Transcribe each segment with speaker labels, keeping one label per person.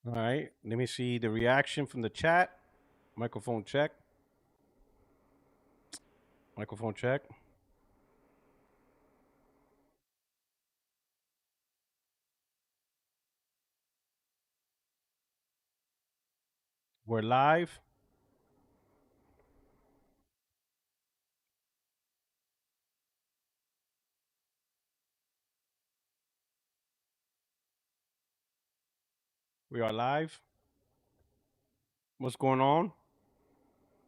Speaker 1: All right. Let me see the reaction from the chat. Microphone check. Microphone check. We're live. We are live. What's going on?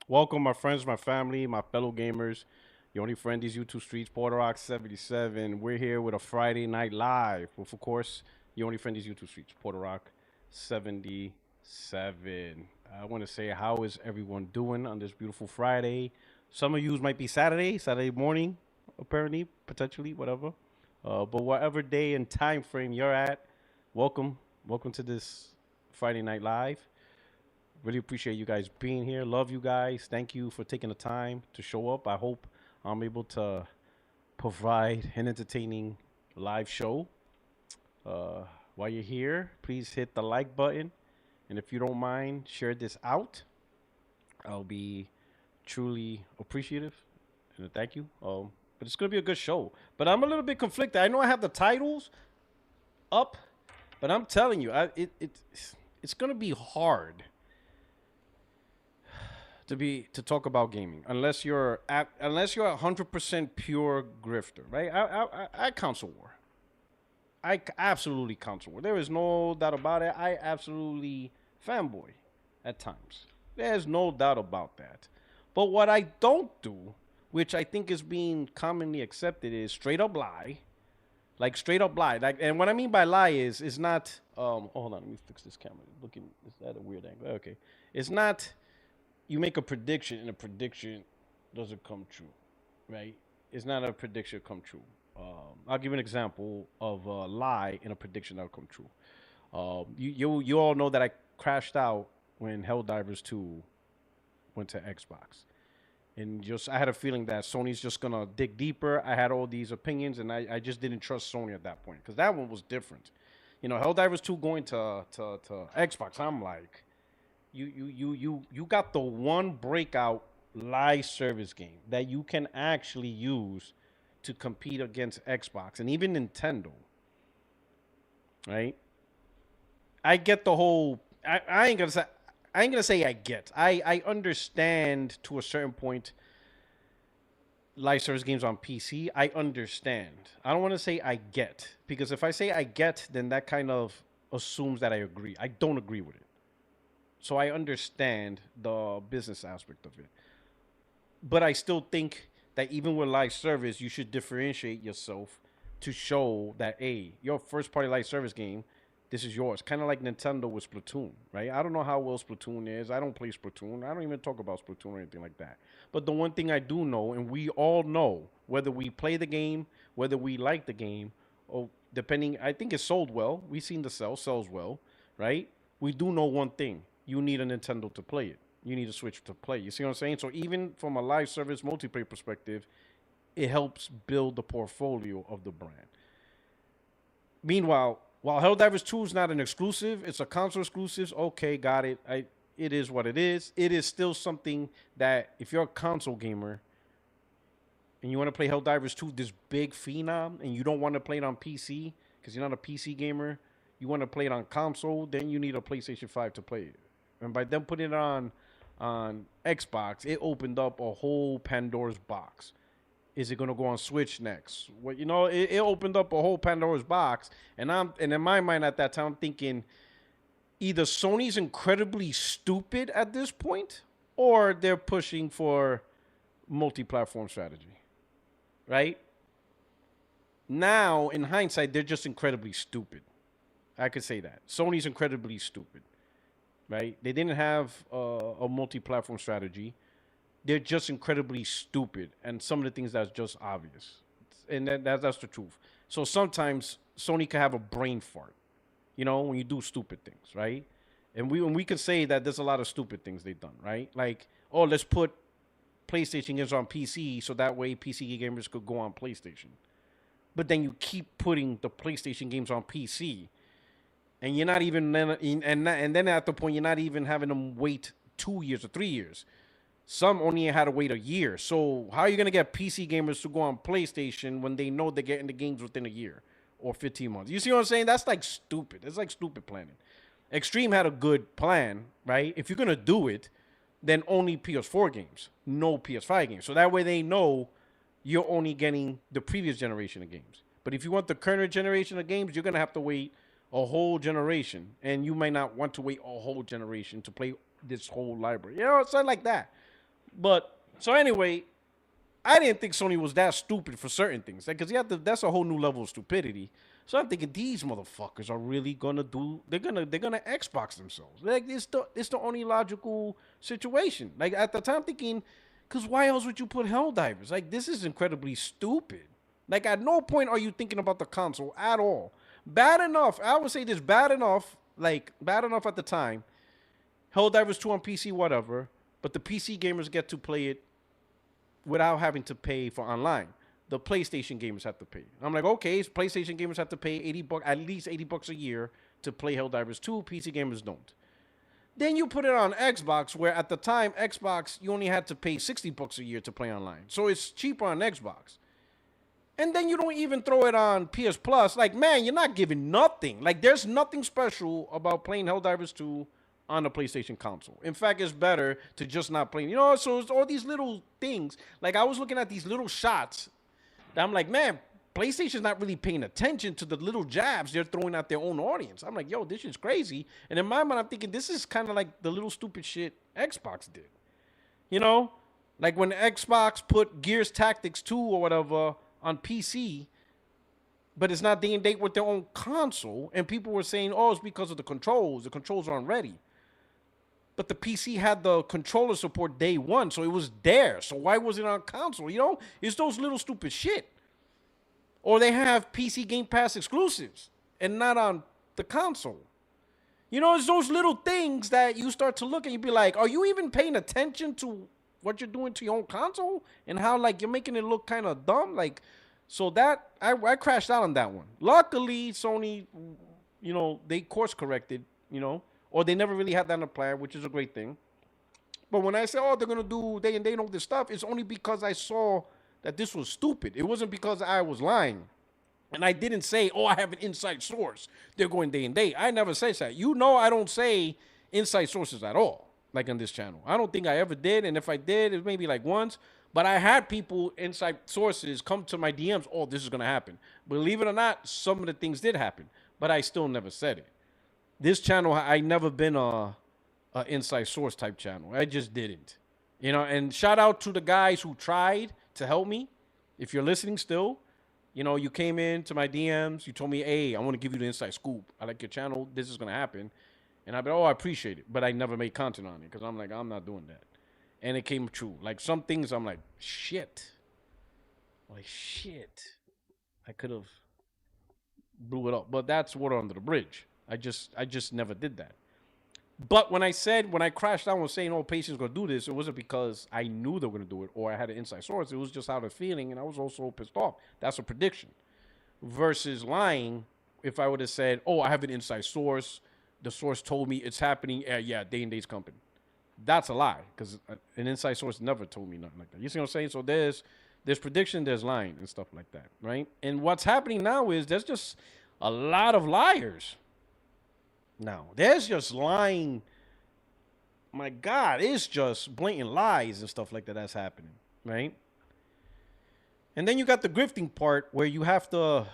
Speaker 1: Welcome, my friends, my family, my fellow gamers. Your only friend these YouTube streets, Puertorock77. We're here with a Friday night live. With, of course, your only friend these YouTube streets, Puertorock77. I want to say, how is everyone doing on this beautiful Friday? Some of you might be Saturday morning, apparently, potentially, whatever. But whatever day and time frame you're at, welcome. Welcome to this Friday night live. Really appreciate you guys being here. Love you guys. Thank you for taking the time to show up. I hope I'm able to provide an entertaining live show. Uh, while you're here, please hit the like button. And if you don't mind, share this out. I'll be truly appreciative. And thank you. But it's going to be a good show. But I'm a little bit conflicted. I know I have the titles up, but I'm telling you, it's going to be hard to talk about gaming unless you're 100% pure grifter, right? I console war. Absolutely console war. There is no doubt about it. I absolutely fanboy at times. There's no doubt about that. But what I don't do, which I think is being commonly accepted, is straight up lie. Like straight up lie. Like, and what I mean by lie is not. Oh, hold on. Let me fix this camera. Looking, is that a weird angle? Okay. It's not you make a prediction and a prediction doesn't come true, right? It's not a prediction come true. I'll give you an example of a lie and a prediction that'll come true. You all know that I crashed out when Helldivers 2 went to Xbox. And just I had a feeling that Sony's just gonna dig deeper. I had all these opinions, and I just didn't trust Sony at that point because that one was different. You know, Helldivers 2 going to Xbox. I'm like, you got the one breakout live service game that you can actually use to compete against Xbox and even Nintendo, right? I get the whole. I ain't gonna say. I ain't gonna say I get. I understand to a certain point live service games on PC. I understand. I don't want to say I get because if I say I get, then that kind of assumes that I agree. I don't agree with it. So I understand the business aspect of it. But I still think that even with live service, you should differentiate yourself to show that, hey, your first party live service game, this is yours. Kind of like Nintendo with Splatoon, right? I don't know how well Splatoon is. I don't play Splatoon. I don't even talk about Splatoon or anything like that. But the one thing I do know, and we all know, whether we play the game, whether we like the game, or depending, I think it sold well. We've seen the sells well, right? We do know one thing: you need a Nintendo to play it. You need a Switch to play. You see what I'm saying? So even from a live service multiplayer perspective, it helps build the portfolio of the brand. Meanwhile, while Helldivers 2 is not an exclusive, it's a console exclusive. Okay, got it. It is what it is. It is still something that if you're a console gamer and you want to play Helldivers 2, this big phenom, and you don't want to play it on PC because you're not a PC gamer, you want to play it on console, then you need a PlayStation 5 to play it. And by them putting it on Xbox, it opened up a whole Pandora's box. Is it gonna go on Switch next? Well, it opened up a whole Pandora's box, and in my mind at that time, I'm thinking either Sony's incredibly stupid at this point, or they're pushing for multi-platform strategy, right? Now, in hindsight, they're just incredibly stupid. I could say that Sony's incredibly stupid, right? They didn't have a multi-platform strategy. They're just incredibly stupid, and some of the things that's just obvious, and that's the truth. So sometimes Sony can have a brain fart, when you do stupid things, right? And we can say that there's a lot of stupid things they've done, right? Like, oh, let's put PlayStation games on PC so that way PC gamers could go on PlayStation. But then you keep putting the PlayStation games on PC, and you're not even and then at the point you're not even having them wait 2 years or 3 years. Some only had to wait a year. So how are you gonna get PC gamers to go on PlayStation when they know they're getting the games within a year or 15 months? You see what I'm saying? That's like stupid. It's like stupid planning. Extreme had a good plan, right? If you're gonna do it, then only PS4 games, no PS5 games. So that way they know you're only getting the previous generation of games. But if you want the current generation of games, you're gonna have to wait a whole generation, and you might not want to wait a whole generation to play this whole library. You know, it's something like that. But so anyway, I didn't think Sony was that stupid for certain things, because you have to. That's a whole new level of stupidity. So I'm thinking these motherfuckers are really gonna do. They're gonna Xbox themselves. Like it's the only logical situation. Like at the time, thinking, because why else would you put Helldivers? Like this is incredibly stupid. Like at no point are you thinking about the console at all. Bad enough. I would say this bad enough. Like bad enough at the time. Helldivers 2 on PC, whatever. But the PC gamers get to play it without having to pay for online. The PlayStation gamers have to pay. I'm like, okay, PlayStation gamers have to pay $80, at least $80 a year to play Helldivers 2. PC gamers don't. Then you put it on Xbox, where at the time, Xbox, you only had to pay $60 a year to play online. So it's cheaper on Xbox. And then you don't even throw it on PS Plus. Like, man, you're not giving nothing. Like, there's nothing special about playing Helldivers 2 on the PlayStation console. In fact, it's better to just not play. You know, so it's all these little things. Like, I was looking at these little shots that I'm like, man, PlayStation's not really paying attention to the little jabs they're throwing at their own audience. I'm like, yo, this is crazy. And in my mind, I'm thinking this is kind of like the little stupid shit Xbox did. You know? Like when Xbox put Gears Tactics 2 or whatever on PC, but it's not day and date with their own console, and people were saying, oh, it's because of the controls. The controls aren't ready. But the PC had the controller support day one, so it was there. So why was it on console? You know, it's those little stupid shit. Or they have PC Game Pass exclusives and not on the console. You know, it's those little things that you start to look and you be like, are you even paying attention to what you're doing to your own console? And how, like, you're making it look kind of dumb? Like, so that, I crashed out on that one. Luckily, Sony, you know, they course corrected, you know, or they never really had that in the plan, which is a great thing. But when I say, oh, they're going to do day and day and all this stuff, it's only because I saw that this was stupid. It wasn't because I was lying. And I didn't say, oh, I have an inside source. They're going day and day. I never say that. You know I don't say inside sources at all, like on this channel. I don't think I ever did. And if I did, it may be like once. But I had people, inside sources, come to my DMs, oh, this is going to happen. Believe it or not, some of the things did happen. But I still never said it. This channel, I never been a inside source type channel. I just didn't. You know, and shout out to the guys who tried to help me. If you're listening still, you know, you came into my DMs. You told me, hey, I want to give you the inside scoop. I like your channel. This is going to happen. And I'd be, oh, I appreciate it. But I never made content on it because I'm like, I'm not doing that. And it came true. Like some things I'm like, shit. Like, shit. I could have blew it up. But that's water under the bridge. I just never did that. But when I crashed out and was saying, oh, Patient's going to do this, it wasn't because I knew they were going to do it or I had an inside source. It was just how they're feeling, and I was also pissed off. That's a prediction. Versus lying, if I would have said, oh, I have an inside source, the source told me it's happening, yeah, day and days company. That's a lie, because an inside source never told me nothing like that. You see what I'm saying? So there's prediction, there's lying, and stuff like that, right? And what's happening now is there's just a lot of liars. Now, there's just lying. My God, it's just blatant lies and stuff like that that's happening, right? And then you got the grifting part where you have to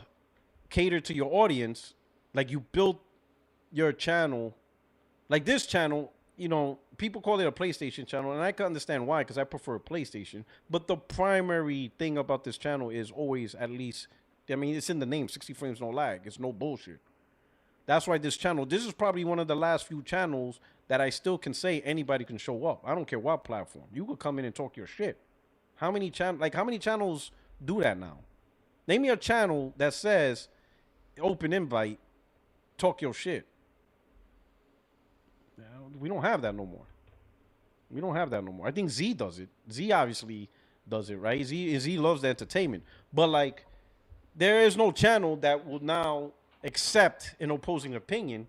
Speaker 1: cater to your audience. Like you built your channel. Like this channel, you know, people call it a PlayStation channel, and I can understand why, because I prefer a PlayStation. But the primary thing about this channel is always, at least, I mean, it's in the name, 60 frames, no lag. It's no bullshit. That's why this is probably one of the last few channels that I still can say anybody can show up. I don't care what platform. You could come in and talk your shit. How many channels do that now? Name me a channel that says open invite, talk your shit. We don't have that no more. I think Z does it. Z obviously does it, right? Z loves the entertainment. But like, there is no channel that will now accept an opposing opinion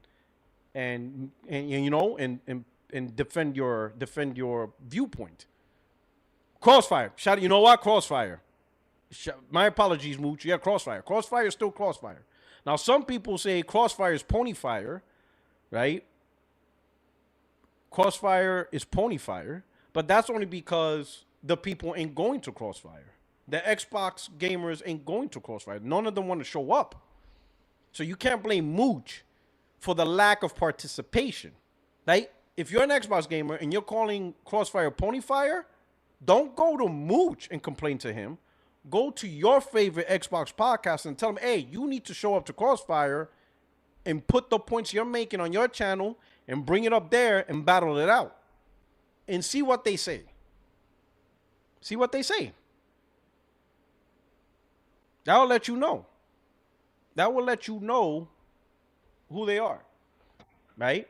Speaker 1: and you know and defend your viewpoint. Crossfire. Shout. You know what? Crossfire. My apologies, Mooch. Yeah, Crossfire. Crossfire is still Crossfire. Now, some people say Crossfire is Ponyfire, right? Crossfire is Ponyfire, but that's only because the people ain't going to Crossfire. The Xbox gamers ain't going to Crossfire. None of them want to show up. So you can't blame Mooch for the lack of participation, right? If you're an Xbox gamer and you're calling Crossfire Ponyfire, don't go to Mooch and complain to him. Go to your favorite Xbox podcast and tell them, hey, you need to show up to Crossfire and put the points you're making on your channel and bring it up there and battle it out. And see what they say. See what they say. That'll let you know. That will let you know who they are. Right?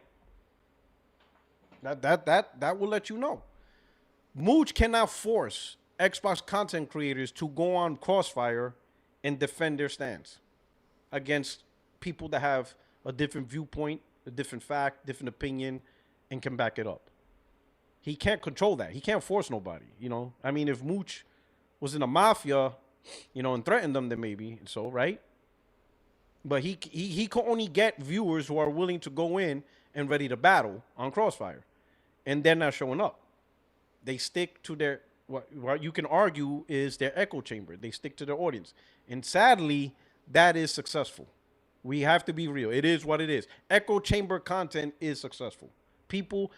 Speaker 1: That will let you know. Mooch cannot force Xbox content creators to go on Crossfire and defend their stance against people that have a different viewpoint, a different fact, different opinion, and can back it up. He can't control that. He can't force nobody, you know. I mean, if Mooch was in a mafia, you know, and threatened them, then maybe so, right? But he can only get viewers who are willing to go in and ready to battle on Crossfire, and they're not showing up. They stick to their what you can argue is their echo chamber. They stick to their audience, and sadly, that is successful. We have to be real. It is what it is. Echo chamber content is successful.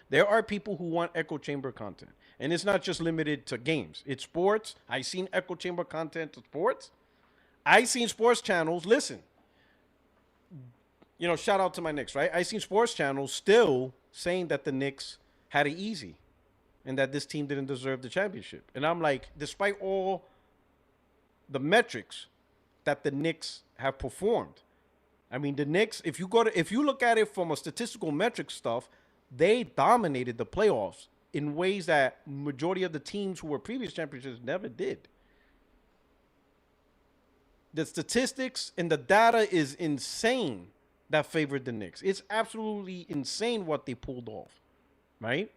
Speaker 1: There are people who want echo chamber content, and it's not just limited to games. It's sports. I seen echo chamber content to sports. I seen sports channels. Listen, you know, shout out to my Knicks, right? I seen sports channels still saying that the Knicks had it easy and that this team didn't deserve the championship. And I'm like, despite all the metrics that the Knicks have performed, I mean, the Knicks, if you look at it from a statistical metric stuff, they dominated the playoffs in ways that majority of the teams who were previous champions never did. The statistics and the data is insane that favored the Knicks. It's absolutely insane what they pulled off, right?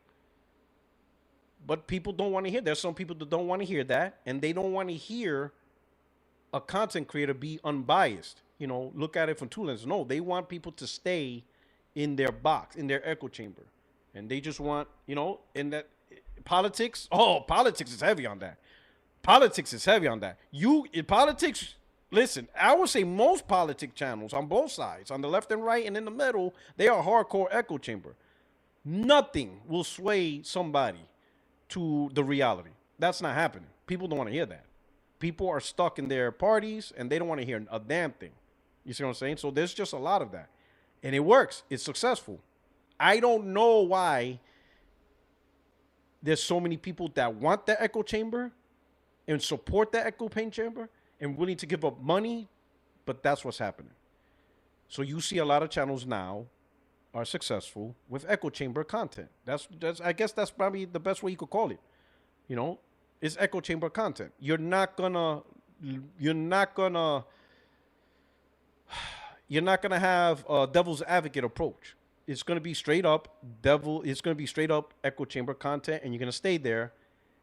Speaker 1: But people don't want to hear. There's some people that don't want to hear that, and they don't want to hear a content creator be unbiased. You know, look at it from two lenses. No, they want people to stay in their box, in their echo chamber, and they just want, you know, in that politics. Oh, politics is heavy on that. Politics is heavy on that. In politics. Listen, I would say most politic channels on both sides, on the left and right and in the middle, they are hardcore echo chamber. Nothing will sway somebody to the reality. That's not happening. People don't want to hear that. People are stuck in their parties and they don't want to hear a damn thing. You see what I'm saying? So there's just a lot of that. And it works. It's successful. I don't know why there's so many people that want the echo chamber and support the echo chamber and willing to give up money, but that's what's happening. So you see a lot of channels now are successful with echo chamber content. That's I guess that's probably the best way you could call it. You know, it's echo chamber content. You're not gonna have a devil's advocate approach. It's gonna be straight up it's gonna be straight up echo chamber content, and you're gonna stay there,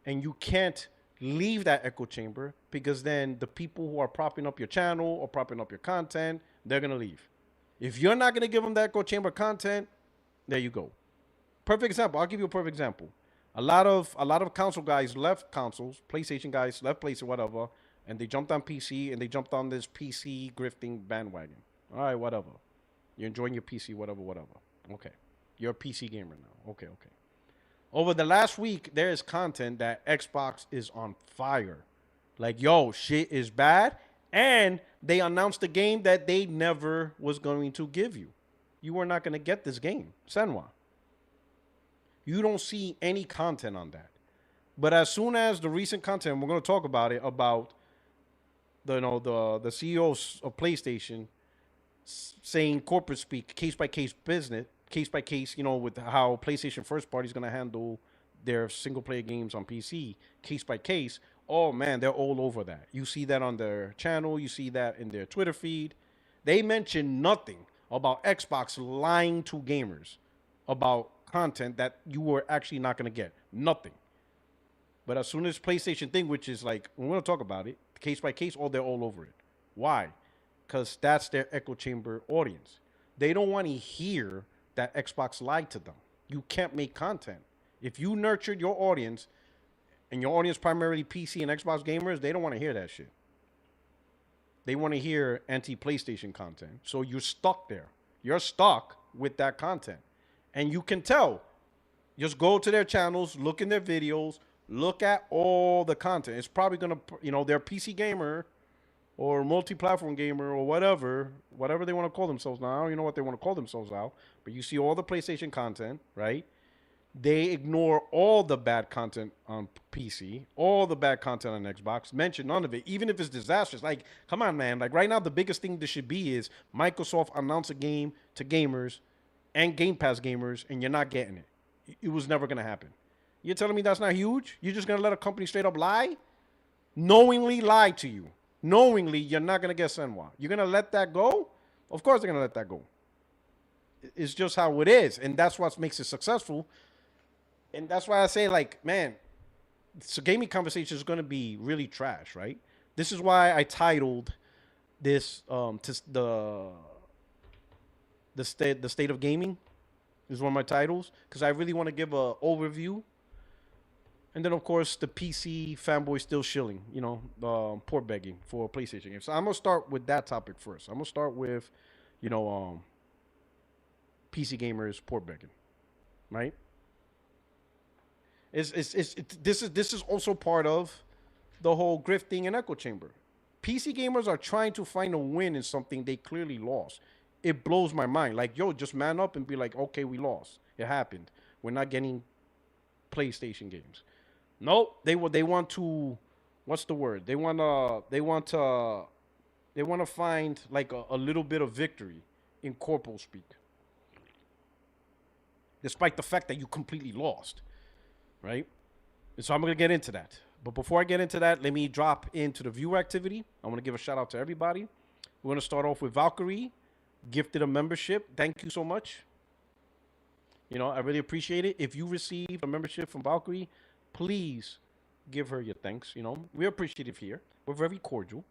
Speaker 1: and you can't leave that echo chamber, because then the people who are propping up your channel or propping up your content, they're going to leave. If you're not going to give them that echo chamber content, there you go. Perfect example. I'll give you a perfect example. A lot of console guys left consoles, PlayStation guys left PlayStation, whatever, and they jumped on PC, and they jumped on this PC grifting bandwagon. All right, whatever. You're enjoying your PC, whatever. Okay. You're a PC gamer now. Okay. Over the last week, there is content that Xbox is on fire. Like, yo, shit is bad. And they announced a game that they never was going to give you. You were not going to get this game. Senwa. You don't see any content on that. But as soon as the recent content, we're going to talk about it, about the CEOs of PlayStation saying corporate speak, case by case business, case by case, you know, with how PlayStation first party is going to handle their single player games on PC, case by case. Oh man, they're all over that. You see that on their channel. You see that in their Twitter feed. They mention nothing about Xbox lying to gamers about content that you were actually not going to get. Nothing. But as soon as PlayStation thing, which is like, we're going to talk about it, case by case, they're all over it. Why? Because that's their echo chamber audience. They don't want to hear that Xbox lied to them. You can't make content. If you nurtured your audience, and your audience primarily PC and Xbox gamers, they don't want to hear that shit. They want to hear anti-PlayStation content. So you're stuck there. You're stuck with that content. And you can tell. Just go to their channels, look in their videos, look at all the content. It's probably going to, they're PC gamer or multi-platform gamer or whatever they want to call themselves now. I don't even know what they want to call themselves now. But you see all the PlayStation content, right? They ignore all the bad content on PC, all the bad content on Xbox, mention none of it, even if it's disastrous. Like, come on, man. Like, right now, the biggest thing this should be is Microsoft announce a game to gamers and Game Pass gamers, and you're not getting it. It was never going to happen. You're telling me that's not huge? You're just going to let a company straight up lie? Knowingly lie to you. Knowingly, you're not going to get Senwa. You're going to let that go? Of course they're going to let that go. It's just how it is, and that's what makes it successful. And that's why I say, like, man, so gaming conversation is going to be really trash, right? This is why I titled this the state of gaming is one of my titles, because I really want to give a overview. And then, of course, the PC fanboy still shilling, poor begging for PlayStation games. So I'm going to start with that topic first. I'm going to start with, PC gamers poor begging, right? This is also part of the whole grifting and echo chamber. PC gamers are trying to find a win in something they clearly lost. It blows my mind. Like, yo, just man up and be like, okay, we lost. It happened. We're not getting PlayStation games. Nope. They want to, what's the word? They want to find like a little bit of victory in corporal speak, despite the fact that you completely lost. Right? And so I'm going to get into that. But before I get into that, let me drop into the viewer activity. I want to give a shout out to everybody. We're going to start off with Valkyrie, gifted a membership. Thank you so much. I really appreciate it. If you receive a membership from Valkyrie, please give her your thanks. We're appreciative here. We're very cordial.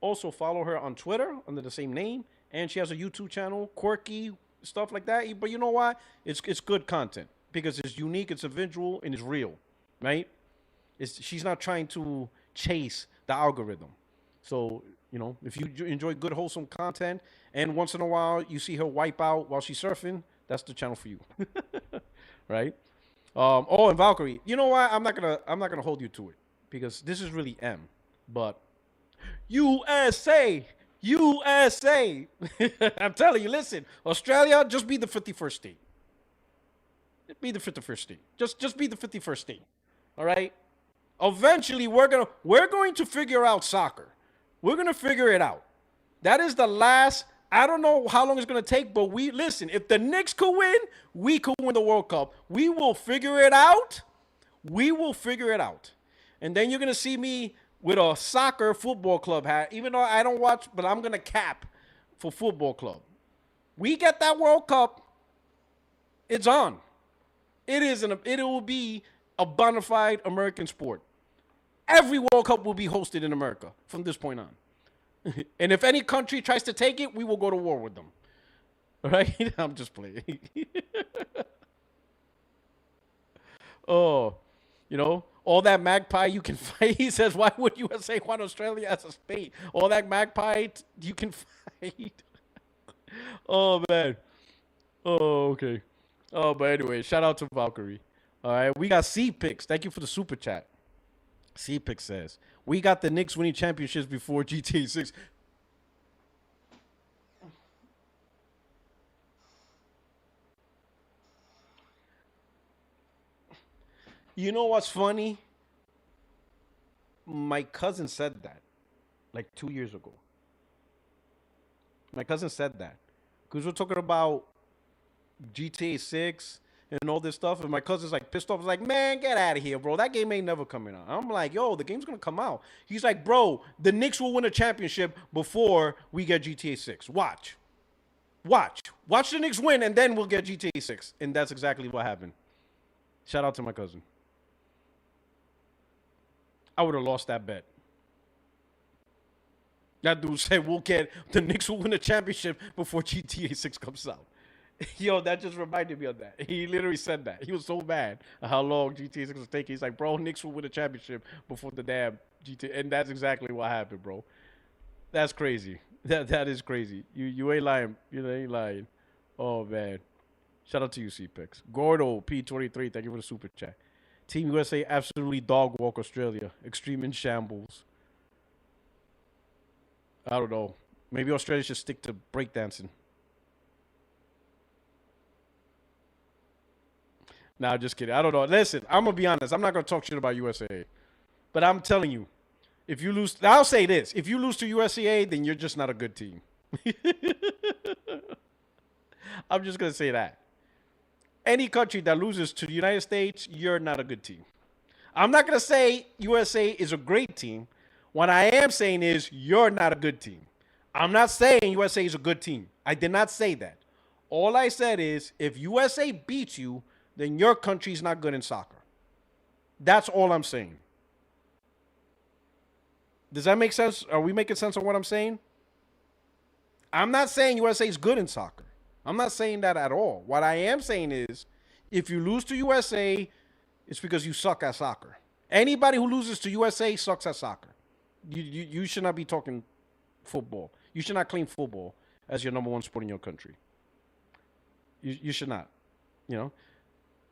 Speaker 1: Also, follow her on Twitter under the same name. And she has a YouTube channel, quirky, stuff like that. But you know what? It's good content. Because it's unique, it's a visual, and it's real, right? She's not trying to chase the algorithm. So, if you enjoy good, wholesome content, and once in a while you see her wipe out while she's surfing, that's the channel for you, right? And Valkyrie, you know what? I'm not gonna hold you to it because this is really M, but USA. I'm telling you, listen, Australia, just be the 51st state. Be the 51st state. Just be the 51st state. All right? Eventually, we're going to figure out soccer. We're going to figure it out. That is the last, I don't know how long it's going to take, but listen, if the Knicks could win, we could win the World Cup. We will figure it out. And then you're going to see me with a soccer football club hat, even though I don't watch, but I'm going to cap for football club. We get that World Cup, it's on. It will be a bona fide American sport. Every World Cup will be hosted in America from this point on. And if any country tries to take it, we will go to war with them. All right? I'm just playing. All that magpie you can fight. He says, why would USA want Australia as a state? All that magpie you can fight. Oh, man. Oh, okay. Oh, but anyway, shout out to Valkyrie. All right, we got C-Pix. Thank you for the super chat. C-Pix says, we got the Knicks winning championships before GTA 6. You know what's funny? My cousin said that like 2 years ago. My cousin said that because we're talking about GTA 6 and all this stuff, and my cousin's like pissed off. He's like, man, get out of here, bro. That game ain't never coming out. I'm like, yo, the game's gonna come out. He's like, bro, the Knicks will win a championship before we get GTA 6. Watch. Watch the Knicks win, and then we'll get GTA 6. And that's exactly what happened. Shout out to my cousin. I would have lost that bet. That dude said the Knicks will win a championship before GTA 6 comes out. Yo, that just reminded me of that. He literally said that. He was so mad at how long GTA 6 was taking. He's like, bro, Knicks will win a championship before the damn GTA. And that's exactly what happened, bro. That's crazy. That is crazy. You ain't lying. You ain't lying. Oh, man. Shout out to you, C-Pix. Gordo, P23, thank you for the super chat. Team USA absolutely dog walk Australia. Extreme in shambles. I don't know. Maybe Australia should stick to breakdancing. Nah, just kidding. I don't know. Listen, I'm going to be honest. I'm not going to talk shit about USA. But I'm telling you, if you lose, I'll say this. If you lose to USA, then you're just not a good team. I'm just going to say that. Any country that loses to the United States, you're not a good team. I'm not going to say USA is a great team. What I am saying is you're not a good team. I'm not saying USA is a good team. I did not say that. All I said is if USA beats you, then your country's not good in soccer. That's all I'm saying. Does that make sense? Are we making sense of what I'm saying? I'm not saying USA is good in soccer. I'm not saying that at all. What I am saying is if you lose to USA, it's because you suck at soccer. Anybody who loses to USA sucks at soccer. You should not be talking football. You should not claim football as your number one sport in your country. You should not. You know?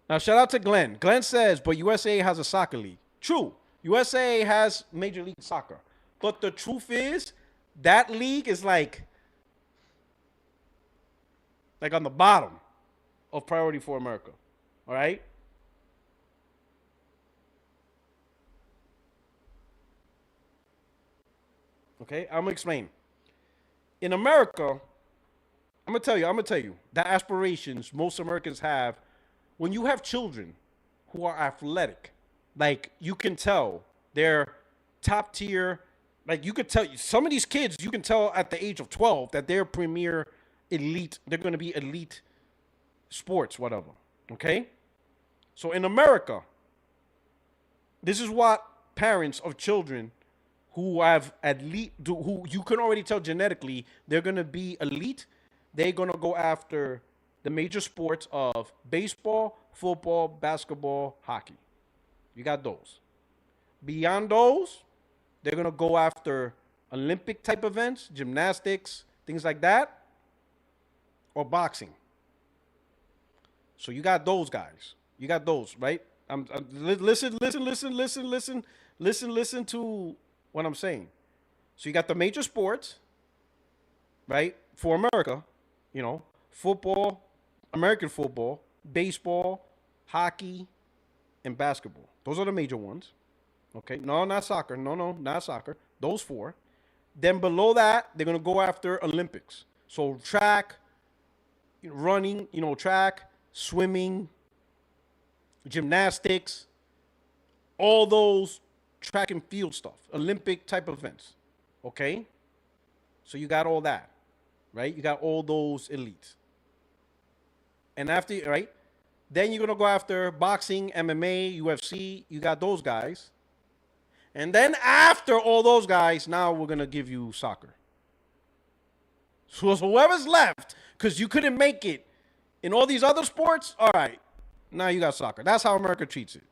Speaker 1: Now, shout out to Glenn. Glenn says, but USA has a soccer league. True. USA has Major League Soccer. But the truth is, that league is like on the bottom of priority for America. All right? Okay? I'm going to explain. In America, I'm going to tell you, the aspirations most Americans have, when you have children who are athletic, like you can tell they're top tier. Like you could tell some of these kids, you can tell at the age of 12 that they're premier elite. They're going to be elite sports, whatever. Okay? So in America, this is what parents of children who have elite, who you can already tell genetically, they're going to be elite. They're going to go after the major sports of baseball, football, basketball, hockey. You got those. Beyond those, they're going to go after Olympic type events, gymnastics, things like that, or boxing. So you got those guys. You got those, right? Listen to what I'm saying. So you got the major sports, right? For America, you know, football, American football, baseball, hockey, and basketball. Those are the major ones. Okay? No, not soccer. No, not soccer. Those four. Then below that, they're going to go after Olympics. So track, running, track, swimming, gymnastics, all those track and field stuff, Olympic type events. Okay? So you got all that, right? You got all those elites. And after, right? Then you're going to go after boxing, MMA, UFC. You got those guys. And then after all those guys, now we're going to give you soccer. So whoever's left, because you couldn't make it in all these other sports, all right, now you got soccer. That's how America treats it.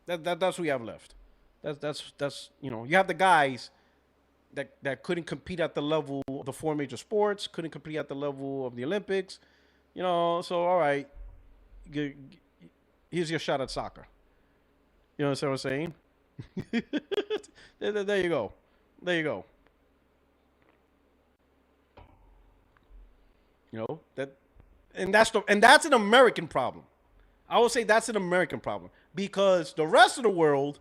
Speaker 1: That's what we have left. That's you have the guys that couldn't compete at the level of the four major sports, couldn't compete at the level of the Olympics, so all right, here's your shot at soccer. You know what I'm saying? There you go. There you go. That's an American problem. I would say that's an American problem because the rest of the world,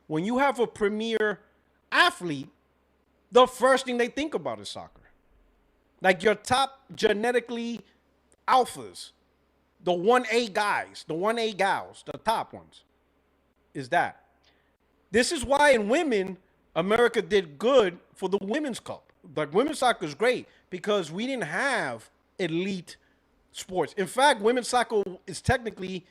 Speaker 1: when you have a premier athlete, the first thing they think about is soccer. Like your top genetically alphas, the 1A guys, the 1A gals, the top ones, is that. This is why in women, America did good for the women's cup. Like women's soccer is great because we didn't have elite sports. In fact, women's soccer is technically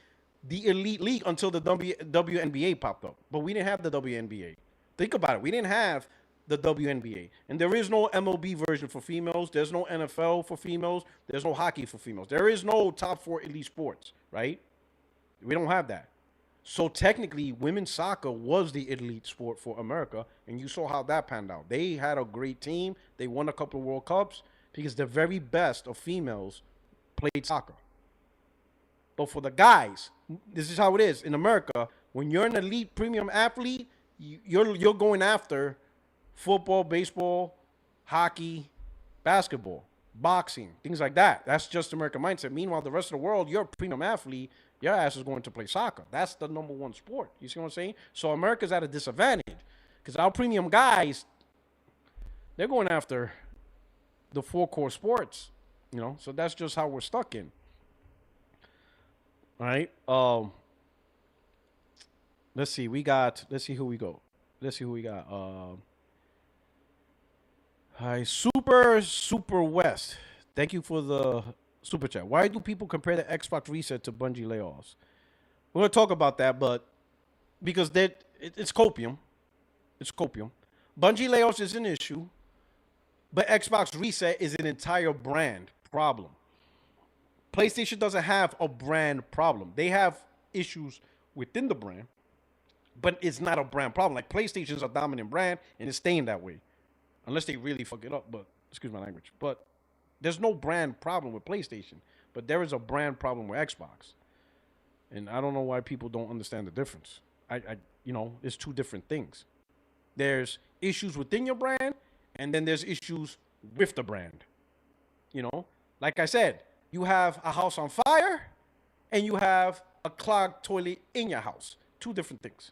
Speaker 1: the elite league until the WNBA popped up. But we didn't have the WNBA. Think about it. We didn't have the WNBA. And there is no MLB version for females. There's no NFL for females. There's no hockey for females. There is no top 4 elite sports, right? We don't have that. So technically, women's soccer was the elite sport for America, and you saw how that panned out. They had a great team. They won a couple of World Cups because the very best of females played soccer. But for the guys, this is how it is in America. When you're an elite premium athlete, you're going after football, baseball, hockey, basketball, boxing, things like that. That's just American mindset. Meanwhile, the rest of the world, you're a premium athlete. Your ass is going to play soccer. That's the number one sport. You see what I'm saying? So America's at a disadvantage because our premium guys, they're going after the 4 core sports. So that's just how we're stuck in. All right. Let's see. Let's see who we got. All right. Super West. Thank you for the super chat. Why do people compare the Xbox reset to Bungie layoffs? We're going to talk about that, but because it's copium. It's copium. Bungie layoffs is an issue, but Xbox reset is an entire brand problem. PlayStation doesn't have a brand problem. They have issues within the brand, but it's not a brand problem. Like PlayStation's a dominant brand, and it's staying that way. Unless they really fuck it up, but excuse my language. But there's no brand problem with PlayStation, but there is a brand problem with Xbox. And I don't know why people don't understand the difference. It's 2 different things. There's issues within your brand, and then there's issues with the brand. Like I said, you have a house on fire, and you have a clogged toilet in your house. 2 different things.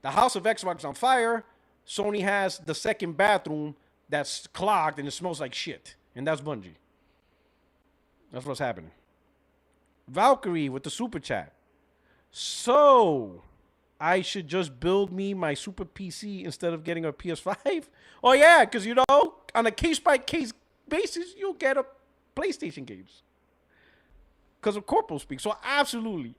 Speaker 1: The house of Xbox on fire, Sony has the second bathroom that's clogged and it smells like shit. And that's Bungie. That's what's happening. Valkyrie with the super chat. So, I should just build me my super PC instead of getting a PS5? Oh, yeah, because, on a case-by-case basis, you'll get a PlayStation games. Because of corporal speak. So, absolutely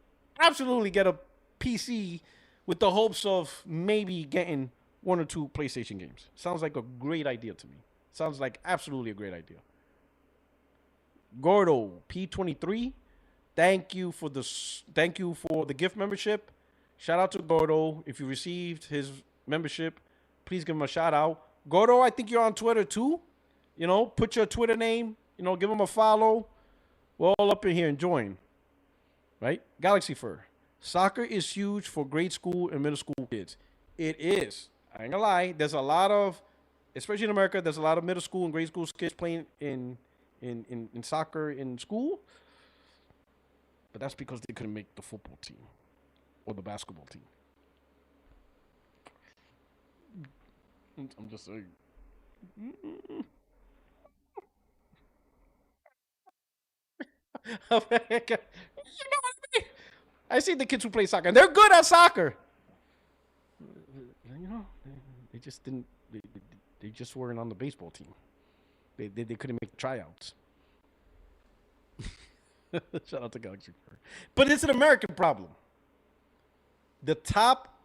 Speaker 1: get a PC with the hopes of maybe getting 1 or 2 PlayStation games. Sounds like a great idea to me. Sounds like absolutely a great idea. Gordo P23, thank you for the gift membership. Shout out to Gordo. If you received his membership, please give him a shout out. Gordo, I think you're on Twitter too. Put your Twitter name. Give him a follow. We're all up in here enjoying. Right? Galaxy Fur. Soccer is huge for grade school and middle school kids. It is. I ain't gonna lie. There's a lot of, especially in America, there's a lot of middle school and grade school kids playing in soccer in school. But that's because they couldn't make the football team or the basketball team. I'm just saying. I see the kids who play soccer, and they're good at soccer. They just didn't. They just weren't on the baseball team. They couldn't make the tryouts. Shout out to Galaxy Fur. But it's an American problem. The top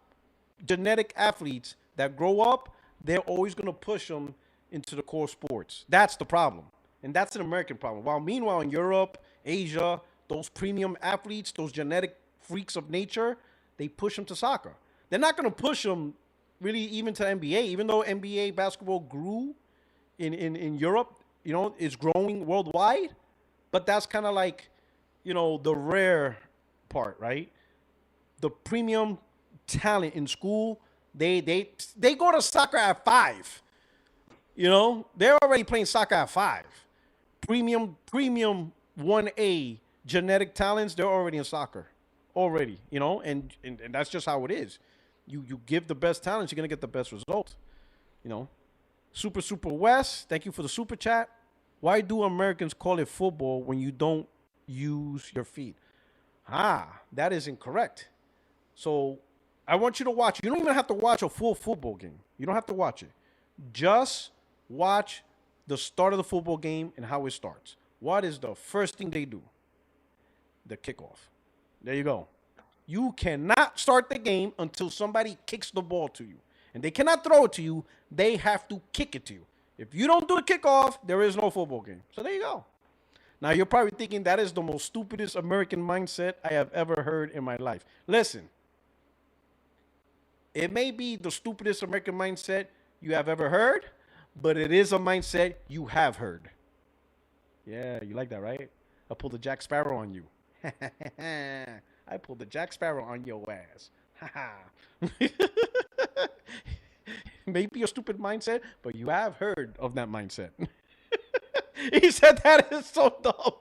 Speaker 1: genetic athletes that grow up, they're always going to push them into the core sports. That's the problem. And that's an American problem. While meanwhile in Europe, Asia, those premium athletes, those genetic freaks of nature, they push them to soccer. They're not going to push them really even to NBA, even though NBA basketball grew in Europe, it's growing worldwide. But that's kind of like, the rare part, right? The premium talent in school, they go to soccer at 5. They're already playing soccer at 5. Premium 1A genetic talents, they're already in soccer. Already, and that's just how it is. You give the best talents, you're going to get the best result. Super West, thank you for the super chat. Why do Americans call it football when you don't use your feet? That is incorrect. So I want you to watch. You don't even have to watch a full football game. You don't have to watch it. Just watch the start of the football game and how it starts. What is the first thing they do? The kickoff. There you go. You cannot start the game until somebody kicks the ball to you. And they cannot throw it to you. They have to kick it to you. If you don't do the kickoff, there is no football game. So there you go. Now, you're probably thinking that is the most stupidest American mindset I have ever heard in my life. Listen. It may be the stupidest American mindset you have ever heard, but it is a mindset you have heard. Yeah, you like that, right? I pulled the Jack Sparrow on you. I pulled the Jack Sparrow on your ass. Maybe a stupid mindset, but you have heard of that mindset. He said that is so dumb.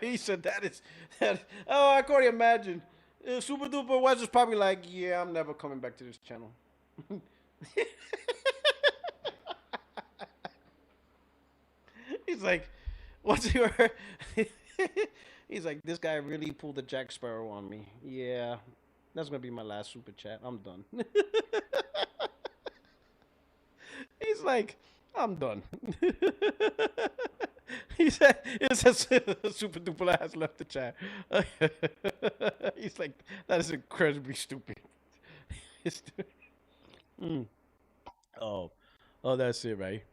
Speaker 1: He said that is that. Oh, I can already imagine. Super Duper was just probably like, yeah, I'm never coming back to this channel. He's like, what's your? He's like, this guy really pulled the Jack Sparrow on me. Yeah, that's gonna be my last super chat. I'm done. He's like, I'm done. He said, it says Super Duper has left the chat. He's like, that is incredibly stupid. Mm. Oh, oh, that's it, right?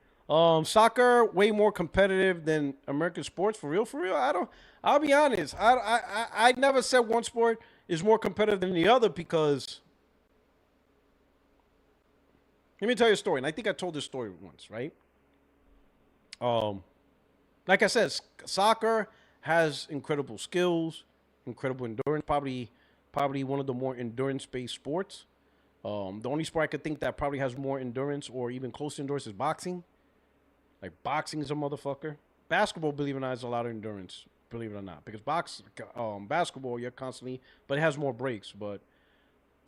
Speaker 1: Soccer way more competitive than American sports for real, for real. I don't. I'll be honest. I never said one sport is more competitive than the other because. Let me tell you a story, and I think I told this story once, right? Um, like I said, soccer has incredible skills, incredible endurance. Probably one of the more endurance-based sports. The only sport I could think that probably has more endurance or even close to endurance is boxing. Like boxing is a motherfucker. Basketball, believe it or not, has a lot of endurance. Believe it or not, because basketball, you're constantly, but it has more breaks. But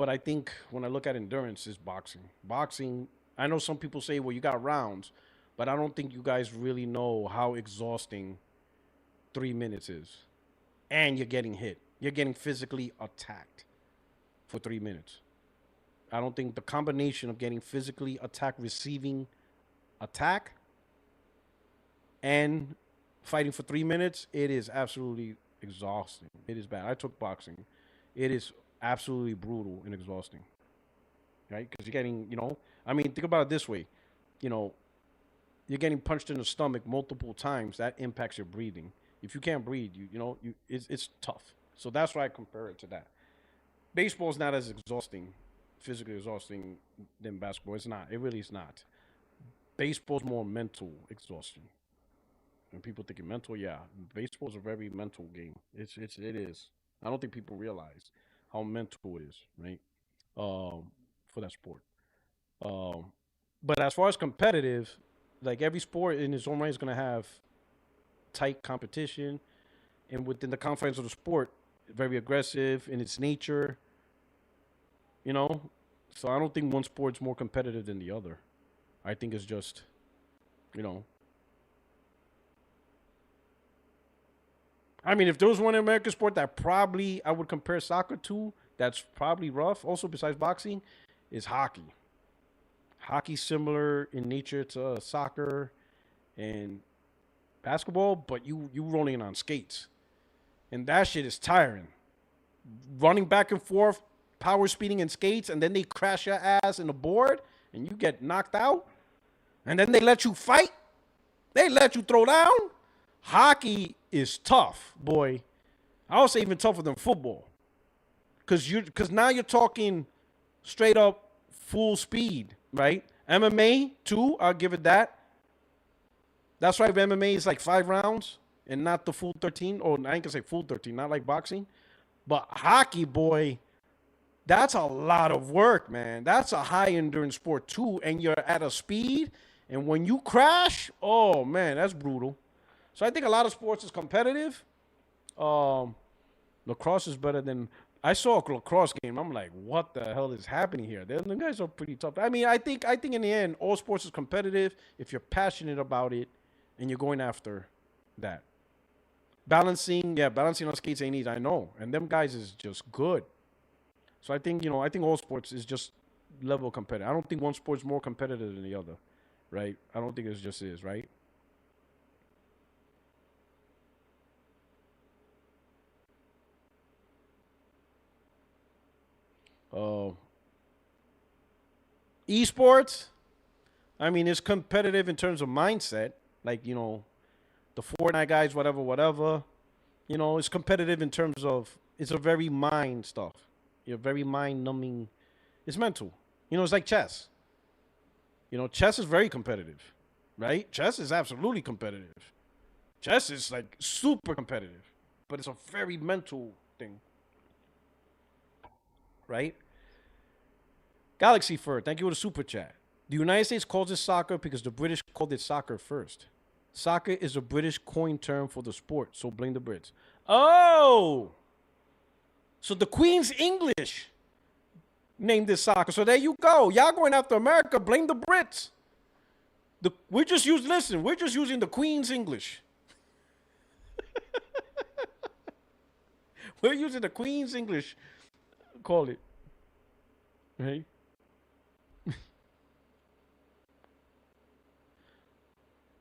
Speaker 1: I think when I look at endurance, is boxing. Boxing. I know some people say, well, you got rounds, but I don't think you guys really know how exhausting 3 minutes is, and you're getting hit. You're getting physically attacked for 3 minutes. I don't think the combination of getting physically attacked, receiving attack, and fighting for 3 minutes, it is absolutely exhausting. It is bad. I took boxing. It is absolutely brutal and exhausting, right? Because you're getting, I mean, think about it this way. You're getting punched in the stomach multiple times. That impacts your breathing. If you can't breathe, it's tough. So that's why I compare it to that. Baseball is not as exhausting, physically exhausting than basketball. It's not. It really is not. Baseball's more mental exhaustion. And people thinking mental, yeah, baseball is a very mental game. It is. I don't think people realize how mental it is, right? For that sport. Um, but as far as competitive, like every sport in its own right is going to have tight competition, and within the confines of the sport, very aggressive in its nature. You know, so I don't think one sport's more competitive than the other. I think it's just, you know. I mean, if there was one American sport that probably I would compare soccer to, that's probably rough, also besides boxing, is hockey. Hockey's similar in nature to soccer and basketball, but you rolling on skates. And that shit is tiring. Running back and forth, power speeding in skates, and then they crash your ass in the board, and you get knocked out. And then they let you fight. They let you throw down. Hockey is tough, boy. I would say even tougher than football. Because now you're talking straight up full speed, right? MMA, too, I'll give it that. That's right, MMA is like 5 rounds and not the full 13. Or I ain't going to say full 13, not like boxing. But hockey, boy, that's a lot of work, man. That's a high endurance sport, too. And you're at a speed. And when you crash, oh, man, that's brutal. So I think a lot of sports is competitive. Lacrosse is better than... I saw a lacrosse game. I'm like, what the hell is happening here? The guys are pretty tough. I mean, I think in the end, all sports is competitive if you're passionate about it and you're going after that. Balancing on skates ain't easy. I know, and them guys is just good. So I think I think all sports is just level competitive. I don't think one sport's more competitive than the other, right? I don't think it just is, right? Uh, Esports. I mean, it's competitive in terms of mindset. Like the Fortnite guys, whatever, whatever. It's competitive in terms of it's a very mind stuff. You're very mind numbing. It's mental. It's like chess. Chess is very competitive, right? Chess is absolutely competitive. Chess is like super competitive, but it's a very mental thing, right? Galaxy Fur, thank you for the super chat. The United States calls it soccer because the British called it soccer first. Soccer is a British coin term for the sport, so blame the Brits. Oh! So the Queen's English named this soccer. So there you go. Y'all going after America, blame the Brits. We're just using the Queen's English. We're using the Queen's English. Call it. Right?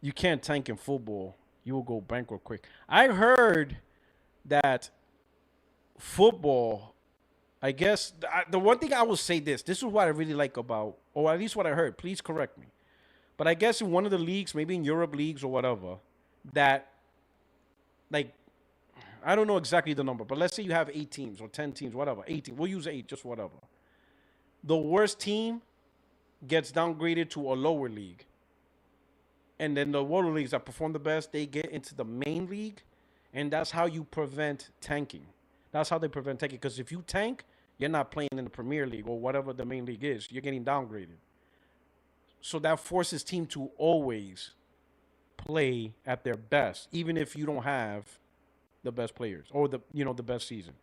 Speaker 1: You can't tank in football. You will go bankrupt quick. I heard that football, I guess, the one thing I will say this is what I really like about, or at least what I heard. Please correct me. But I guess in one of the leagues, maybe in Europe leagues or whatever, that, like, I don't know exactly the number, but let's say you have 8 teams or 10 teams, whatever, 18. We'll use 8, just whatever. The worst team gets downgraded to a lower league. And then the lower leagues that perform the best, they get into the main league. And that's how you prevent tanking. That's how they prevent tanking. Because if you tank, you're not playing in the Premier League or whatever the main league is. You're getting downgraded. So that forces team to always play at their best, even if you don't have the best players or the best season.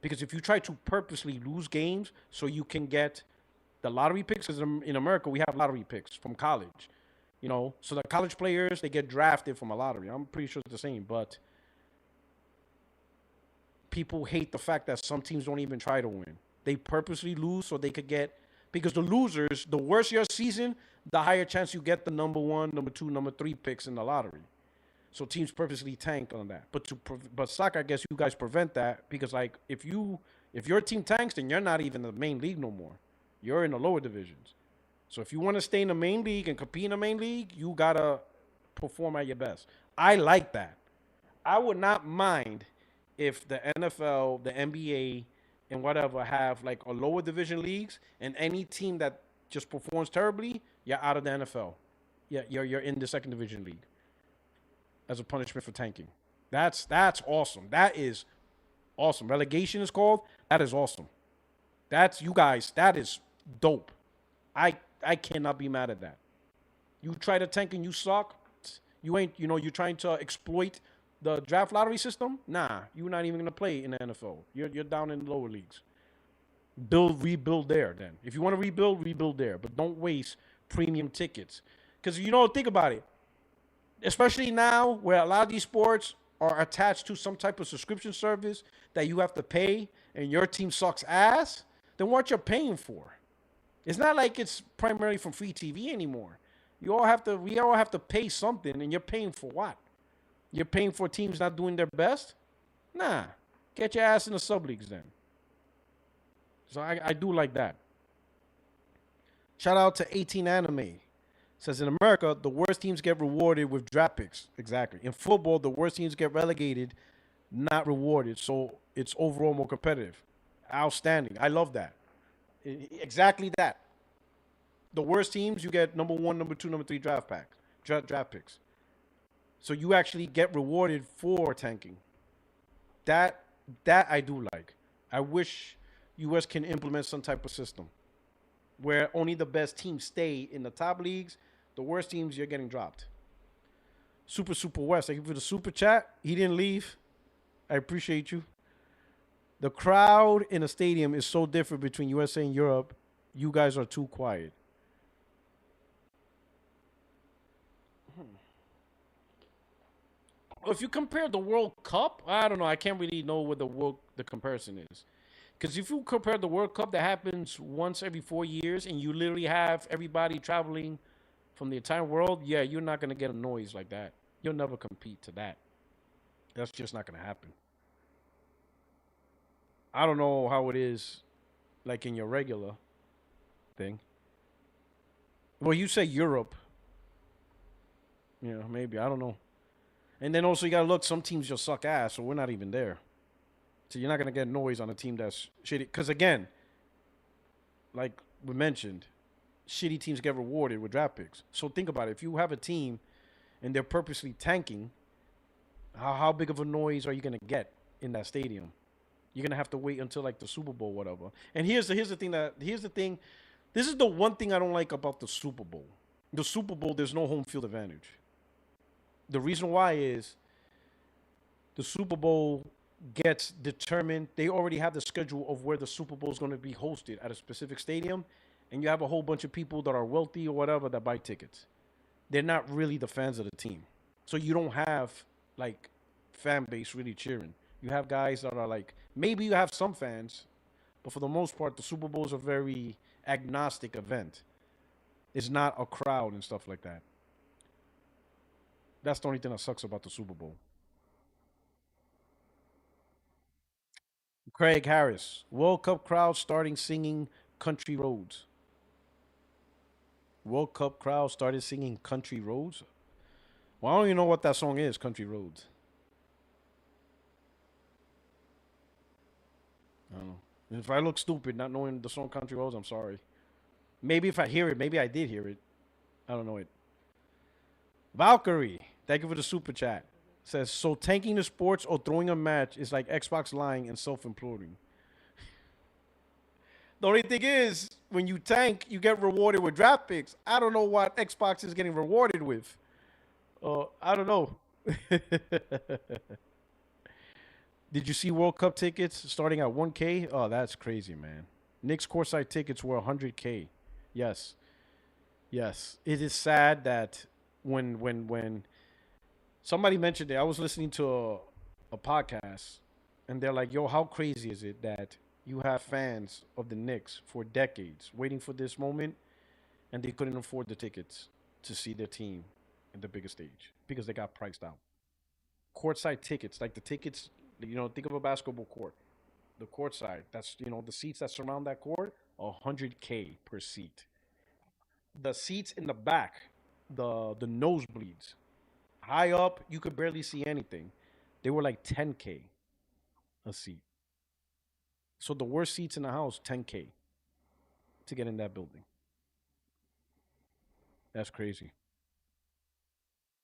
Speaker 1: Because if you try to purposely lose games so you can get the lottery picks, because in America we have lottery picks from college, so the college players, they get drafted from a lottery. I'm pretty sure it's the same, but people hate the fact that some teams don't even try to win. They purposely lose so they could get, because the losers, the worse your season, the higher chance you get the number 1, number 2, number 3 picks in the lottery. So teams purposely tank on that. But soccer, I guess you guys prevent that because like if your team tanks, then you're not even in the main league no more. You're in the lower divisions. So if you want to stay in the main league and compete in the main league, you gotta perform at your best. I like that. I would not mind if the NFL, the NBA, and whatever have like a lower division leagues, and any team that just performs terribly, you're out of the NFL. Yeah, you're in the second division league as a punishment for tanking. That's awesome. That is awesome. Relegation is called. That is awesome. That's you guys. That is dope. I cannot be mad at that. You try to tank and you suck. You ain't. You're trying to exploit the draft lottery system. Nah, you're not even gonna play in the NFL. You're down in the lower leagues. Rebuild there. Then, if you want to rebuild there. But don't waste premium tickets. Because think about it. Especially now where a lot of these sports are attached to some type of subscription service that you have to pay and your team sucks ass, then what you're paying for? It's not like it's primarily from free TV anymore. We all have to pay something, and you're paying for what? You're paying for teams not doing their best? Nah. Get your ass in the sub leagues then. So I do like that. Shout out to 18 Anime. Says in America, the worst teams get rewarded with draft picks. Exactly. In football, the worst teams get relegated, not rewarded. So it's overall more competitive. Outstanding. I love that. Exactly that. The worst teams, you get number 1, number 2, number 3 draft picks. So you actually get rewarded for tanking. That I do like. I wish U.S. can implement some type of system where only the best teams stay in the top leagues. The worst teams, you're getting dropped. Super West, thank you for the super chat. He didn't leave. I appreciate you. The crowd in a stadium is so different between USA and Europe. You guys are too quiet. If you compare the World Cup, I don't know. I can't really know what the comparison is. Because if you compare the World Cup that happens once every 4 years, and you literally have everybody traveling from the entire world, yeah, you're not gonna get a noise like that. You'll never compete to that. That's just not gonna happen. I don't know how it is, like in your regular thing. Well, you say Europe, maybe I don't know. And then also you gotta look. Some teams just suck ass, so we're not even there. So you're not gonna get noise on a team that's shitty. Because again, like we mentioned, shitty teams get rewarded with draft picks. So think about it. If you have a team and they're purposely tanking, how big of a noise are you gonna get in that stadium? You're gonna have to wait until like the Super Bowl, whatever. And here's the thing. This is the one thing I don't like about the Super Bowl. The Super Bowl, there's no home field advantage. The reason why is the Super Bowl gets determined. They already have the schedule of where the Super Bowl is going to be hosted at a specific stadium, and you have a whole bunch of people that are wealthy or whatever that buy tickets. They're not really the fans of the team, so you don't have like fan base really cheering. You have guys that are like maybe you have some fans, but for the most part, the Super Bowl is a very agnostic event. It's not a crowd and stuff like that. That's the only thing that sucks about the Super Bowl. Craig Harris, World Cup crowd starting singing Country Roads. World Cup crowd started singing Country Roads. Well, I don't even know what that song is, Country Roads. I don't know. And if I look stupid not knowing the song Country Roads, I'm sorry. Maybe if I hear it, maybe I did hear it. I don't know it. Valkyrie, thank you for the super chat. Says, so tanking the sports or throwing a match is like Xbox lying and self imploding. The only thing is, when you tank, you get rewarded with draft picks. I don't know what Xbox is getting rewarded with. I don't know. Did you see World Cup tickets starting at 1K? Oh, that's crazy, man. Knicks courtside tickets were 100K. Yes, yes. It is sad that when somebody mentioned it, I was listening to a podcast, and they're like, "Yo, how crazy is it that you have fans of the Knicks for decades waiting for this moment, and they couldn't afford the tickets to see their team in the biggest stage because they got priced out. Courtside tickets, like the tickets, think of a basketball court. The court side, that's the seats that surround that court, 100K per seat. The seats in the back, the nosebleeds, high up, you could barely see anything. They were like 10K a seat. So the worst seats in the house, 10K to get in that building. That's crazy.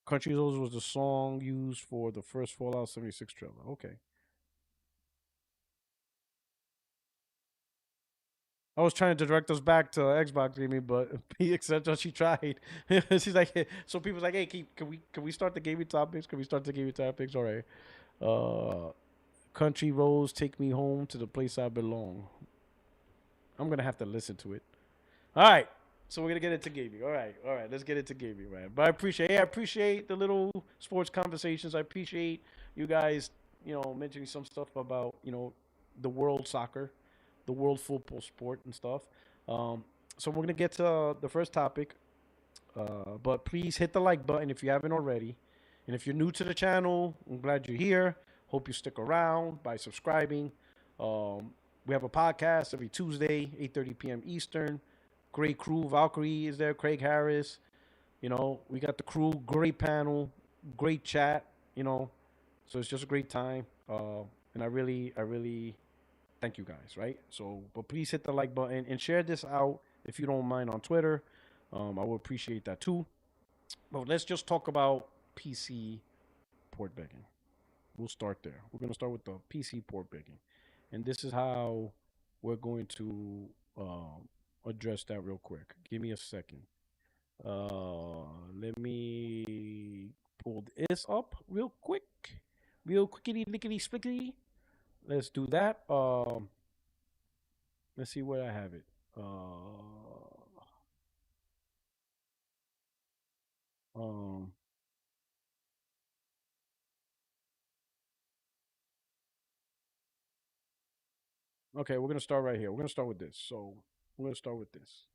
Speaker 1: Country Roads was the song used for the first Fallout 76 trailer. Okay. I was trying to direct us back to Xbox gaming, but except that she tried. She's like, so people's like, hey, can we start the gaming topics? Can we start the gaming topics? All right. Uh, Country Roads, take me home to the place I belong. I'm gonna have to listen to it. All right. So we're gonna get into gaming. All right. Let's get into gaming, man. But I appreciate the little sports conversations. I appreciate you guys, mentioning some stuff about the world soccer, the world football sport and stuff. Um, so we're gonna get to the first topic. But please hit the like button if you haven't already. And if you're new to the channel, I'm glad you're here. Hope you stick around by subscribing. Um, we have a podcast every Tuesday, 8:30 p.m. Eastern. Great crew. Valkyrie is there. Craig Harris. We got the crew. Great panel. Great chat. So it's just a great time. And I really thank you guys. Right. So, but please hit the like button and share this out if you don't mind on Twitter. I would appreciate that too. But let's just talk about PC port begging. We'll start there. We're going to start with the PC port begging. And this is how we're going to address that real quick. Give me a second. Let me pull this up real quick. Real quickity, lickety, splickety. let's do that. Let's see where I have it. Um, okay, we're gonna start right here. We're gonna start with this. So we're gonna start with this.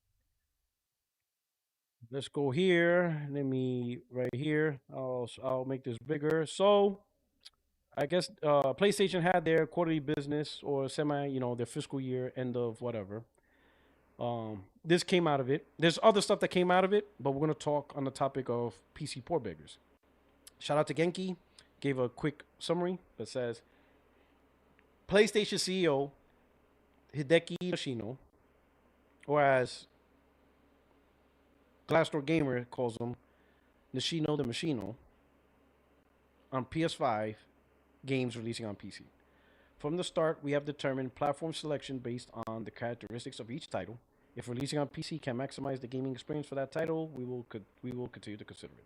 Speaker 1: Let's go here. Let me right here. I'll make this bigger. So I guess PlayStation had their quarterly business or semi, their fiscal year end of whatever. This came out of it. There's other stuff that came out of it, but we're gonna talk on the topic of PC poor beggars. Shout out to Genki. Gave a quick summary that says PlayStation CEO Hideki Yoshino, or as Glassdoor Gamer calls him, Nishino the Machino, on PS5 games releasing on PC. From the start, we have determined platform selection based on the characteristics of each title. If releasing on PC can maximize the gaming experience for that title, we will continue to consider it.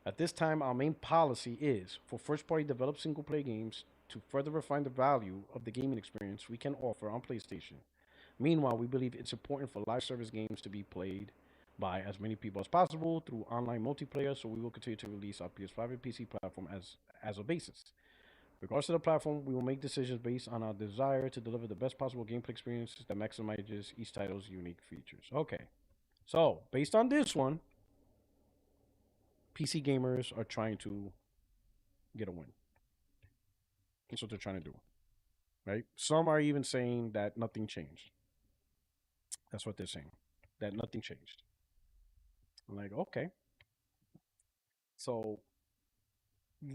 Speaker 1: At this time, our main policy is for first-party developed single-player games to further refine the value of the gaming experience we can offer on PlayStation. Meanwhile, we believe it's important for live service games to be played by as many people as possible through online multiplayer, so we will continue to release our PS5 and PC platform as a basis. Regards to the platform, we will make decisions based on our desire to deliver the best possible gameplay experiences that maximizes each title's unique features. Okay, so based on this one, PC gamers are trying to get a win. That's what they're trying to do, right? Some are even saying that nothing changed. That's what they're saying, that nothing changed. I'm like, okay. So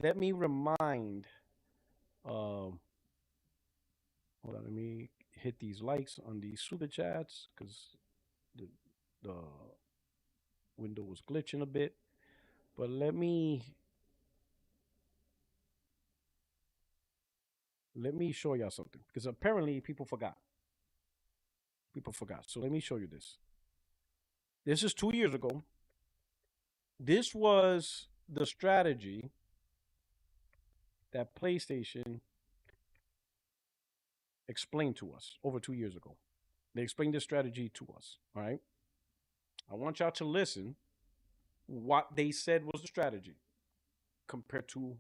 Speaker 1: let me remind, um, hold on, let me hit these likes on these super chats because the window was glitching a bit. But let me show y'all something because apparently people forgot. People forgot. So let me show you this. This is 2 years ago. This was the strategy that PlayStation explained to us over 2 years ago. They explained this strategy to us. All right. I want y'all to listen what they said was the strategy compared to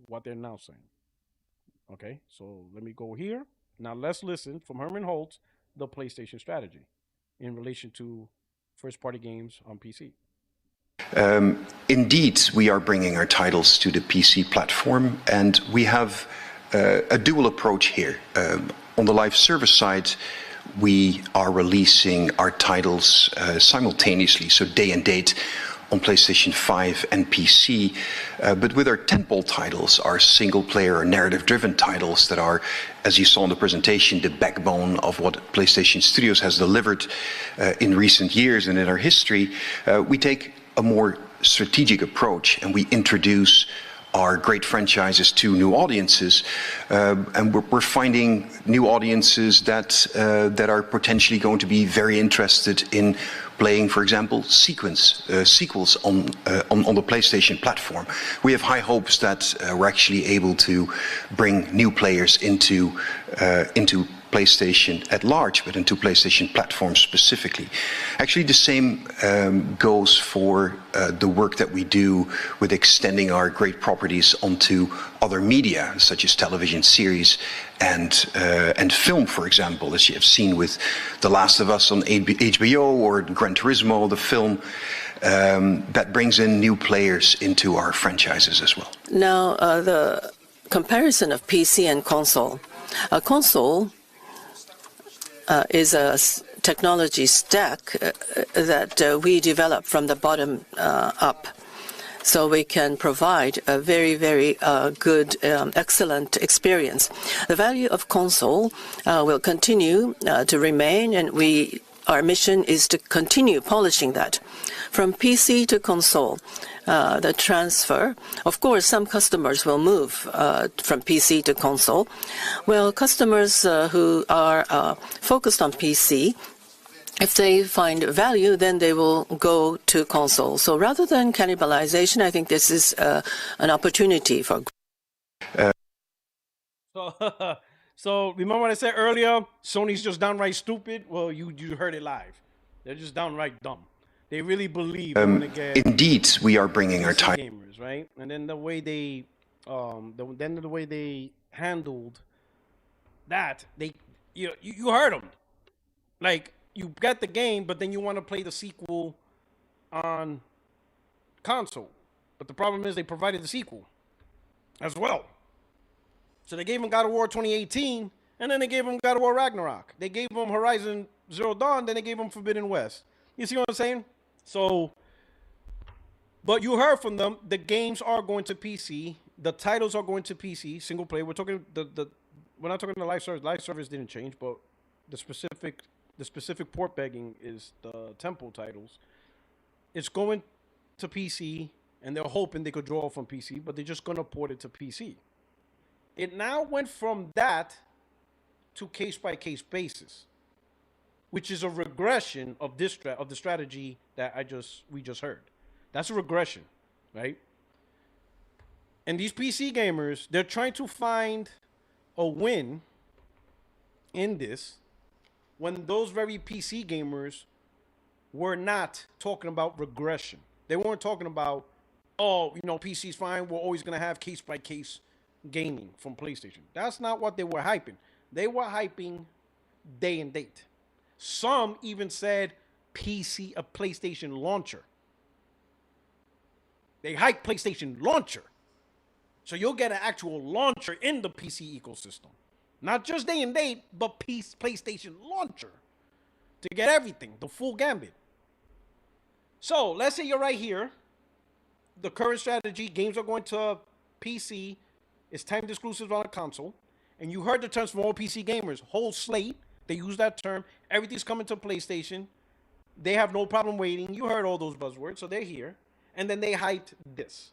Speaker 1: what they're now saying. Okay. So let me go here. Now let's listen from Herman Holtz, the PlayStation strategy in relation to first party games on PC.
Speaker 2: Indeed, we are bringing our titles to the PC platform, and we have a dual approach here. On the live service side, we are releasing our titles simultaneously, so day and date, on PlayStation 5 and PC. But with our tentpole titles, our single-player or narrative-driven titles that are, as you saw in the presentation, the backbone of what PlayStation Studios has delivered in recent years and in our history, we take a more strategic approach, and we introduce our great franchises to new audiences, and we're finding new audiences that are potentially going to be very interested in playing, for example, sequels on the PlayStation platform. We have high hopes that we're actually able to bring new players into PlayStation at large, but into PlayStation platforms specifically. Actually, the same goes for the work that we do with extending our great properties onto other media, such as television series and film, for example, as you have seen with The Last of Us on HBO or Gran Turismo, the film. That brings in new players into our franchises as well.
Speaker 3: Now, the comparison of PC and console. A console is a technology stack that we develop from the bottom up. So we can provide a very, very good, excellent experience. The value of console will continue to remain, and our mission is to continue polishing that. From PC to console, the transfer, of course, some customers will move from PC to console. Well, customers who are focused on PC, if they find value, then they will go to console. So rather than cannibalization, I think this is an opportunity for.
Speaker 1: So So remember what I said earlier? Sony's just downright stupid. Well, you heard it live. They're just downright dumb. They really believe they're gonna get
Speaker 2: Indeed, we are bringing our
Speaker 1: PC
Speaker 2: title.
Speaker 1: gamers, right? And then the way they, the way they handled that, you heard them. Like you got the game, but then you want to play the sequel on console. But the problem is they provided the sequel as well. So they gave him God of War 2018, and then they gave him God of War Ragnarok. They gave him Horizon Zero Dawn, then they gave him Forbidden West. You see what I'm saying? So, but you heard from them, the games are going to PC. The titles are going to PC, single player. We're talking we're not talking the live service. Live service didn't change, but the specific port begging is the Temple titles. It's going to PC, and they're hoping they could draw from PC, but they're just gonna port it to PC. It now went from that to case-by-case basis, which is a regression of the strategy that we just heard. That's a regression, right? And these PC gamers, they're trying to find a win in this when those very PC gamers were not talking about regression. They weren't talking about, oh, PC's fine, we're always going to have case-by-case gaming from PlayStation. That's not what they were hyping. They were hyping day and date. Some even said PC, a PlayStation launcher. They hyped PlayStation launcher. So you'll get an actual launcher in the PC ecosystem. Not just day and date, but PlayStation launcher. To get everything, the full gambit. So let's say you're right here. The current strategy, games are going to PC. It's timed exclusives on a console. And you heard the terms from all PC gamers. Whole slate. They use that term. Everything's coming to PlayStation. They have no problem waiting. You heard all those buzzwords. So they're here. And then they hyped this.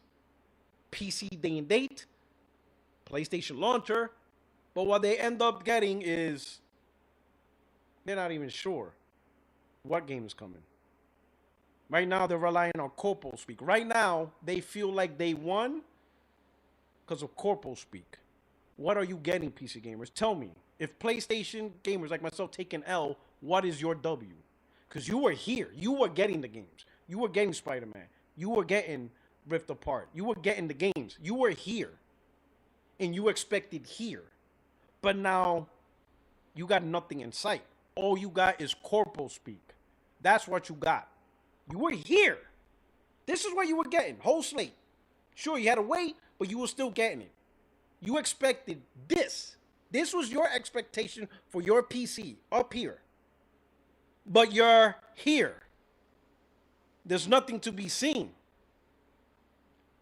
Speaker 1: PC day and date. PlayStation launcher. But what they end up getting is they're not even sure what game is coming. Right now, they're relying on corporal speak. Right now, they feel like they won because of corporal speak. What are you getting, PC gamers? Tell me. If PlayStation gamers like myself take an L, what is your W? Because you were here. You were getting the games. You were getting Spider-Man. You were getting Rift Apart. You were getting the games. You were here. And you expected here. But now, you got nothing in sight. All you got is corporal speak. That's what you got. You were here. This is what you were getting. Whole slate. Sure, you had to wait, but you were still getting it. You expected this. This was your expectation for your PC up here. But you're here. There's nothing to be seen.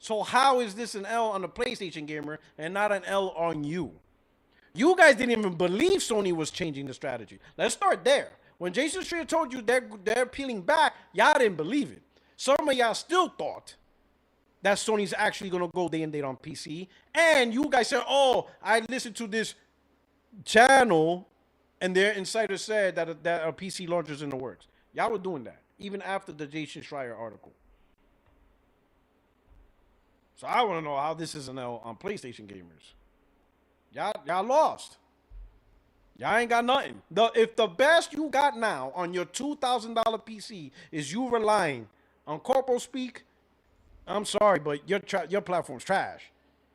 Speaker 1: So how is this an L on the PlayStation gamer and not an L on you? You guys didn't even believe Sony was changing the strategy. Let's start there. When Jason Schreier told you they're peeling back, y'all didn't believe it. Some of y'all still thought that Sony's actually going to go day and date on PC. And you guys said, oh, I listened to this channel and their insider said that a PC launcher's in the works. Y'all were doing that, even after the Jason Schreier article. So I want to know how this is an L on PlayStation gamers. Y'all lost. Y'all ain't got nothing. If the best you got now on your $2,000 PC is you relying on corporal speak, I'm sorry, but your platform's trash.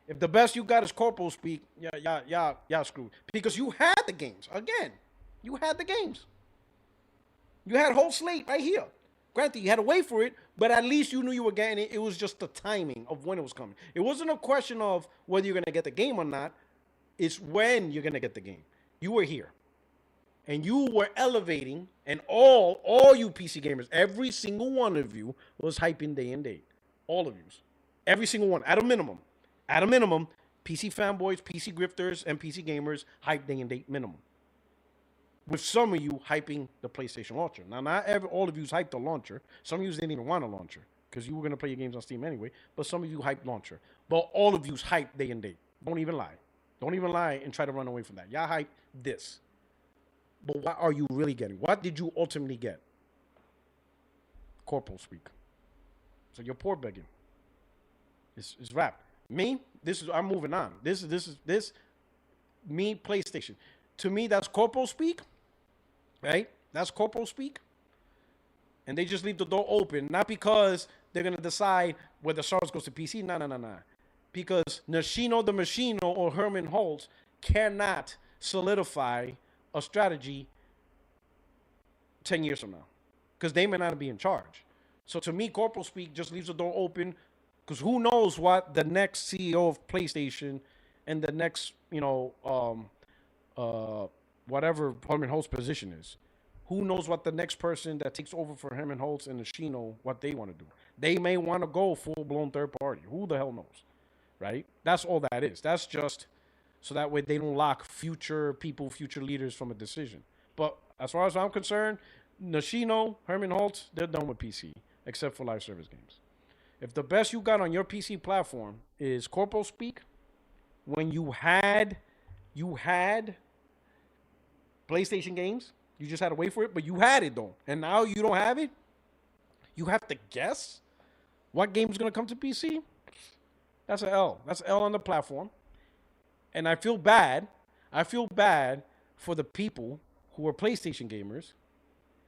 Speaker 1: If the best you got is corporal speak, y'all screwed. Because you had the games. Again, you had the games. You had a whole slate right here. Granted, you had to wait for it, but at least you knew you were getting it. It was just the timing of when it was coming. It wasn't a question of whether you're going to get the game or not. It's when you're going to get the game. You were here. And you were elevating, and all you PC gamers, every single one of you was hyping day and date. All of you. Every single one, at a minimum. At a minimum, PC fanboys, PC grifters, and PC gamers hype day and date minimum. With some of you hyping the PlayStation launcher. Now, not all of you hyped the launcher. Some of you didn't even want a launcher because you were going to play your games on Steam anyway. But some of you hyped launcher. But all of you hyped day and date. Don't even lie. Don't even lie and try to run away from that. Y'all hype this. But what are you really getting? What did you ultimately get? Corporal speak. So you're poor begging. It's rap. Me, I'm moving on. me, PlayStation. To me, that's corporal speak, right? That's corporal speak. And they just leave the door open, not because they're going to decide whether Star Wars goes to PC. No. Because Nishino the Machino or Herman Holtz cannot solidify a strategy 10 years from now. Because they may not be in charge. So to me, corporal speak just leaves the door open. Because who knows what the next CEO of PlayStation and the next, whatever Herman Holtz's position is. Who knows what the next person that takes over for Herman Holtz and Nishino, what they want to do. They may want to go full-blown third party. Who the hell knows, right? That's all that is. That's just so that way they don't lock future people, future leaders from a decision. But as far as I'm concerned, Nishino, Herman Holtz, they're done with PC, except for live service games. If the best you got on your PC platform is corporal speak, when you had PlayStation games, you just had to wait for it, but you had it though. And now you don't have it. You have to guess what game is going to come to PC. That's an L. That's an L on the platform. And I feel bad. I feel bad for the people who are PlayStation gamers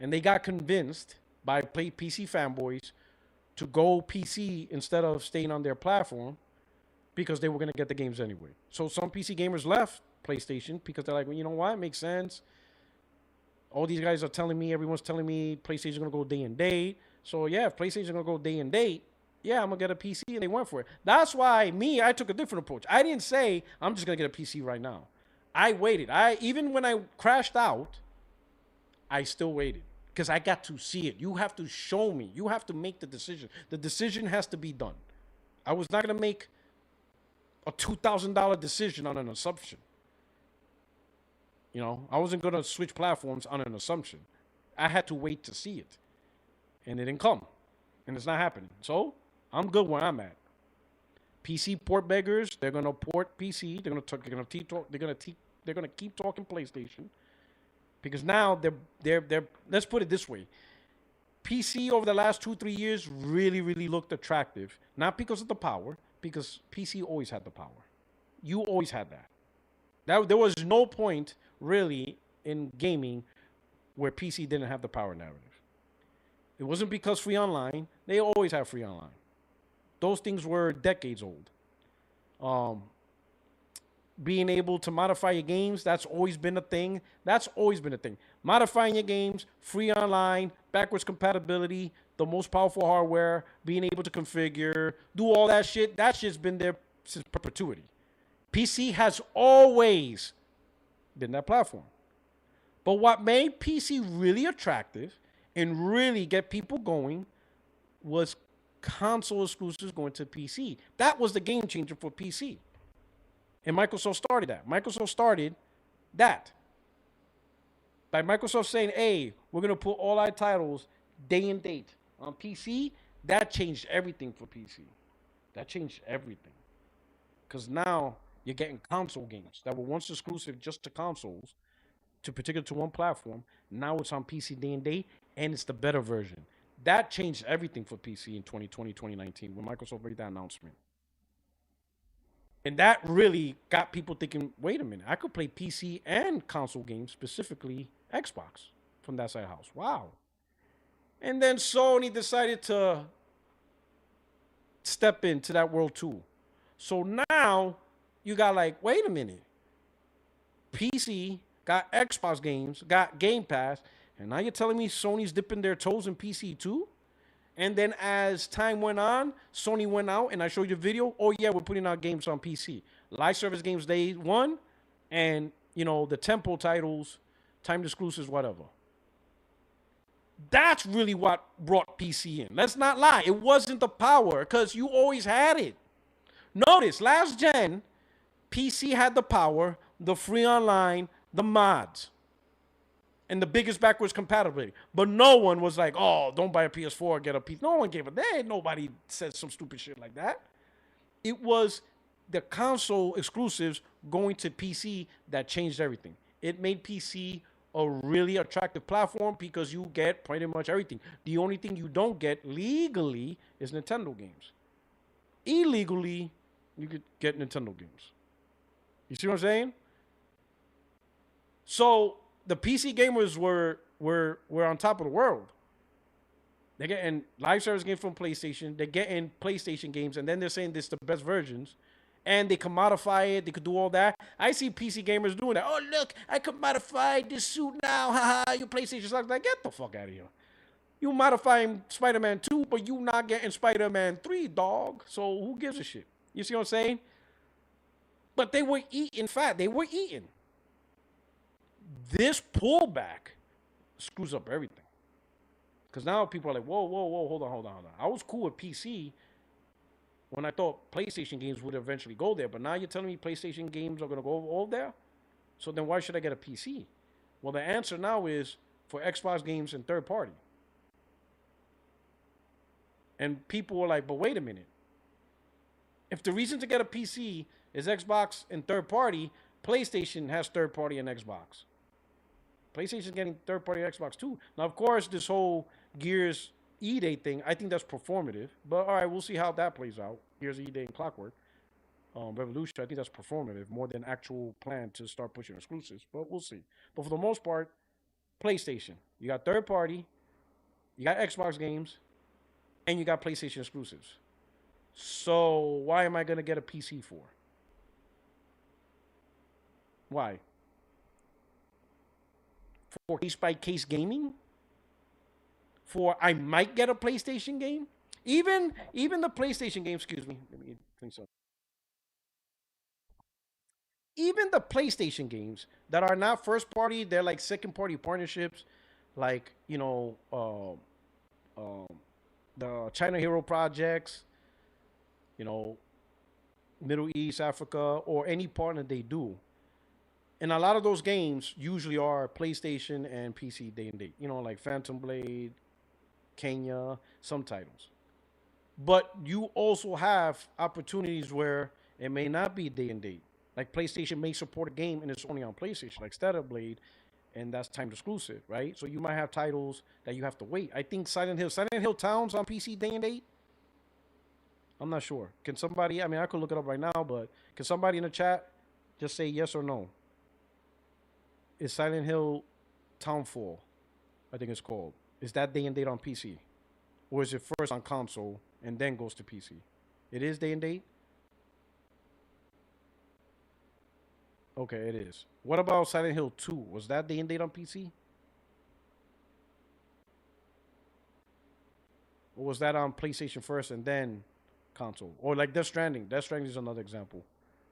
Speaker 1: and they got convinced by PC fanboys to go PC instead of staying on their platform because they were going to get the games anyway. So some PC gamers left PlayStation because they're like, well, you know what? It makes sense. All these guys are telling me, everyone's telling me PlayStation's going to go day and date. So, yeah, if PlayStation's going to go day and date, yeah, I'm going to get a PC, and they went for it. That's why I took a different approach. I didn't say, I'm just going to get a PC right now. I waited. Even when I crashed out, I still waited because I got to see it. You have to show me. You have to make the decision. The decision has to be done. I was not going to make a $2,000 decision on an assumption. I wasn't going to switch platforms on an assumption. I had to wait to see it. And it didn't come. And it's not happening. So, I'm good where I'm at. PC port beggars, they're going to port PC. They're going to keep talking PlayStation. Because now they're let's put it this way. PC over the last 2-3 years really, really looked attractive. Not because of the power, because PC always had the power. You always had that. There was no point really in gaming where PC didn't have the power narrative. It wasn't because free online. They always have free online. Those things were decades old. Being able to modify your games, that's always been a thing. Modifying your games, free online, backwards compatibility, the most powerful hardware, being able to configure, do all that shit. That shit's been there since perpetuity. PC has always been that platform. But what made PC really attractive and really get people going was console exclusives going to PC. That was the game changer for PC. And Microsoft started that. Microsoft started that. By Microsoft saying, hey, we're going to put all our titles day and date on PC, that changed everything for PC. That changed everything. Because now you're getting console games that were once exclusive just to consoles, to one platform. Now it's on PC day and date, and it's the better version. That changed everything for PC in 2020, 2019 when Microsoft made that announcement. And that really got people thinking, wait a minute, I could play PC and console games, specifically Xbox, from that side of the house. Wow. And then Sony decided to step into that world too. So now you got like, wait a minute. PC got Xbox games, got Game Pass, and now you're telling me Sony's dipping their toes in PC too? And then as time went on, Sony went out, and I showed you a video. Oh, yeah, we're putting out games on PC. Live service games day one, and, the tempo titles, timed exclusives, whatever. That's really what brought PC in. Let's not lie. It wasn't the power, because you always had it. Notice, last gen, PC had the power, the free online, the mods, and the biggest backwards compatibility. But no one was like, oh, don't buy a PS4, get a PC. No one gave a damn. Nobody said some stupid shit like that. It was the console exclusives going to PC that changed everything. It made PC a really attractive platform because you get pretty much everything. The only thing you don't get legally is Nintendo games. Illegally, you could get Nintendo games. You see what I'm saying? So the PC gamers were on top of the world. They're getting live service games from PlayStation. They're getting PlayStation games, and then they're saying this is the best versions. And they can modify it. They could do all that. I see PC gamers doing that. Oh, look, I could modify this suit now. Haha, your PlayStation sucks. Like, get the fuck out of here. You modifying Spider-Man 2, but you not getting Spider-Man 3, dog. So who gives a shit? You see what I'm saying? But they were eating fat. They were eating. This pullback screws up everything. Because now people are like, whoa, whoa, whoa, hold on, hold on, hold on. I was cool with PC when I thought PlayStation games would eventually go there. But now you're telling me PlayStation games are going to go all there? So then why should I get a PC? Well, the answer now is for Xbox games and third party. And people were like, but wait a minute. If the reason to get a PC is Xbox and third party, PlayStation has third party and Xbox. PlayStation's getting third party Xbox too. Now, of course, this whole Gears E-Day thing, I think that's performative. But all right, we'll see how that plays out. Gears E-Day and Clockwork. Revolution, I think that's performative more than actual plan to start pushing exclusives. But we'll see. But for the most part, PlayStation. You got third party, you got Xbox games, and you got PlayStation exclusives. So why am I gonna get a PC for? Why? For case by case gaming? For I might get a PlayStation game? Even the PlayStation game, excuse me, let me think so. Even the PlayStation games that are not first party, they're like second party partnerships, like the China Hero projects, you know, Middle East, Africa, or any partner they do. And a lot of those games usually are PlayStation and PC day and date. You know, like Phantom Blade, Kenya, some titles. But you also have opportunities where it may not be day and date. Like PlayStation may support a game and it's only on PlayStation, like Stellar Blade, and that's timed exclusive, right? So you might have titles that you have to wait. I think Silent Hill Towns on PC day and date. I'm not sure. Can somebody? I mean, I could look it up right now, but can somebody in the chat just say yes or no? Is Silent Hill Townfall, I think it's called, is that day and date on PC? Or is it first on console and then goes to PC? It is day and date? Okay, it is. What about Silent Hill 2? Was that day and date on PC? Or was that on PlayStation first and then console? Or like Death Stranding. Death Stranding is another example.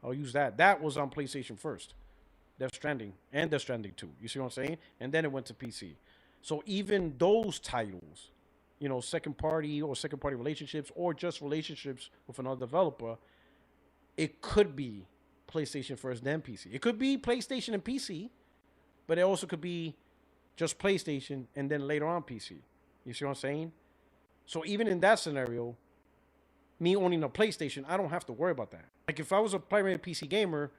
Speaker 1: I'll use that. That was on PlayStation first. Death Stranding and Death Stranding 2. You see what I'm saying? And then it went to PC. So even those titles, you know, second party or second party relationships or just relationships with another developer, it could be PlayStation first, then PC. It could be PlayStation and PC, but it also could be just PlayStation and then later on PC. You see what I'm saying? So even in that scenario, me owning a PlayStation, I don't have to worry about that. Like if I was a primary PC gamer,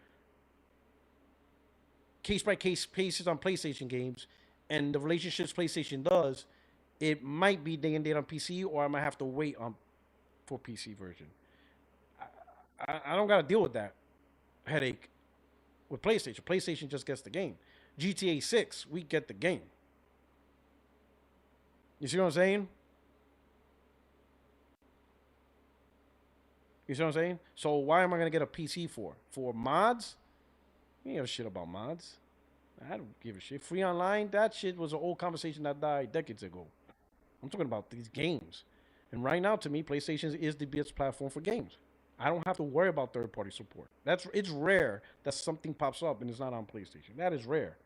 Speaker 1: case by case basis on PlayStation games, and the relationships PlayStation does, it might be day and date on PC, or I might have to wait on for PC version. I don't gotta deal with that headache with PlayStation. PlayStation just gets the game. GTA 6, we get the game. You see what I'm saying? You see what I'm saying? So why am I gonna get a PC for? For mods? You ain't give a shit about mods. I don't give a shit. Free online, that shit was an old conversation that died decades ago. I'm talking about these games. And right now, to me, PlayStation is the best platform for games. I don't have to worry about third-party support. It's rare that something pops up and it's not on PlayStation. That is rare.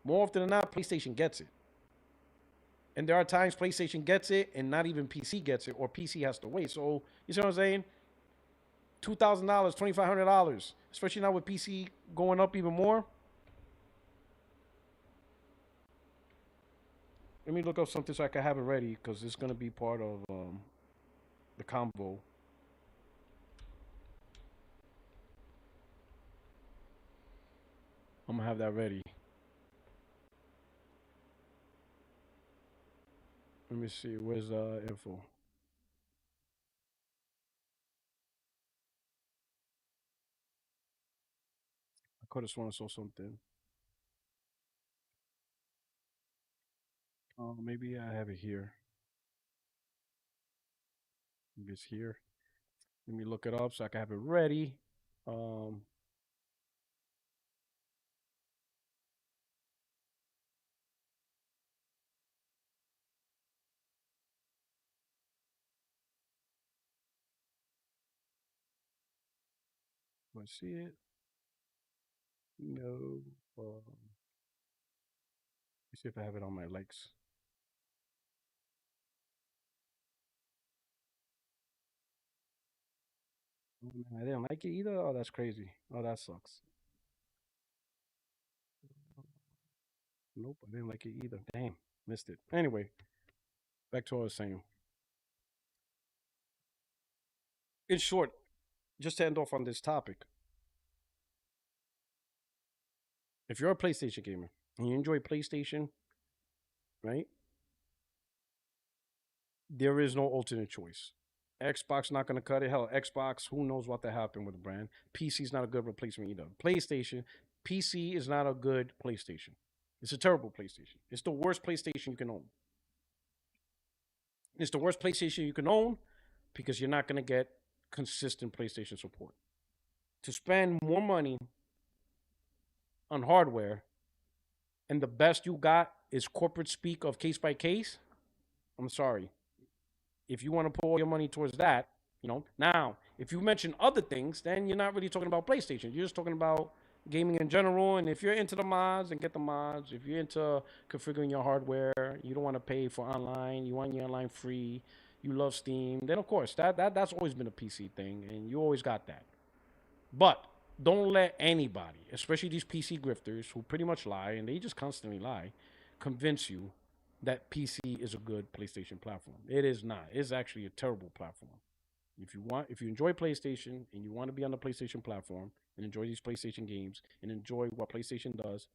Speaker 1: More often than not, PlayStation gets it. And there are times PlayStation gets it and not even PC gets it, or PC has to wait. So you see what I'm saying? $2,000, $2,500, especially now with PC going up even more. Let me look up something so I can have it ready because it's gonna be part of the combo. I'm gonna have that ready. Let me see. Where's the info? I could have sworn I saw something. Maybe I have it here. Maybe it's here. Let me look it up so I can have it ready. Um, do I see it? No. Let's see if I have it on my likes. Oh, man, I didn't like it either. Oh, that's crazy. Oh, that sucks. Nope, I didn't like it either. Damn, missed it. Anyway, back to what I was saying. In short, just to end off on this topic, if you're a PlayStation gamer and you enjoy PlayStation, right? There is no alternate choice. Xbox not gonna cut it. Hell, Xbox, who knows what to happen with the brand. PC is not a good replacement either. PlayStation, PC is not a good PlayStation. It's a terrible PlayStation. It's the worst PlayStation you can own. It's the worst PlayStation you can own because you're not gonna get consistent PlayStation support. To spend more money on hardware and the best you got is corporate speak of case by case, I'm sorry. If you want to put all your money towards that, now, if you mention other things, then you're not really talking about PlayStation. You're just talking about gaming in general. And if you're into the mods, then get the mods. If you're into configuring your hardware, you don't want to pay for online, you want your online free, you love Steam, then of course that's always been a PC thing, and you always got that. But don't let anybody, especially these PC grifters who pretty much lie and they just constantly lie, convince you that PC is a good PlayStation platform. It is not. It's actually a terrible platform. If you enjoy PlayStation and you want to be on the PlayStation platform and enjoy these PlayStation games and enjoy what PlayStation does,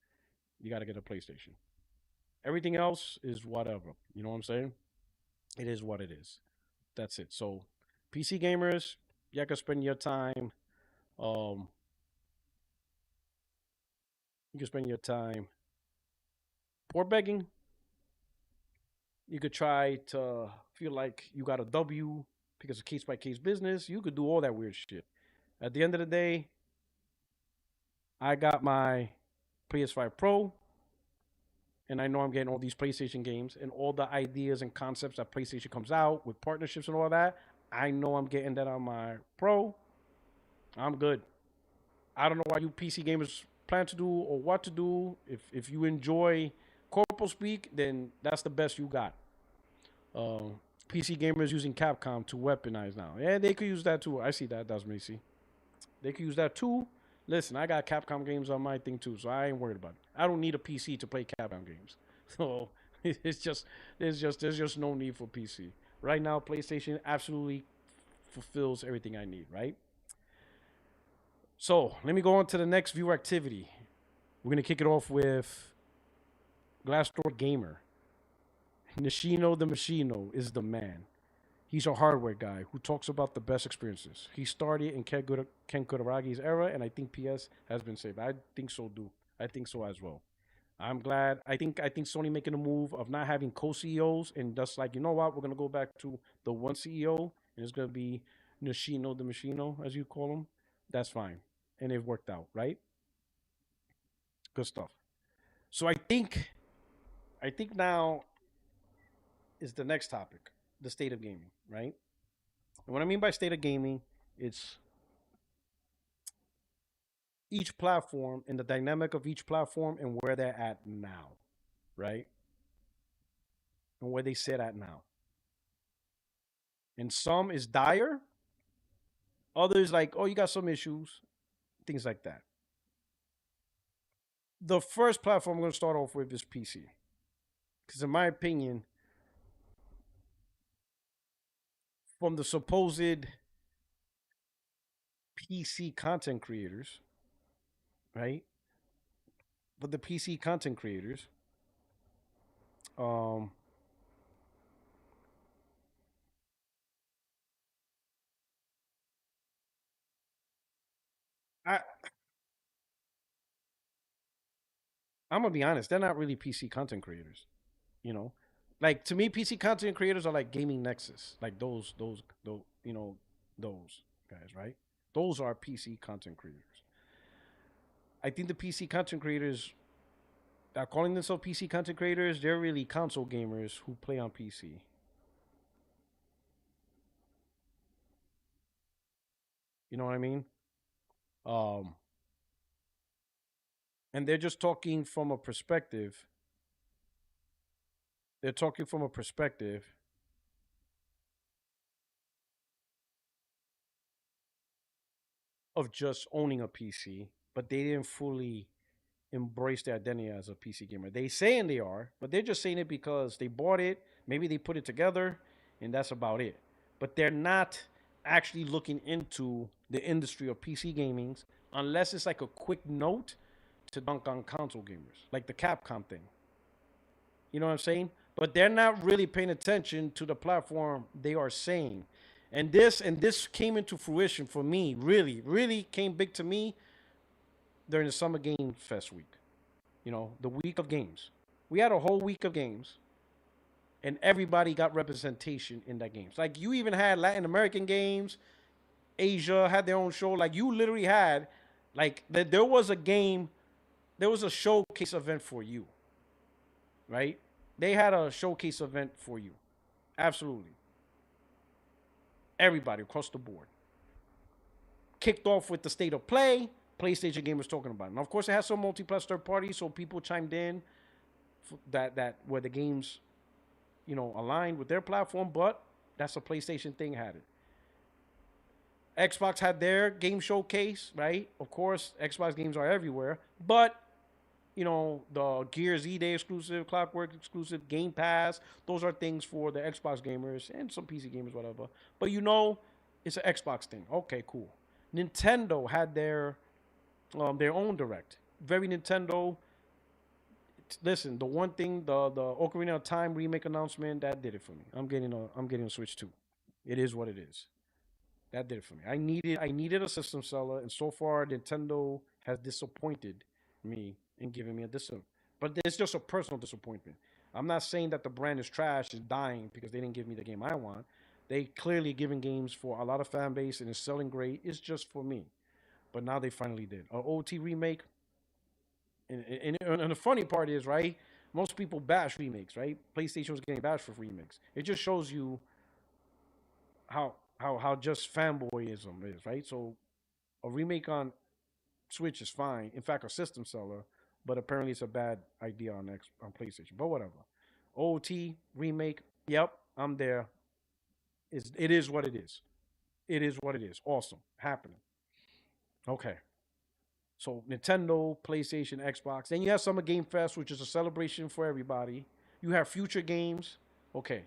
Speaker 1: you got to get a PlayStation. Everything else is whatever. You know what I'm saying? It is what it is. That's it. So, PC gamers, you can spend your time. Um, you can spend your time port begging. You could try to feel like you got a W because of case by case business. You could do all that weird shit. At the end of the day, I got my PS5 Pro, and I know I'm getting all these PlayStation games and all the ideas and concepts that PlayStation comes out with partnerships and all that. I know I'm getting that on my Pro. I'm good. I don't know what you PC gamers plan to do or what to do. If you enjoy corporal speak, then that's the best you got. Uh, PC gamers using Capcom to weaponize now. Yeah, they could use that too. I see that. That's Macy. They could use that too. Listen, I got Capcom games on my thing too, so I ain't worried about it. I don't need a PC to play Capcom games. So there's just no need for PC. Right now, PlayStation absolutely fulfills everything I need, right? So let me go on to the next viewer activity. We're gonna kick it off with Glassdoor Gamer. Nishino the Machino is the man. He's a hardware guy who talks about the best experiences. He started in Ken Kuragi's era, and I think PS has been saved. I think so, do. I think so as well. I'm glad. I think Sony making a move of not having co-CEOs and just like, you know what, we're gonna go back to the one CEO and it's gonna be Nishino the Machino, as you call him. That's fine. And it worked out, right? Good stuff. So I think now is the next topic, the state of gaming, right? And what I mean by state of gaming, it's each platform and the dynamic of each platform and where they're at now, right? And where they sit at now. And some is dire, others like, oh, you got some issues, things like that. The first platform I'm going to start off with is PC. Because, in my opinion, from the supposed PC content creators, right? But the PC content creators, um, I I'm gonna be honest, they're not really PC content creators. You know, Like to me, PC content creators are like gaming nexus, like those you know those guys, right? Those are PC content creators. I think the PC content creators that are calling themselves PC content creators, they're really console gamers who play on PC. You know what I mean? Um, and they're just talking from a perspective. They're talking from a perspective of just owning a PC, but they didn't fully embrace their identity as a PC gamer. They saying they are, but they're just saying it because they bought it, maybe they put it together, and that's about it. But they're not actually looking into the industry of PC gaming unless it's like a quick note to dunk on console gamers, like the Capcom thing. You know what I'm saying? But they're not really paying attention to the platform they are saying. And this came into fruition for me, really came big to me during the Summer Game Fest week. You know, the week of games. We had a whole week of games, and everybody got representation in that games. Like you even had Latin American games, Asia had their own show. Like you literally had, like there was a game, there was a showcase event for you, right? They had a showcase event for you. Absolutely. Everybody across the board. Kicked off with the state of play. PlayStation gamers talking about it. And of course, it has some multi-plus third parties, so people chimed in that where the games, aligned with their platform. But that's a PlayStation thing. Had it. Xbox had their game showcase, right? Of course, Xbox games are everywhere, but the Gears E Day exclusive, Clockwork exclusive, Game Pass, those are things for the Xbox gamers and some PC gamers, whatever. But it's an Xbox thing. Okay, cool. Nintendo had their own direct. Very Nintendo. Listen, the one thing, the Ocarina of Time remake announcement, that did it for me. I'm getting a Switch 2. It is what it is. That did it for me. I needed a system seller, and so far Nintendo has disappointed me in giving me a disappointment. But it's just a personal disappointment. I'm not saying that the brand is trash, is dying because they didn't give me the game I want. They clearly giving games for a lot of fan base and it's selling great. It's just for me. But now they finally did. An OT remake. And the funny part is, right? Most people bash remakes, right? PlayStation was getting bashed for remakes. It just shows you how just fanboyism is, right? So a remake on Switch is fine. In fact, a system seller, but apparently it's a bad idea on PlayStation. But whatever. OT remake. Yep, I'm there. It is what it is. It is what it is. Awesome, happening. Okay. So Nintendo, PlayStation, Xbox. Then you have Summer Game Fest, which is a celebration for everybody. You have future games. Okay.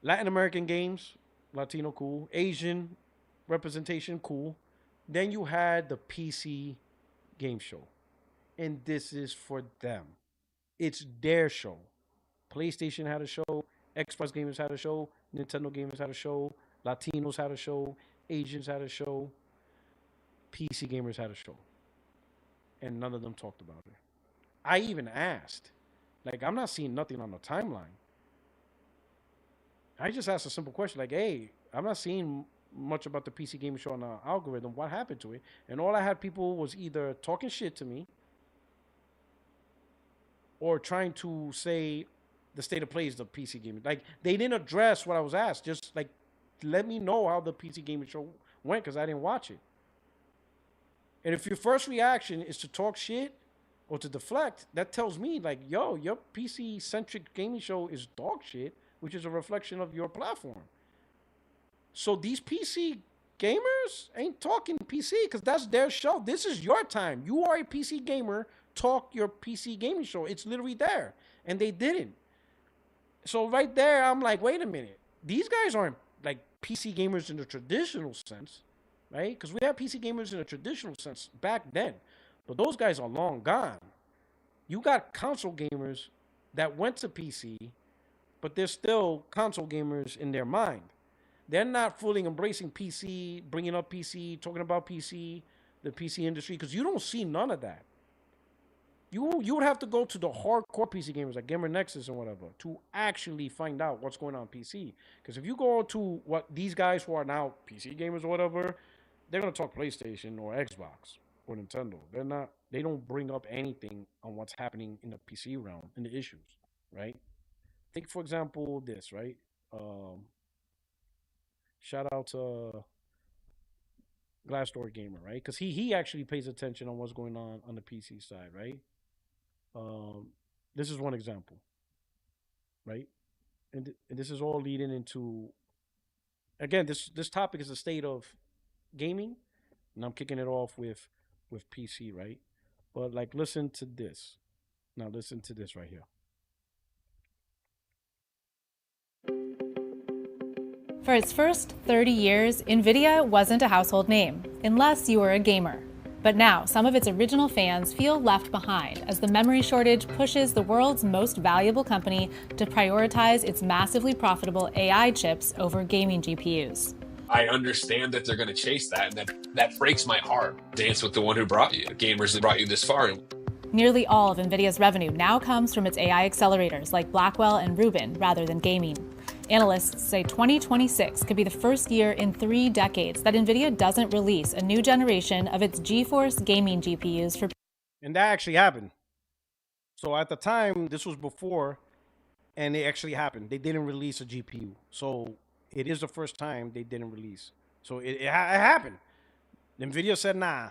Speaker 1: Latin American games, Latino cool. Asian representation, cool. Then you had the PC game show. And this is for them. It's their show. PlayStation had a show, Xbox gamers had a show, Nintendo gamers had a show, Latinos had a show, Asians had a show, PC gamers had a show. And none of them talked about it. I even asked, like, I'm not seeing nothing on the timeline. I just asked a simple question, like, hey, I'm not seeing much about the PC gaming show on the algorithm. What happened to it? And all I had people was either talking shit to me or trying to say the state of play is the PC gaming. Like they didn't address what I was asked. Just like let me know how the PC gaming show went because I didn't watch it. And if your first reaction is to talk shit or to deflect, that tells me like, yo, your PC centric gaming show is dog shit, which is a reflection of your platform. So these PC gamers ain't talking PC because that's their show. This is your time. You are a PC gamer. Talk your PC gaming show. It's literally there. And they didn't. So right there, I'm like, wait a minute. These guys aren't like PC gamers in the traditional sense, right? Because we have PC gamers in a traditional sense back then. But those guys are long gone. You got console gamers that went to PC, but they're still console gamers in their mind. They're not fully embracing PC, bringing up PC, talking about PC, the PC industry, because you don't see none of that. You would have to go to the hardcore PC gamers like Gamer Nexus and whatever to actually find out what's going on PC. Because if you go to what these guys who are now PC gamers or whatever, they're gonna talk PlayStation or Xbox or Nintendo. They don't bring up anything on what's happening in the PC realm and the issues, right? Take for example this, right? Shout out to Glassdoor Gamer, right? Because he actually pays attention on what's going on the PC side, right? This is one example, right? And this is all leading into, again, this topic is the state of gaming, and I'm kicking it off with PC, right? But like, listen to this. Now listen to this right here.
Speaker 4: For its first 30 years, Nvidia wasn't a household name, unless you were a gamer. But now, some of its original fans feel left behind as the memory shortage pushes the world's most valuable company to prioritize its massively profitable AI chips over gaming GPUs.
Speaker 5: I understand that they're going to chase that, and that breaks my heart. Dance with the one who brought you, gamers that brought you this far.
Speaker 4: Nearly all of Nvidia's revenue now comes from its AI accelerators like Blackwell and Rubin rather than gaming. Analysts say 2026 could be the first year in 3 decades that Nvidia doesn't release a new generation of its GeForce gaming GPUs for.
Speaker 1: And that actually happened. So at the time, this was before, and it actually happened. They didn't release a GPU. So it is the first time they didn't release. So it happened. Nvidia said, nah,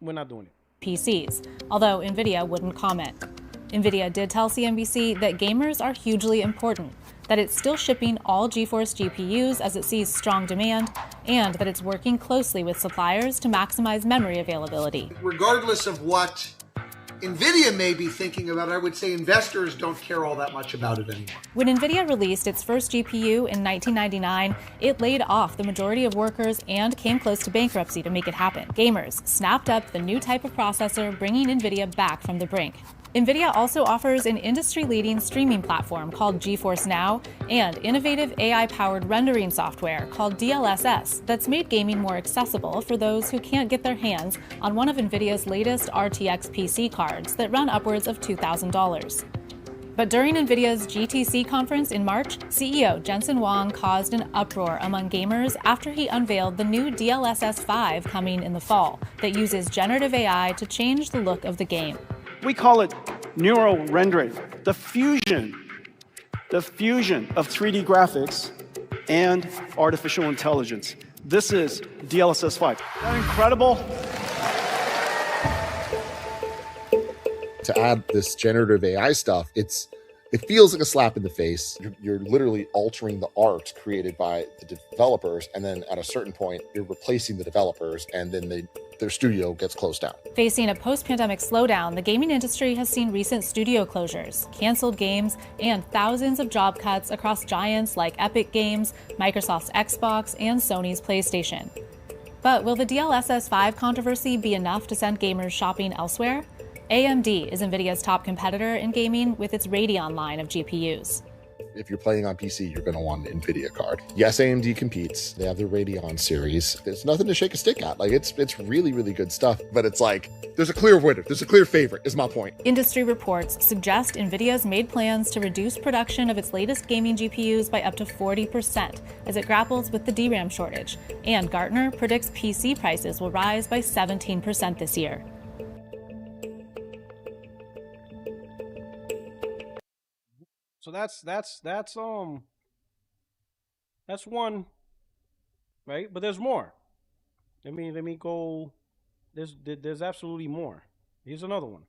Speaker 1: we're not doing it.
Speaker 4: PCs, although Nvidia wouldn't comment. Nvidia did tell CNBC that gamers are hugely important, that it's still shipping all GeForce GPUs as it sees strong demand, and that it's working closely with suppliers to maximize memory availability.
Speaker 6: Regardless of what Nvidia may be thinking about it, I would say investors don't care all that much about it anymore.
Speaker 4: When Nvidia released its first GPU in 1999, it laid off the majority of workers and came close to bankruptcy to make it happen. Gamers snapped up the new type of processor, bringing Nvidia back from the brink. Nvidia also offers an industry-leading streaming platform called GeForce Now and innovative AI-powered rendering software called DLSS that's made gaming more accessible for those who can't get their hands on one of Nvidia's latest RTX PC cards that run upwards of $2,000. But during Nvidia's GTC conference in March, CEO Jensen Huang caused an uproar among gamers after he unveiled the new DLSS 5 coming in the fall that uses generative AI to change the look of the game.
Speaker 7: We call it neural rendering, the fusion of 3D graphics and artificial intelligence. This is DLSS 5. Isn't that incredible?
Speaker 8: To add this generative AI stuff, it feels like a slap in the face. You're literally altering the art created by the developers, and then at a certain point, you're replacing the developers, and then their studio gets closed down.
Speaker 4: Facing a post-pandemic slowdown, the gaming industry has seen recent studio closures, canceled games, and thousands of job cuts across giants like Epic Games, Microsoft's Xbox, and Sony's PlayStation. But will the DLSS 5 controversy be enough to send gamers shopping elsewhere? AMD is Nvidia's top competitor in gaming with its Radeon line of GPUs.
Speaker 8: If you're playing on PC, you're going to want an Nvidia card. Yes, AMD competes. They have the Radeon series. There's nothing to shake a stick at. Like, it's really, really good stuff. But it's like, there's a clear winner. There's a clear favorite, is my point.
Speaker 4: Industry reports suggest Nvidia's made plans to reduce production of its latest gaming GPUs by up to 40% as it grapples with the DRAM shortage. And Gartner predicts PC prices will rise by 17% this year.
Speaker 1: So that's one, right? But there's more. Let me go. There's absolutely more. Here's another one.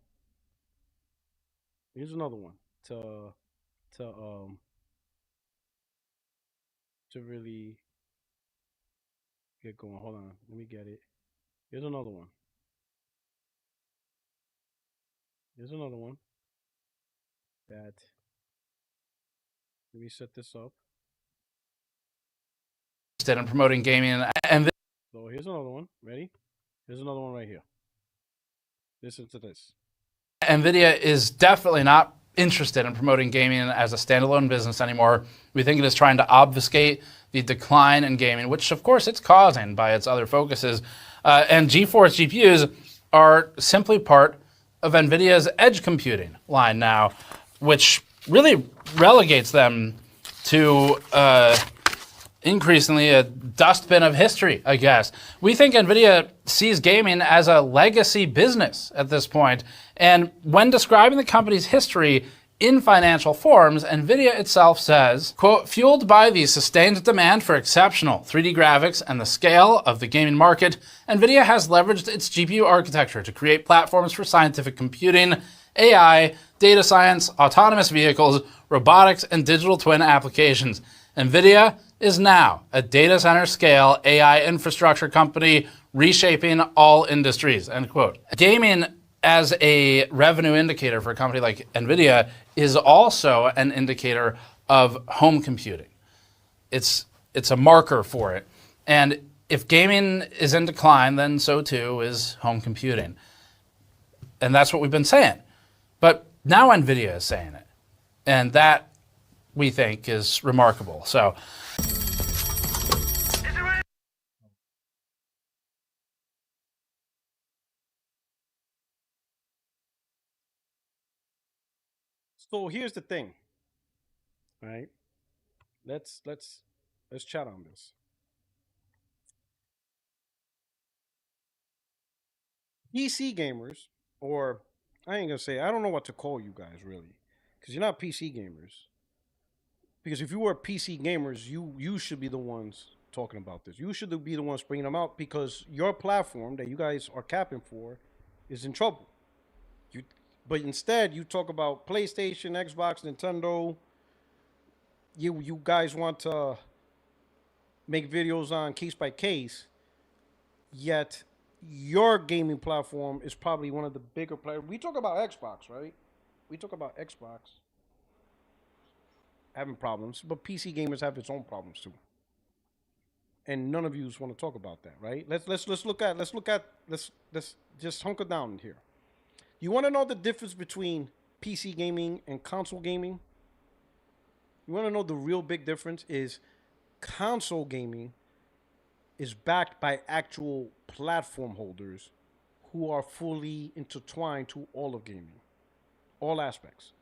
Speaker 1: To really get going. Hold on. Let me get it. Here's another one. That. Let me set this up.
Speaker 9: In promoting gaming, and
Speaker 1: So here's another one. Ready? Here's another one right here. Listen to this.
Speaker 9: Nvidia is definitely not interested in promoting gaming as a standalone business anymore. We think it is trying to obfuscate the decline in gaming, which of course it's causing by its other focuses. And GeForce GPUs are simply part of NVIDIA's edge computing line now, which really relegates them to increasingly a dustbin of history, I guess. We think NVIDIA sees gaming as a legacy business at this point, and when describing the company's history in financial forms, NVIDIA itself says, quote, fueled by the sustained demand for exceptional 3D graphics and the scale of the gaming market, NVIDIA has leveraged its GPU architecture to create platforms for scientific computing, AI, data science, autonomous vehicles, robotics, and digital twin applications. NVIDIA is now a data center scale AI infrastructure company reshaping all industries, end quote. Gaming as a revenue indicator for a company like NVIDIA is also an indicator of home computing. It's a marker for it. And if gaming is in decline, then so too is home computing. And that's what we've been saying. But now NVIDIA is saying it. And that, we think, is remarkable. So
Speaker 1: So here's the thing, right? Let's chat on this. PC gamers, or I ain't gonna say, I don't know what to call you guys really, because you're not PC gamers. Because if you were PC gamers, you should be the ones talking about this. You should be the ones bringing them out because your platform that you guys are capping for is in trouble. But instead, you talk about PlayStation, Xbox, Nintendo. You guys want to make videos on case by case, yet your gaming platform is probably one of the bigger players. We talk about Xbox, right? We talk about Xbox having problems, but PC gamers have its own problems too. And none of you want to talk about that, right? Let's just hunker down here. You want to know the difference between PC gaming and console gaming? You want to know the real big difference is console gaming is backed by actual platform holders who are fully intertwined to all of gaming, all aspects.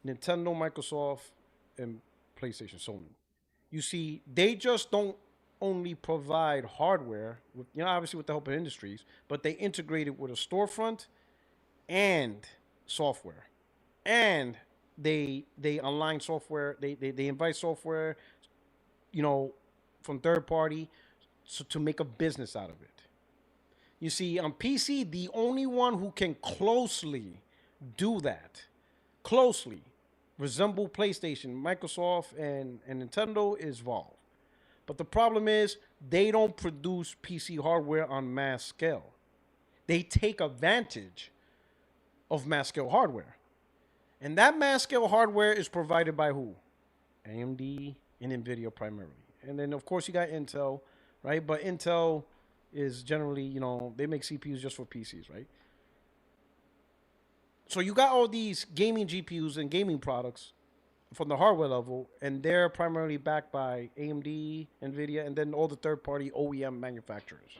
Speaker 1: Nintendo, Microsoft, and PlayStation, Sony. You see, they just don't only provide hardware, with, obviously with the help of industries, but they integrate it with a storefront and software, and they align software. They invite software, from third party, so to make a business out of it. You see, on PC, the only one who can closely do that, closely resemble PlayStation, Microsoft, and Nintendo is Valve. But the problem is they don't produce PC hardware on mass scale. They take advantage of mass scale hardware. And that mass scale hardware is provided by who? AMD and Nvidia primarily. And then of course you got Intel, right? But Intel is generally, they make CPUs just for PCs, right? So you got all these gaming GPUs and gaming products from the hardware level, and they're primarily backed by AMD, Nvidia, and then all the third-party OEM manufacturers.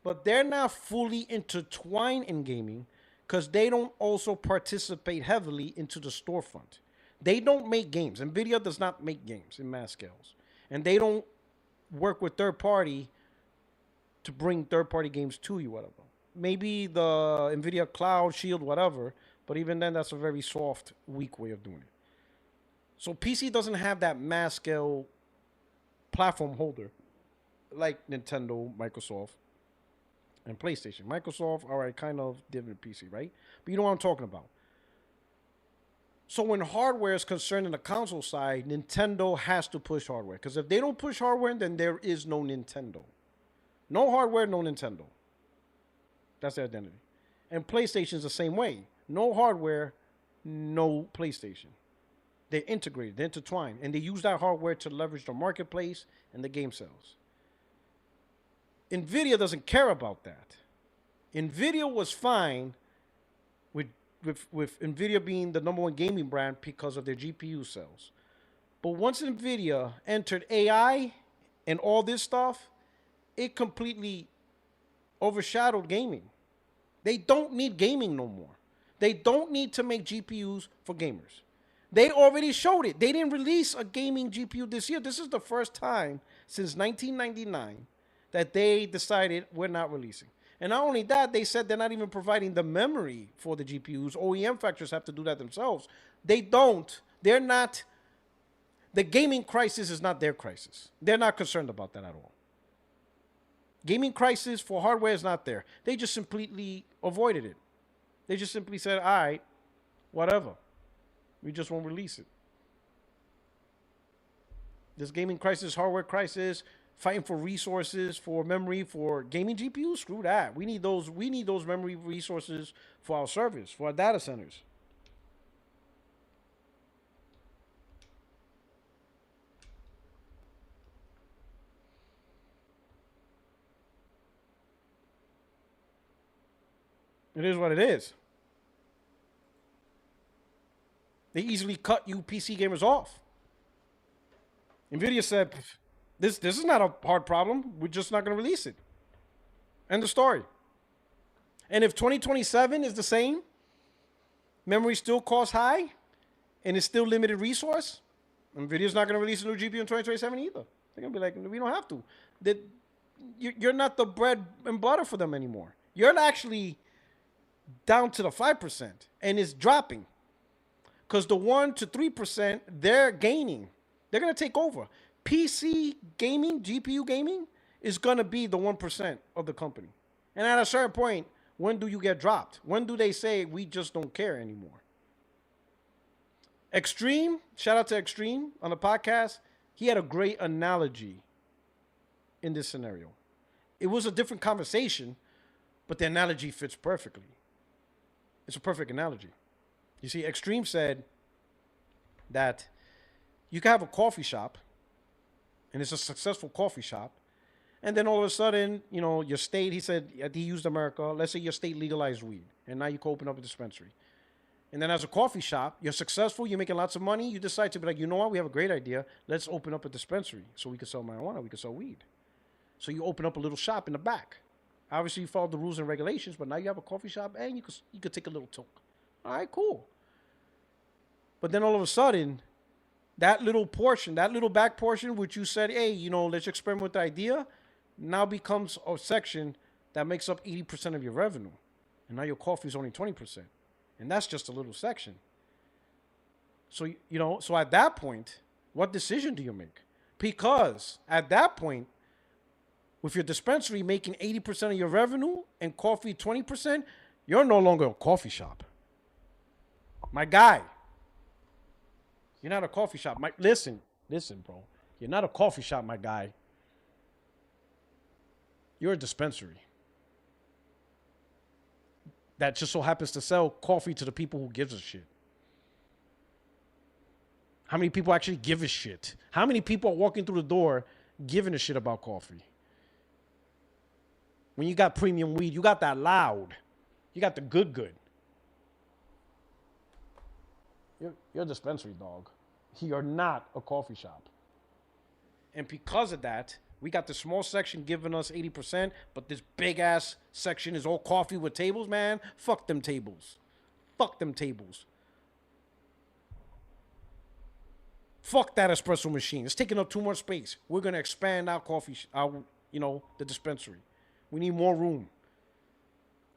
Speaker 1: But they're not fully intertwined in gaming because they don't also participate heavily into the storefront. They don't make games. Nvidia does not make games in mass scales. And they don't work with third-party to bring third-party games to you, whatever. Maybe the Nvidia Cloud, Shield, whatever, but even then, that's a very soft, weak way of doing it. So PC doesn't have that mass scale platform holder like Nintendo, Microsoft, and PlayStation. Microsoft, all right, kind of different PC, right? But you know what I'm talking about. So when hardware is concerned in the console side, Nintendo has to push hardware. Because if they don't push hardware, then there is no Nintendo. No hardware, no Nintendo. That's their identity. And PlayStation's the same way. No hardware, no PlayStation. They're integrated, they're intertwined, and they use that hardware to leverage the marketplace and the game sales. Nvidia doesn't care about that. Nvidia was fine with Nvidia being the number one gaming brand because of their GPU sales. But once Nvidia entered AI and all this stuff, it completely overshadowed gaming. They don't need gaming no more. They don't need to make GPUs for gamers. They already showed it. They didn't release a gaming GPU this year. This is the first time since 1999 that they decided we're not releasing. And not only that, they said they're not even providing the memory for the GPUs. OEM factories have to do that themselves. They don't. They're not. The gaming crisis is not their crisis. They're not concerned about that at all. Gaming crisis for hardware is not there. They just completely avoided it. They just simply said, all right, whatever. We just won't release it. This gaming crisis, hardware crisis, fighting for resources, for memory, for gaming GPUs, screw that. We need those memory resources for our servers, for our data centers. It is what it is. They easily cut you PC gamers off. Nvidia said, this is not a hard problem. We're just not going to release it. End of story. And if 2027 is the same, memory still costs high, and it's still limited resource, Nvidia's not going to release a new GPU in 2027 either. They're going to be like, we don't have to. You're not the bread and butter for them anymore. You're actually down to the 5%, and it's dropping. Because the 1 to 3%, they're gaining. They're going to take over. PC gaming, GPU gaming, is going to be the 1% of the company. And at a certain point, when do you get dropped? When do they say, we just don't care anymore? Extreme, shout out to Extreme on the podcast. He had a great analogy in this scenario. It was a different conversation, but the analogy fits perfectly. It's a perfect analogy. You see, Extreme said that you can have a coffee shop, and it's a successful coffee shop, and then all of a sudden, you know, your state, he said, he used America, let's say your state legalized weed, and now you can open up a dispensary. And then as a coffee shop, you're successful, you're making lots of money, you decide to be like, you know what, we have a great idea, let's open up a dispensary so we can sell marijuana, we can sell weed. So you open up a little shop in the back. Obviously, you follow the rules and regulations, but now you have a coffee shop, and you could take a little toke. All right, cool. But then all of a sudden, that little portion, that little back portion, which you said, hey, you know, let's experiment with the idea, now becomes a section that makes up 80% of your revenue. And now your coffee is only 20%. And that's just a little section. So, you know, so at that point, what decision do you make? Because at that point, with your dispensary making 80% of your revenue and coffee 20%, you're no longer a coffee shop. My guy, you're not a coffee shop. Listen, bro. You're not a coffee shop, my guy. You're a dispensary that just so happens to sell coffee to the people who gives a shit. How many people actually give a shit? How many people are walking through the door giving a shit about coffee? When you got premium weed, you got that loud. You got the good. You're a dispensary, dog. You're not a coffee shop. And because of that, we got the small section giving us 80%, but this big-ass section is all coffee with tables, man. Fuck them tables. Fuck them tables. Fuck that espresso machine. It's taking up too much space. We're going to expand our the dispensary. We need more room.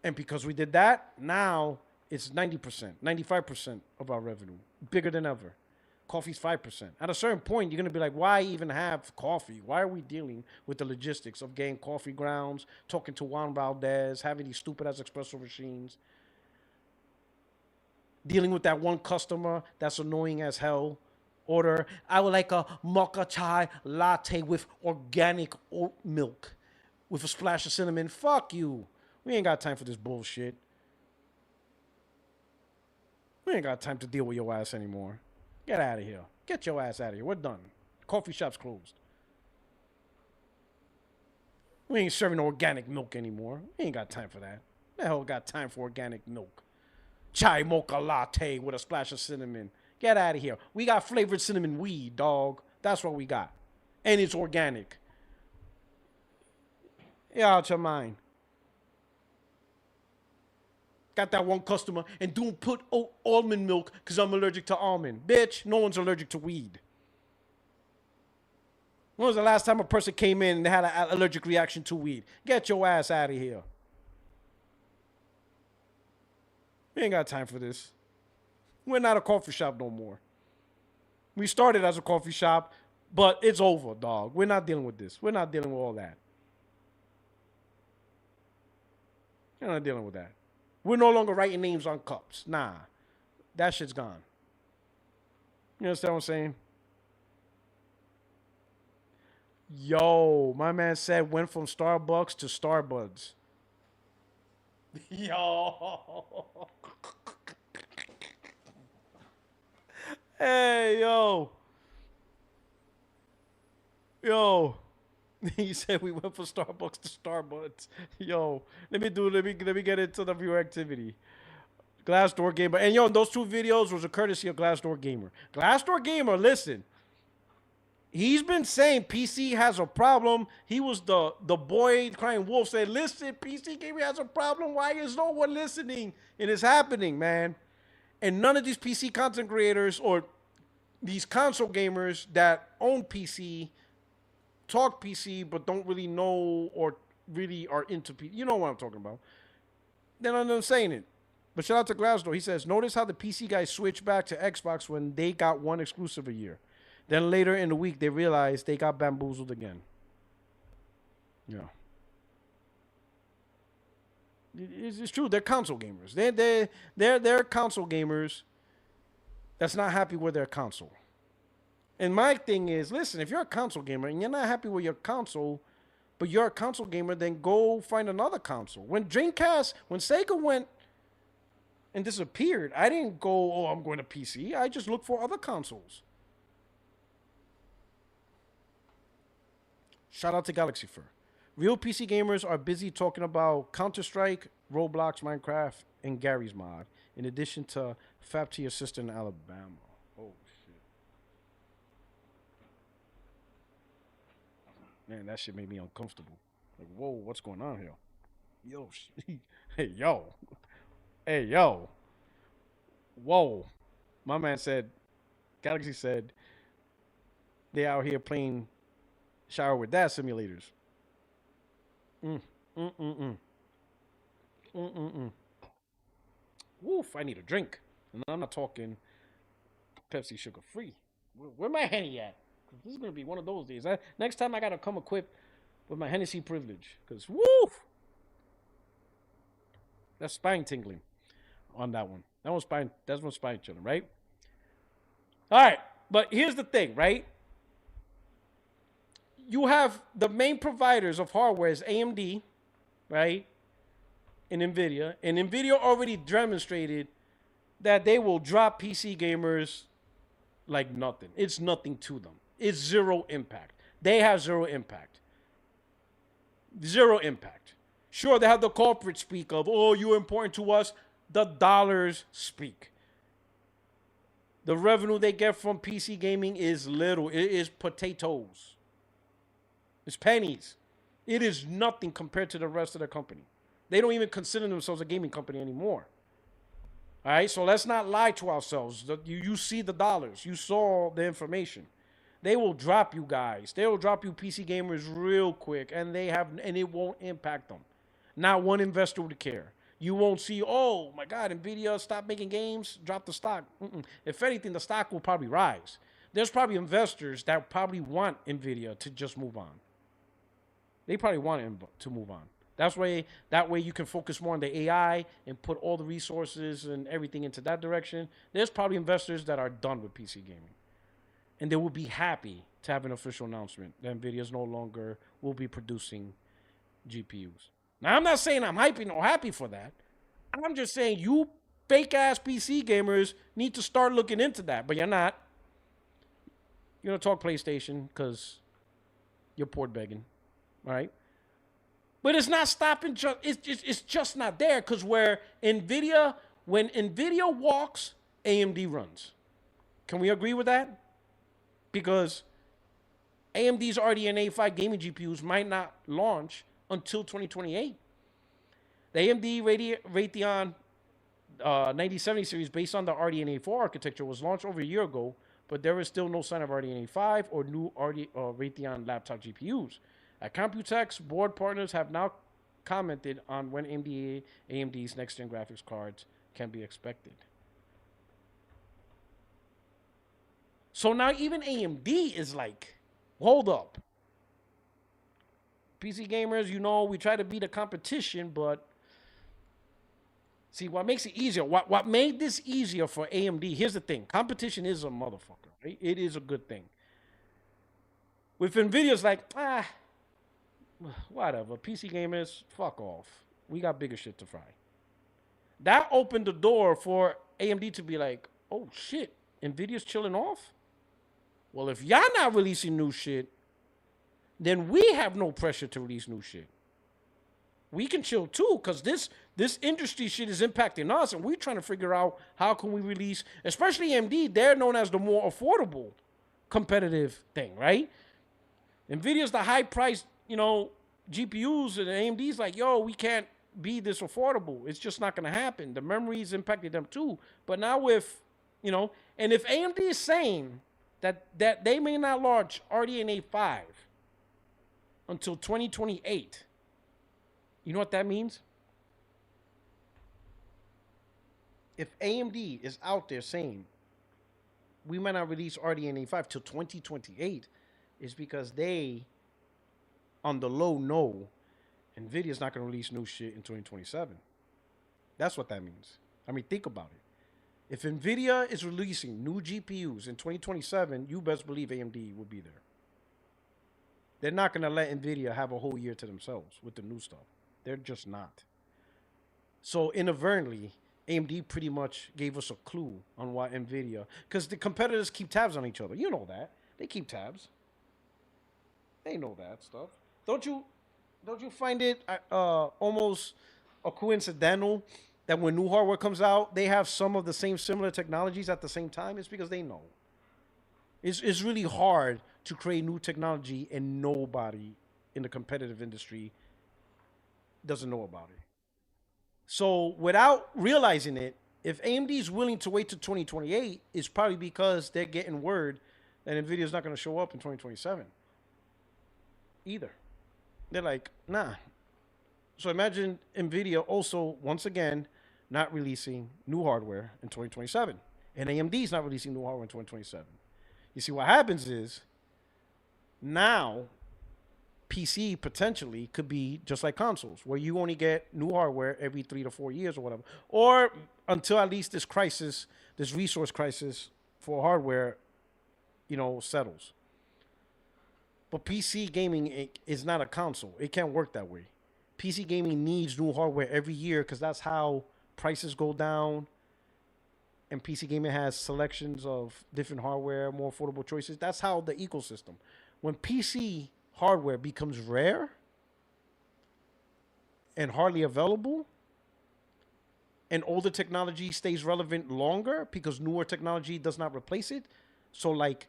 Speaker 1: And because we did that, now it's 90%, 95% of our revenue. Bigger than ever. Coffee's 5%. At a certain point, you're going to be like, why even have coffee? Why are we dealing with the logistics of getting coffee grounds, talking to Juan Valdez, having these stupid-ass espresso machines, dealing with that one customer that's annoying as hell? Order, I would like a mocha chai latte with organic oat milk with a splash of cinnamon. Fuck you. We ain't got time for this bullshit. We ain't got time to deal with your ass anymore. Get out of here. Get your ass out of here. We're done. Coffee shop's closed. We ain't serving organic milk anymore. We ain't got time for that. The hell got time for organic milk? Chai mocha latte with a splash of cinnamon. Get out of here. We got flavored cinnamon weed, dog. That's what we got. And it's organic. You're out your mind. Got that one customer and don't put almond milk because I'm allergic to almond. Bitch, no one's allergic to weed. When was the last time a person came in and had an allergic reaction to weed? Get your ass out of here. We ain't got time for this. We're not a coffee shop no more. We started as a coffee shop, but it's over, dog. We're not dealing with this. We're not dealing with all that. We're not dealing with that. We're no longer writing names on cups. Nah. That shit's gone. You understand what I'm saying? Yo, my man said went from Starbucks to Starbuds. Yo. Hey, yo. Yo. He said we went from Starbucks to Starbuds. Yo, let me get into the viewer activity. Glassdoor Gamer. And yo, those two videos was a courtesy of Glassdoor Gamer. Glassdoor Gamer, listen. He's been saying PC has a problem. He was the boy crying wolf, said, listen, PC Gamer has a problem. Why is no one listening? And it's happening, man. And none of these PC content creators or these console gamers that own PC talk PC but don't really know or really are into PC. You know what I'm talking about. They're not saying it. But shout out to Glassdoor. He says, notice how the PC guys switched back to Xbox when they got one exclusive a year. Then later in the week, they realized they got bamboozled again. Yeah. It's true. They're console gamers. They're console gamers that's not happy with their console. And my thing is, listen, if you're a console gamer and you're not happy with your console, but you're a console gamer, then go find another console. When Sega went and disappeared, I didn't go, oh, I'm going to PC. I just looked for other consoles. Shout out to Galaxy Fur. Real PC gamers are busy talking about Counter-Strike, Roblox, Minecraft, and Gary's Mod, in addition to Fab to Your Sister in Alabama. Oh, shit. Man, that shit made me uncomfortable. Like, whoa, what's going on here? Yo, hey, yo. Hey, yo. Whoa. My man said, Galaxy said, they out here playing shower with dad simulators. Woof, I need a drink. And I'm not talking Pepsi sugar free. Where my Henny at? This is going to be one of those days. Next time I got to come equipped with my Hennessy privilege. Because, woof! That's spine tingling on that one. That's one spine chilling, right? All right. But here's the thing, right? You have the main providers of hardware is AMD, right? And Nvidia. And Nvidia already demonstrated that they will drop PC gamers like nothing. It's nothing to them. It's zero impact. They have zero impact. Zero impact. Sure, they have the corporate speak of, oh, you're important to us. The dollars speak. The revenue they get from PC gaming is little. It is potatoes. It's pennies. It is nothing compared to the rest of the company. They don't even consider themselves a gaming company anymore. All right, so let's not lie to ourselves. You see the dollars. You saw the information. They will drop you guys. They will drop you PC gamers real quick, and it won't impact them. Not one investor would care. You won't see, oh my God, Nvidia stopped making games, drop the stock. If anything, the stock will probably rise. There's probably investors that probably want Nvidia to just move on. They probably want it to move on. That way you can focus more on the AI and put all the resources and everything into that direction. There's probably investors that are done with PC gaming. And they will be happy to have an official announcement that Nvidia's no longer will be producing GPUs. Now, I'm not saying I'm happy for that. I'm just saying you fake-ass PC gamers need to start looking into that. But you're not. You're going to talk PlayStation because you're port begging. All right? But it's not stopping. It's just not there because when Nvidia walks, AMD runs. Can we agree with that? Because AMD's RDNA 5 gaming GPUs might not launch until 2028. The AMD Radeon 9070 series based on the RDNA 4 architecture was launched over a year ago, but there is still no sign of RDNA 5 or new Raytheon laptop GPUs. At Computex, board partners have now commented on when AMD's next-gen graphics cards can be expected. So now even AMD is like, hold up. PC gamers, you know, we try to beat the competition, but see, what makes it easier, what made this easier for AMD, here's the thing. Competition is a motherfucker, right? It is a good thing. With Nvidia, it's like, whatever. PC gamers, fuck off. We got bigger shit to fry. That opened the door for AMD to be like, oh shit, Nvidia's chilling off? Well, if y'all not releasing new shit, then we have no pressure to release new shit. We can chill too, because this industry shit is impacting us, and we're trying to figure out how can we release, especially AMD, they're known as the more affordable competitive thing, right? Nvidia's the high-priced, you know, GPUs, and AMD's like, yo, we can't be this affordable. It's just not going to happen. The memories impacted them too. But now with, you know, and if AMD is saying that they may not launch RDNA 5 until 2028, you know what that means? If AMD is out there saying we might not release RDNA 5 till 2028, it's because they, on the low, know Nvidia's not going to release new shit in 2027. That's what that means. I mean, think about it. If Nvidia is releasing new GPUs in 2027, you best believe AMD will be there. They're not going to let Nvidia have a whole year to themselves with the new stuff. They're just not. So inadvertently, AMD pretty much gave us a clue on why Nvidia, because the competitors keep tabs on each other. You know that. They keep tabs. They know that stuff. Don't you find it almost a coincidental that when new hardware comes out, they have some of the same similar technologies at the same time? It's because they know. It's really hard to create new technology and nobody in the competitive industry doesn't know about it. So without realizing it, if AMD is willing to wait to 2028, it's probably because they're getting word that Nvidia is not going to show up in 2027 either. They're like, nah. So imagine Nvidia also, once again, not releasing new hardware in 2027. And AMD is not releasing new hardware in 2027. You see, what happens is now PC potentially could be just like consoles, where you only get new hardware every 3 to 4 years or whatever, or until at least this crisis, this resource crisis for hardware, you know, settles. But PC gaming is not a console. It can't work that way. PC gaming needs new hardware every year because that's how prices go down. And PC gaming has selections of different hardware, more affordable choices. That's how the ecosystem. When PC hardware becomes rare and hardly available, and older technology stays relevant longer because newer technology does not replace it. So like,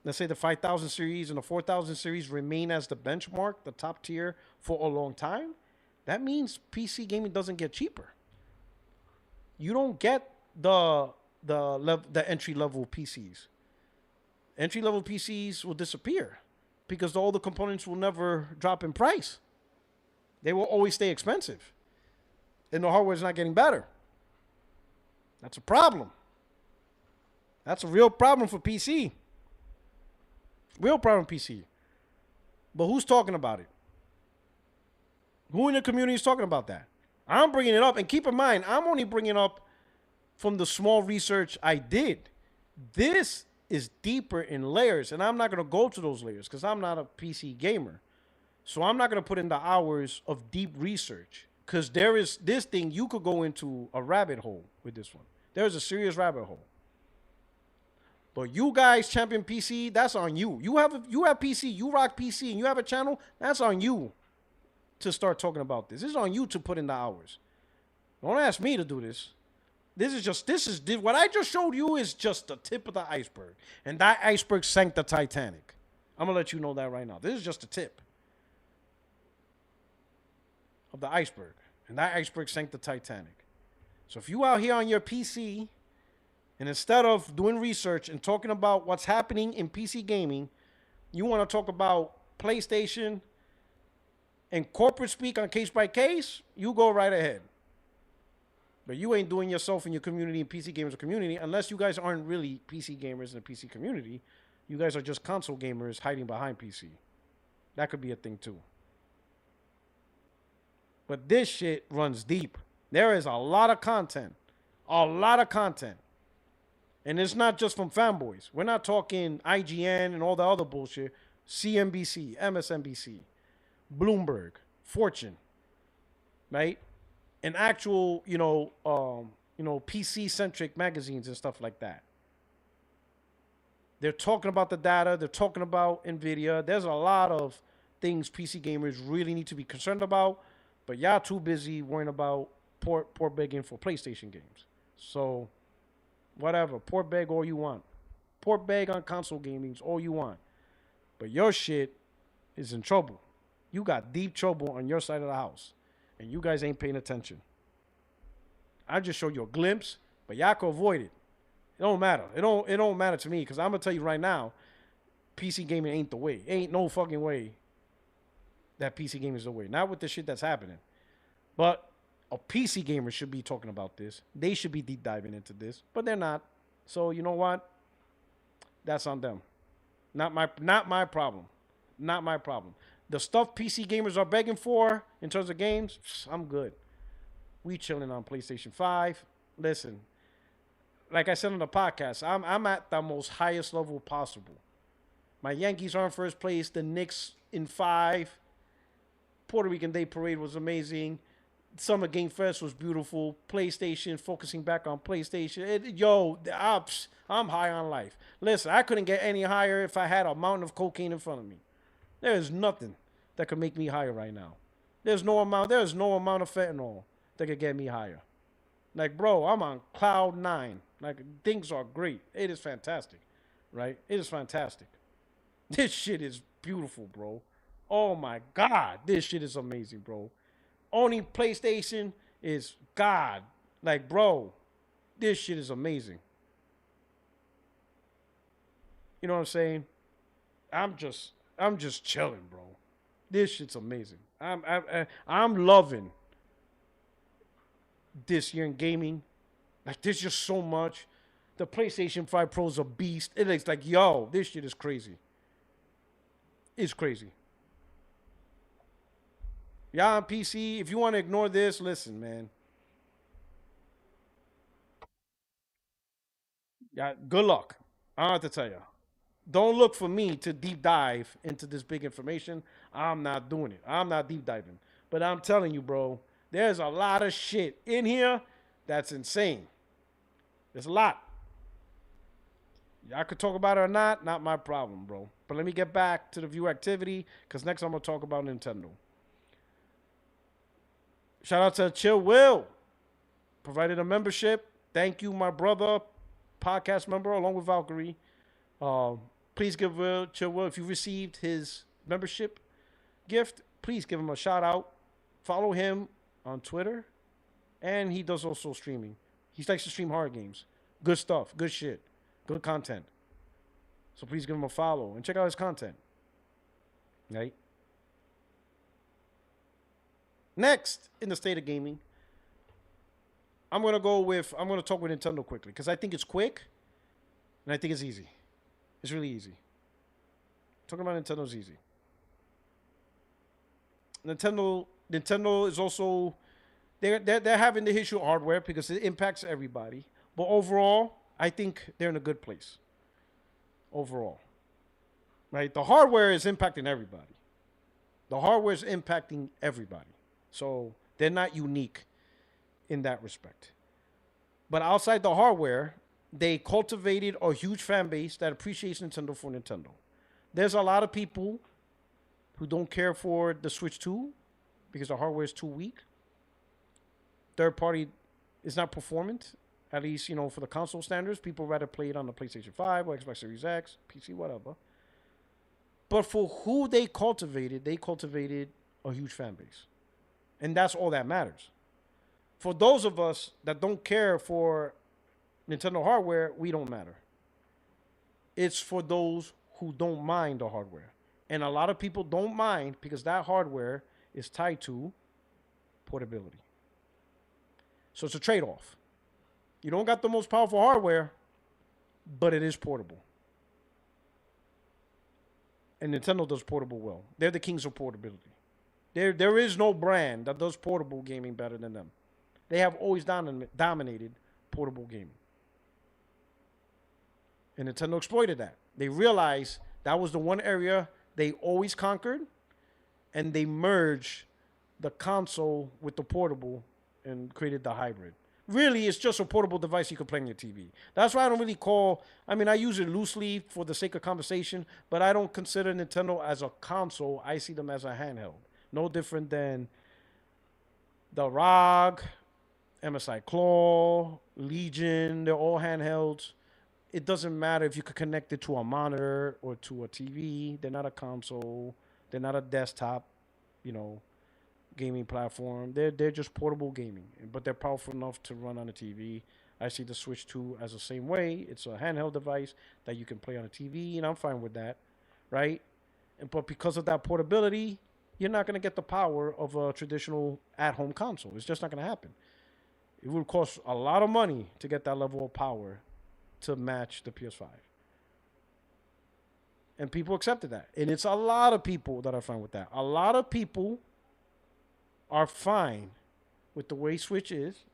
Speaker 1: let's say the 5000 series and the 4000 series remain as the benchmark, the top tier for a long time. That means PC gaming doesn't get cheaper. You don't get the entry level PCs. Entry level PCs will disappear because all the components will never drop in price. They will always stay expensive. And the hardware is not getting better. That's a problem. That's a real problem for PC. Real problem PC. But who's talking about it? Who in the community is talking about that? I'm bringing it up. And keep in mind, I'm only bringing up from the small research I did. This is deeper in layers. And I'm not going to go to those layers because I'm not a PC gamer. So I'm not going to put in the hours of deep research. Because there is this thing, you could go into a rabbit hole with this one. There's a serious rabbit hole. But you guys champion PC, that's on you. You have PC, you rock PC, and you have a channel, that's on you to start talking about this. This is on you to put in the hours. Don't ask me to do this. What I just showed you is just the tip of the iceberg. And that iceberg sank the Titanic. I'm going to let you know that right now. This is just the tip of the iceberg. And that iceberg sank the Titanic. So if you out here on your PC, and instead of doing research and talking about what's happening in PC gaming, you want to talk about PlayStation and corporate speak on case by case, you go right ahead. But you ain't doing yourself and your community and PC gamers community unless you guys aren't really PC gamers in the PC community. You guys are just console gamers hiding behind PC. That could be a thing too. But this shit runs deep. There is a lot of content. A lot of content. And it's not just from fanboys. We're not talking IGN and all the other bullshit. CNBC, MSNBC, Bloomberg, Fortune, right? And actual, PC-centric magazines and stuff like that. They're talking about the data. They're talking about Nvidia. There's a lot of things PC gamers really need to be concerned about, but y'all too busy worrying about port begging for PlayStation games. So, whatever. Port beg all you want. Port beg on console gaming all you want. But your shit is in trouble. You got deep trouble on your side of the house. And you guys ain't paying attention. I just showed you a glimpse, but y'all can avoid it. It don't matter. It don't matter to me, because I'm going to tell you right now, PC gaming ain't the way. Ain't no fucking way that PC gaming is the way. Not with the shit that's happening. But a PC gamer should be talking about this. They should be deep diving into this, but they're not. So you know what? That's on them. Not my problem. Not my problem. The stuff PC gamers are begging for in terms of games, I'm good. We chilling on PlayStation 5. Listen, like I said on the podcast, I'm at the most highest level possible. My Yankees are in first place. The Knicks in 5. Puerto Rican Day Parade was amazing. Summer Game Fest was beautiful. PlayStation, focusing back on PlayStation. I'm high on life. Listen, I couldn't get any higher if I had a mountain of cocaine in front of me. There is nothing that could make me higher right now. There's no amount of fentanyl that could get me higher. Like, bro, I'm on cloud 9. Like, things are great. It is fantastic, right? It is fantastic. This shit is beautiful, bro. Oh my God, this shit is amazing, bro. Owning PlayStation is God. Like, bro, this shit is amazing. You know what I'm saying? I'm just chilling, bro. This shit's amazing. I'm loving this year in gaming. Like, there's just so much. The PlayStation 5 Pro is a beast. It's like, yo, this shit is crazy. It's crazy. Y'all on PC, if you want to ignore this, listen, man. Yeah, good luck. I don't have to tell you. Don't look for me to deep dive into this big information. I'm not doing it. I'm not deep diving. But I'm telling you, bro, there's a lot of shit in here that's insane. There's a lot. Y'all could talk about it or not my problem, bro. But let me get back to the view activity, because next I'm going to talk about Nintendo. Shout out to Chill Will. Provided a membership. Thank you, my brother, podcast member, along with Valkyrie. Please give Chill Will, if you received his membership gift, please give him a shout out. Follow him on Twitter. And he does also streaming. He likes to stream horror games. Good stuff. Good shit. Good content. So please give him a follow and check out his content. Right? Next, in the state of gaming, I'm going to talk with Nintendo quickly, because I think it's quick and I think it's easy. It's really easy. Talking about Nintendo's easy. Nintendo is also, they're having the issue of hardware because it impacts everybody. But overall, I think they're in a good place. Overall. Right? The hardware is impacting everybody. The hardware is impacting everybody. So they're not unique in that respect. But outside the hardware, they cultivated a huge fan base that appreciates Nintendo for Nintendo. There's a lot of people who don't care for the Switch 2 because the hardware is too weak. Third party is not performant, at least, for the console standards. People rather play it on the PlayStation 5 or Xbox Series X, PC, whatever. But for who they cultivated a huge fan base. And that's all that matters. for those of us that don't care for Nintendo hardware, we don't matter. It's for those who don't mind the hardware. And a lot of people don't mind because that hardware is tied to portability. So it's a trade-off. You don't got the most powerful hardware, but it is portable. And Nintendo does portable well. They're the kings of portability. There is no brand that does portable gaming better than them. They have always dominated portable gaming. And Nintendo exploited that. They realized that was the one area they always conquered, and they merged the console with the portable and created the hybrid. Really, it's just a portable device you can play on your TV. That's why I don't really I use it loosely for the sake of conversation, but I don't consider Nintendo as a console. I see them as a handheld. No different than the ROG, MSI Claw, Legion. They're all handhelds. It doesn't matter if you could connect it to a monitor or to a TV. They're not a console. They're not a desktop, gaming platform. They're just portable gaming, but they're powerful enough to run on a TV. I see the Switch 2 as the same way. It's a handheld device that you can play on a TV, and I'm fine with that, right? But because of that portability, you're not going to get the power of a traditional at-home console. It's just not going to happen. It would cost a lot of money to get that level of power to match the PS5. And people accepted that. And it's a lot of people that are fine with that. A lot of people are fine with the way Switch is,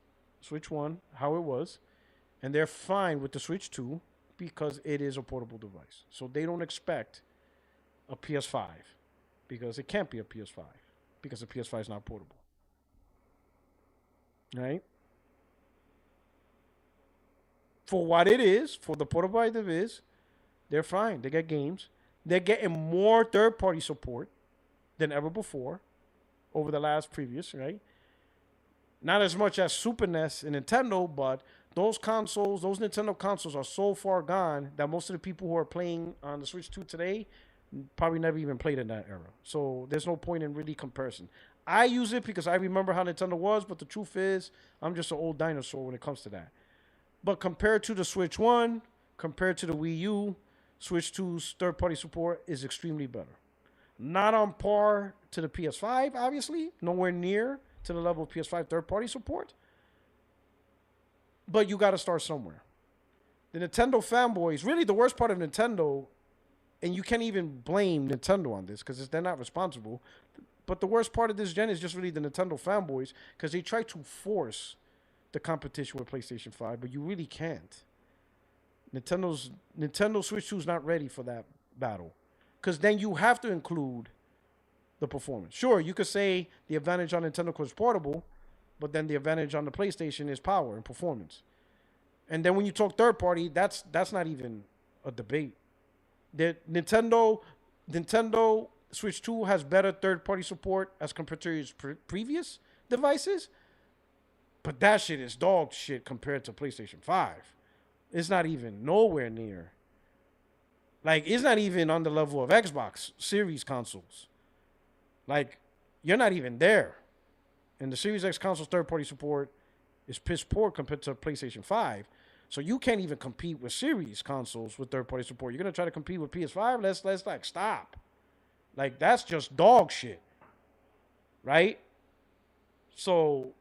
Speaker 1: Switch 1, how it was, and they're fine with the Switch 2 because it is a portable device. So they don't expect a PS5 because it can't be a PS5 because the PS5 is not portable. Right? For what it is, for the portable item it is, they're fine. They get games. They're getting more third-party support than ever before over the last previous, right? Not as much as Super NES and Nintendo, but those Nintendo consoles are so far gone that most of the people who are playing on the Switch 2 today probably never even played in that era. So there's no point in really comparison. I use it because I remember how Nintendo was, but the truth is I'm just an old dinosaur when it comes to that. But compared to the Switch 1, compared to the Wii U, Switch 2's third-party support is extremely better. Not on par to the PS5, obviously. Nowhere near to the level of PS5 third-party support. But you got to start somewhere. The Nintendo fanboys, really the worst part of Nintendo, and you can't even blame Nintendo on this because they're not responsible, but the worst part of this gen is just really the Nintendo fanboys because they try to force the competition with PlayStation 5, but you really can't. Nintendo Switch 2 is not ready for that battle because then you have to include the performance. Sure, you could say the advantage on Nintendo is portable, but then the advantage on the PlayStation is power and performance. And then when you talk third party, that's not even a debate. The Nintendo Switch 2 has better third party support as compared to its previous devices, but that shit is dog shit compared to PlayStation 5. It's not even nowhere near. Like, it's not even on the level of Xbox Series consoles. Like, you're not even there. And the Series X console's third-party support is piss poor compared to PlayStation 5. So you can't even compete with Series consoles with third-party support. You're going to try to compete with PS5? Let's like, stop. Like, that's just dog shit. Right? So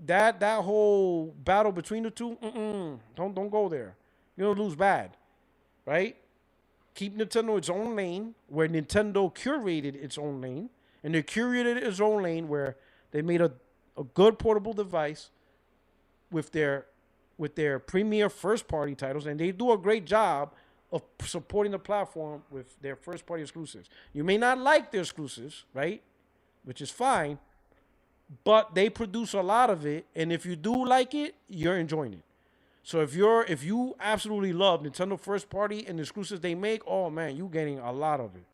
Speaker 1: that whole battle between the two, don't go there. You're gonna lose bad, right? Keep Nintendo its own lane where Nintendo curated its own lane, and they curated its own lane where they made a good portable device with their premier first party titles, and they do a great job of supporting the platform with their first party exclusives. You may not like their exclusives, right? Which is fine. But they produce a lot of it, and if you do like it, you're enjoying it. So if you absolutely love Nintendo first party and the exclusives they make, oh man, you're getting a lot of it.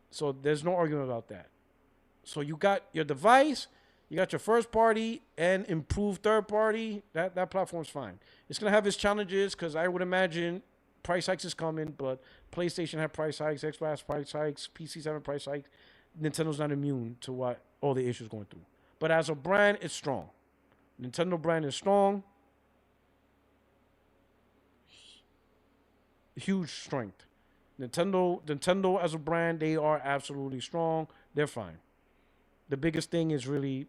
Speaker 1: So there's no argument about that. So you got your device, you got your first party and improved third party. That platform's fine. It's gonna have its challenges because I would imagine price hikes is coming, but PlayStation had price hikes, Xbox price hikes, PC's having price hikes. Nintendo's not immune to what all the issues going through. But as a brand, it's strong. Nintendo brand is strong. Huge strength. Nintendo as a brand, they are absolutely strong. They're fine. The biggest thing is really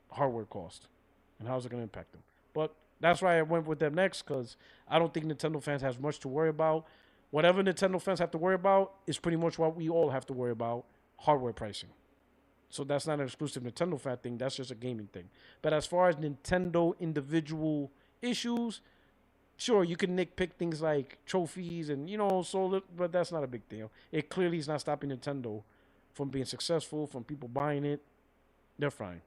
Speaker 1: hardware cost and how's it going to impact them. But that's why I went with them next, because I don't think Nintendo fans has much to worry about. Whatever Nintendo fans have to worry about is pretty much what we all have to worry about, hardware pricing. So that's not an exclusive Nintendo fan thing. That's just a gaming thing. But as far as Nintendo individual issues, sure, you can nitpick things like trophies and, but that's not a big deal. It clearly is not stopping Nintendo from being successful, from people buying it. They're fine.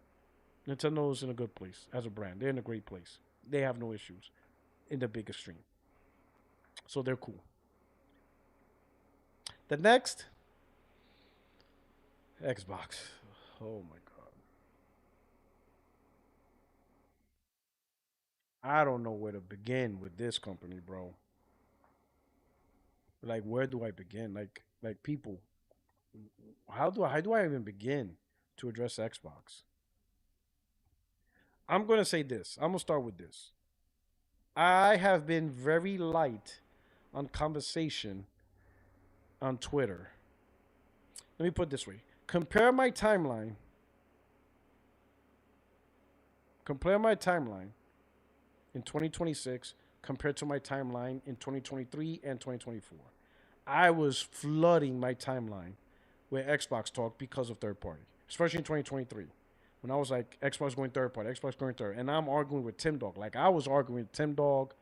Speaker 1: Nintendo is in a good place as a brand. They're in a great place. They have no issues in the big extreme. So they're cool. The next, Xbox. Oh my God. I don't know where to begin with this company, bro. Like, where do I begin? Like people, how do I even begin to address Xbox? I'm gonna say this. I'm gonna start with this. I have been very light on conversation on Twitter. Let me put it this way. Compare my timeline in 2026 compared to my timeline in 2023 and 2024. I was flooding my timeline with Xbox talk because of third party, especially in 2023. When I was like, Xbox going third party, Xbox going third. And I'm arguing with Tim Dog. Like, I was arguing with Tim Dog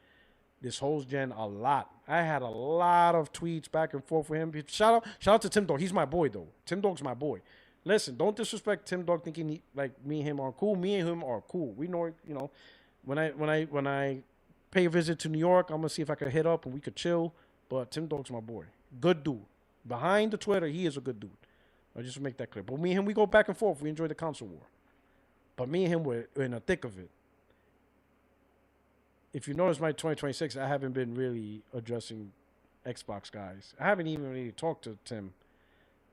Speaker 1: this whole gen a lot. I had a lot of tweets back and forth with him. Shout out to Tim Dog. He's my boy, though. Tim Dog's my boy. Listen, don't disrespect Tim Dog thinking like me and him are cool. Me and him are cool. We know, when I pay a visit to New York, I'm gonna see if I can hit up and we could chill. But Tim Dog's my boy. Good dude. Behind the Twitter, he is a good dude. I just make that clear. But me and him, we go back and forth. We enjoy the console war. But me and him were in the thick of it. If you notice my 2026, I haven't been really addressing Xbox guys. I haven't even really talked to Tim.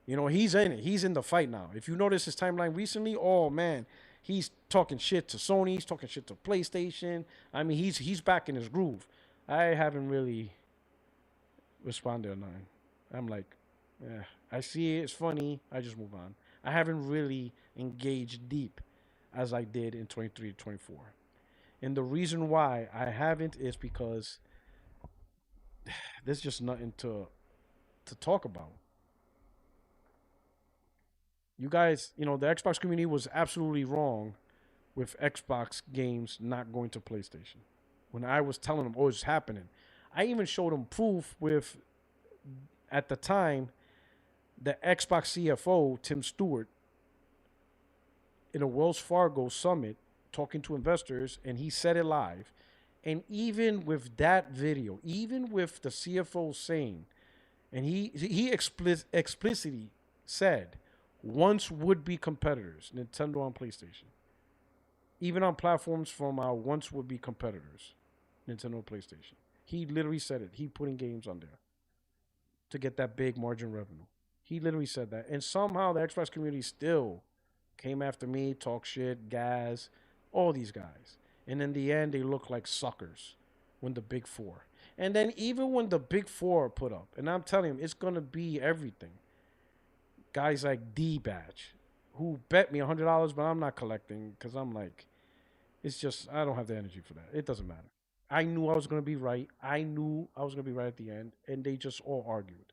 Speaker 1: He's in it. He's in the fight now. If you notice his timeline recently, oh man, he's talking shit to Sony. He's talking shit to PlayStation. I mean, he's back in his groove. I haven't really responded or nothing. I'm like, yeah, I see it. It's funny. I just move on. I haven't really engaged deep as I did in 23 to 24. And the reason why I haven't is because there's just nothing to talk about. You guys, the Xbox community was absolutely wrong with Xbox games not going to PlayStation. When I was telling them, oh, it's happening. I even showed them proof with, at the time, the Xbox CFO, Tim Stewart, in a Wells Fargo summit talking to investors, and he said it live. And even with that video, even with the CFO saying, and he explicitly said, once would be competitors, Nintendo and PlayStation. Even on platforms from our once would be competitors, Nintendo and PlayStation. He literally said it. He putting games on there to get that big margin revenue. He literally said that. And somehow the Xbox community still came after me, talk shit, gas, all these guys. And in the end, they look like suckers when the Big Four. And then even when the Big Four are put up, and I'm telling you, it's going to be everything. Guys like D-Batch, who bet me $100, but I'm not collecting because I'm like, it's just, I don't have the energy for that. It doesn't matter. I knew I was going to be right. I knew I was going to be right at the end, and they just all argued.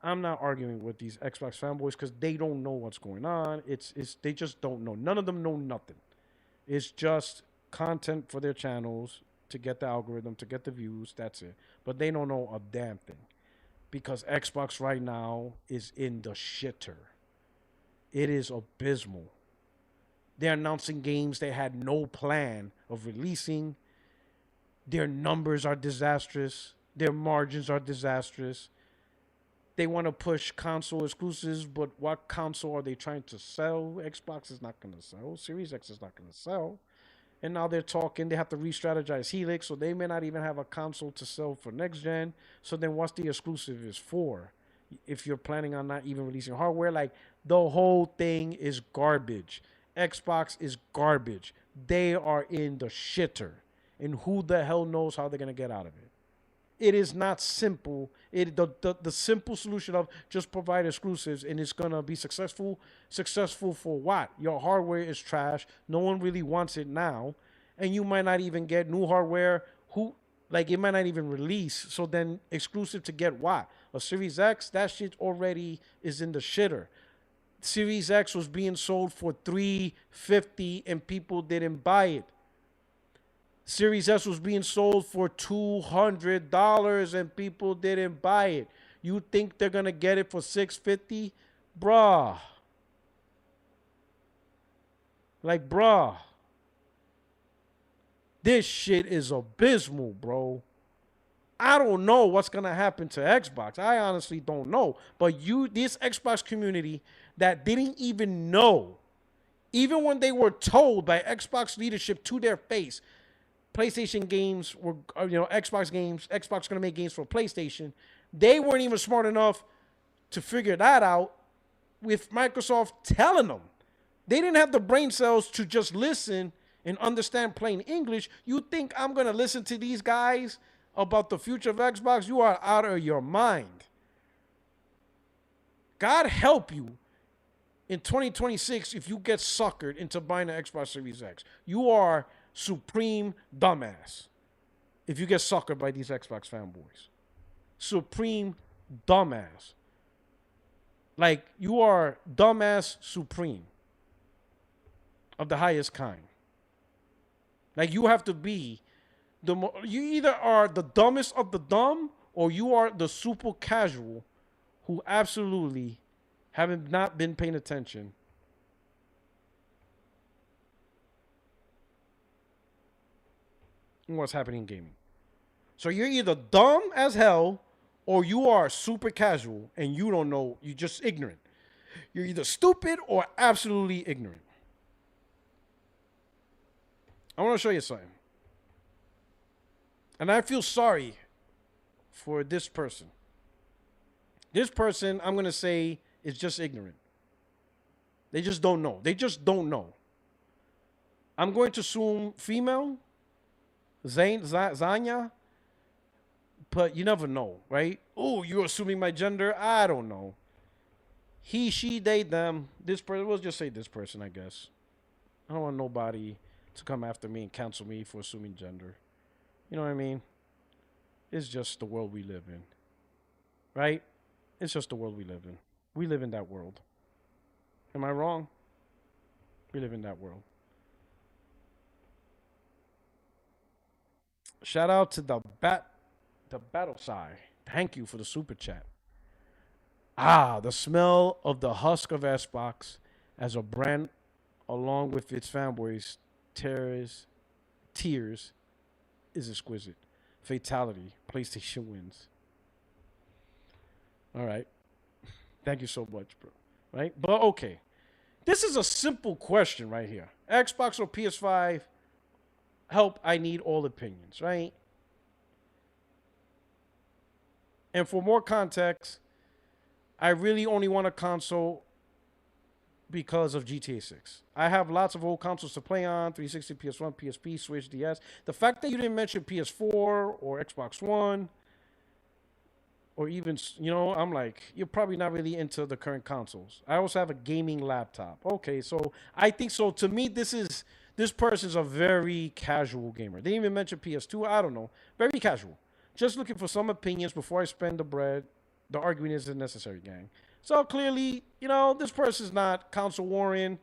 Speaker 1: I'm not arguing with these Xbox fanboys because they don't know what's going on. It's they just don't know. None of them know nothing. It's just content for their channels to get the algorithm, to get the views. That's it. But they don't know a damn thing because Xbox right now is in the shitter. It is abysmal. They're announcing games they had no plan of releasing. Their numbers are disastrous. Their margins are disastrous. They want to push console exclusives, but what console are they trying to sell? Xbox is not going to sell. Series X is not going to sell. And now they're talking, they have to re-strategize Helix, so they may not even have a console to sell for next gen. So then what's the exclusive is for? If you're planning on not even releasing hardware, like the whole thing is garbage. Xbox is garbage. They are in the shitter. And who the hell knows how they're going to get out of it? It is not simple. The simple solution of just provide exclusives and it's going to be successful. Successful for what? Your hardware is trash. No one really wants it now. And you might not even get new hardware. It might not even release. So then exclusive to get what? A Series X? That shit already is in the shitter. Series X was being sold for $350 and people didn't buy it. Series S was being sold for $200 and people didn't buy it. You think they're going to get it for $650? Bruh. Bruh. This shit is abysmal, bro. I don't know what's going to happen to Xbox. I honestly don't know. But this Xbox community that didn't even know, even when they were told by Xbox leadership to their face, PlayStation games were, Xbox going to make games for PlayStation. They weren't even smart enough to figure that out with Microsoft telling them. They didn't have the brain cells to just listen and understand plain English. You think I'm going to listen to these guys about the future of Xbox? You are out of your mind. God help you in 2026 if you get suckered into buying an Xbox Series X. You are supreme dumbass if you get suckered by these Xbox fanboys. Supreme dumbass. You are dumbass supreme of the highest kind. You have to be you either are the dumbest of the dumb or you are the super casual who absolutely haven't not been paying attention. What's happening in gaming. So you're either dumb as hell or you are super casual and you don't know, you're just ignorant. You're either stupid or absolutely ignorant. I want to show you something. And I feel sorry for this person. This person, I'm going to say, is just ignorant. They just don't know. They just don't know. I'm going to assume female. Zanya, but you never know, right? Oh, you're assuming my gender? I don't know. He, she, they, them. This person, we'll just say this person, I guess. I don't want nobody to come after me and cancel me for assuming gender. You know what I mean? It's just the world we live in, right? It's just the world we live in. We live in that world. Am I wrong? We live in that world. Shout out to the battle side. Thank you for the super chat. The smell of the husk of Xbox as a brand along with its fanboys tears is exquisite. Fatality. PlayStation wins. All right. Thank you so much, bro. Right? But okay. This is a simple question right here. Xbox or PS5? Help, I need all opinions, right? And for more context, I really only want a console because of GTA 6. I have lots of old consoles to play on, 360, PS1, PSP, Switch, DS. The fact that you didn't mention PS4 or Xbox One, or even, I'm like, you're probably not really into the current consoles. I also have a gaming laptop. Okay, so I think so. To me, this person's a very casual gamer. They didn't even mention PS2. I don't know. Very casual. Just looking for some opinions before I spend the bread. The argument isn't necessary, gang. So clearly, this person's not console warring.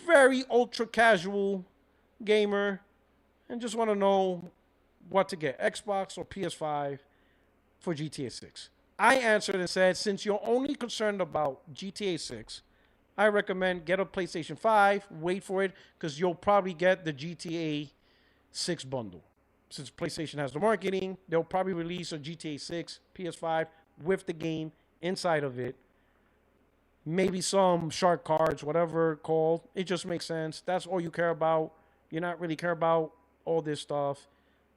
Speaker 1: Very ultra casual gamer. And just want to know what to get. Xbox or PS5 for GTA 6. I answered and said, since you're only concerned about GTA 6, I recommend get a PlayStation 5, wait for it, because you'll probably get the GTA 6 bundle. Since PlayStation has the marketing, they'll probably release a GTA 6 PS5 with the game inside of it. Maybe some shark cards, whatever called. It just makes sense. That's all you care about. You're not really care about all this stuff.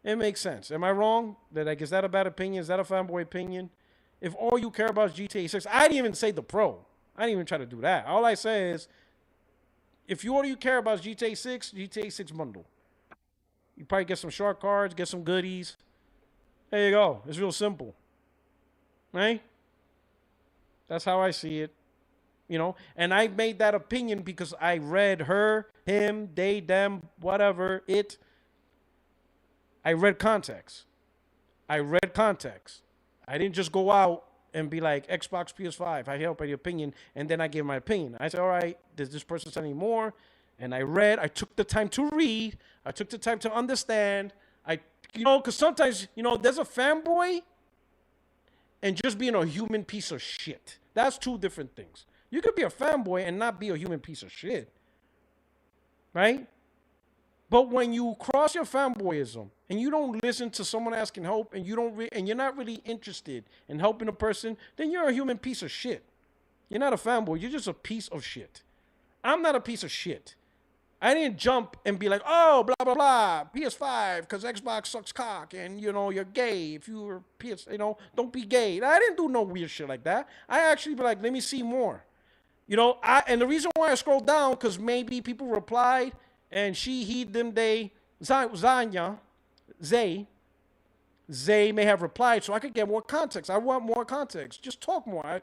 Speaker 1: It makes sense. Am I wrong? Is that a bad opinion? Is that a fanboy opinion? If all you care about is GTA 6, I didn't even say the Pro. I didn't even try to do that. All I say is, if all you care about is GTA 6, GTA 6 bundle. You probably get some shark cards, get some goodies. There you go. It's real simple. Right? That's how I see it. You know, and I made that opinion because I read her, him, they, them, whatever, it. I read context. I didn't just go out and be like, Xbox, PS5, I held by the opinion, and then I gave my opinion. I said, all right, does this person say any more? And I read. I took the time to read. I took the time to understand. Because sometimes, there's a fanboy and just being a human piece of shit. That's two different things. You could be a fanboy and not be a human piece of shit. Right? But when you cross your fanboyism and you don't listen to someone asking help and you're not really interested in helping a person, then you're a human piece of shit. You're not a fanboy. You're just a piece of shit. I'm not a piece of shit. I didn't jump and be like, oh, blah, blah, blah, PS5, because Xbox sucks cock, and, you're gay. If you were PS, don't be gay. I didn't do no weird shit like that. I actually be like, let me see more. And the reason why I scrolled down, because maybe people replied, and she, he, them, they, Zanya, Zay may have replied, so I could get more context. I want more context. Just talk more.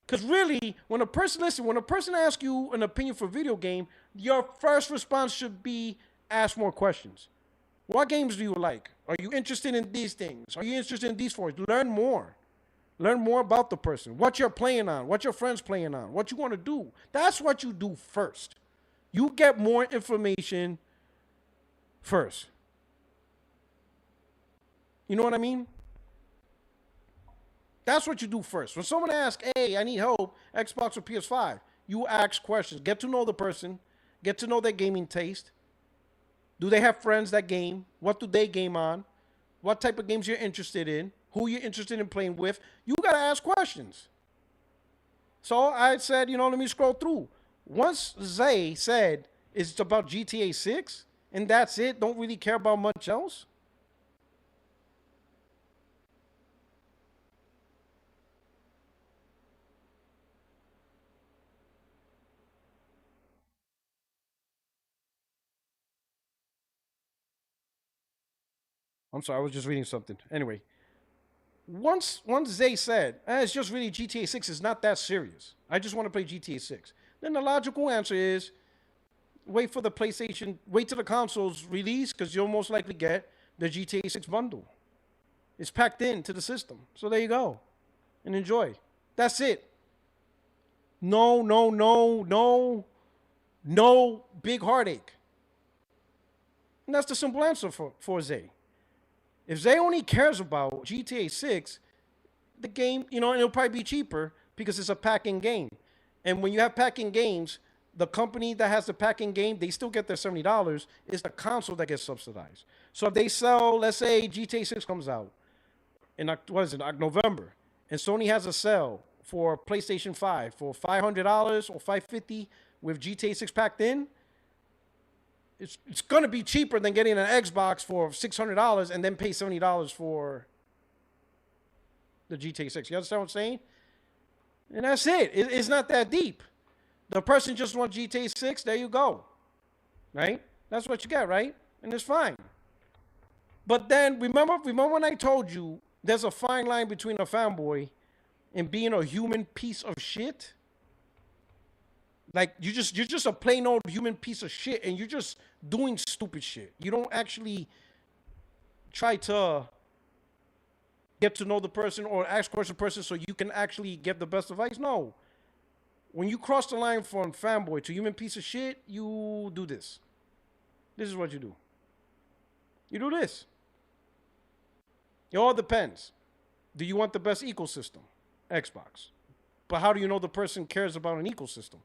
Speaker 1: Because really, when a person asks you an opinion for a video game, your first response should be ask more questions. What games do you like? Are you interested in these things? Are you interested in these forums? Learn more. Learn more about the person. What you're playing on. What your friends playing on. What you want to do. That's what you do first. You get more information first. You know what I mean? That's what you do first. When someone asks, hey, I need help, Xbox or PS5, you ask questions. Get to know the person. Get to know their gaming taste. Do they have friends that game? What do they game on? What type of games you're interested in? Who you're interested in playing with? You got to ask questions. So I said, let me scroll through. Once Zay said it's about GTA 6, and that's it, don't really care about much else. I'm sorry, I was just reading something. Anyway, once Zay said, it's just really GTA 6 is not that serious. I just want to play GTA 6. Then the logical answer is wait for the PlayStation, wait till the console's release because you'll most likely get the GTA 6 bundle. It's packed into the system. So there you go. And enjoy. That's it. No big heartache. And that's the simple answer for Zay. If Zay only cares about GTA 6, the game, and it'll probably be cheaper because it's a pack-in game. And when you have pack-in games, the company that has the pack-in game, they still get their $70. It's the console that gets subsidized. So if they sell, let's say GTA 6 comes out in, November, and Sony has a sale for PlayStation 5 for $500 or $550 with GTA 6 packed in, it's going to be cheaper than getting an Xbox for $600 and then pay $70 for the GTA 6. You understand what I'm saying? And that's it. It's not that deep. The person just wants GTA 6. There you go. Right? That's what you get, right? And it's fine. But then remember when I told you there's a fine line between a fanboy and being a human piece of shit? Like you're just a plain old human piece of shit, and you're just doing stupid shit. You don't actually try to get to know the person or ask questions the person so you can actually get the best advice. No. When you cross the line from fanboy to human piece of shit, you do this. This is what you do. You do this. It all depends. Do you want the best ecosystem? Xbox. But how do you know the person cares about an ecosystem?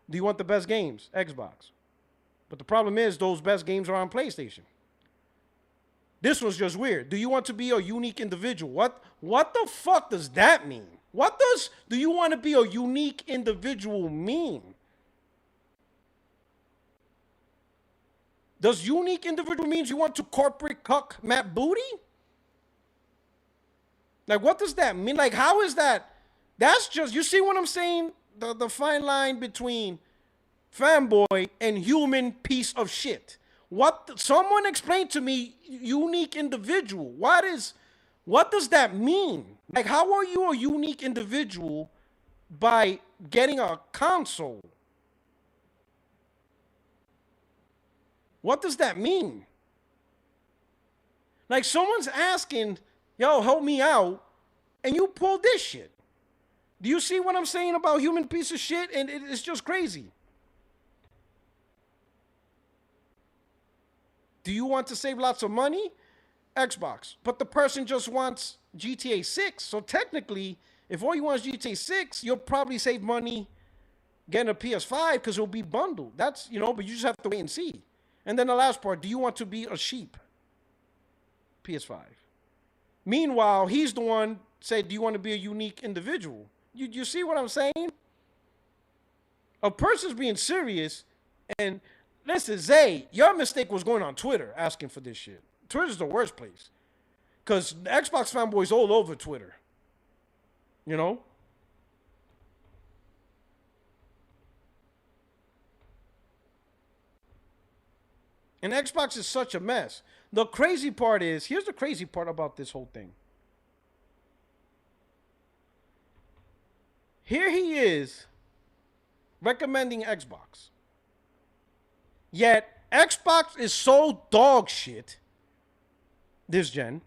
Speaker 1: Do you want the best games? Xbox. But the problem is those best games are on PlayStation. This was just weird. Do you want to be a unique individual? What the fuck does that mean? What do you want to be a unique individual mean? Does unique individual means you want to corporate cuck Matt Booty? Like, what does that mean? Like, how is that? That's just, you see what I'm saying? The fine line between fanboy, and human piece of shit. Someone explain to me unique individual. What does that mean? Like, how are you a unique individual by getting a console? What does that mean? Like, someone's asking, yo, help me out, and you pull this shit. Do you see what I'm saying about human piece of shit? And it's just crazy. Do you want to save lots of money? Xbox. But the person just wants GTA 6. So technically, if all you want is GTA 6, you'll probably save money getting a PS5 because it'll be bundled. That's, but you just have to wait and see. And then the last part, do you want to be a sheep? PS5. Meanwhile, he's the one said, do you want to be a unique individual? You see what I'm saying? A person's being serious, and listen, Zay, your mistake was going on Twitter asking for this shit. Twitter's the worst place. Because Xbox fanboys all over Twitter. And Xbox is such a mess. The crazy part is, here's the crazy part about this whole thing. Here he is recommending Xbox. Yet Xbox is so dog shit this gen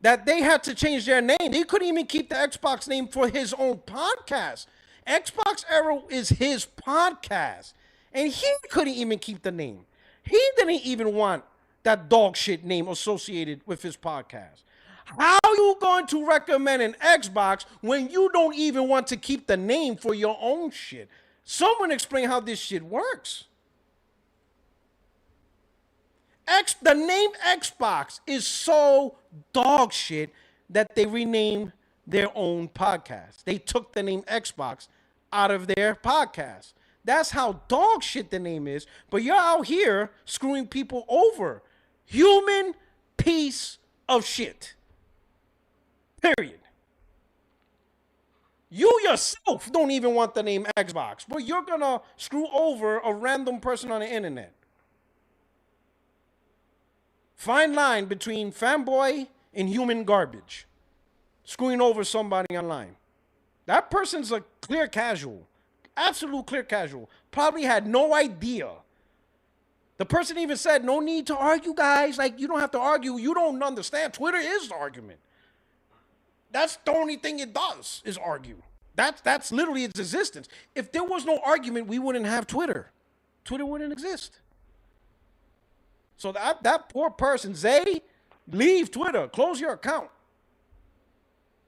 Speaker 1: that they had to change their name. They couldn't even keep the Xbox name for his own podcast. Xbox Era is his podcast. And he couldn't even keep the name. He didn't even want that dog shit name associated with his podcast. How are you going to recommend an Xbox when you don't even want to keep the name for your own shit? Someone explain how this shit works. The name Xbox is so dog shit that they renamed their own podcast. They took the name Xbox out of their podcast. That's how dog shit the name is. But you're out here screwing people over. Human piece of shit. Period. You yourself don't even want the name Xbox, but you're going to screw over a random person on the internet. Fine line between fanboy and human garbage. Screwing over somebody online. That person's a clear casual. Absolute clear casual. Probably had no idea. The person even said, no need to argue, guys. Like, you don't have to argue. You don't understand. Twitter is the argument. That's the only thing it does, is argue. That's literally its existence. If there was no argument, we wouldn't have Twitter. Twitter wouldn't exist. So that poor person, Zay, leave Twitter. Close your account.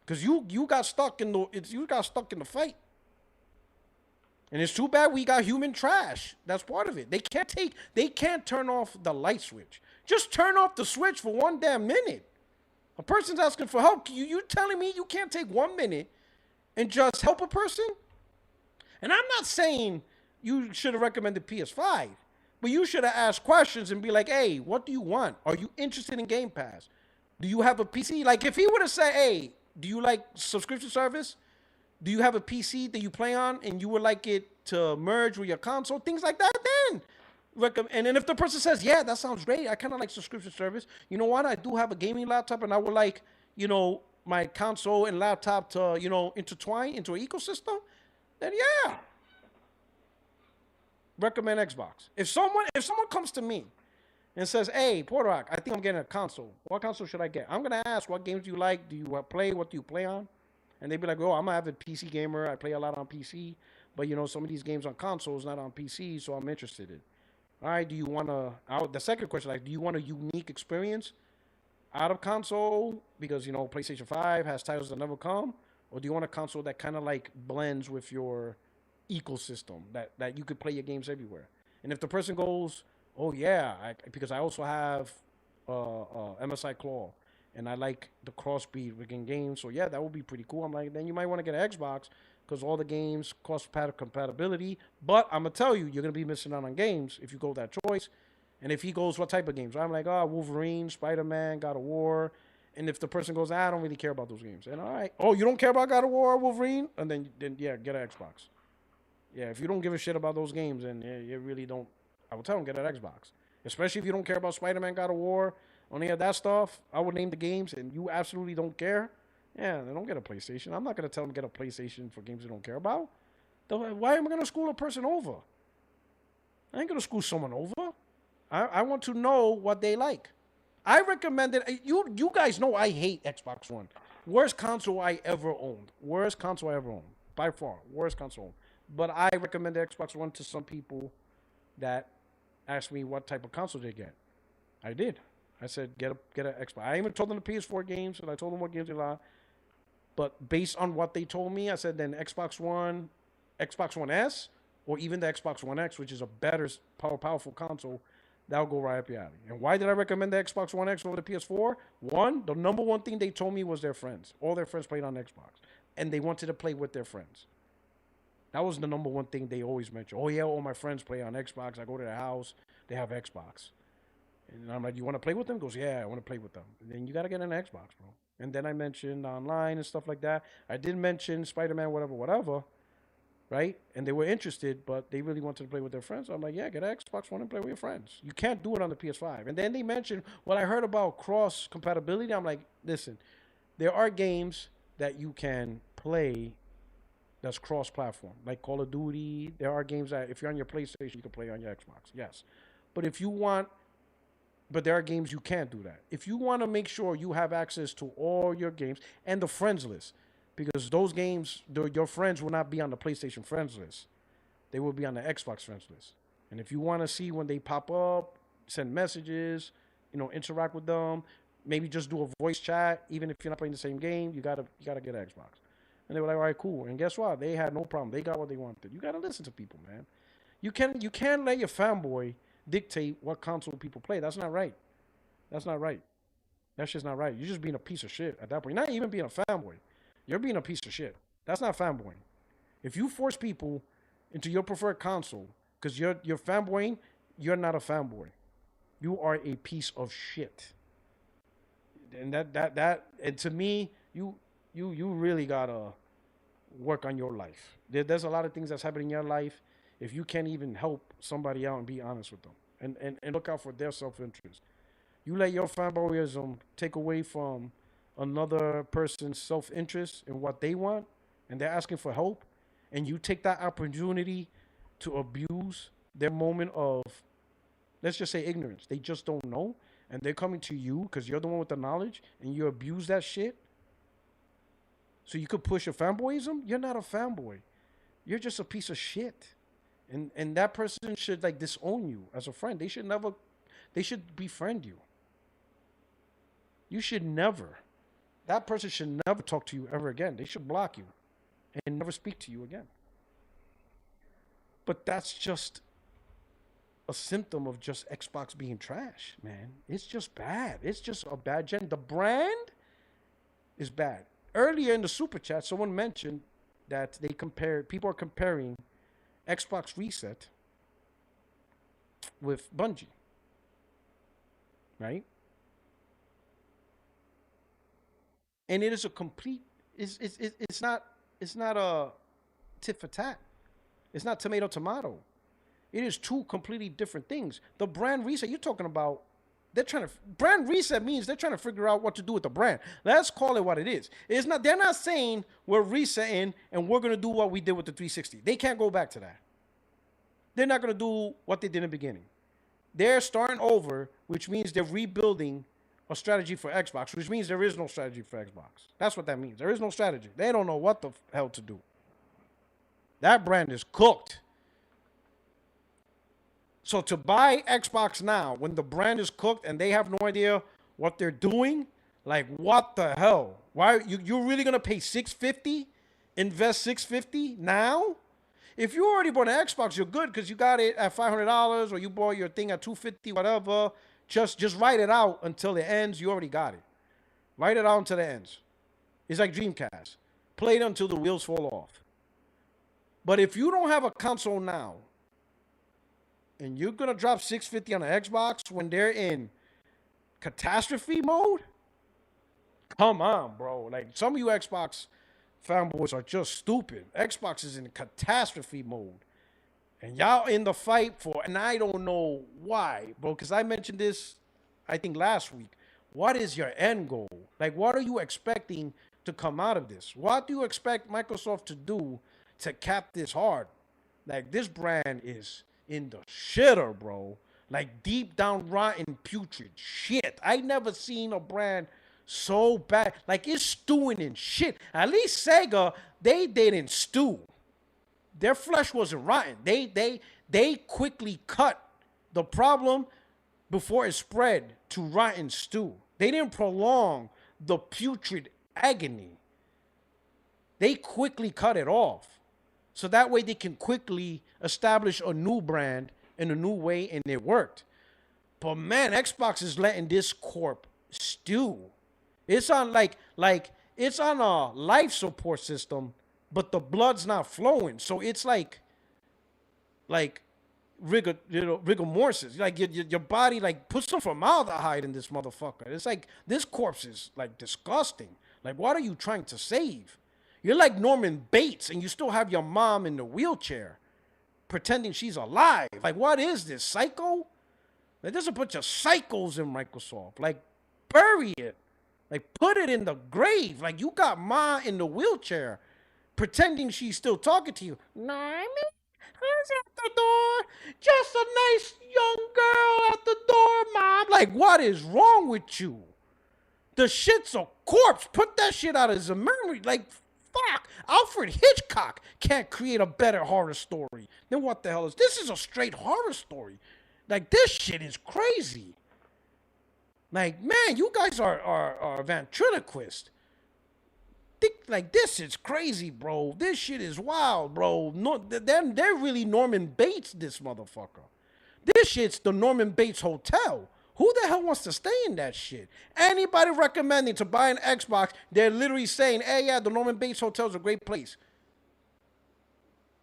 Speaker 1: Because you got stuck in the fight. And it's too bad we got human trash. That's part of it. They can't turn off the light switch. Just turn off the switch for one damn minute. A person's asking for help. You telling me you can't take 1 minute and just help a person? And I'm not saying you should have recommended PS5, but you should have asked questions and be like, hey, what do you want? Are you interested in Game Pass? Do you have a PC? Like, if he would have said, hey, do you like subscription service? Do you have a PC that you play on and you would like it to merge with your console? Things like that, then. And then if the person says, yeah, that sounds great, I kind of like subscription service. You know what? I do have a gaming laptop and I would like, my console and laptop to, intertwine into an ecosystem. Then yeah. Recommend Xbox. If someone comes to me and says, hey, Puertorock, I think I'm getting a console. What console should I get? I'm going to ask, what games do you like? Do you play? What do you play on? And they'd be like, oh, I'm an avid PC gamer. I play a lot on PC. But, some of these games on consoles, not on PC, so I'm interested in. All right, do you want the second question, do you want a unique experience out of console? Because, PlayStation 5 has titles that never come. Or do you want a console that kind of blends with your ecosystem, that you could play your games everywhere? And if the person goes, oh, yeah, because I also have MSI Claw. And I like the crossbeat within games. So, yeah, that would be pretty cool. I'm like, then you might want to get an Xbox because all the games cross-compatibility. But I'm going to tell you, you're going to be missing out on games if you go that choice. And if he goes, what type of games? I'm like, Wolverine, Spider-Man, God of War. And if the person goes, I don't really care about those games. And all right. Oh, you don't care about God of War or Wolverine? And then yeah, get an Xbox. Yeah, if you don't give a shit about those games, then you really don't. I would tell them get an Xbox, especially if you don't care about Spider-Man, God of War, any of that stuff. I would name the games, and you absolutely don't care. Yeah, then don't get a PlayStation. I'm not gonna tell them to get a PlayStation for games they don't care about. Why am I gonna school a person over? I ain't gonna school someone over. I want to know what they like. I recommend it. You guys know I hate Xbox One. Worst console I ever owned. Worst console I ever owned. By far. Worst console. But I recommend the Xbox One to some people that asked me what type of console they get. I did. I said, get an Xbox. I even told them the PS4 games, and I told them what games they like. But based on what they told me, I said then Xbox One, Xbox One S, or even the Xbox One X, which is a better, powerful console, that'll go right up your alley. And why did I recommend the Xbox One X over the PS4? One, the number one thing they told me was their friends. All their friends played on Xbox. And they wanted to play with their friends. That was the number one thing they always mentioned. Oh, yeah, all my friends play on Xbox. I go to their house. They have Xbox. And I'm like, you want to play with them? He goes, yeah, I want to play with them. And then you got to get an Xbox, bro. And then I mentioned online and stuff like that. I did mention Spider-Man, whatever. Right? And they were interested, but they really wanted to play with their friends. So I'm like, yeah, get an Xbox One and play with your friends. You can't do it on the PS5. And then they mentioned what I heard about cross compatibility. I'm like, listen, there are games that you can play that's cross platform, like Call of Duty. There are games that if you're on your PlayStation, you can play on your Xbox. Yes. But there are games you can't do that. If you want to make sure you have access to all your games and the friends list, because those games, your friends will not be on the PlayStation friends list. They will be on the Xbox friends list. And if you want to see when they pop up, send messages, interact with them, maybe just do a voice chat, even if you're not playing the same game, you gotta get an Xbox. And they were like, all right, cool. And guess what? They had no problem. They got what they wanted. You gotta listen to people, man. You can't let your fanboy dictate what console people play. That's not right. That's just not right. You're just being a piece of shit at that point. You're not even being a fanboy. You're being a piece of shit. That's not fanboying. If you force people into your preferred console because you're fanboying, you're not a fanboy. You are a piece of shit. And and to me, you really gotta work on your life. There's a lot of things that's happening in your life. If you can't even help somebody out and be honest with them and look out for their self-interest, you let your fanboyism take away from another person's self-interest and what they want, and they're asking for help, and you take that opportunity to abuse their moment of, let's just say, ignorance. They just don't know, and they're coming to you because you're the one with the knowledge, and you abuse that shit so you could push your fanboyism. You're not a fanboy. You're just a piece of shit. And that person should disown you as a friend. They should befriend you. You should never. That person should never talk to you ever again. They should block you and never speak to you again. But that's just a symptom of just Xbox being trash, man. It's just bad. It's just a bad gen. The brand is bad. Earlier in the super chat, someone mentioned that people are comparing Xbox Reset with Bungie, right? And it is a complete. It's not a tit for tat. It's not tomato. It is two completely different things. The brand reset you're talking about, brand reset means they're trying to figure out what to do with the brand. Let's call it what it is. It's not. They're not saying we're resetting and we're gonna do what we did with the 360. They can't go back to that. They're not gonna do what they did in the beginning. They're starting over, which means they're rebuilding a strategy for Xbox, which means there is no strategy for Xbox. That's what that means. There is no strategy. They don't know what the hell to do. That brand is cooked. So to buy Xbox now, when the brand is cooked and they have no idea what they're doing, what the hell? Why you're really gonna pay $650? Invest $650 now? If you already bought an Xbox, you're good because you got it at $500 or you bought your thing at $250, whatever. Just write it out until it ends. You already got it. Write it out until it ends. It's like Dreamcast. Play it until the wheels fall off. But if you don't have a console now, and you're going to drop $650 on an Xbox when they're in catastrophe mode, come on, bro. Some of you Xbox fanboys are just stupid. Xbox is in catastrophe mode. And y'all in the fight for, and I don't know why, bro, because I mentioned this, I think, last week. What is your end goal? Like, what are you expecting to come out of this? What do you expect Microsoft to do to cap this hard? Like, this brand is in the shitter, bro. Like, deep down rotten, putrid shit. I never seen a brand so bad. Like, it's stewing in shit. At least Sega, they didn't stew. Their flesh wasn't rotten. They quickly cut the problem before it spread to rotten stew. They didn't prolong the putrid agony. They quickly cut it off. So that way they can quickly establish a new brand in a new way, and it worked. But man, Xbox is letting this corp stew. It's on like it's on a life support system, but the blood's not flowing. So it's like rigor mortis. Like your body like put some formaldehyde in this motherfucker. It's like this corpse is like disgusting. Like, what are you trying to save? You're like Norman Bates, and you still have your mom in the wheelchair, pretending she's alive. Like, what is this, psycho? Like, there's a bunch of psychos in Microsoft. Like, bury it. Like, put it in the grave. Like, you got Ma in the wheelchair, pretending she's still talking to you. Norman? Who's at the door? Just a nice young girl at the door, Mom. Like, what is wrong with you? The shit's a corpse. Put that shit out as a memory. Like, fuck. Alfred Hitchcock can't create a better horror story than what the hell is this? Is a straight horror story. Like, this shit is crazy. Like, man, you guys are ventriloquist. Like, this is crazy, bro. This shit is wild, bro. No, they're really Norman Bates, this motherfucker. This shit's the Norman Bates Hotel. Who the hell wants to stay in that shit? Anybody recommending to buy an Xbox, they're literally saying, hey, yeah, the Norman Bates Hotel is a great place.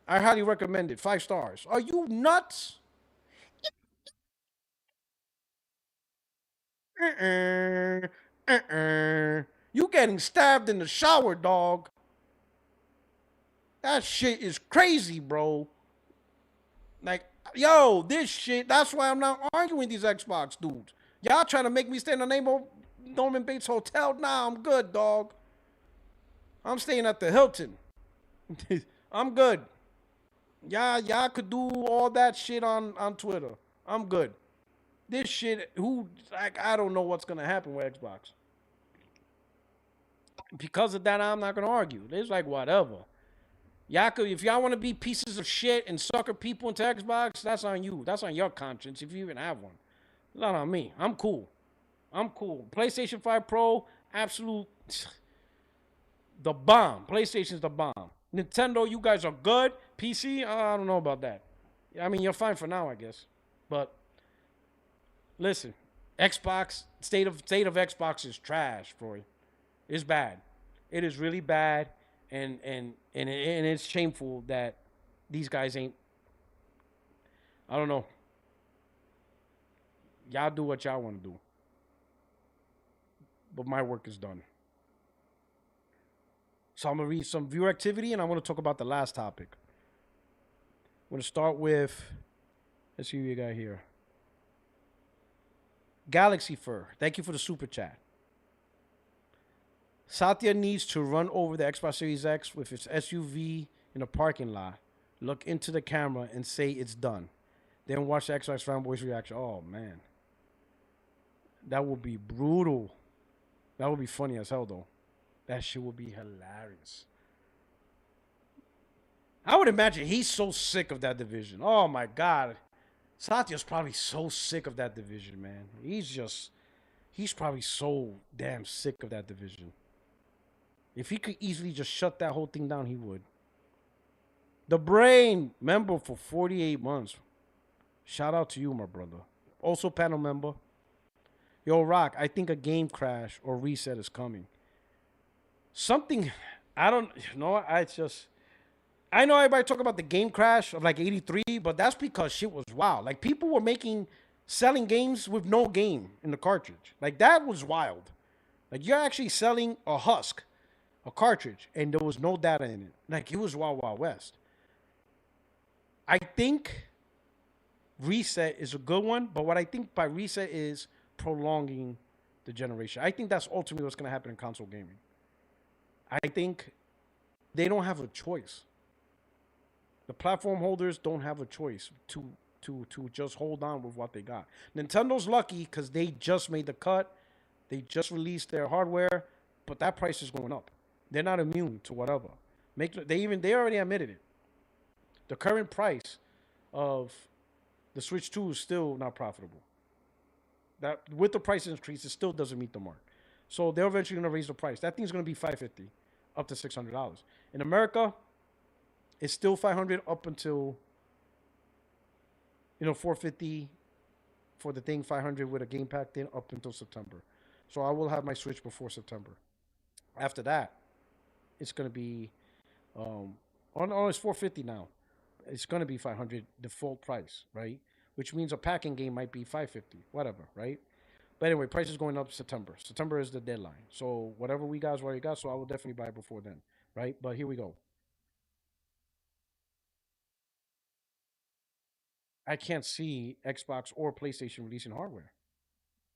Speaker 1: I highly recommend it. 5 stars. Are you nuts? You getting stabbed in the shower, dog. That shit is crazy, bro. Like, yo, this shit, that's why I'm not arguing with these Xbox dudes. Y'all trying to make me stay in the name of Norman Bates Hotel? Nah, I'm good, dog. I'm staying at the Hilton. I'm good. Y'all could do all that shit on Twitter. I'm good. This shit, I don't know what's going to happen with Xbox. Because of that, I'm not going to argue. It's like, whatever. Y'all could, if y'all want to be pieces of shit and sucker people into Xbox, that's on you. That's on your conscience if you even have one. It's not on me. I'm cool. PlayStation 5 Pro, absolute the bomb. PlayStation's the bomb. Nintendo, you guys are good. PC, I don't know about that. I mean, you're fine for now, I guess. But listen, Xbox, state of Xbox is trash, Troy. It's bad. It is really bad. And it's shameful that these guys ain't. I don't know. Y'all do what y'all want to do. But my work is done. So I'm going to read some viewer activity, and I want to talk about the last topic. I'm going to start with, let's see who you got here. Galaxy Fur, thank you for the super chat. Satya needs to run over the Xbox Series X with its SUV in a parking lot, look into the camera, and say it's done. Then watch the Xbox Fanboys reaction. Oh, man. That would be brutal. That would be funny as hell, though. That shit would be hilarious. I would imagine he's so sick of that division. Oh, my God. Satya's probably so sick of that division, man. He's probably so damn sick of that division. If he could easily just shut that whole thing down, he would. The Brain, member for 48 months. Shout out to you, my brother. Also panel member. Yo, Rock, I think a game crash or reset is coming. Something, I don't know, I know everybody talk about the game crash of like 83, but that's because shit was wild. Like, people were selling games with no game in the cartridge. Like, that was wild. Like, you're actually selling a husk, a cartridge, and there was no data in it. Like, it was Wild Wild West. I think reset is a good one, but what I think by reset is prolonging the generation. I think that's ultimately what's going to happen in console gaming. I think they don't have a choice. The platform holders don't have a choice to just hold on with what they got. Nintendo's lucky because they just made the cut. They just released their hardware, but that price is going up. They're not immune to whatever. They already admitted it. The current price of the Switch 2 is still not profitable. That with the price increase, it still doesn't meet the mark. So they're eventually going to raise the price. That thing's going to be $550 up to $600. In America, it's still $500 up until $450 for the thing, $500 with a game pack thing up until September. So I will have my Switch before September. After that, it's going to be it's $450 now. It's going to be $500 default price, right? Which means a packing game might be $550, whatever, right? But anyway, price is going up September. September is the deadline. So whatever we guys already got, so I will definitely buy it before then, right? But here we go. I can't see Xbox or PlayStation releasing hardware.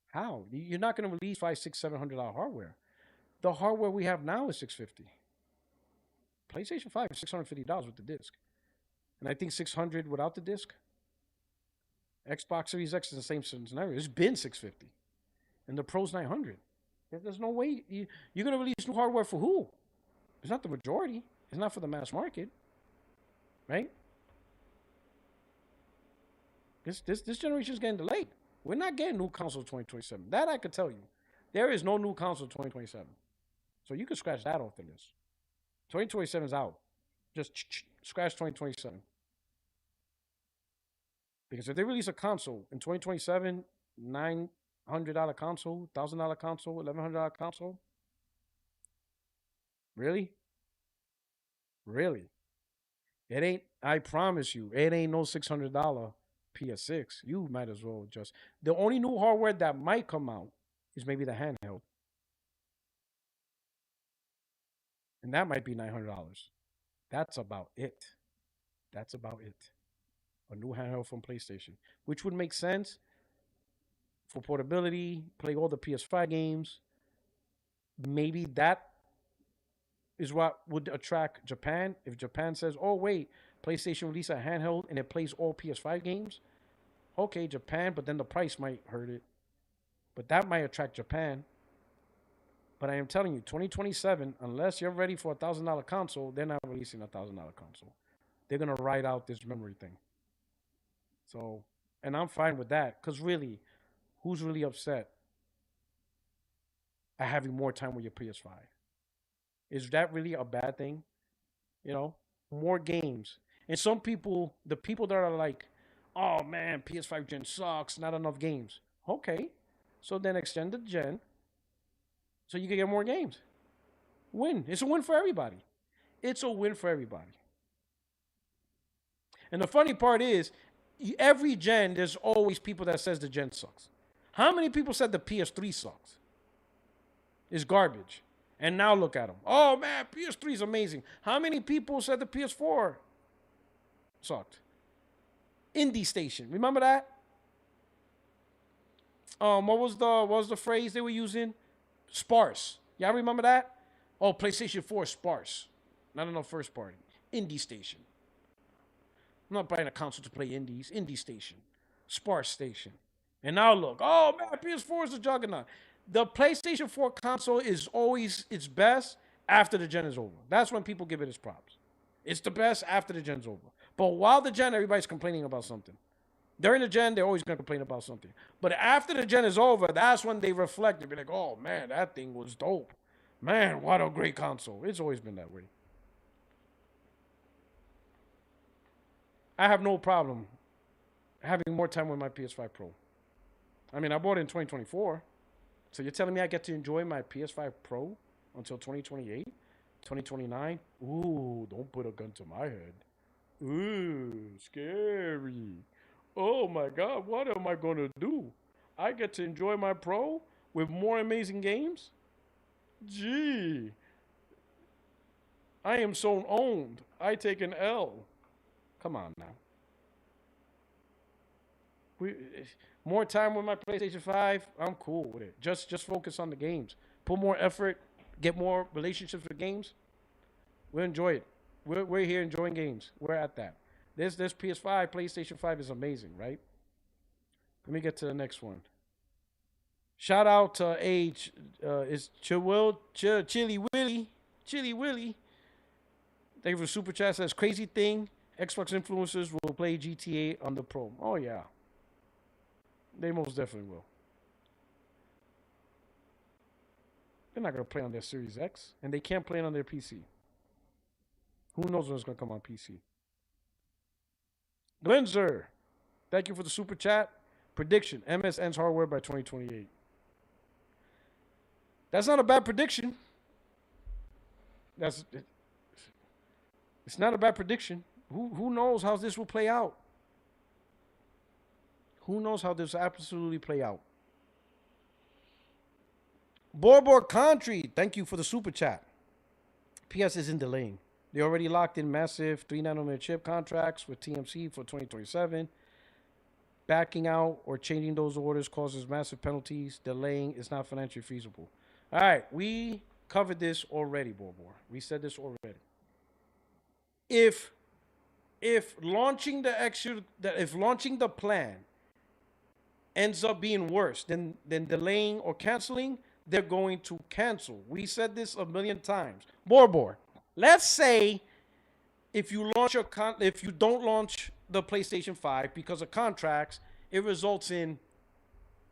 Speaker 1: How? You're not going to release $500, $600, $700 hardware. The hardware we have now is $650. PlayStation 5 is $650 with the disc. And I think $600 without the disc. Xbox Series X is the same scenario. It's been $650. And the Pro's $900. There's no way. You're going to release new hardware for who? It's not the majority. It's not for the mass market. Right? This generation is getting delayed. We're not getting new console 2027. That I could tell you. There is no new console 2027. So you can scratch that off the list. 2027 is out. Just scratch 2027. Because if they release a console in 2027, $900 console, $1,000 console, $1,100 console, really? Really? It ain't, I promise you, it ain't no $600 PS6. You might as well just. The only new hardware that might come out is maybe the handheld. And that might be $900. That's about it. That's about it. A new handheld from PlayStation, which would make sense for portability, play all the PS5 games. Maybe that is what would attract Japan. If Japan says, oh, wait, PlayStation release a handheld and it plays all PS5 games. Okay, Japan, but then the price might hurt it. But that might attract Japan. But I am telling you, 2027, unless you're ready for a $1,000 console, they're not releasing a $1,000 console. They're going to ride out this memory thing. So, and I'm fine with that. Because really, who's really upset at having more time with your PS5? Is that really a bad thing? More games. And some people, the people that are like, oh man, PS5 gen sucks, not enough games. Okay. So then extend the gen so you can get more games. Win. It's a win for everybody. It's a win for everybody. And the funny part is, every gen, there's always people that says the gen sucks. How many people said the PS3 sucks? It's garbage. And now look at them. Oh man, PS3 is amazing. How many people said the PS4 sucked? Indie Station. Remember that? What was the phrase they were using? Sparse. Y'all remember that? Oh, PlayStation 4 sparse. Not enough first party. Indie Station. I'm not buying a console to play indies. Indie Station. Sparse Station. And now look. Oh man, PS4 is a juggernaut. The PlayStation 4 console is always its best after the gen is over. That's when people give it its props. It's the best after the gen's over. But while the gen, everybody's complaining about something. During the gen, they're always going to complain about something. But after the gen is over, that's when they reflect and be like, oh man, that thing was dope. Man, what a great console. It's always been that way. I have no problem having more time with my PS5 Pro. I mean, I bought it in 2024. So you're telling me I get to enjoy my PS5 Pro until 2028, 2029? Ooh, don't put a gun to my head. Ooh, scary. Oh my God, what am I going to do? I get to enjoy my Pro with more amazing games? Gee. I am so owned. I take an L. Come on now. More time with my PlayStation 5, I'm cool with it. Just focus on the games. Put more effort, get more relationships with games. We'll enjoy it. We're here enjoying games. We're at that. This PS5, PlayStation 5 is amazing, right? Let me get to the next one. Shout out to Age. It's Chili Willy. Chili Willy. Thank you for Super Chat. Says, crazy thing. Xbox influencers will play GTA on the Pro. Oh, yeah. They most definitely will. They're not going to play on their Series X. And they can't play it on their PC. Who knows when it's going to come on PC? Glenzer. Thank you for the Super Chat. Prediction. MS ends hardware by 2028. That's not a bad prediction. It's not a bad prediction. Who knows how this will play out? Who knows how this will absolutely play out? Borbor Country, thank you for the super chat. PS isn't delaying. They already locked in massive 3-nanometer chip contracts with TMC for 2027. Backing out or changing those orders causes massive penalties. Delaying is not financially feasible. All right, we covered this already, Borbor. We said this already. If launching the plan ends up being worse than delaying or canceling, they're going to cancel. We said this a million times. Borbor, let's say if you don't launch the PlayStation 5 because of contracts, it results in,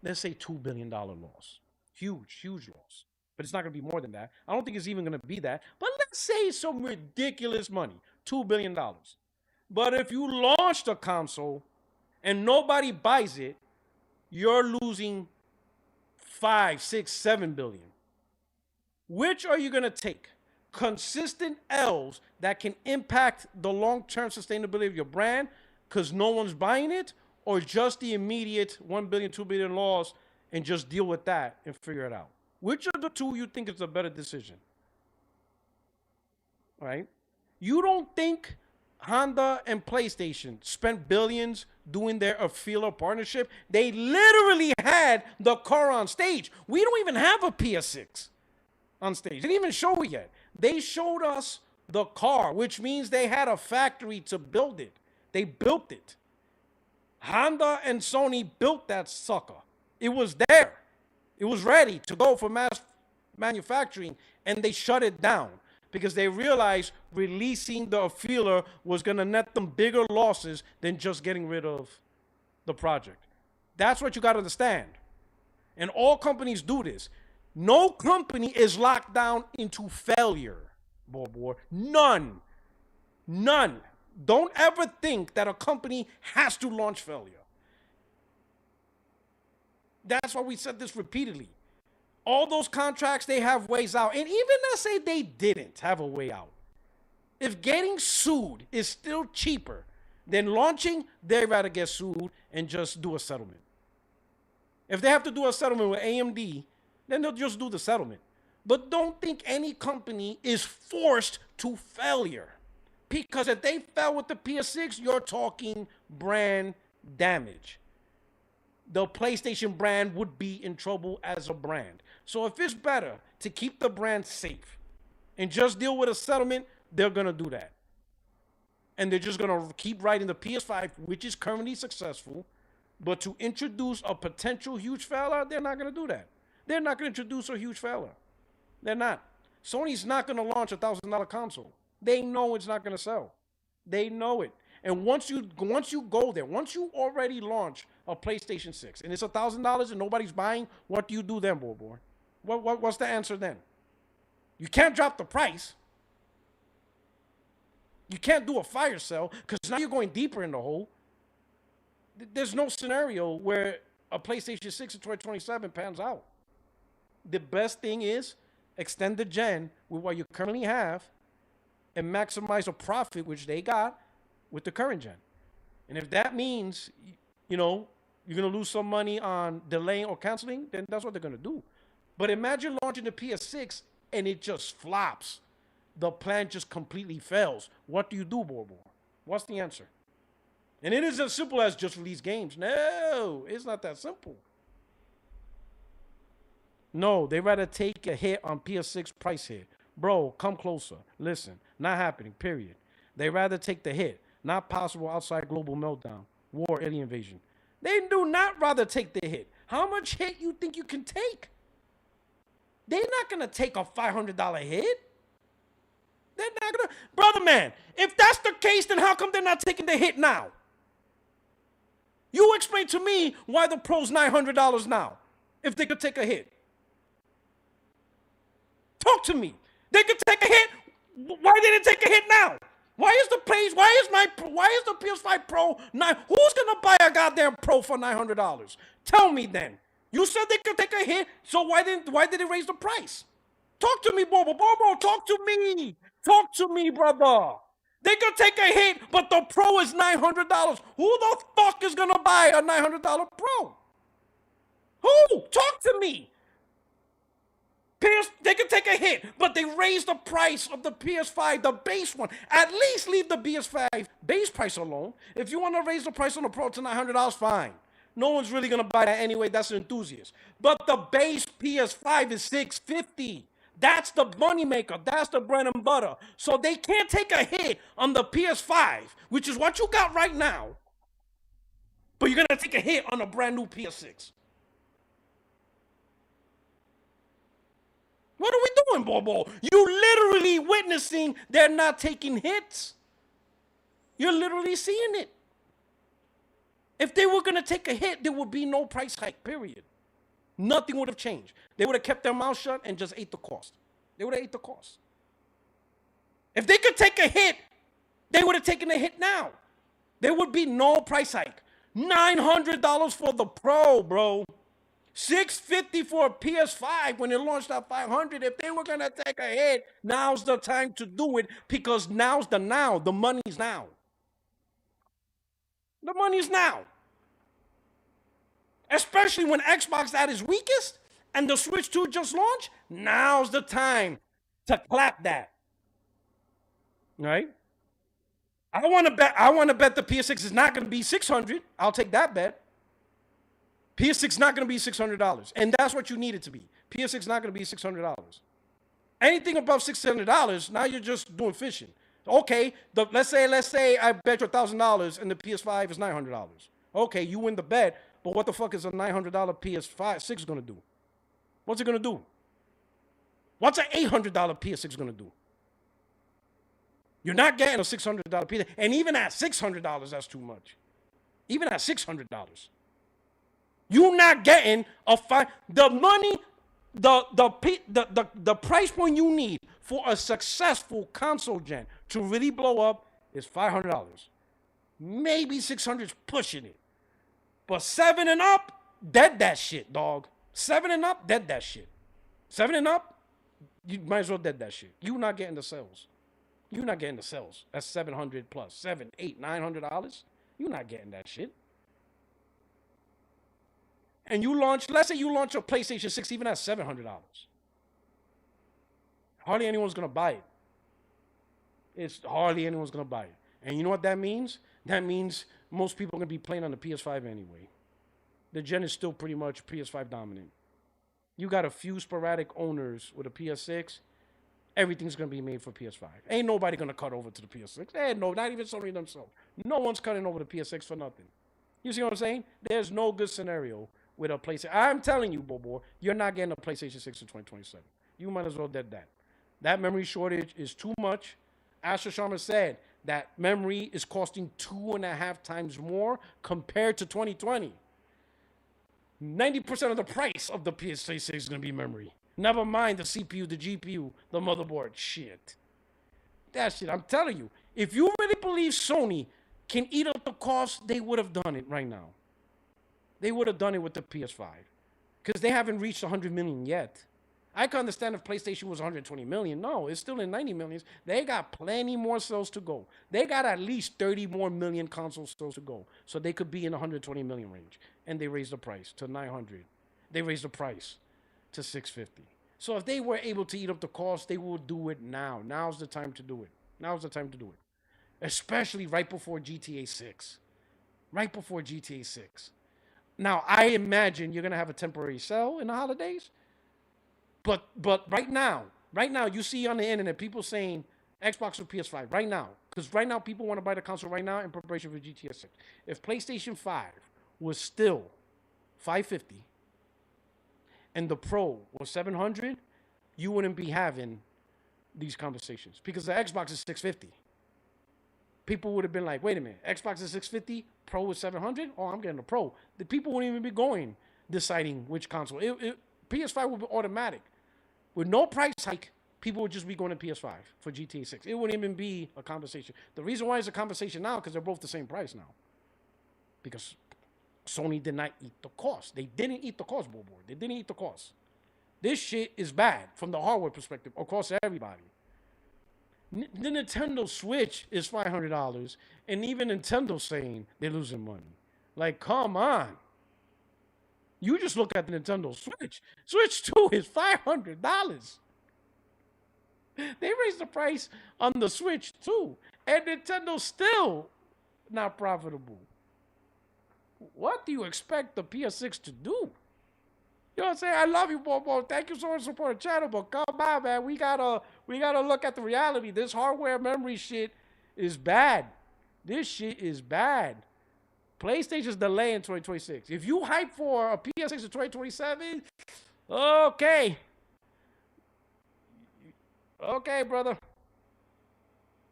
Speaker 1: let's say, $2 billion loss. Huge loss. But it's not going to be more than that. I don't think it's even going to be that. But let's say some ridiculous money, $2 billion. But if you launch the console and nobody buys it, you're losing 5, 6, 7 billion. Which are you going to take? Consistent L's that can impact the long-term sustainability of your brand because no one's buying it, or just the immediate 1 billion, 2 billion loss and just deal with that and figure it out? Which of the two you think is a better decision? All right? You don't think Honda and PlayStation spent billions doing their Affila partnership? They literally had the car on stage. We don't even have a PS6 on stage. They didn't even show it yet. They showed us the car, which means they had a factory to build it. They built it. Honda and Sony built that sucker. It was there. It was ready to go for mass manufacturing, and they shut it down because they realized releasing the Affila was going to net them bigger losses than just getting rid of the project. That's what you got to understand. And all companies do this. No company is locked down into failure, boy. None. Don't ever think that a company has to launch failure. That's why we said this repeatedly. All those contracts, they have ways out. And even let's say they didn't have a way out. If getting sued is still cheaper than launching, they'd rather get sued and just do a settlement. If they have to do a settlement with AMD, then they'll just do the settlement. But don't think any company is forced to failure. Because if they fell with the PS6, you're talking brand damage. The PlayStation brand would be in trouble as a brand. So if it's better to keep the brand safe and just deal with a settlement, they're going to do that. And they're just going to keep writing the PS5, which is currently successful. But to introduce a potential huge failure, they're not going to do that. They're not going to introduce a huge failure. They're not. Sony's not going to launch a $1,000 console. They know it's not going to sell. They know it. And once you go there, once you already launch a PlayStation 6 and it's $1,000 and nobody's buying, what do you do then, boy? What's the answer then? You can't drop the price. You can't do a fire sale because now you're going deeper in the hole. There's no scenario where a PlayStation 6 in 2027 pans out. The best thing is extend the gen with what you currently have and maximize a profit, which they got with the current gen. And if that means, you're going to lose some money on delaying or canceling, then that's what they're going to do. But imagine launching the PS6 and it just flops. The plan just completely fails. What do you do, Bobo? What's the answer? And it isn't as simple as just release games. No, it's not that simple. No, they rather take a hit on PS6 price hit. Bro, come closer. Listen, not happening, period. They rather take the hit. Not possible outside global meltdown, war, alien invasion. They do not rather take the hit. How much hit you think you can take? They're not going to take a $500 hit. They're not going to. Brother man, if that's the case, then how come they're not taking the hit now? You explain to me why the Pro's $900 now, if they could take a hit. Talk to me. They could take a hit. Why didn't they take a hit now? Why is the PS5 Pro 9? Who's gonna buy a goddamn Pro for $900? Tell me then. You said they could take a hit, so why did they raise the price? Talk to me, Bobo. Talk to me. Talk to me, brother. They could take a hit, but the Pro is $900. Who the fuck is gonna buy a $900 Pro? Who? Talk to me. They could take a hit, but they raised the price of the PS5, the base one. At least leave the PS5 base price alone. If you want to raise the price on the Pro to $900, fine. No one's really going to buy that anyway. That's an enthusiast. But the base PS5 is $650. That's the moneymaker. That's the bread and butter. So they can't take a hit on the PS5, which is what you got right now. But you're going to take a hit on a brand new PS6. What are we doing, Bobo? You literally witnessing they're not taking hits. You're literally seeing it. If they were going to take a hit, there would be no price hike, period. Nothing would have changed. They would have kept their mouth shut and just ate the cost. They would have ate the cost. If they could take a hit, they would have taken a hit now. There would be no price hike. $900 for the Pro, bro. $650 for a PS5 when it launched at $500. If they were gonna take a hit, now's the time to do it because now's the now. The money's now. The money's now. Especially when Xbox at its weakest and the Switch 2 just launched. Now's the time to clap that. Right? I want to bet the PS6 is not gonna be $600. I'll take that bet. PS6 is not going to be $600, and that's what you need it to be. PS6 is not going to be $600. Anything above $600, now you're just doing fishing. Okay, let's say I bet you $1,000 and the PS5 is $900. Okay, you win the bet, but what the fuck is a $900 PS6 going to do? What's it going to do? What's an $800 PS6 going to do? You're not getting a $600 PS6, and even at $600, that's too much. Even at $600. You're not getting the money, the price point you need for a successful console gen to really blow up is $500. Maybe $600 is pushing it. But 7 and up, dead that shit, dog. 7 and up, dead that shit. 7 and up, you might as well dead that shit. You're not getting the sales. You're not getting the sales. That's $700 plus. $700, $800, $900. You're not getting that shit. And you launch, let's say you launch a PlayStation 6 even at $700. Hardly anyone's going to buy it. It's hardly anyone's going to buy it. And you know what that means? That means most people are going to be playing on the PS5 anyway. The gen is still pretty much PS5 dominant. You got a few sporadic owners with a PS6. Everything's going to be made for PS5. Ain't nobody going to cut over to the PS6. No, not even Sony themselves. No one's cutting over to PS6 for nothing. You see what I'm saying? There's no good scenario with a PlayStation. I'm telling you, Bobo, you're not getting a PlayStation 6 in 2027. You might as well dead that. That memory shortage is too much. Asher Sharma said that memory is costing 2.5 times more compared to 2020. 90% of the price of the PlayStation 6 is going to be memory. Never mind the CPU, the GPU, the motherboard. Shit. That shit, I'm telling you. If you really believe Sony can eat up the cost, they would have done it right now. They would have done it with the PS5 because they haven't reached 100 million yet. I can understand if PlayStation was 120 million. No, it's still in 90 millions. They got plenty more sales to go. They got at least 30 more million console sales to go. So they could be in the 120 million range. And they raised the price to 900. They raised the price to 650. So if they were able to eat up the cost, they will do it now. Now's the time to do it. Now's the time to do it. Especially right before GTA 6. right before GTA 6. Now, I imagine you're going to have a temporary sale in the holidays. But right now, you see on the internet people saying Xbox or PS5 right now. Because right now, people want to buy the console right now in preparation for GTA 6. If PlayStation 5 was still $550 and the Pro was $700, you wouldn't be having these conversations. Because the Xbox is $650. People would have been like, wait a minute, Xbox is $650, Pro is $700? Oh, I'm getting a Pro. The people wouldn't even be deciding which console. PS5 would be automatic. With no price hike, people would just be going to PS5 for GTA 6. It wouldn't even be a conversation. The reason why it's a conversation now, because they're both the same price now. Because Sony did not eat the cost. They didn't eat the cost, Bobo. They didn't eat the cost. This shit is bad from the hardware perspective across everybody. The Nintendo Switch is $500, and even Nintendo's saying they're losing money. Like, come on. You just look at the Nintendo Switch. Switch 2 is $500. They raised the price on the Switch too, and Nintendo's still not profitable. What do you expect the PS6 to do? You know what I'm saying? I love you, Bobo. Thank you so much for supporting the channel, but come on, man. We gotta look at the reality. This hardware memory shit is bad. This shit is bad. PlayStation's delaying 2026. If you hype for a PS6 in 2027, okay. Okay, brother.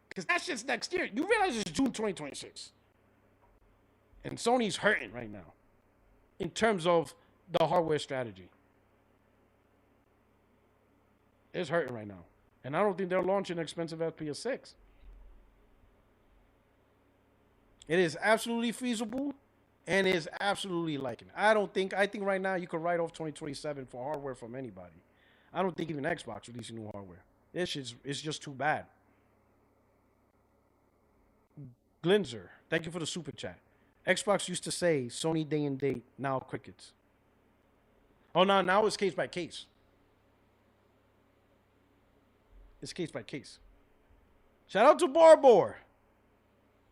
Speaker 1: Because that shit's next year. You realize it's June 2026. And Sony's hurting right now in terms of the hardware strategy. It's hurting right now. And I don't think they're launching an expensive PS6. It is absolutely feasible and is absolutely liking. I think right now you could write off 2027 for hardware from anybody. I don't think even Xbox releasing new hardware. It's just too bad. Glinzer, thank you for the super chat. Xbox used to say Sony day and date, now crickets. Oh, no, now it's case by case. It's case by case. Shout out to Barbor.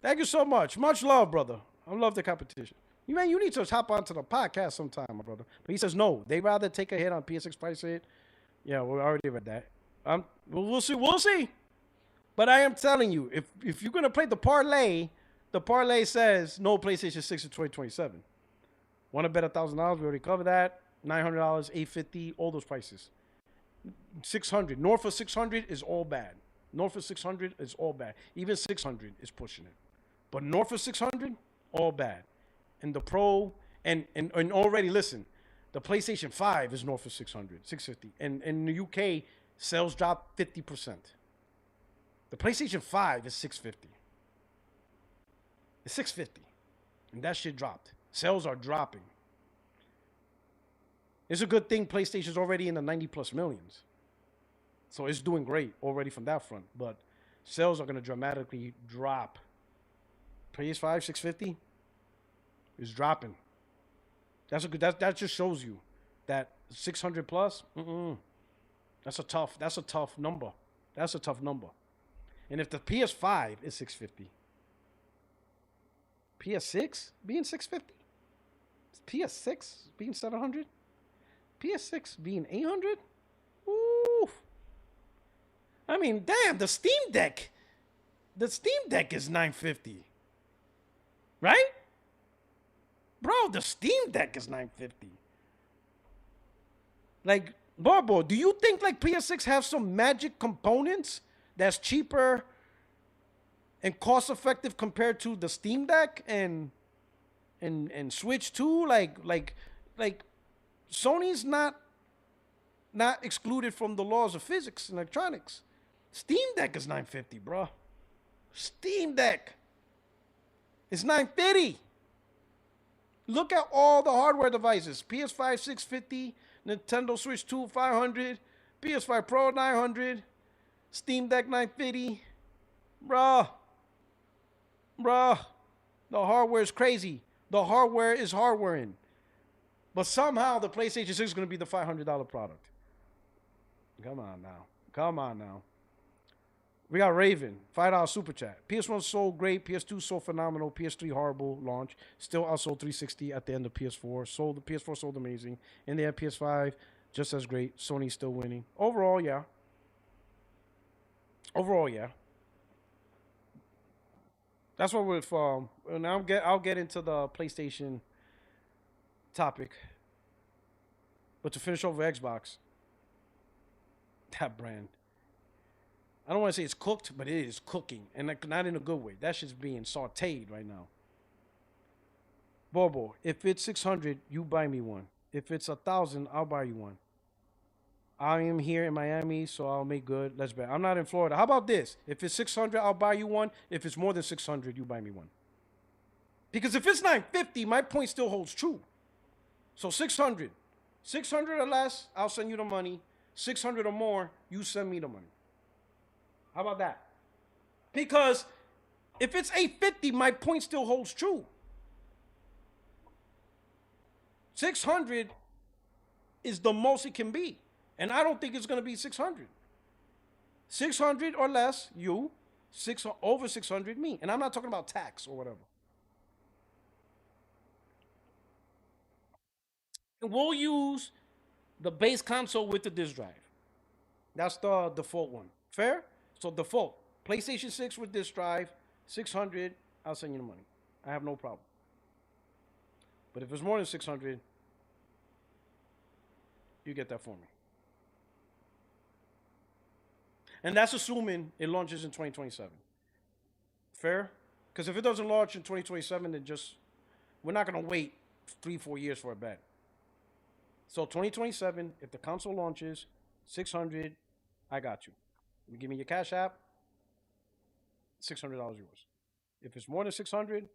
Speaker 1: Thank you so much. Much love, brother. I love the competition. You need to hop onto the podcast sometime, my brother. But he says no. They rather take a hit on PS6 price hit. Yeah, we already read that. We'll see. We'll see. But I am telling you, if you're gonna play the parlay says no PlayStation 6 in 2027. Want to bet $1,000? We already covered that. $900, $850, all those prices. 600 north of 600 is all bad. North of 600 is all bad. Even 600 is pushing it, but north of 600, all bad. And the Pro and already listen, the PlayStation 5 is north of 600, 650, and in the UK sales dropped 50%. The PlayStation 5 is 650. It's 650, and that shit dropped. Sales are dropping. It's a good thing PlayStation's already in the 90 plus millions. So it's doing great already from that front. But sales are going to dramatically drop. PS5, 650 is dropping. That's a good. That just shows you that 600 plus. That's a tough number. That's a tough number. And if the PS5 is 650, PS6 being 650, PS6 being 700. PS6 being 800? Ooh. I mean, damn, the Steam Deck is 950. Right? Bro, the Steam Deck is 950. Like, Barbo, do you think like PS6 have some magic components that's cheaper and cost effective compared to the Steam Deck and Switch 2? Like Sony's not excluded from the laws of physics and electronics. Steam Deck is 950, bro. Steam Deck is 950. Look at all the hardware devices. PS5 650, Nintendo Switch 2 500, PS5 Pro 900, Steam Deck 950. Bruh. The hardware is crazy. The hardware is hardwaring. But somehow the PlayStation 6 is going to be the $500 product. Come on now. We got Raven, $5 super chat. PS1 sold great, PS2 sold phenomenal, PS3 horrible launch. Still outsold 360 at the end of PS4. The PS4 sold amazing. In the end, PS5 just as great. Sony still winning. Overall, yeah. That's what we're from. And I'll get into the PlayStation topic. But to finish over Xbox, that brand. I don't want to say it's cooked, but it is cooking. And like, not in a good way. That shit's being sauteed right now. Bobo, if it's 600, you buy me one. If it's 1,000, I'll buy you one. I am here in Miami, so I'll make good. Let's bet. I'm not in Florida. How about this? If it's 600, I'll buy you one. If it's more than 600, you buy me one. Because if it's 950, my point still holds true. So 600. 600 or less, I'll send you the money. 600 or more, you send me the money. How about that? Because if it's 850, my point still holds true. 600 is the most it can be. And I don't think it's going to be 600. 600 or less, you. Over 600, me. And I'm not talking about tax or whatever. And we'll use the base console with the disk drive. That's the default one. Fair? So default. PlayStation 6 with disk drive, 600, I'll send you the money. I have no problem. But if it's more than 600, you get that for me. And that's assuming it launches in 2027. Fair? Because if it doesn't launch in 2027, then we're not going to wait 3-4 years for a bet. So 2027, if the console launches, 600, I got you. You give me your Cash App, $600 yours. If it's more than 600,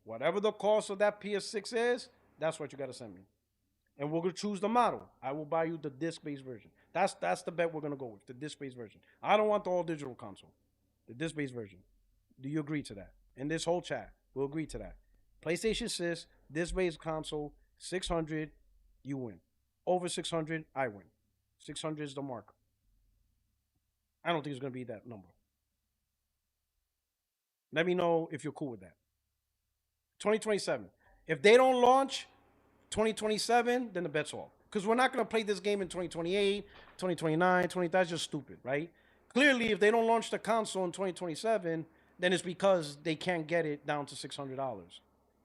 Speaker 1: whatever the cost of that PS6 is, that's what you got to send me. And we're going to choose the model. I will buy you the disc-based version. That's the bet we're going to go with, the disc-based version. I don't want the all-digital console, the disc-based version. Do you agree to that? In this whole chat, we'll agree to that. PlayStation 6, disc-based console, 600, you win. Over 600, I win. 600 is the mark. I don't think it's going to be that number. Let me know if you're cool with that. 2027. If they don't launch 2027, then the bet's off. Because we're not going to play this game in 2028, 2029, that's just stupid, right? Clearly, if they don't launch the console in 2027, then it's because they can't get it down to $600.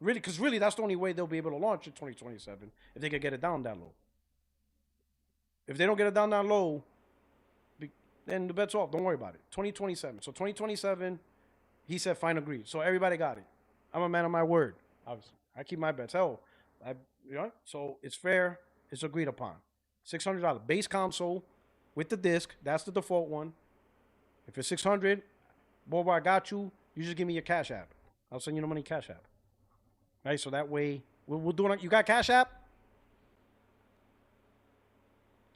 Speaker 1: Really, because really, that's the only way they'll be able to launch in 2027, if they could get it down that low. If they don't get it down that low, then the bet's off. Don't worry about it. 2027. So 2027, he said fine, agreed. So everybody got it. I'm a man of my word. Obviously, I keep my bets. Hell, so it's fair. It's agreed upon. $600 base console with the disc. That's the default one. If it's 600, boy, I got you. You just give me your Cash App. I'll send you the money Cash App. Right. So that way we'll do it. You got Cash App?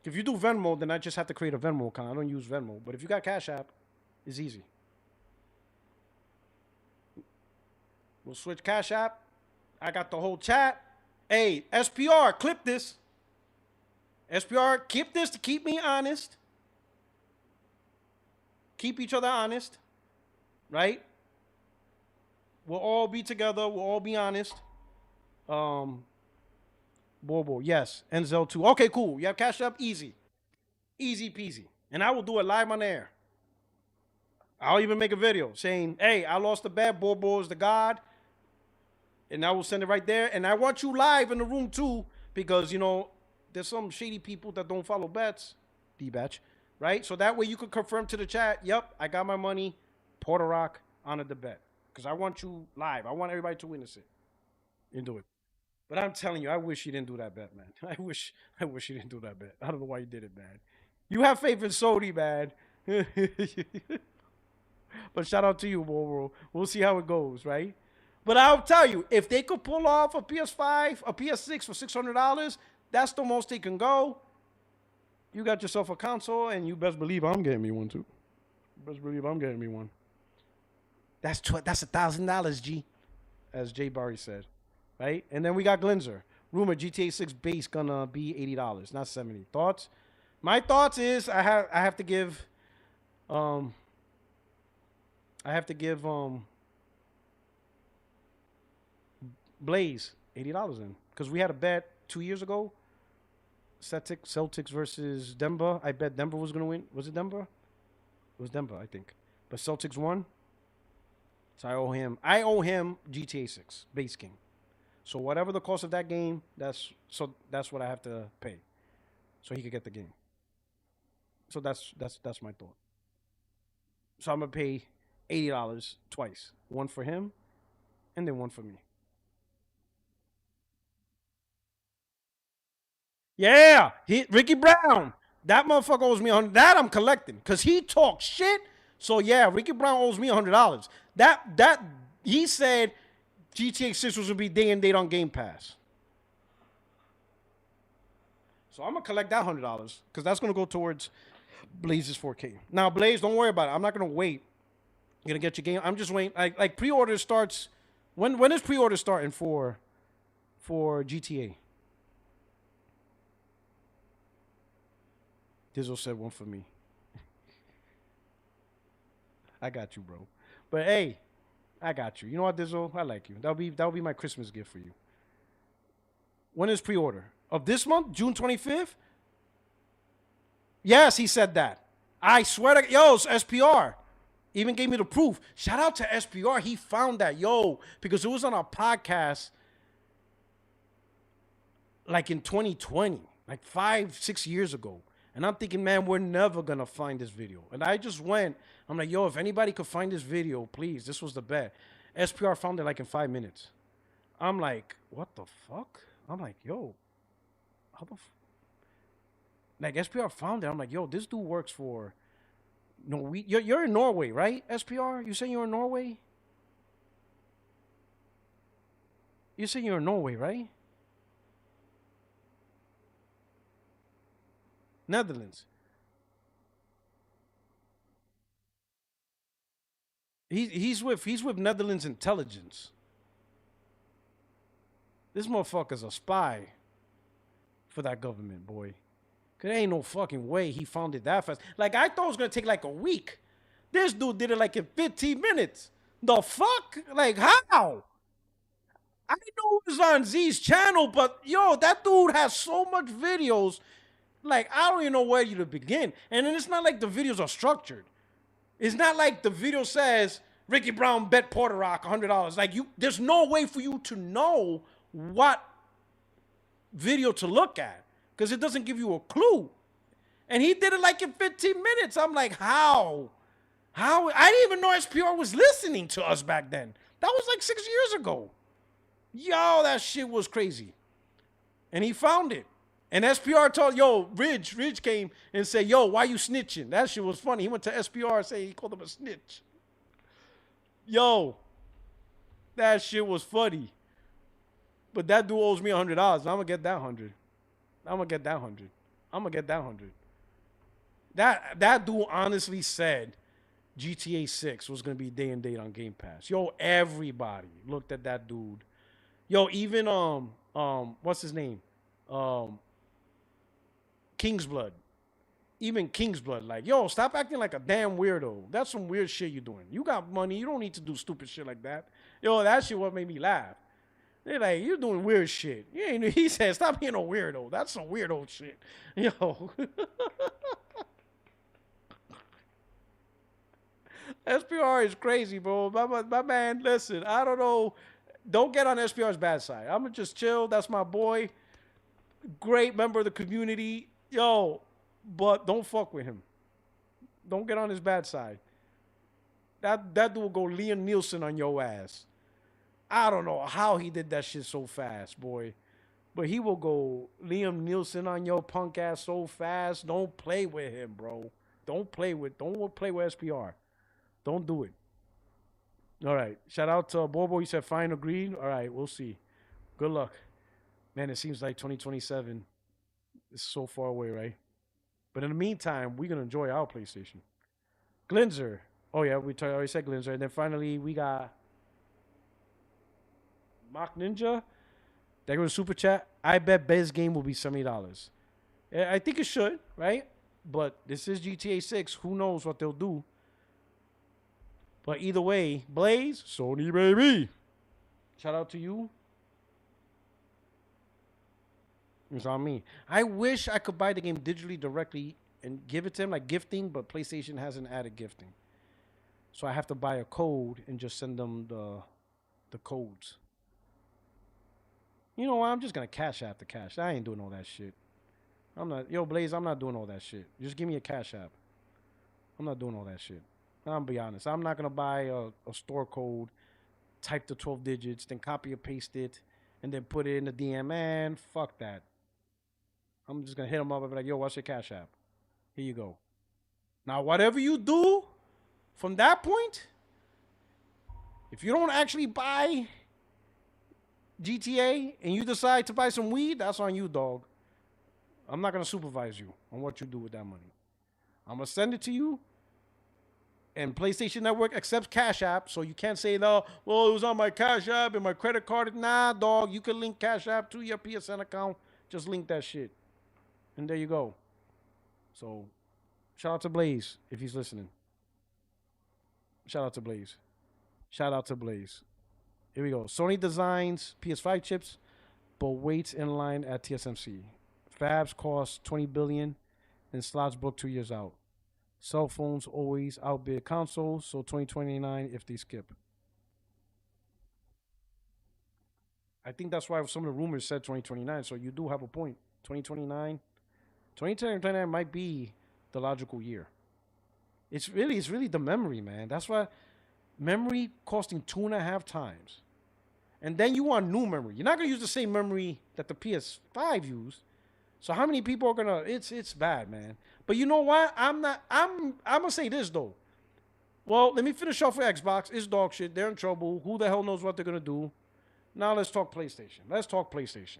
Speaker 1: If you do Venmo, then I just have to create a Venmo account. I don't use Venmo. But if you got Cash App, it's easy. We'll switch Cash App. I got the whole chat. Hey, SPR, clip this. SPR, keep this to keep me honest. Keep each other honest. Right? We'll all be together. We'll all be honest. Bobo, yes. Enzel 2. Okay, cool. You have Cash App? Easy. Easy peasy. And I will do it live on air. I'll even make a video saying, hey, I lost the bet. Bobo is the God. And I will send it right there. And I want you live in the room too, because, there's some shady people that don't follow bets. D-batch. Right? So that way you can confirm to the chat, yep, I got my money. Puertorock honored the bet. Because I want you live. I want everybody to witness it. And do it. But I'm telling you, I wish you didn't do that bet, man. I wish you didn't do that bet. I don't know why you did it, man. You have faith in Sony, man. But shout out to you, Bobo. We'll see how it goes, right? But I'll tell you, if they could pull off a PS5, a PS6 for $600, that's the most they can go. You got yourself a console, and you best believe I'm getting me one, too. You best believe I'm getting me one. That's $1,000, G, as Jay Barry said. Right? And then we got Glinzer. Rumor GTA 6 base gonna be $80, not $70. Thoughts? My thoughts is I have to give I have to give Blaze $80 in because we had a bet 2 years ago. Celtics versus Denver. I bet Denver was gonna win. Was it Denver? It was Denver, I think. But Celtics won. So I owe him. I owe him GTA 6 base game. So whatever the cost of that game, that's what I have to pay, so he could get the game. So that's my thought. So I'm gonna pay $80 twice, one for him, and then one for me. Yeah, Ricky Brown. That motherfucker owes me $100. That I'm collecting because he talks shit. So yeah, Ricky Brown owes me $100. That he said GTA 6 was gonna be day and date on Game Pass. So I'm gonna collect that $100 because that's gonna go towards Blaze's 4K. Now Blaze, don't worry about it. I'm not gonna wait. You're gonna get your game. I'm just waiting. Like pre-order starts. When is pre-order starting for GTA? Dizzle said one for me. I got you, bro. But hey, I got you. You know what, Dizzle? I like you. That'll be my Christmas gift for you. When is pre-order? Of this month? June 25th? Yes, he said that. I swear to yo, it's SPR. Even gave me the proof. Shout out to SPR. He found that, yo, because it was on our podcast like in 2020, like 5-6 years ago. And I'm thinking, man, we're never going to find this video. And I just went, I'm like, yo, if anybody could find this video, please, this was the bet. SPR found it like in 5 minutes. I'm like, what the fuck? I'm like, yo, how the like SPR found it. I'm like, yo, this dude works for you're in Norway, right? SPR? You saying you're in Norway? You saying you're in Norway, right? Netherlands. He's with Netherlands intelligence. This motherfucker's a spy for that government, boy. Cause there ain't no fucking way he found it that fast. Like I thought it was gonna take like a week. This dude did it like in 15 minutes. The fuck? Like how? I know it was on Z's channel, but yo, that dude has so much videos. Like, I don't even know where you to begin. And then it's not like the videos are structured. It's not like the video says, Ricky Brown bet Puertorock $100. Like, there's no way for you to know what video to look at because it doesn't give you a clue. And he did it like in 15 minutes. I'm like, how? I didn't even know SPR was listening to us back then. That was like 6 years ago. Yo, that shit was crazy. And he found it. And SPR told, yo, Ridge came and said, yo, why you snitching? That shit was funny. He went to SPR and said he called him a snitch. Yo, that shit was funny. But that dude owes me $100. I'm going to get that 100. That dude honestly said GTA 6 was going to be day and date on Game Pass. Yo, everybody looked at that dude. Yo, even, what's his name? Kingsblood. Even Kingsblood, like, yo, stop acting like a damn weirdo. That's some weird shit you're doing. You got money. You don't need to do stupid shit like that. Yo, that shit what made me laugh. They're like, you're doing weird shit. He said, stop being a weirdo. That's some weirdo shit. Yo. SPR is crazy, bro. My man, listen, I don't know. Don't get on SPR's bad side. I'm going to just chill. That's my boy. Great member of the community. Yo, but don't fuck with him. Don't get on his bad side. That dude will go Liam Nielsen on your ass. I don't know how he did that shit so fast, boy. But he will go Liam Nielsen on your punk ass so fast. Don't play with him, bro. Don't play with SPR. Don't do it. All right. Shout out to Bobo. He said fine, agreed. All right, we'll see. Good luck. Man, it seems like 2027 is so far away, right? But in the meantime, we're going to enjoy our PlayStation. Glinzer. Oh, yeah, we already said Glinzer. And then finally, we got Mock Ninja. They go to Super Chat. I bet best game will be $70. I think it should, right? But this is GTA 6. Who knows what they'll do? But either way, Blaze, Sony baby. Shout out to you. It's on me. I wish I could buy the game digitally directly and give it to him like gifting, but PlayStation hasn't added gifting. So I have to buy a code and just send them the codes. You know what? I'm just gonna cash app the cash. I ain't doing all that shit. I'm not, yo, Blaze, I'm not doing all that shit. Just give me a cash app. I'm not doing all that shit. I'm gonna be honest. I'm not gonna buy a store code, type the 12 digits, then copy and paste it, and then put it in the DM. Man, fuck that. I'm just gonna hit them up and be like, yo, what's your cash app? Here you go. Now, whatever you do from that point, if you don't actually buy GTA and you decide to buy some weed, that's on you, dog. I'm not gonna supervise you on what you do with that money. I'm gonna send it to you, and PlayStation Network accepts Cash App, so you can't say, no, well, it was on my Cash App and my credit card. Nah, dog, you can link Cash App to your PSN account. Just link that shit. And there you go. So, shout out to Blaze if he's listening. Shout out to Blaze. Shout out to Blaze. Here we go. Sony designs PS5 chips, but waits in line at TSMC. Fabs cost $20 billion and slots booked 2 years out. Cell phones always outbid consoles, so 2029 if they skip. I think that's why some of the rumors said 2029, so you do have a point. 2029. 2029 might be the logical year. It's really the memory, man. That's why memory costing 2.5 times. And then you want new memory. You're not gonna use the same memory that the PS5 used. So how many people are gonna? It's bad, man. But you know what? I'm gonna say this though. Well, let me finish off with Xbox. It's dog shit. They're in trouble. Who the hell knows what they're gonna do? Now let's talk PlayStation. Let's talk PlayStation.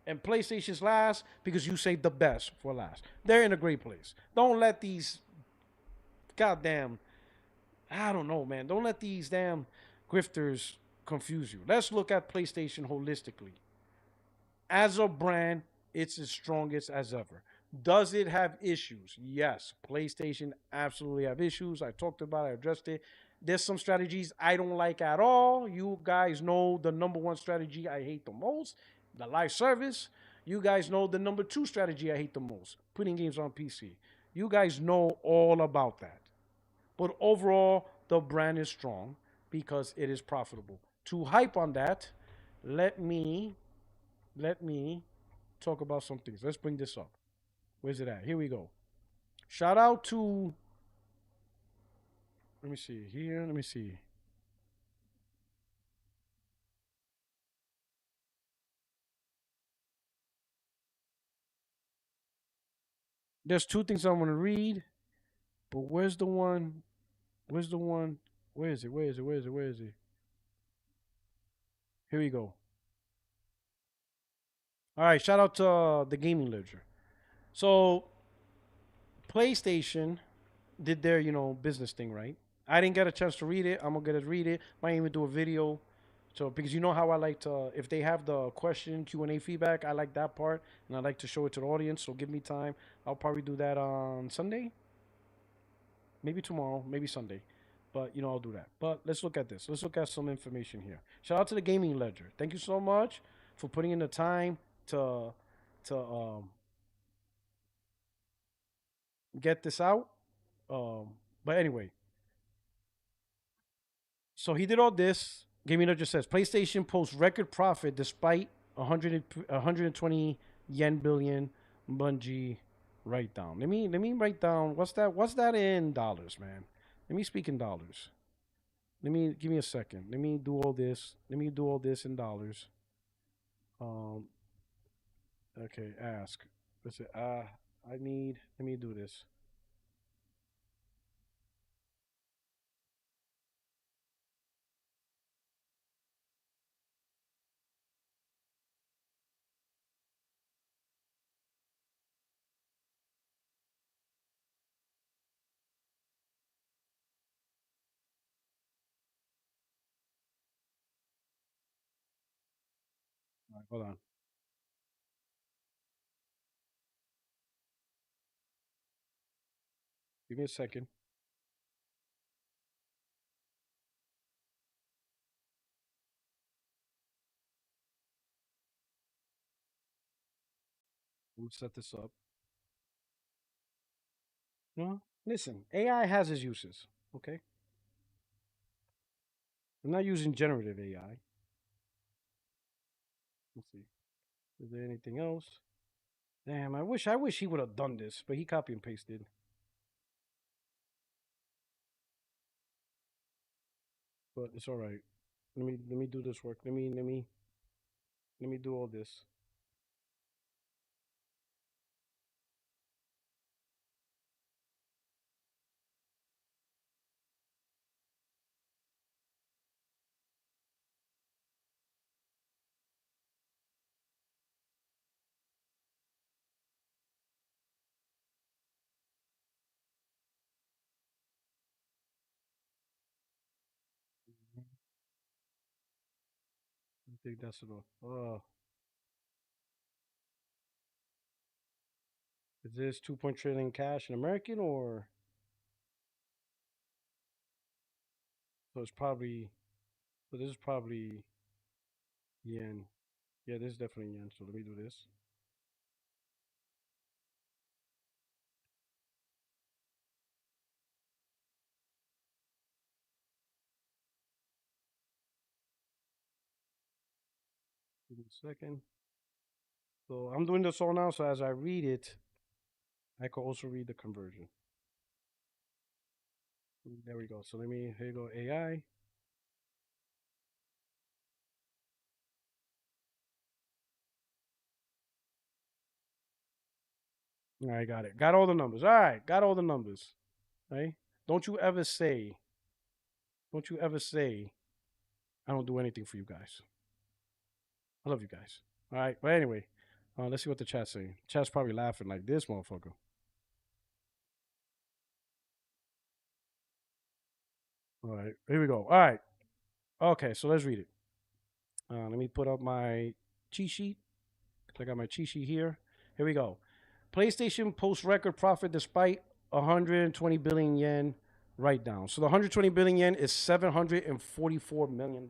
Speaker 1: And PlayStation's last because you saved the best for last. They're in a great place. Don't let these goddamn, I don't know, man. Don't let these damn grifters confuse you. Let's look at PlayStation holistically. As a brand, it's as strongest as ever. Does it have issues? Yes. PlayStation absolutely have issues. I talked about it, I addressed it. There's some strategies I don't like at all. You guys know the number one strategy I hate the most, the live service. You guys know the number two strategy I hate the most, putting games on PC. You guys know all about that. But overall, the brand is strong because it is profitable. To hype on that, let me talk about some things. Let's bring this up. Where's it at? Here we go. Shout out to, let me see here. Let me see. There's two things I want to read, but where's the one? Where's the one? Where is it? Where is it? Where is it? Where is it? Here we go. All right, shout out to the gaming ledger. So, PlayStation did their, business thing, right? I didn't get a chance to read it. I'm gonna read it. Might even do a video. So because you know how I like to, if they have the question Q&A feedback, I like that part, and I like to show it to the audience. So give me time. I'll probably do that on Sunday, maybe tomorrow, maybe Sunday, but I'll do that. But let's look at this. Let's look at some information here. Shout out to the gaming ledger. Thank you so much for putting in the time to get this out. But anyway, so he did all this. Gaming Ledger says PlayStation posts record profit despite 120 yen billion Bungie write down. Let me write down what's that in dollars, man. Let me speak in dollars. Give me a second. Let me do all this. Let me do all this in dollars. Okay, ask. Let's see. Let me do this. All right, hold on. Give me a second. Let me set this up. No, listen, AI has its uses. Okay, I'm not using generative AI. Let's see. Is there anything else? Damn, I wish he would have done this, but he copy and pasted. But it's all right. Let me do this work. Let me do all this. I think that's enough. Is this 2 trillion cash in American or so it's probably so this is probably yen. Yeah, this is definitely yen. So let me do this. Give me a second. So I'm doing this all now. So as I read it, I could also read the conversion. There we go. So here you go, AI. All right, got it. Got all the numbers. All right, got all the numbers. Right? Don't you ever say, don't you ever say, I don't do anything for you guys. I love you guys. All right. But anyway, let's see what the chat's saying. Chat's probably laughing like this motherfucker. All right, here we go. All right. Okay, so let's read it. Let me put up my cheat sheet. I got my cheat sheet here. Here we go. PlayStation posts record profit despite 120 billion yen write down. So the 120 billion yen is $744 million.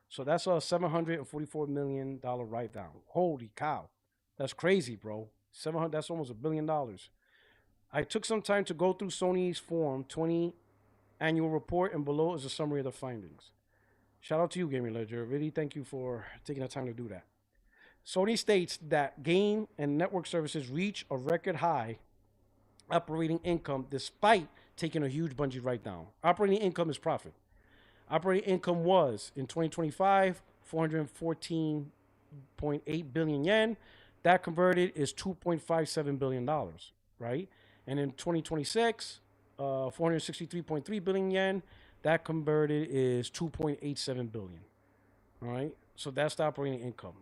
Speaker 1: So that's a $744 million write down. Holy cow. That's crazy, bro. 700, that's almost $1 billion. I took some time to go through Sony's Form 20 annual report, and below is a summary of the findings. Shout out to you, Gaming Ledger. Really, thank you for taking the time to do that. Sony states that game and network services reach a record high operating income despite taking a huge Bungie write down. Operating income is profit. Operating income was in 2025 414.8 billion yen. That converted is $2.57 billion, right? And in 2026, 463.3 billion yen. That converted is 2.87 billion. All right. So that's the operating income.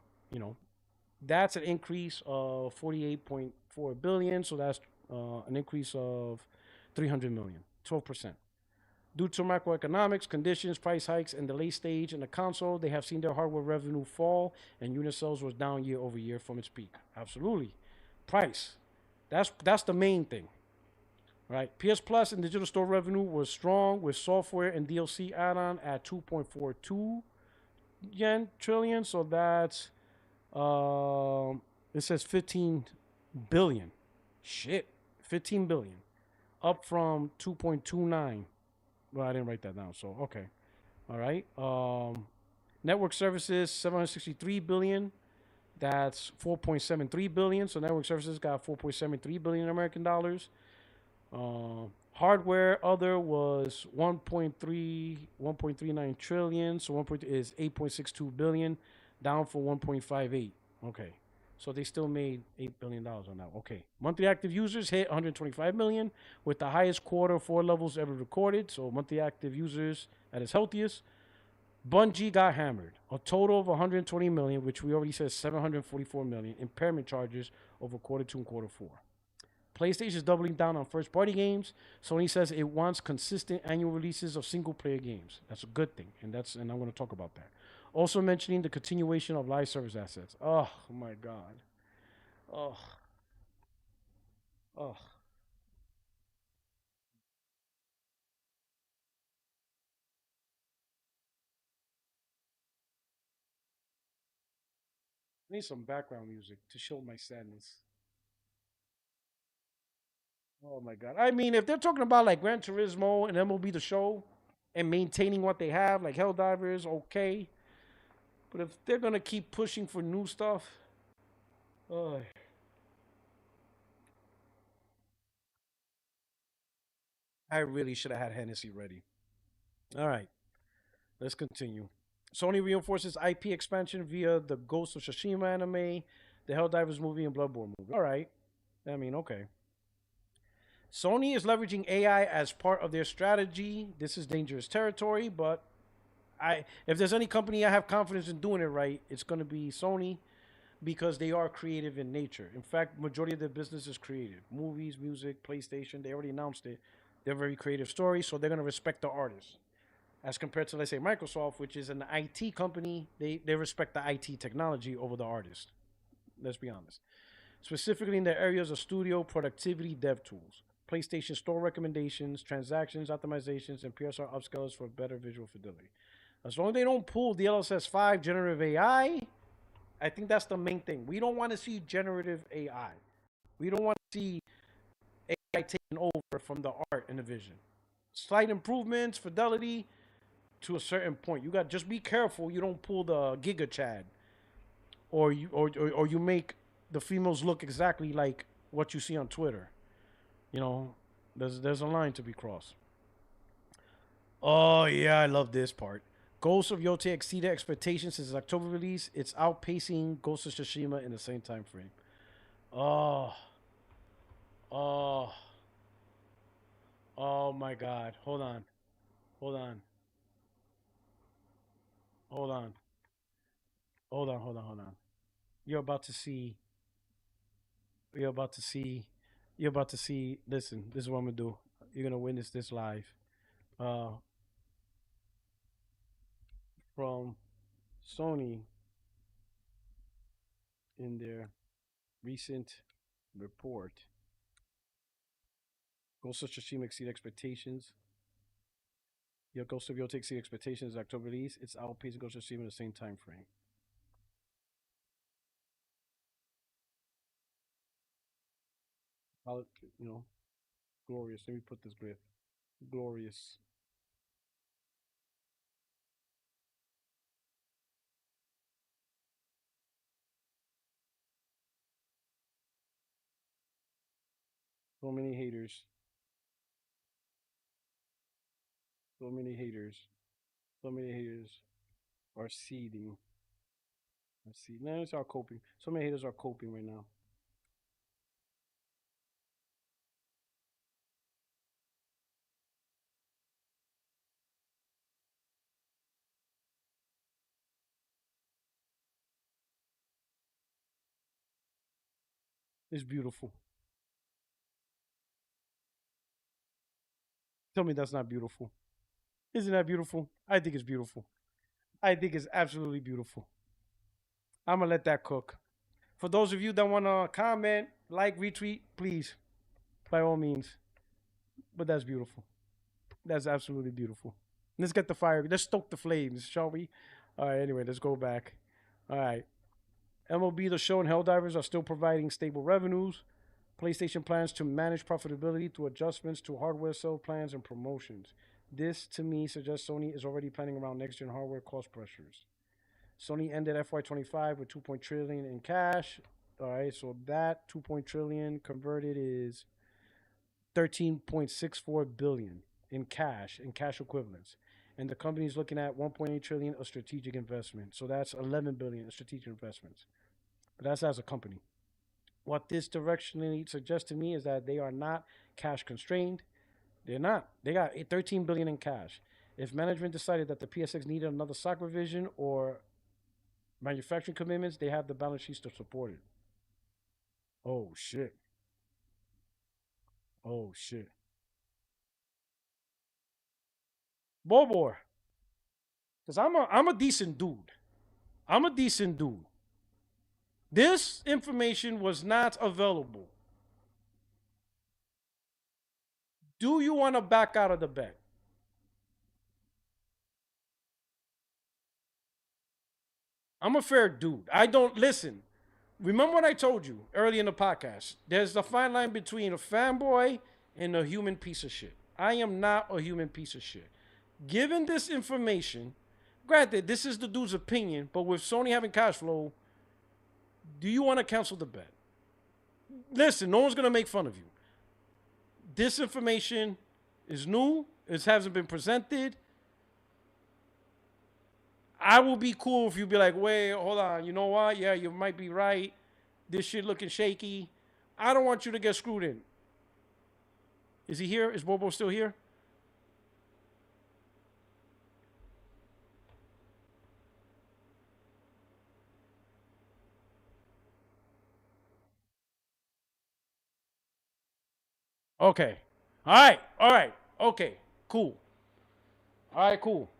Speaker 1: That's an increase of 48.4 billion. So that's an increase of 300 million, 12%. Due to macroeconomics, conditions, price hikes, and the late stage in the console, they have seen their hardware revenue fall, and unit sales was down year over year from its peak. Absolutely. Price. That's the main thing. Right. PS Plus and digital store revenue was strong with software and DLC add-on at 2.42 yen trillion. So that's it says 15 billion. Shit. 15 billion. Up from 2.29. Well, I didn't write that down, so okay. All right. Network services 763 billion. That's 4.73 billion. So network services got 4.73 billion American dollars. Hardware other was 1.39 trillion. So 1. Is 8.62 billion, down from 1.58. Okay. So they still made $8 billion on that. Okay. Monthly active users hit 125 million with the highest quarter 4 levels ever recorded. So monthly active users at its healthiest. Bungie got hammered. A total of 120 million, which we already said 744 million impairment charges over quarter 2 and quarter 4. PlayStation is doubling down on first-party games. Sony says it wants consistent annual releases of single-player games. That's a good thing, and I'm going to talk about that. Also mentioning the continuation of live service assets. Oh my god. Oh. Oh. I need some background music to show my sadness. Oh my god. I mean, if they're talking about like Gran Turismo and MLB the Show and maintaining what they have, like Helldivers, okay. But if they're gonna keep pushing for new stuff, uh, I really should have had Hennessy ready. All right, let's continue. Sony reinforces IP expansion via the Ghost of Tsushima anime, the Helldivers movie, and Bloodborne movie. All right. I mean, okay. Sony is leveraging AI as part of their strategy. This is dangerous territory, but if there's any company I have confidence in doing it right, it's going to be Sony because they are creative in nature. In fact, majority of their business is creative. Movies, music, PlayStation, they already announced it. They're very creative stories, so they're going to respect the artists. As compared to, let's say, Microsoft, which is an IT company, they respect the IT technology over the artist. Let's be honest. Specifically in the areas of studio, productivity, dev tools, PlayStation Store recommendations, transactions, optimizations, and PSR upscales for better visual fidelity. As long as they don't pull DLSS 5 generative AI, I think that's the main thing. We don't want to see generative AI. We don't want to see AI taking over from the art and the vision. Slight improvements, fidelity to a certain point. You got just be careful you don't pull the Giga Chad, or you make the females look exactly like what you see on Twitter. You know, there's a line to be crossed. Oh yeah, I love this part. Ghost of Yote exceeded expectations since its October release. It's outpacing Ghost of Tsushima in the same time frame. Oh, oh, oh my God! Hold on, hold on, hold on, hold on. You're about to see. You're about to see. You're about to see. Listen, this is what I'm gonna do. You're gonna witness this live. Uh, from Sony in their recent report. Ghost of Tsushima exceed expectations. Your Ghost of Yote exceed expectations October release. It's outpacing Ghost of Tsushima in the same time frame. I'll, you know, glorious. Let me put this grip. Glorious. So many haters. So many haters. So many haters are seething. Let's see. No, it's are coping. So many haters are coping right now. It's beautiful. Tell me that's not beautiful. Isn't that beautiful? I think it's beautiful. I think it's absolutely beautiful. I'm gonna let that cook. For those of you that wanna comment, like, retweet, please, by all means. But that's beautiful. That's absolutely beautiful. Let's get the fire. Let's stoke the flames, shall we? All right. Anyway, let's go back. All right. MLB The Show and Helldivers are still providing stable revenues. PlayStation plans to manage profitability through adjustments to hardware sale plans and promotions. This, to me, suggests Sony is already planning around next-gen hardware cost pressures. Sony ended FY25 with 2.0 trillion in cash. All right, so that 2.0 trillion converted is 13.64 billion in cash equivalents. And the company is looking at 1.8 trillion of strategic investment. So that's 11 billion of strategic investments. But that's as a company. What this directionally suggests to me is that they are not cash constrained. They're not. They got 13 billion in cash. If management decided that the PSX needed another stock revision or manufacturing commitments, they have the balance sheets to support it. Oh shit. Oh shit. Bobor. Because I'm a decent dude. I'm a decent dude. This information was not available. Do you want to back out of the bet? I'm a fair dude. I don't listen. Remember what I told you early in the podcast? There's a fine line between a fanboy and a human piece of shit. I am not a human piece of shit. Given this information, granted, this is the dude's opinion, but with Sony having cash flow, do you want to cancel the bet? Listen, no one's going to make fun of you. This information is new. It hasn't been presented. I will be cool if you be like, wait, hold on. You know what? Yeah, you might be right. This shit looking shaky. I don't want you to get screwed in. Is he here? Is Bobo still here? Okay. All right. All right. Okay. Cool. All right. Cool.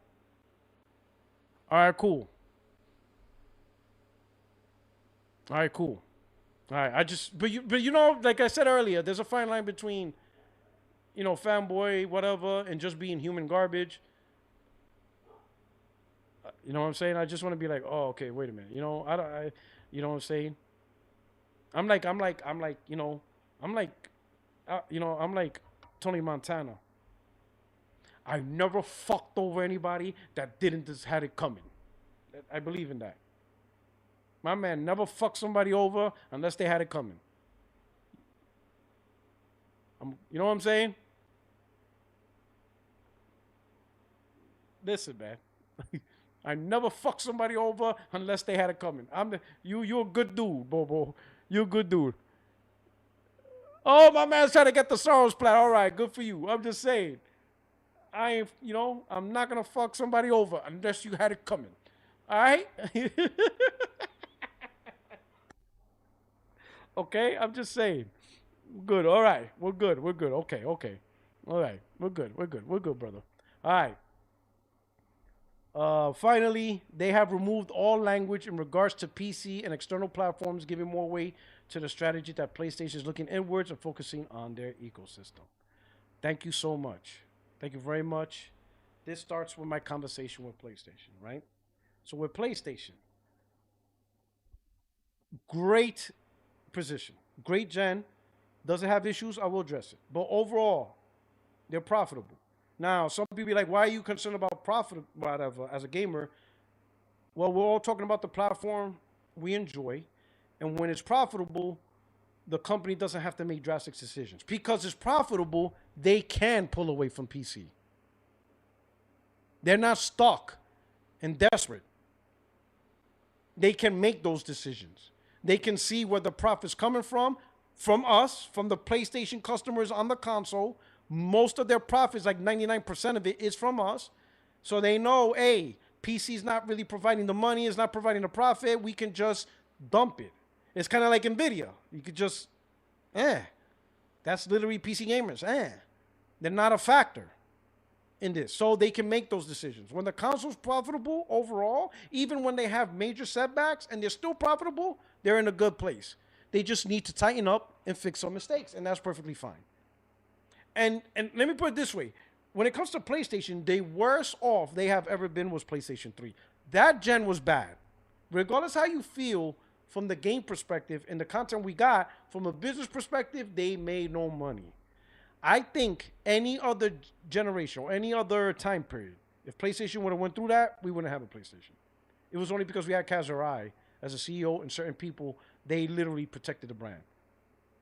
Speaker 1: All right. Cool. All right. Cool. All right. But you know, like I said earlier, there's a fine line between, fanboy, whatever, and just being human garbage. You know what I'm saying? I just want to be like, oh, okay, wait a minute. You know what I'm saying? I'm like, I'm like Tony Montana. I never fucked over anybody that didn't just had it coming. I believe in that. My man never fucked somebody over unless they had it coming. You know what I'm saying? Listen, man. I never fucked somebody over unless they had it coming. You're a good dude, Bobo. You're a good dude. Oh, my man's trying to get the Soros plat. All right, good for you. I'm just saying. I'm not going to fuck somebody over unless you had it coming. All right? Okay? I'm just saying. Good. All right. We're good. We're good. Okay. Okay. All right. We're good. We're good. We're good, brother. All right. Finally, they have removed all language in regards to PC and external platforms, giving more weight to the strategy that PlayStation is looking inwards and focusing on their ecosystem. Thank you so much. Thank you very much. This starts with my conversation with PlayStation, right? So with PlayStation, great position, great gen. Does it have issues? I will address it. But overall, they're profitable. Now, some people be like, why are you concerned about profit, whatever, as a gamer? Well, we're all talking about the platform we enjoy. And when it's profitable, the company doesn't have to make drastic decisions. Because it's profitable, they can pull away from PC. They're not stuck and desperate. They can make those decisions. They can see where the profit's coming from us, from the PlayStation customers on the console. Most of their profits, like 99% of it, is from us. So they know, hey, PC's not really providing the money, it's not providing the profit. We can just dump it. It's kind of like Nvidia. You could just, that's literally PC gamers. They're not a factor in this. So they can make those decisions. When the console's profitable overall, even when they have major setbacks and they're still profitable, they're in a good place. They just need to tighten up and fix some mistakes, and that's perfectly fine. And let me put it this way. When it comes to PlayStation, the worst off they have ever been was PlayStation 3. That gen was bad. Regardless how you feel from the game perspective and the content we got, from a business perspective, they made no money. I think any other generation or any other time period, if PlayStation would have went through that, we wouldn't have a PlayStation. It was only because we had Kazurai as a CEO and certain people, they literally protected the brand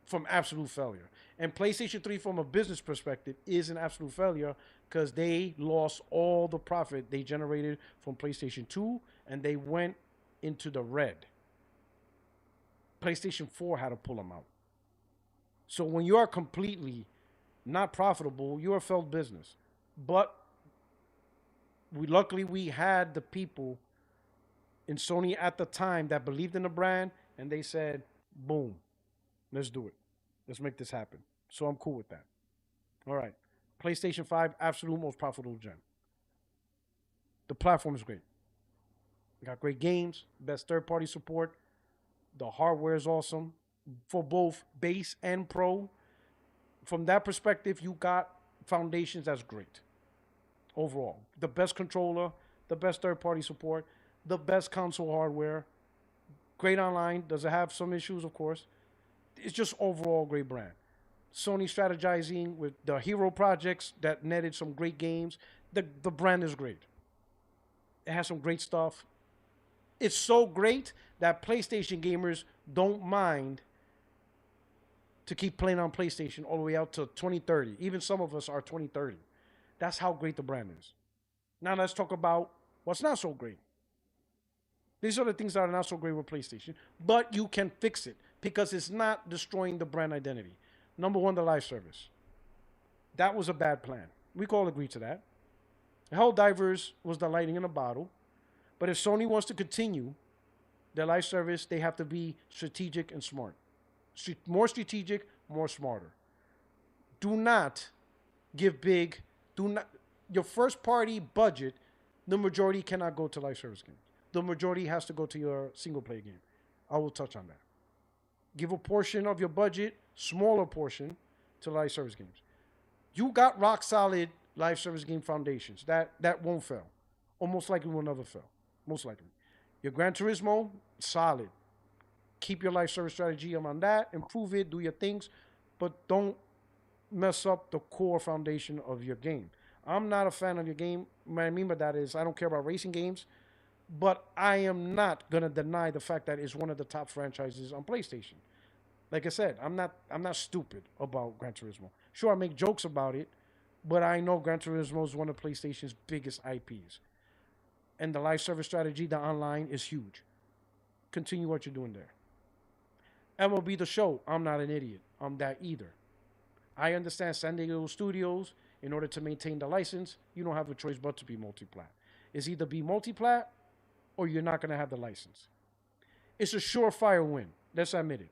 Speaker 1: from absolute failure. And PlayStation 3 from a business perspective is an absolute failure because they lost all the profit they generated from PlayStation 2 and they went into the red. PlayStation 4 had to pull them out. So when you are completely not profitable, you're a failed business. But luckily we had the people in Sony at the time that believed in the brand and they said, boom, let's do it. Let's make this happen. So I'm cool with that. All right. PlayStation 5, absolute most profitable gen. The platform is great. Got great games, best third-party support. The hardware is awesome for both base and pro. From that perspective, you got foundations that's great. Overall, the best controller, the best third-party support, the best console hardware. Great online. Does it have some issues? Of course. It's just overall great brand. Sony strategizing with the hero projects that netted some great games. The brand is great. It has some great stuff. It's so great that PlayStation gamers don't mind to keep playing on PlayStation all the way out to 2030. Even some of us are 2030. That's how great the brand is. Now let's talk about what's not so great. These are the things that are not so great with PlayStation, but you can fix it because it's not destroying the brand identity. Number one, the live service. That was a bad plan. We can all agree to that. Helldivers was the lightning in a bottle. But if Sony wants to continue their live service, they have to be strategic and smart. More strategic, more smarter. Do not give big. Your first party budget, the majority cannot go to live service games. The majority has to go to your single player game. I will touch on that. Give a portion of your budget, smaller portion, to live service games. You got rock solid live service game foundations. That won't fail. Or most likely will never fail. Most likely. Your Gran Turismo, solid. Keep your live service strategy on that. Improve it. Do your things. But don't mess up the core foundation of your game. I'm not a fan of your game. What I mean by that is I don't care about racing games. But I am not going to deny the fact that it's one of the top franchises on PlayStation. Like I said, I'm not stupid about Gran Turismo. Sure, I make jokes about it, but I know Gran Turismo is one of PlayStation's biggest IPs. And the live service strategy, the online, is huge. Continue what you're doing there. MLB The Show, I'm not an idiot. I'm that either. I understand San Diego Studios, in order to maintain the license, you don't have a choice but to be multiplat. It's either be multiplat or you're not going to have the license. It's a surefire win. Let's admit it.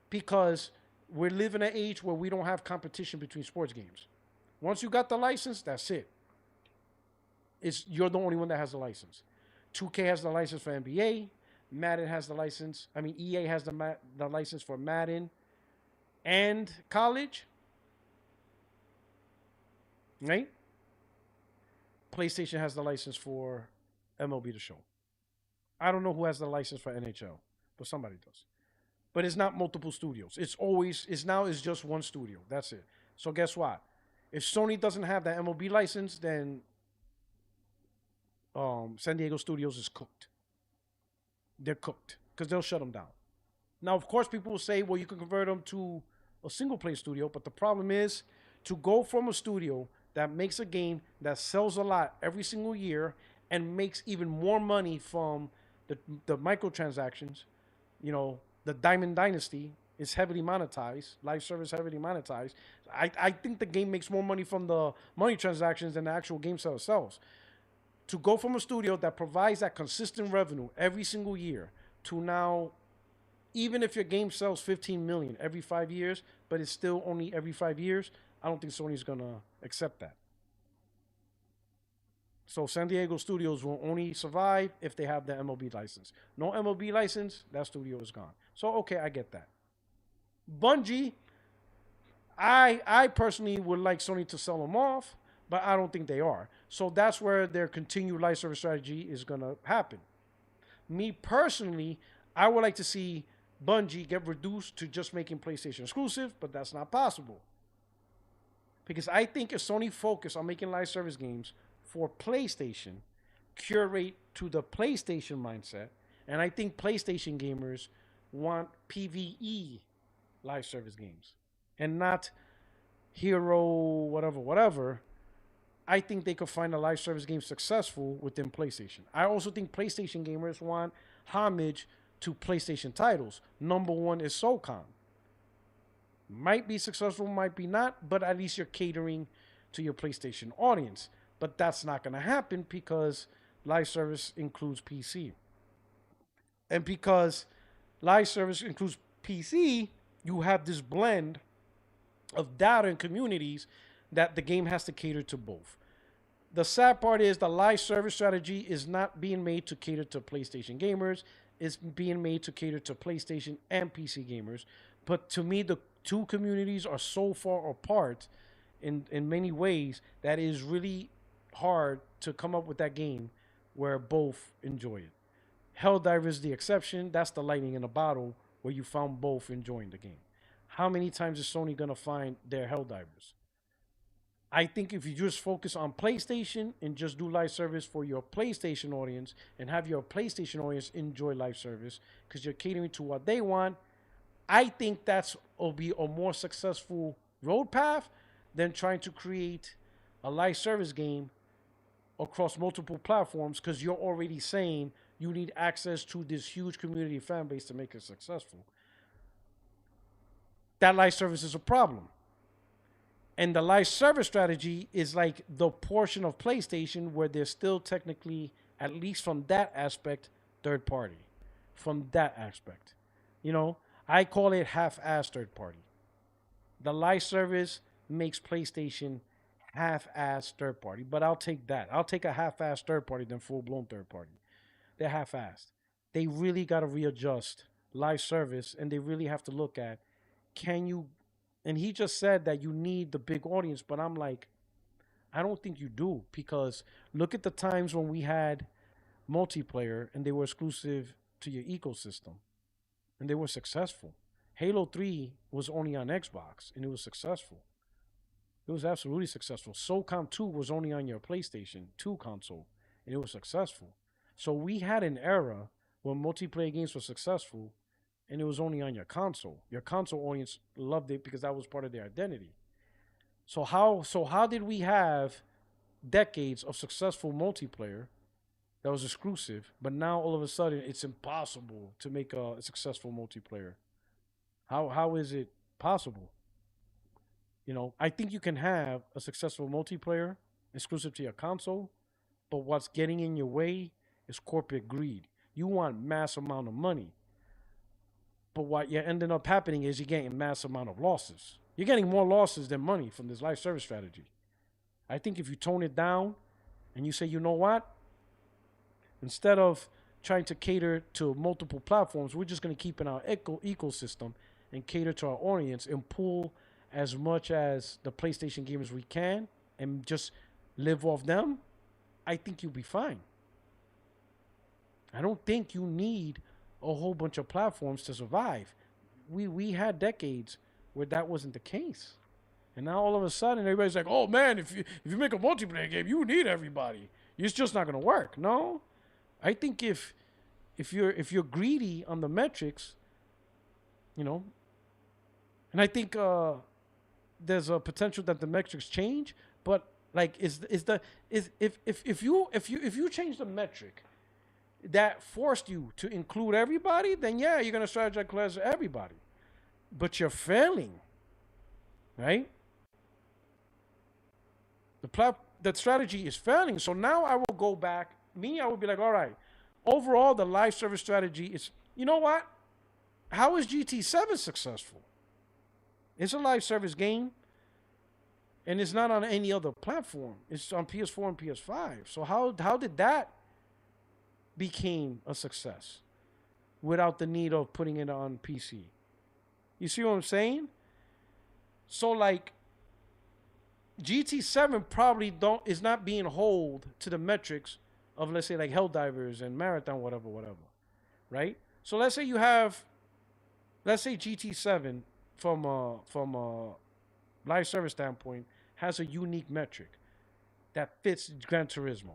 Speaker 1: Because we're living in an age where we don't have competition between sports games. Once you got the license, that's it. You're the only one that has the license. 2K has the license for NBA. Madden has the license. EA has the license for Madden and college. Right? PlayStation has the license for MLB The Show. I don't know who has the license for NHL, but somebody does. But it's not multiple studios. It's just one studio. That's it. So guess what? If Sony doesn't have that MLB license, then San Diego Studios is cooked. They're cooked because they'll shut them down. Now, of course, people will say, well, you can convert them to a single player studio, but the problem is to go from a studio that makes a game that sells a lot every single year and makes even more money from the microtransactions. The Diamond Dynasty is heavily monetized, live service heavily monetized. I think the game makes more money from the money transactions than the actual game itself. To go from a studio that provides that consistent revenue every single year to now, even if your game sells 15 million every 5 years, but it's still only every 5 years, I don't think Sony's going to accept that. So San Diego Studios will only survive if they have the MLB license. No MLB license, that studio is gone. So, okay, I get that. Bungie, I personally would like Sony to sell them off, but I don't think they are. So that's where their continued live service strategy is going to happen. Me personally, I would like to see Bungie get reduced to just making PlayStation exclusive, but that's not possible. Because I think if Sony focused on making live service games for PlayStation, curate to the PlayStation mindset, and I think PlayStation gamers want PvE live service games and not hero whatever. I think they could find a live service game successful within PlayStation. I also think PlayStation gamers want homage to PlayStation titles. Number one is SOCOM. Might be successful, might be not, but at least you're catering to your PlayStation audience. But that's not going to happen because live service includes PC. And because live service includes PC, you have this blend of data and communities that the game has to cater to both. The sad part is the live service strategy is not being made to cater to PlayStation gamers. It's being made to cater to PlayStation and PC gamers. But to me, the two communities are so far apart in many ways that it is really hard to come up with that game where both enjoy it. Helldivers is the exception. That's the lightning in a bottle where you found both enjoying the game. how many times is Sony gonna find their Helldivers? I think if you just focus on PlayStation and just do live service for your PlayStation audience and have your PlayStation audience enjoy live service because you're catering to what they want, I think that's will be a more successful road path than trying to create a live service game across multiple platforms because you're already saying you need access to this huge community fan base to make it successful. That live service is a problem. And the live service strategy is like the portion of PlayStation where they're still technically, at least from that aspect, third party. From that aspect. You know, I call it half-assed third party. The live service makes PlayStation half-assed third party, but I'll take that. I'll take a half-assed third party than full-blown third party. They're half-assed. They really got to readjust live service, and they really have to look at, can you... And he just said that you need the big audience, but I'm like, I don't think you do, because look at the times when we had multiplayer and they were exclusive to your ecosystem and they were successful. Halo 3 was only on Xbox and it was successful. It was absolutely successful. SOCOM 2 was only on your PlayStation 2 console and it was successful. So we had an era where multiplayer games were successful and it was only on your console. Your console audience loved it because that was part of their identity. So how did we have decades of successful multiplayer that was exclusive, but now all of a sudden it's impossible to make a successful multiplayer? How is it possible? You know, I think you can have a successful multiplayer exclusive to your console, but what's getting in your way is corporate greed. You want mass amount of money. But what you're ending up happening is you're getting mass amount of losses. You're getting more losses than money from this live service strategy. I think if you tone it down and you say, you know what? Instead of trying to cater to multiple platforms, we're just going to keep in our ecosystem and cater to our audience and pull as much as the PlayStation gamers we can and just live off them. I think you'll be fine. I don't think you need a whole bunch of platforms to survive. We had decades where that wasn't the case. And now all of a sudden everybody's like, oh man, if you make a multiplayer game, you need everybody. It's just not gonna work. No. I think if you're greedy on the metrics, you know, and I think there's a potential that the metrics change, but like if you change the metric that forced you to include everybody, then yeah, you're gonna strategize everybody. But you're failing, right? That strategy is failing. So now I will go back. I would be like, all right, overall the live service strategy is, you know what? How is GT7 successful? It's a live service game, and it's not on any other platform. It's on PS4 and PS5. So how did that became a success without the need of putting it on PC? You see what I'm saying? So like GT7 probably is not being held to the metrics of, let's say, like Helldivers and Marathon, whatever, right? So let's say GT7 from a live service standpoint has a unique metric that fits Gran Turismo.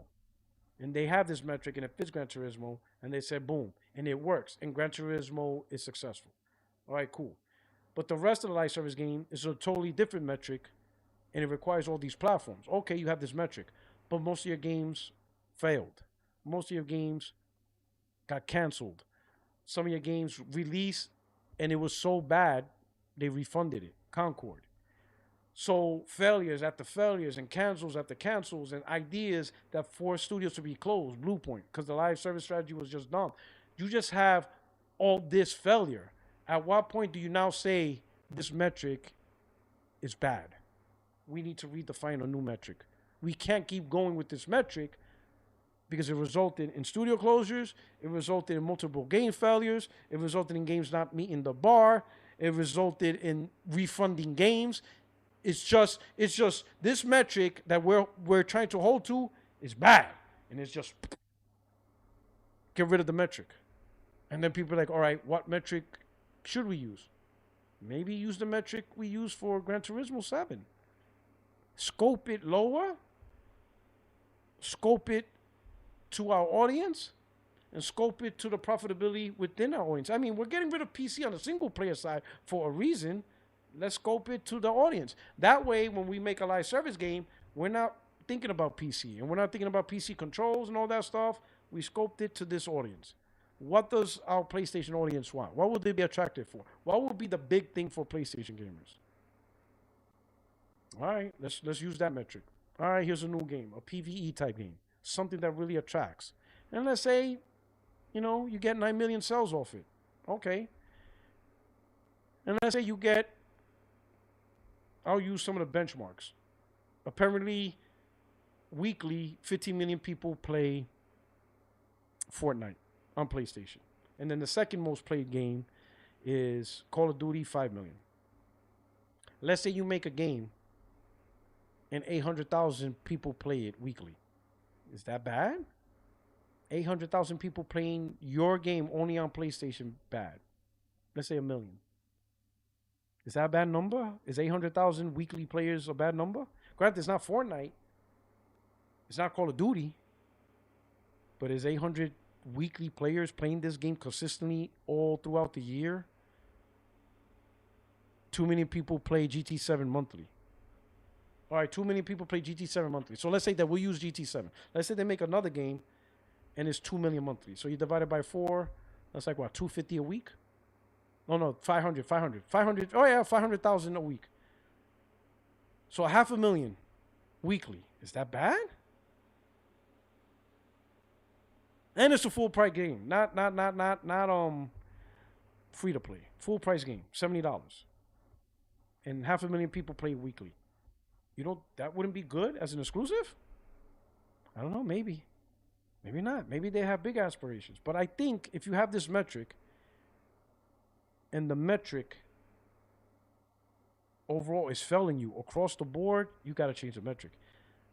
Speaker 1: And they have this metric and it fits Gran Turismo, and they said, boom, and it works. And Gran Turismo is successful. All right, cool. But the rest of the live service game is a totally different metric, and it requires all these platforms. Okay, you have this metric, but most of your games failed. Most of your games got canceled. Some of your games released, and it was so bad, they refunded it. Concord. So failures after failures and cancels after cancels and ideas that forced studios to be closed. Bluepoint, because the live service strategy was just dumb. You just have all this failure. At what point do you now say this metric is bad? We need to redefine a new metric. We can't keep going with this metric because it resulted in studio closures. It resulted in multiple game failures. It resulted in games not meeting the bar. It resulted in refunding games. It's just this metric that we're trying to hold to is bad, and it's just get rid of the metric. And then people are like, all right, what metric should we use? Maybe use the metric we use for Gran Turismo 7. Scope it lower. Scope it to our audience. And scope it to the profitability within our audience. I mean, we're getting rid of PC on the single player side for a reason. Let's scope it to the audience. That way, when we make a live service game, we're not thinking about PC. And we're not thinking about PC controls and all that stuff. We scoped it to this audience. What does our PlayStation audience want? What would they be attracted for? What would be the big thing for PlayStation gamers? All right, let's use that metric. All right, here's a new game, a PvE type game. Something that really attracts. And let's say, you get 9 million sales off it. Okay. And let's say you get, I'll use some of the benchmarks. Apparently, weekly, 15 million people play Fortnite on PlayStation. And then the second most played game is Call of Duty, 5 million. Let's say you make a game and 800,000 people play it weekly. Is that bad? 800,000 people playing your game only on PlayStation bad. Let's say 1 million. Is that a bad number? Is 800,000 weekly players a bad number? Granted, it's not Fortnite. It's not Call of Duty. But is 800 weekly players playing this game consistently all throughout the year? Too many people play GT7 monthly. All right, 2 million people play GT7 monthly. So let's say that we'll use GT7. Let's say they make another game and it's 2 million monthly. So you divide it by 4, that's like what, 250 a week? No, 500. 500, oh yeah, 500,000 a week. So 500,000 weekly. Is that bad? And it's a full price game. Not free to play. Full price game. $70. And 500,000 people play weekly. That wouldn't be good as an exclusive? I don't know, maybe. Maybe not. Maybe they have big aspirations. But I think if you have this metric, and the metric overall is failing you across the board, you got to change the metric.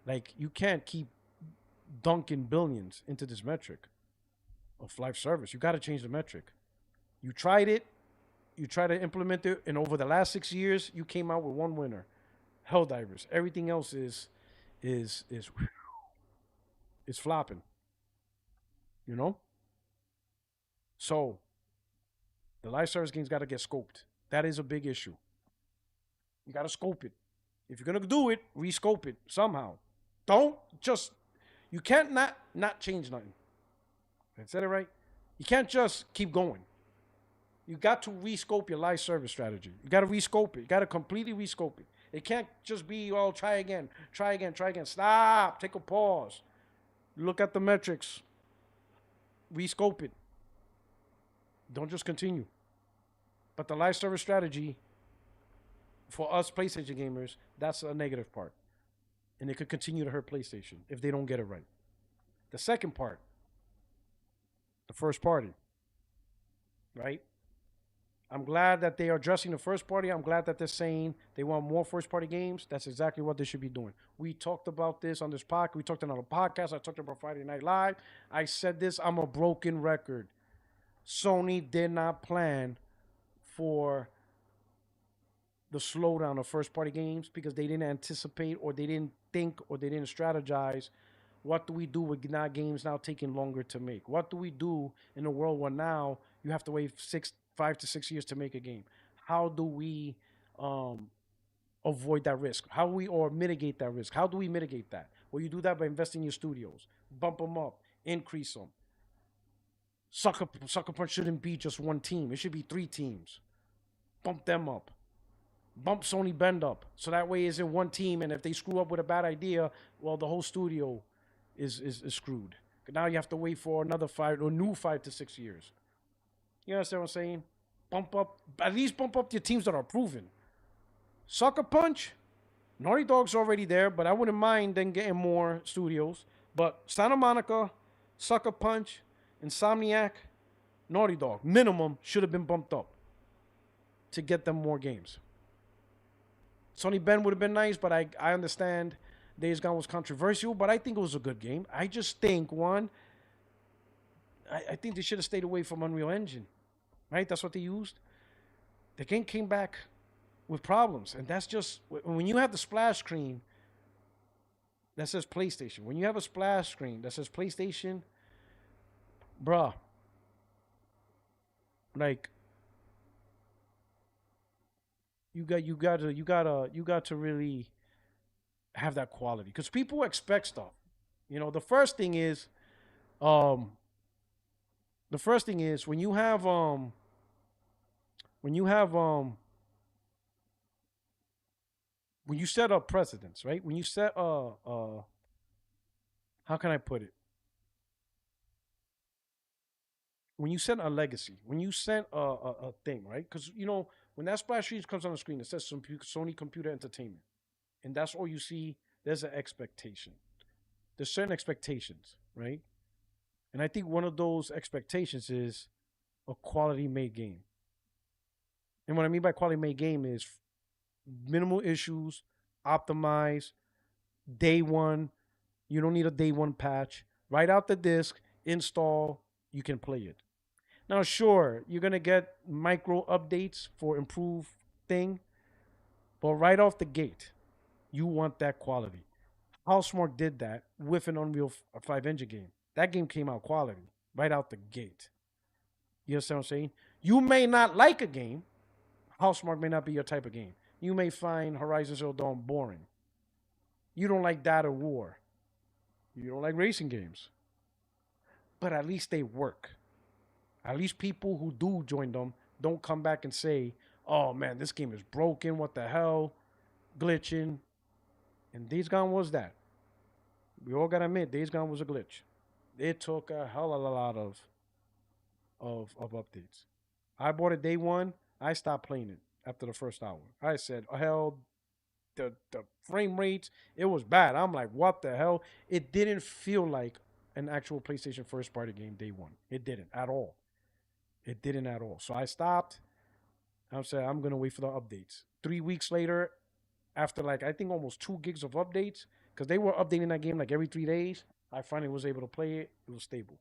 Speaker 1: Like, you can't keep dunking billions into this metric of live service. You got to change the metric. You tried it. You tried to implement it. And over the last 6 years, you came out with one winner. Helldivers. Everything else is flopping. So the live service game's got to get scoped. That is a big issue. You got to scope it. If you're going to do it, rescope it somehow. You can't not change nothing. I said it right? You can't just keep going. You got to rescope your live service strategy. You got to rescope it. You got to completely rescope it. It can't just be, try again. Stop. Take a pause. Look at the metrics. Rescope it. Don't just continue. But the live service strategy, for us PlayStation gamers, that's a negative part. And it could continue to hurt PlayStation if they don't get it right. The second part, the first party, right? I'm glad that they are addressing the first party. I'm glad that they're saying they want more first party games. That's exactly what they should be doing. We talked about this on this podcast. We talked on a podcast. I talked about Friday Night Live. I said this. I'm a broken record. Sony did not plan for the slowdown of first party games because they didn't anticipate, or they didn't think, or they didn't strategize. What do we do with games now taking longer to make? What do we do in a world where now you have to wait 5 to 6 years to make a game? How do we avoid that risk? Or mitigate that risk? How do we mitigate that? Well, you do that by investing in your studios. Bump them up. Increase them. Sucker Punch shouldn't be just one team. It should be 3 teams. Bump them up. Bump Sony Bend up. So that way it's in one team, and if they screw up with a bad idea, well, the whole studio is screwed. Now you have to wait for another 5 to 6 years. You understand what I'm saying? At least bump up your teams that are proven. Sucker Punch, Naughty Dog's already there, but I wouldn't mind them getting more studios. But Santa Monica, Sucker Punch, Insomniac, Naughty Dog, minimum, should have been bumped up to get them more games. Sony Bend would have been nice, but I understand Days Gone was controversial, but I think it was a good game. I just think, I think they should have stayed away from Unreal Engine. Right? That's what they used. the game came back with problems. And that's just when you have the splash screen that says PlayStation. When you have a splash screen that says PlayStation, bruh, like you got to really have that quality because people expect stuff. You know, the first thing is when you have when you set up precedents, right? When you set how can I put it? When you set a legacy, when you set a thing, right? Because you know when that splash screen comes on the screen, it says Sony Computer Entertainment, and that's all you see. There's an expectation. There's certain expectations, right? And I think one of those expectations is a quality made game. And what I mean by quality made game is minimal issues, optimized, day one. You don't need a day one patch. Right out the disc, install, you can play it. Now, sure, you're going to get micro updates for improved thing, but right off the gate, you want that quality. Housemarque did that with an Unreal 5 engine game. That game came out quality right out the gate. You understand what I'm saying? You may not like a game. Housemarque may not be your type of game. You may find Horizon Zero Dawn boring. You don't like Data War. You don't like racing games. But at least they work. At least people who do join them don't come back and say, oh man, this game is broken. What the hell? Glitching. And Days Gone was that. We all gotta admit, Days Gone was a glitch. It took a hell of a lot of updates. I bought it day one. I stopped playing it after the first hour. I said, oh, hell, the frame rates, it was bad. I'm like, what the hell? It didn't feel like an actual PlayStation first party game day one. It didn't at all. It didn't at all. So I stopped. I said, I'm going to wait for the updates. 3 weeks later, after like, I think almost 2 gigs of updates, because they were updating that game like every 3 days, I finally was able to play it. It was stable.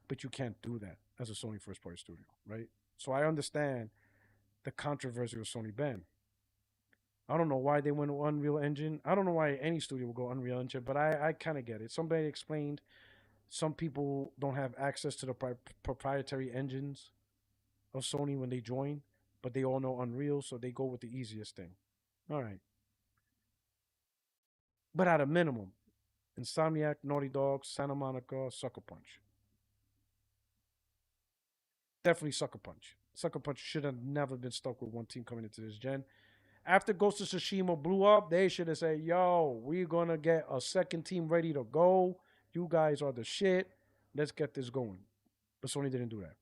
Speaker 1: But you can't do that as a Sony first party studio, right? So I understand the controversy with Sony Ben. I don't know why they went to Unreal Engine. I don't know why any studio will go Unreal Engine, but I kind of get it. Somebody explained some people don't have access to the proprietary engines of Sony when they join, but they all know Unreal, so they go with the easiest thing. All right. But at a minimum, Insomniac, Naughty Dog, Santa Monica, Sucker Punch. Definitely Sucker Punch. Sucker Punch should have never been stuck with one team coming into this gen. After Ghost of Tsushima blew up, they should have said, yo, we're going to get a second team ready to go. You guys are the shit. Let's get this going. But Sony didn't do that.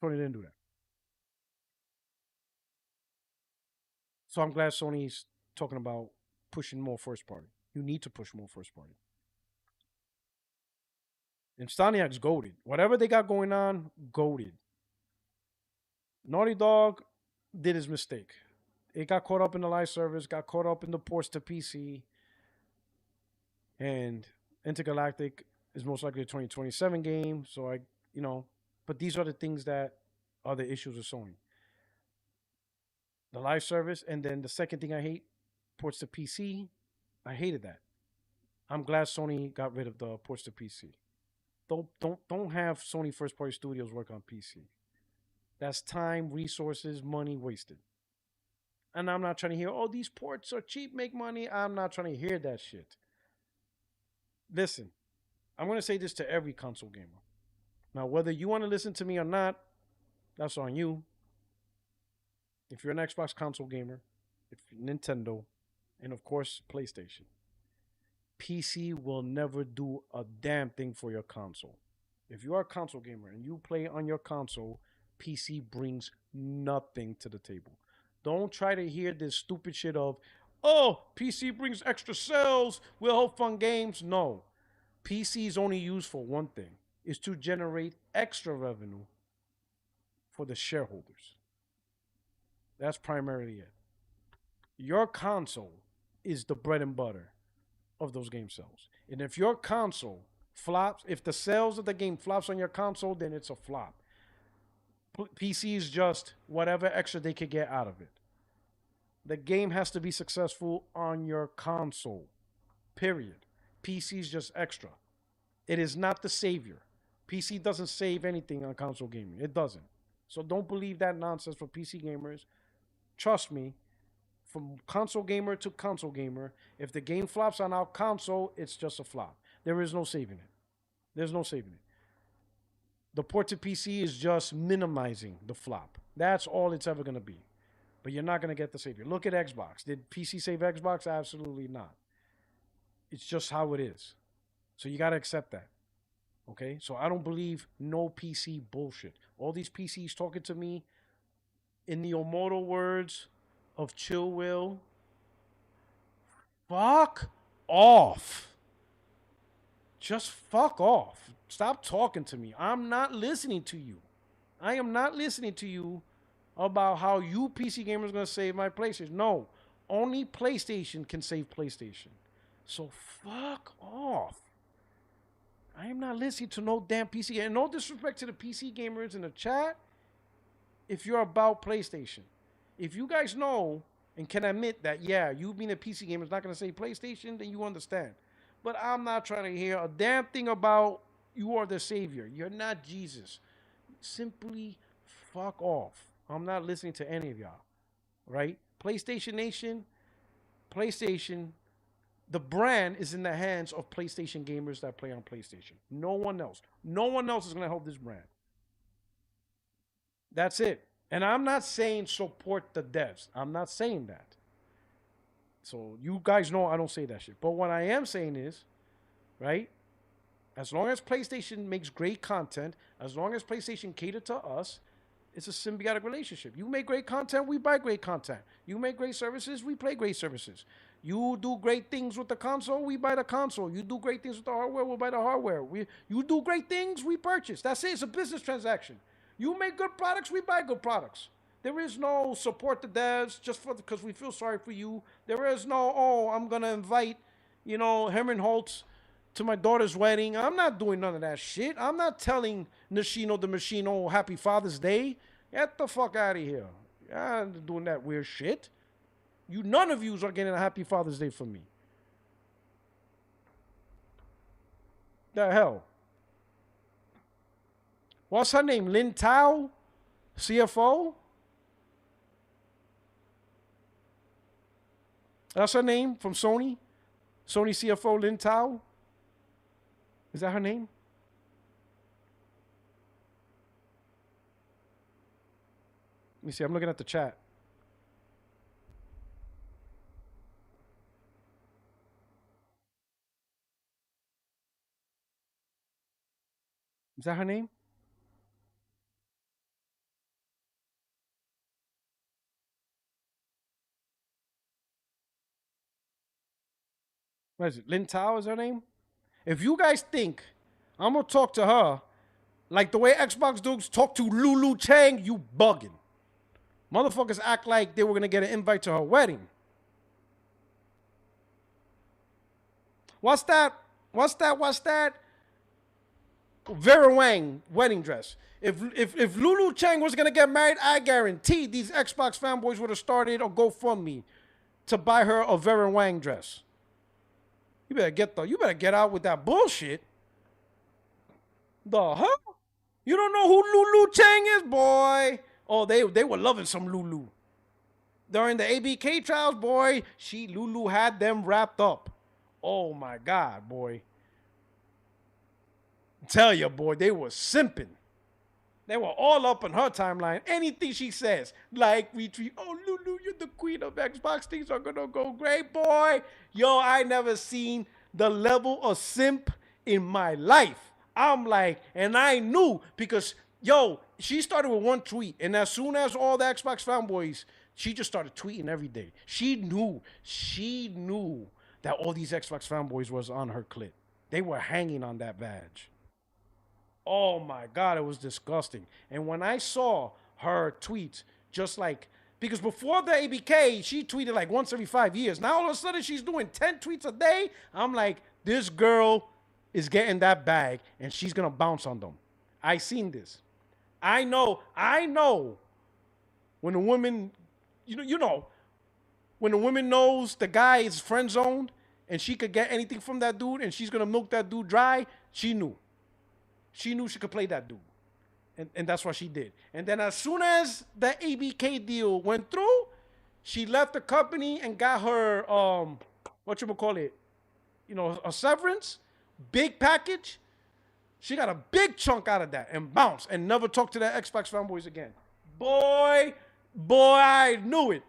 Speaker 1: Sony didn't do that. So I'm glad Sony's talking about pushing more first party. You need to push more first party. Insomniac's goated. Whatever they got going on, goated. Naughty Dog did his mistake. It got caught up in the live service, got caught up in the ports to PC, and Intergalactic is most likely a 2027 game. So but these are the things that are the issues with Sony. The live service, and then the second thing I hate, ports to PC. I hated that. I'm glad Sony got rid of the ports to PC. Don't have Sony first party studios work on PC. That's time, resources, money wasted. And I'm not trying to hear, oh, these ports are cheap, make money. I'm not trying to hear that shit. Listen, I'm going to say this to every console gamer. Now, whether you want to listen to me or not, that's on you. If you're an Xbox console gamer, if you're Nintendo, and of course, PlayStation, PC will never do a damn thing for your console. If you are a console gamer and you play on your console, PC brings nothing to the table. Don't try to hear this stupid shit of, oh, PC brings extra sales, we'll have fun games. No. PC is only used for one thing, is to generate extra revenue for the shareholders. That's primarily it. Your console is the bread and butter of those game sales. And if your console flops, if the sales of the game flops on your console, then it's a flop. PC is just whatever extra they could get out of it. The game has to be successful on your console. Period. PC is just extra. It is not the savior. PC doesn't save anything on console gaming. It doesn't. So don't believe that nonsense for PC gamers. Trust me, from console gamer to console gamer, if the game flops on our console, it's just a flop. There is no saving it. There's no saving it. The port to PC is just minimizing the flop. That's all it's ever going to be. But you're not going to get the savior. Look at Xbox. Did PC save Xbox? Absolutely not. It's just how it is. So you got to accept that. Okay? So I don't believe no PC bullshit. All these PCs talking to me, in the immortal words of Chill Will, fuck off. Just fuck off. Stop talking to me. I'm not listening to you. I am not listening to you about how you PC gamers are going to save my PlayStation. No. Only PlayStation can save PlayStation. So fuck off. I am not listening to no damn PC. And no disrespect to the PC gamers in the chat. If you're about PlayStation. If you guys know and can admit that, yeah, you being a PC gamer is not going to save PlayStation, then you understand. But I'm not trying to hear a damn thing about you are the savior. You're not Jesus. Simply fuck off. I'm not listening to any of y'all. Right? PlayStation Nation, PlayStation, the brand is in the hands of PlayStation gamers that play on PlayStation. No one else. No one else is going to help this brand. That's it. And I'm not saying support the devs. I'm not saying that. So you guys know I don't say that shit. But what I am saying is, right? As long as PlayStation makes great content, as long as PlayStation cater to us, it's a symbiotic relationship. You make great content, we buy great content. You make great services, we play great services. You do great things with the console, we buy the console. You do great things with the hardware, we'll buy the hardware. You do great things, we purchase. That's it. It's a business transaction. You make good products, we buy good products. There is no support the devs just because we feel sorry for you. There is no, oh, I'm going to invite, Herman Holtz to my daughter's wedding. I'm not doing none of that shit. I'm not telling Nishino the Machine, oh, happy Father's Day. Get the fuck out of here. I'm not doing that weird shit. None of yous are getting a happy Father's Day from me. The hell? What's her name? Lin Tao? CFO? That's her name from Sony? Sony CFO Lin Tao? Is that her name? Let me see. I'm looking at the chat. Is that her name? What is it? Lin Tao is her name? If you guys think I'm going to talk to her like the way Xbox dudes talk to Lulu Chang, you bugging. Motherfuckers act like they were going to get an invite to her wedding. What's that? Vera Wang wedding dress. If Lulu Chang was going to get married, I guarantee these Xbox fanboys would have started a GoFundMe to buy her a Vera Wang dress. You better get out with that bullshit. The hell? You don't know who Lulu Chang is, boy? Oh, they were loving some Lulu. During the ABK trials, boy, Lulu had them wrapped up. Oh my God, boy. Tell you, boy, they were simping. They were all up on her timeline. Anything she says, like retweet, oh, Lulu, you're the queen of Xbox. Things are going to go great, boy. Yo, I never seen the level of simp in my life. I'm like, and I knew because, yo, she started with one tweet. And as soon as all the Xbox fanboys, she just started tweeting every day. She knew that all these Xbox fanboys was on her clit. They were hanging on that badge. Oh my God, it was disgusting. And when I saw her tweets, just like, because before the ABK, she tweeted like once every 5 years. Now all of a sudden she's doing 10 tweets a day. I'm like, this girl is getting that bag, and she's gonna bounce on them. I seen this. I know. When a woman, when a woman knows the guy is friend zoned, and she could get anything from that dude, and she's gonna milk that dude dry. She knew. She knew she could play that dude, and that's what she did. And then as soon as the ABK deal went through, she left the company and got her a severance, big package. She got a big chunk out of that and bounced and never talked to the Xbox fanboys again. Boy, I knew it.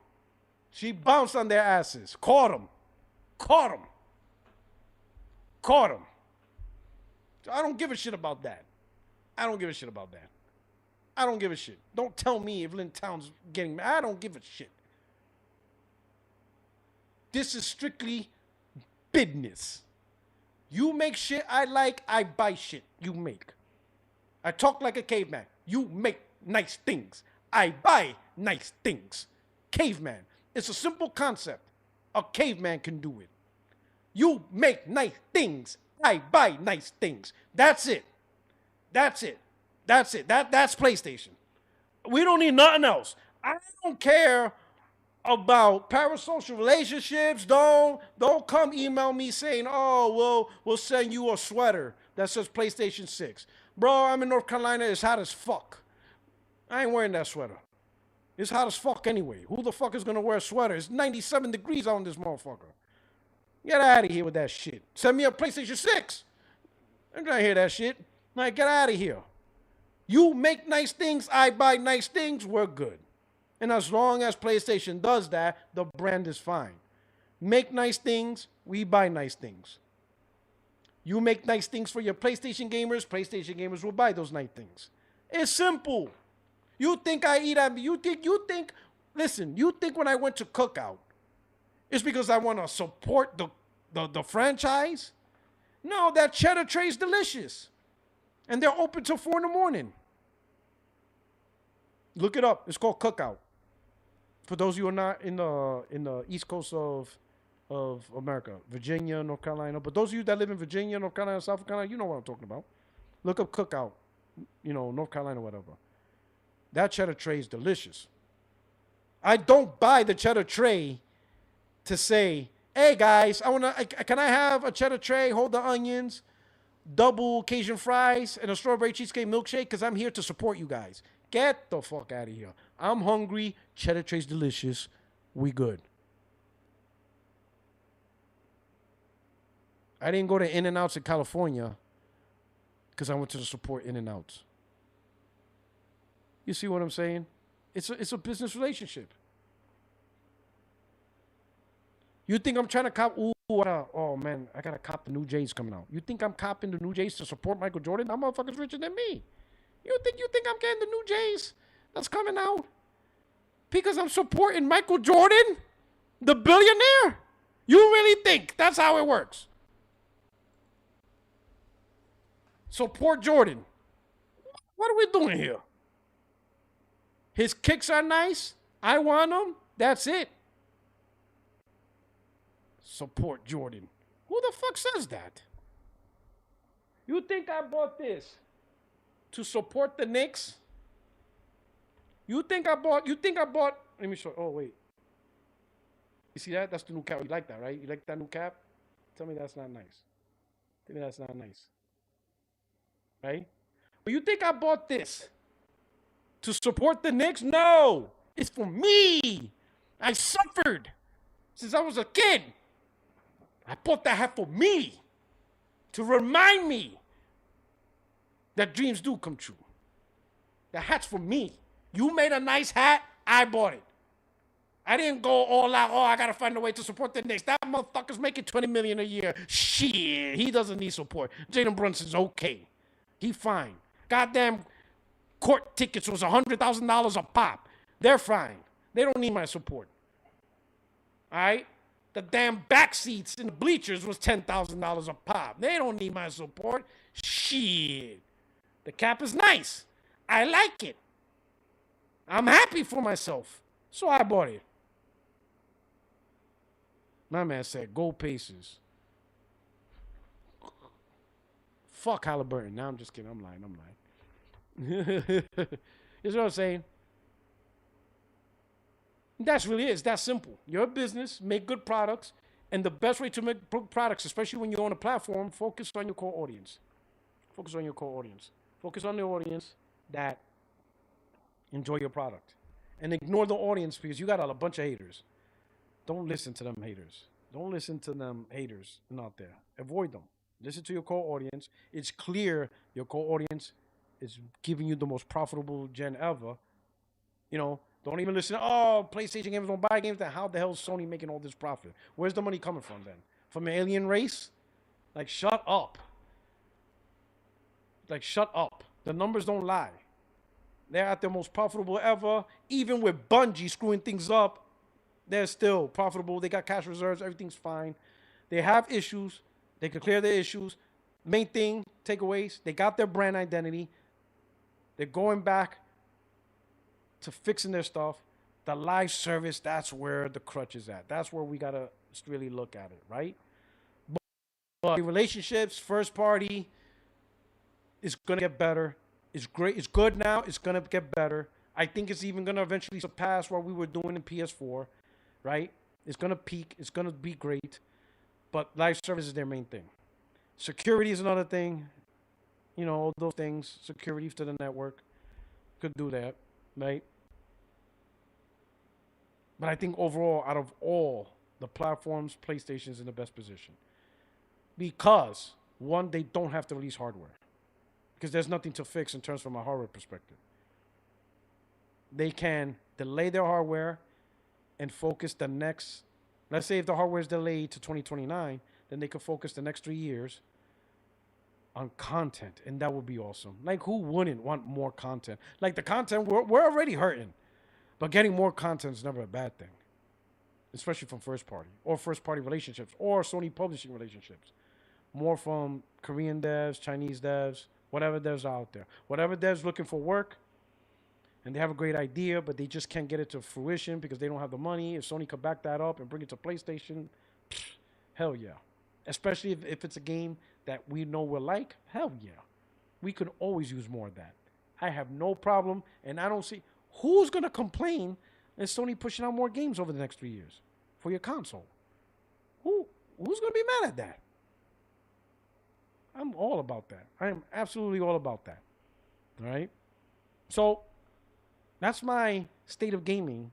Speaker 1: She bounced on their asses. Caught them. I don't give a shit about that. I don't give a shit. Don't tell me if Lynn Town's getting mad. I don't give a shit. This is strictly business. You make shit I like, I buy shit you make. I talk like a caveman. You make nice things. I buy nice things. Caveman. It's a simple concept. A caveman can do it. You make nice things. I buy nice things. That's it. That's PlayStation. We don't need nothing else. I don't care about parasocial relationships. Don't come email me saying, oh, we'll send you a sweater that says PlayStation 6. Bro, I'm in North Carolina. It's hot as fuck. I ain't wearing that sweater. It's hot as fuck anyway. Who the fuck is going to wear a sweater? It's 97 degrees out in this motherfucker. Get out of here with that shit. Send me a PlayStation 6. I'm trying to hear that shit. Like, get out of here. You make nice things, I buy nice things, we're good. And as long as PlayStation does that, the brand is fine. Make nice things, we buy nice things. You make nice things for your PlayStation gamers will buy those nice things. It's simple. You think I eat at you think when I went to Cookout, it's because I want to support the franchise? No, that cheddar tray is delicious. And they're open till 4 a.m. Look it up. It's called Cookout. For those of you who are not in the East Coast of America, Virginia, North Carolina. But those of you that live in Virginia, North Carolina, South Carolina, you know what I'm talking about. Look up Cookout, North Carolina, whatever. That cheddar tray is delicious. I don't buy the cheddar tray to say, hey guys, can I have a cheddar tray, hold the onions, double Cajun fries, and a strawberry cheesecake milkshake, because I'm here to support you guys. Get the fuck out of here. I'm hungry. Cheddar tray's delicious. We good. I didn't go to In-N-Outs in California because I went to support In-N-Outs. You see what I'm saying? It's a business relationship. You think I'm trying to cop? Oh man, I gotta cop the new J's coming out. You think I'm copping the new J's to support Michael Jordan? That motherfucker's richer than me. You think I'm getting the new J's that's coming out because I'm supporting Michael Jordan, the billionaire? You really think that's how it works? Support Jordan. What are we doing here? His kicks are nice. I want them. That's it. Support Jordan. Who the fuck says that? You think I bought this to support the Knicks? You think I bought, let me show, oh wait. You see that? That's the new cap. You like that, right? You like that new cap? Tell me that's not nice. Tell me that's not nice. Right? But you think I bought this to support the Knicks? No. It's for me. I suffered since I was a kid. I bought that hat for me to remind me that dreams do come true. The hat's for me. You made a nice hat, I bought it. I didn't go all out, I gotta find a way to support the Knicks. That motherfucker's making $20 million a year. Shit, he doesn't need support. Jalen Brunson's okay. He fine. Goddamn court tickets was $100,000 a pop. They're fine. They don't need my support. All right? The damn back seats in the bleachers was $10,000 a pop. They don't need my support. Shit. The cap is nice. I like it. I'm happy for myself. So I bought it. My man said, go Pacers. fuck Halliburton. Now I'm just kidding. I'm lying. You know what I'm saying? That's really it. It's that simple. You're a business, make good products, and the best way to make good products, especially when you're on a platform, focus on your core audience. Focus on your core audience. Focus on the audience that enjoy your product. And ignore the audience because you got a bunch of haters. Don't listen to them haters. Don't listen to them haters out there. Avoid them. Listen to your core audience. It's clear your core audience is giving you the most profitable gen ever. You know, don't even listen. Oh, PlayStation gamers don't buy games. Then how the hell is Sony making all this profit? Where's the money coming from then? From an alien race? Like, shut up. Like, shut up. The numbers don't lie. They're at their most profitable ever. Even with Bungie screwing things up, they're still profitable. They got cash reserves. Everything's fine. They have issues. They can clear their issues. Main thing, takeaways, they got their brand identity. They're going back to fixing their stuff. The live service, that's where the crutch is at. That's where we got to really look at it, right? But relationships, first party, is going to get better. It's great. It's good now. It's going to get better. I think it's even going to eventually surpass what we were doing in PS4, right? It's going to peak. It's going to be great. But live service is their main thing. Security is another thing. You know, all those things. Security to the network. Could do that, right? But I think overall, out of all the platforms, PlayStation is in the best position. Because, one, they don't have to release hardware. Because there's nothing to fix in terms from a hardware perspective. They can delay their hardware and focus the next, let's say if the hardware is delayed to 2029, then they could focus the next 3 years on content, and that would be awesome. Like, who wouldn't want more content? Like, the content, we're already hurting, but getting more content is never a bad thing, especially from first party or first party relationships or Sony publishing relationships. More from Korean devs, Chinese devs, whatever devs are out there. Whatever devs looking for work, and they have a great idea, but they just can't get it to fruition because they don't have the money. If Sony could back that up and bring it to PlayStation, hell yeah. Especially if it's a game that we know we'll like, hell yeah. We could always use more of that. I have no problem, and I don't see who's going to complain if Sony pushing out more games over the next 3 years for your console. Who's going to be mad at that? I'm all about that. I am absolutely all about that. All right? So, that's my state of gaming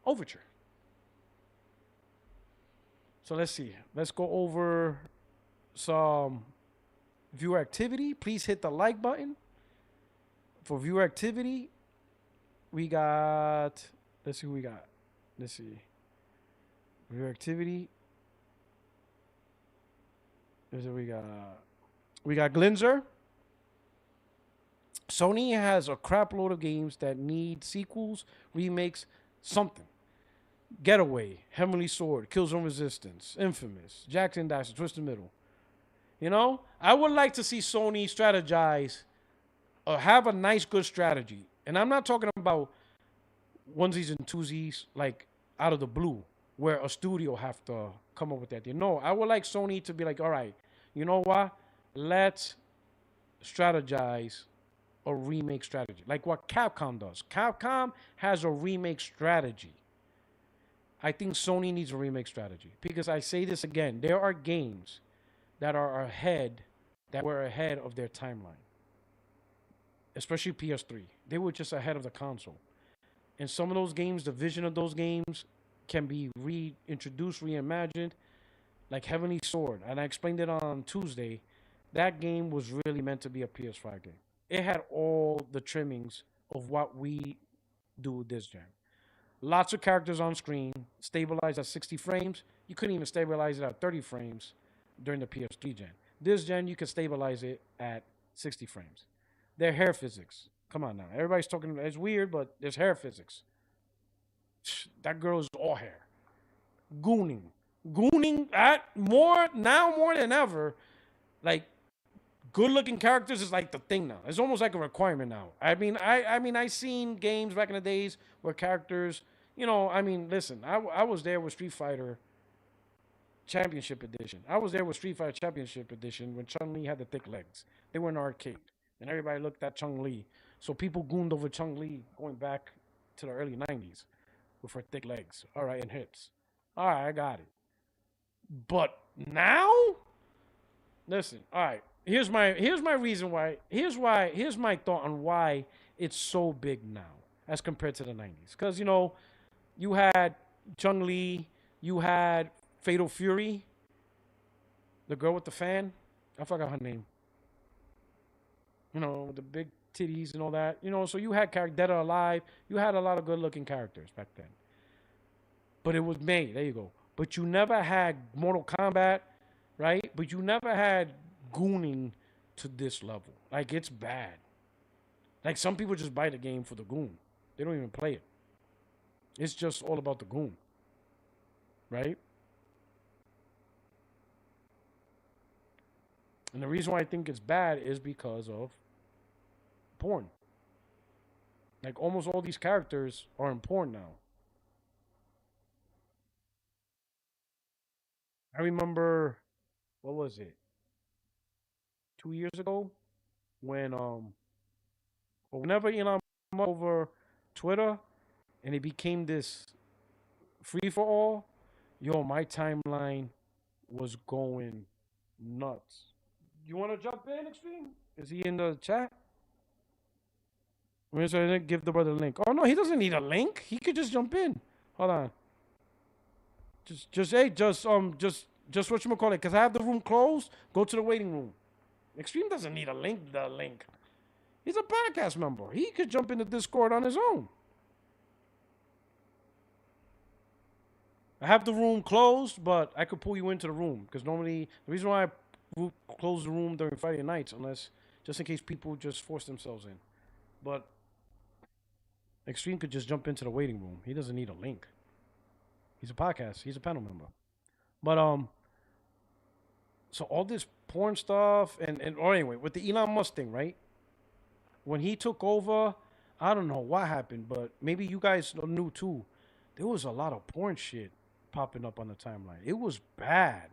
Speaker 1: overture. So let's see. Let's go over some viewer activity. Please hit the like button. For viewer activity, we got, let's see who we got. Let's see. Viewer activity. Here's what we got. We got Glinzer. Sony has a crap load of games that need sequels, remakes, something. Getaway, Heavenly Sword, Killzone Resistance, Infamous, Jackson Dash, Twisted Middle. You know, I would like to see Sony strategize or have a nice, good strategy. And I'm not talking about onesies and twosies like out of the blue where a studio have to come up with that. You know, I would like Sony to be like, all right, you know what? Let's strategize a remake strategy. Like what Capcom does. Capcom has a remake strategy. I think Sony needs a remake strategy. Because I say this again, there are games that are ahead, that were ahead of their timeline. Especially PS3. They were just ahead of the console. And some of those games, the vision of those games can be reintroduced, reimagined. Like Heavenly Sword. And I explained it on Tuesday. That game was really meant to be a PS5 game. It had all the trimmings of what we do this gen. Lots of characters on screen, stabilized at 60 frames. You couldn't even stabilize it at 30 frames during the PS3 gen. This gen, you can stabilize it at 60 frames. Their hair physics. Come on now. Everybody's talking, it's weird, but there's hair physics. That girl is all hair. Gooning at more than ever. Like, good-looking characters is like the thing now. It's almost like a requirement now. I seen games back in the days where characters, you know, I mean, listen, I was there with Street Fighter Championship Edition. I was there with Street Fighter Championship Edition when Chun-Li had the thick legs. They were in an arcade, and everybody looked at Chun-Li. So people gooned over Chun-Li going back to the early 90s with her thick legs. All right, and hips. All right, I got it. But now, listen. All right, here's my reason why. Here's my thought on why it's so big now as compared to the 90s. Because you had Chun-Li, you had Fatal Fury, the girl with the fan. I forgot her name. With the big titties and all that. So you had characters Dead or Alive. You had a lot of good-looking characters back then. But it was made. There you go. But you never had Mortal Kombat, right? But you never had gooning to this level. Like, it's bad. Like, some people just buy the game for the goon. They don't even play it. It's just all about the goon. Right? And the reason why I think it's bad is because of porn. Like, almost all these characters are in porn now. I remember, what was it? 2 years ago? When, whenever Elon Musk over Twitter and it became this free-for-all, my timeline was going nuts. You want to jump in, Extreme? Is he in the chat? I'm going to give the brother a link. Oh, no, he doesn't need a link. He could just jump in. Hold on. Just whatchamacallit, because I have the room closed. Go to the waiting room. Extreme doesn't need a link. He's a podcast member. He could jump into Discord on his own. I have the room closed, but I could pull you into the room. Because normally, the reason why I close the room during Friday nights, just in case people just force themselves in. But Extreme could just jump into the waiting room. He doesn't need a link. He's a podcast. He's a panel member. But so all this porn stuff or anyway, with the Elon Musk thing, right? When he took over, I don't know what happened, but maybe you guys knew too. There was a lot of porn shit popping up on the timeline. It was bad.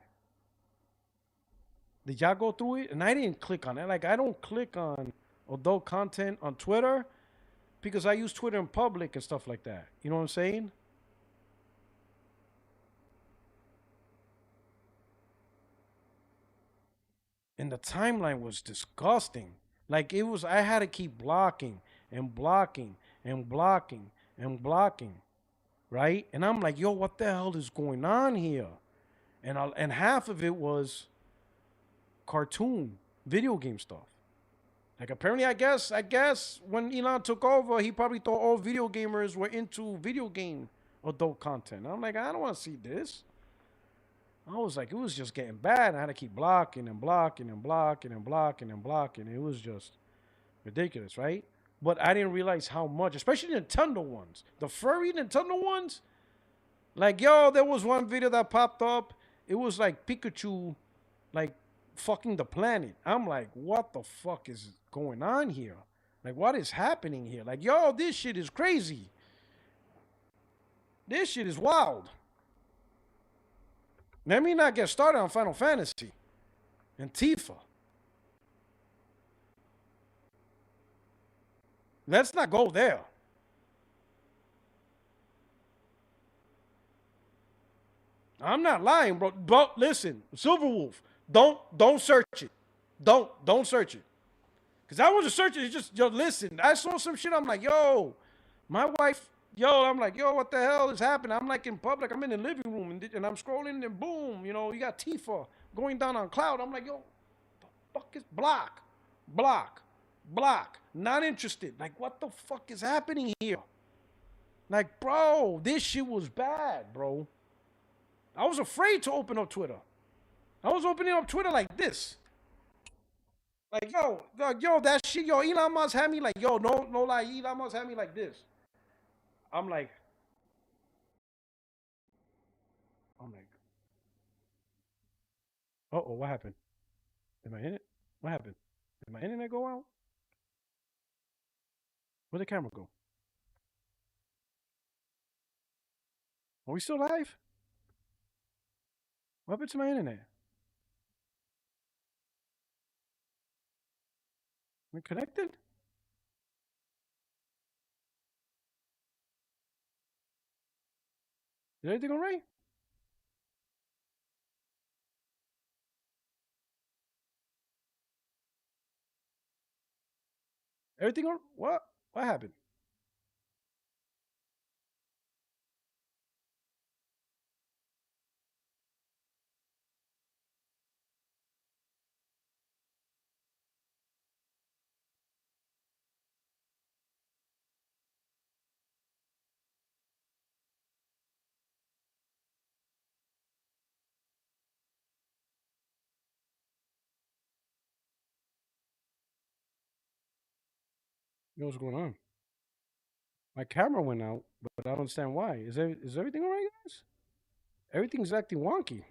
Speaker 1: Did y'all go through it? And I didn't click on it. Like, I don't click on adult content on Twitter because I use Twitter in public and stuff like that. You know what I'm saying? And the timeline was disgusting. Like, I had to keep blocking and blocking and blocking and blocking, right? And I'm like, yo, what the hell is going on here? And half of it was cartoon, video game stuff. Like, apparently, I guess when Elon took over, he probably thought all video gamers were into video game adult content. I'm like, I don't want to see this. I was like, it was just getting bad. I had to keep blocking and blocking and blocking and blocking and blocking. It was just ridiculous, right? But I didn't realize how much, especially Nintendo ones. The furry Nintendo ones. Like, yo, there was one video that popped up. It was like Pikachu, like, fucking the planet. I'm like, what the fuck is going on here? Like, what is happening here? Like, yo, this shit is crazy. This shit is wild. Let me not get started on Final Fantasy and Tifa. Let's not go there. I'm not lying, bro. But listen, Silverwolf, don't search it. Don't search it. Because I wasn't searching. It's just, yo, listen. I saw some shit. I'm like, yo, my wife, I'm like, yo, what the hell is happening? I'm like in public. I'm in the living room and I'm scrolling and boom, you got Tifa going down on cloud. I'm like, yo, the fuck is block. Not interested. Like, what the fuck is happening here? Like, bro, this shit was bad, bro. I was afraid to open up Twitter. I was opening up Twitter like this. Like, yo, that shit, yo, Elon Musk had me like, yo, no lie, Elon Musk had me like this. I'm like, uh-oh, what happened? Am I in it? What happened? Did my internet go out? Where'd the camera go? Are we still live? What happened to my internet? We're connected? Is everything all right? Everything all what? What happened? You know what's going on? My camera went out, but I don't understand why. Is everything all right, guys? Everything's acting wonky.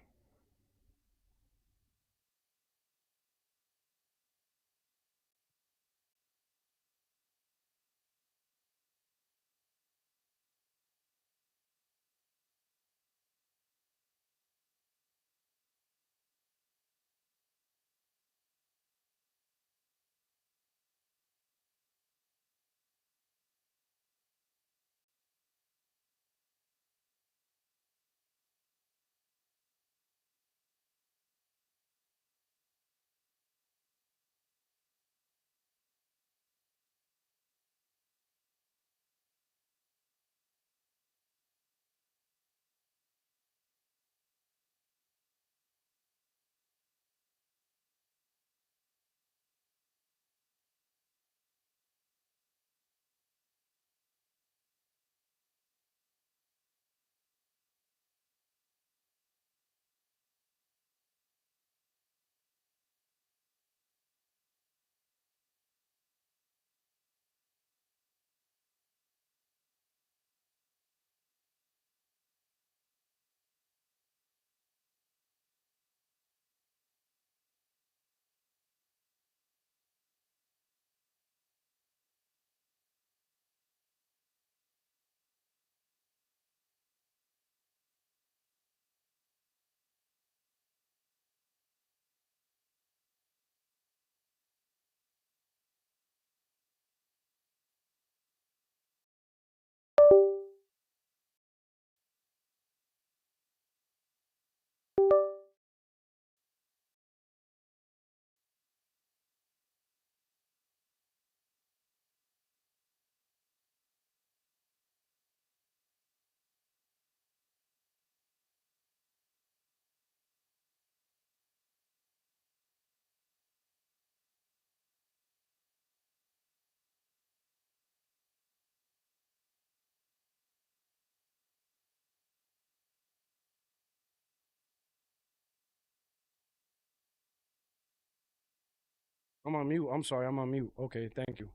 Speaker 1: I'm on mute. I'm sorry, I'm on mute. Okay, thank you.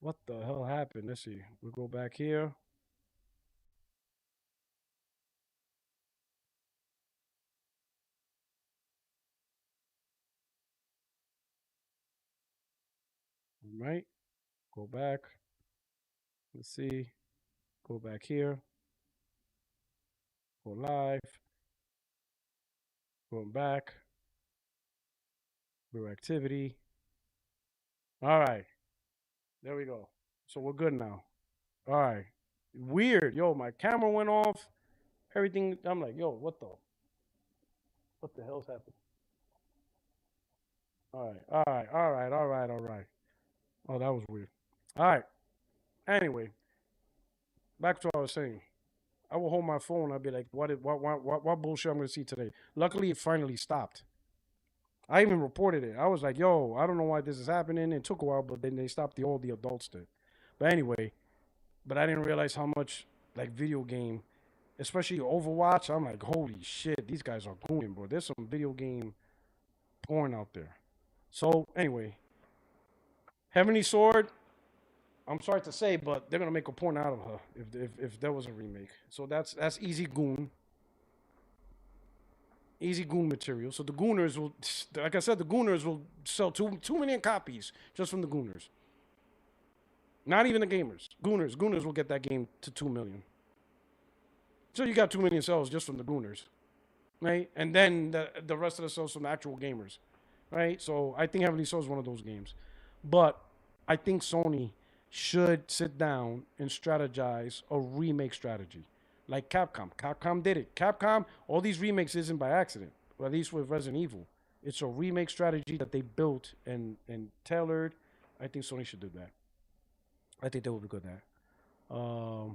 Speaker 1: What the hell happened? Let's see. We'll go back here. All right. Go back. Let's see. Go back here. Go live. Going back. Go activity. All right. There we go. So we're good now. All right. Weird. Yo, my camera went off. Everything. I'm like, yo, what the hell's happened? All right. All right. All right. All right. All right. Oh, that was weird. All right. Anyway, back to what I was saying. I will hold my phone. I'll be like, what bullshit I'm gonna see today? Luckily, it finally stopped. I even reported it. I was like, yo, I don't know why this is happening. It took a while, but then they stopped all the adults did. But anyway, but I didn't realize how much like video game, especially Overwatch. I'm like, holy shit, these guys are gooning, bro. There's some video game porn out there. So anyway, Heavenly Sword. I'm sorry to say, but they're gonna make a porn out of her if there was a remake. So that's easy goon. Easy goon material. So the gooners will, like I said, the gooners will sell 2 million copies just from the gooners. Not even the gamers. Gooners will get that game to 2 million. So you got 2 million sales just from the gooners. right? And then the rest of the souls from actual gamers, right? So I think Heavenly Soul is one of those games. But I think Sony should sit down and strategize a remake strategy. Like Capcom. Capcom did it. Capcom, all these remakes isn't by accident, or at least with Resident Evil. It's a remake strategy that they built and tailored. I think Sony should do that. I think they would be good at that.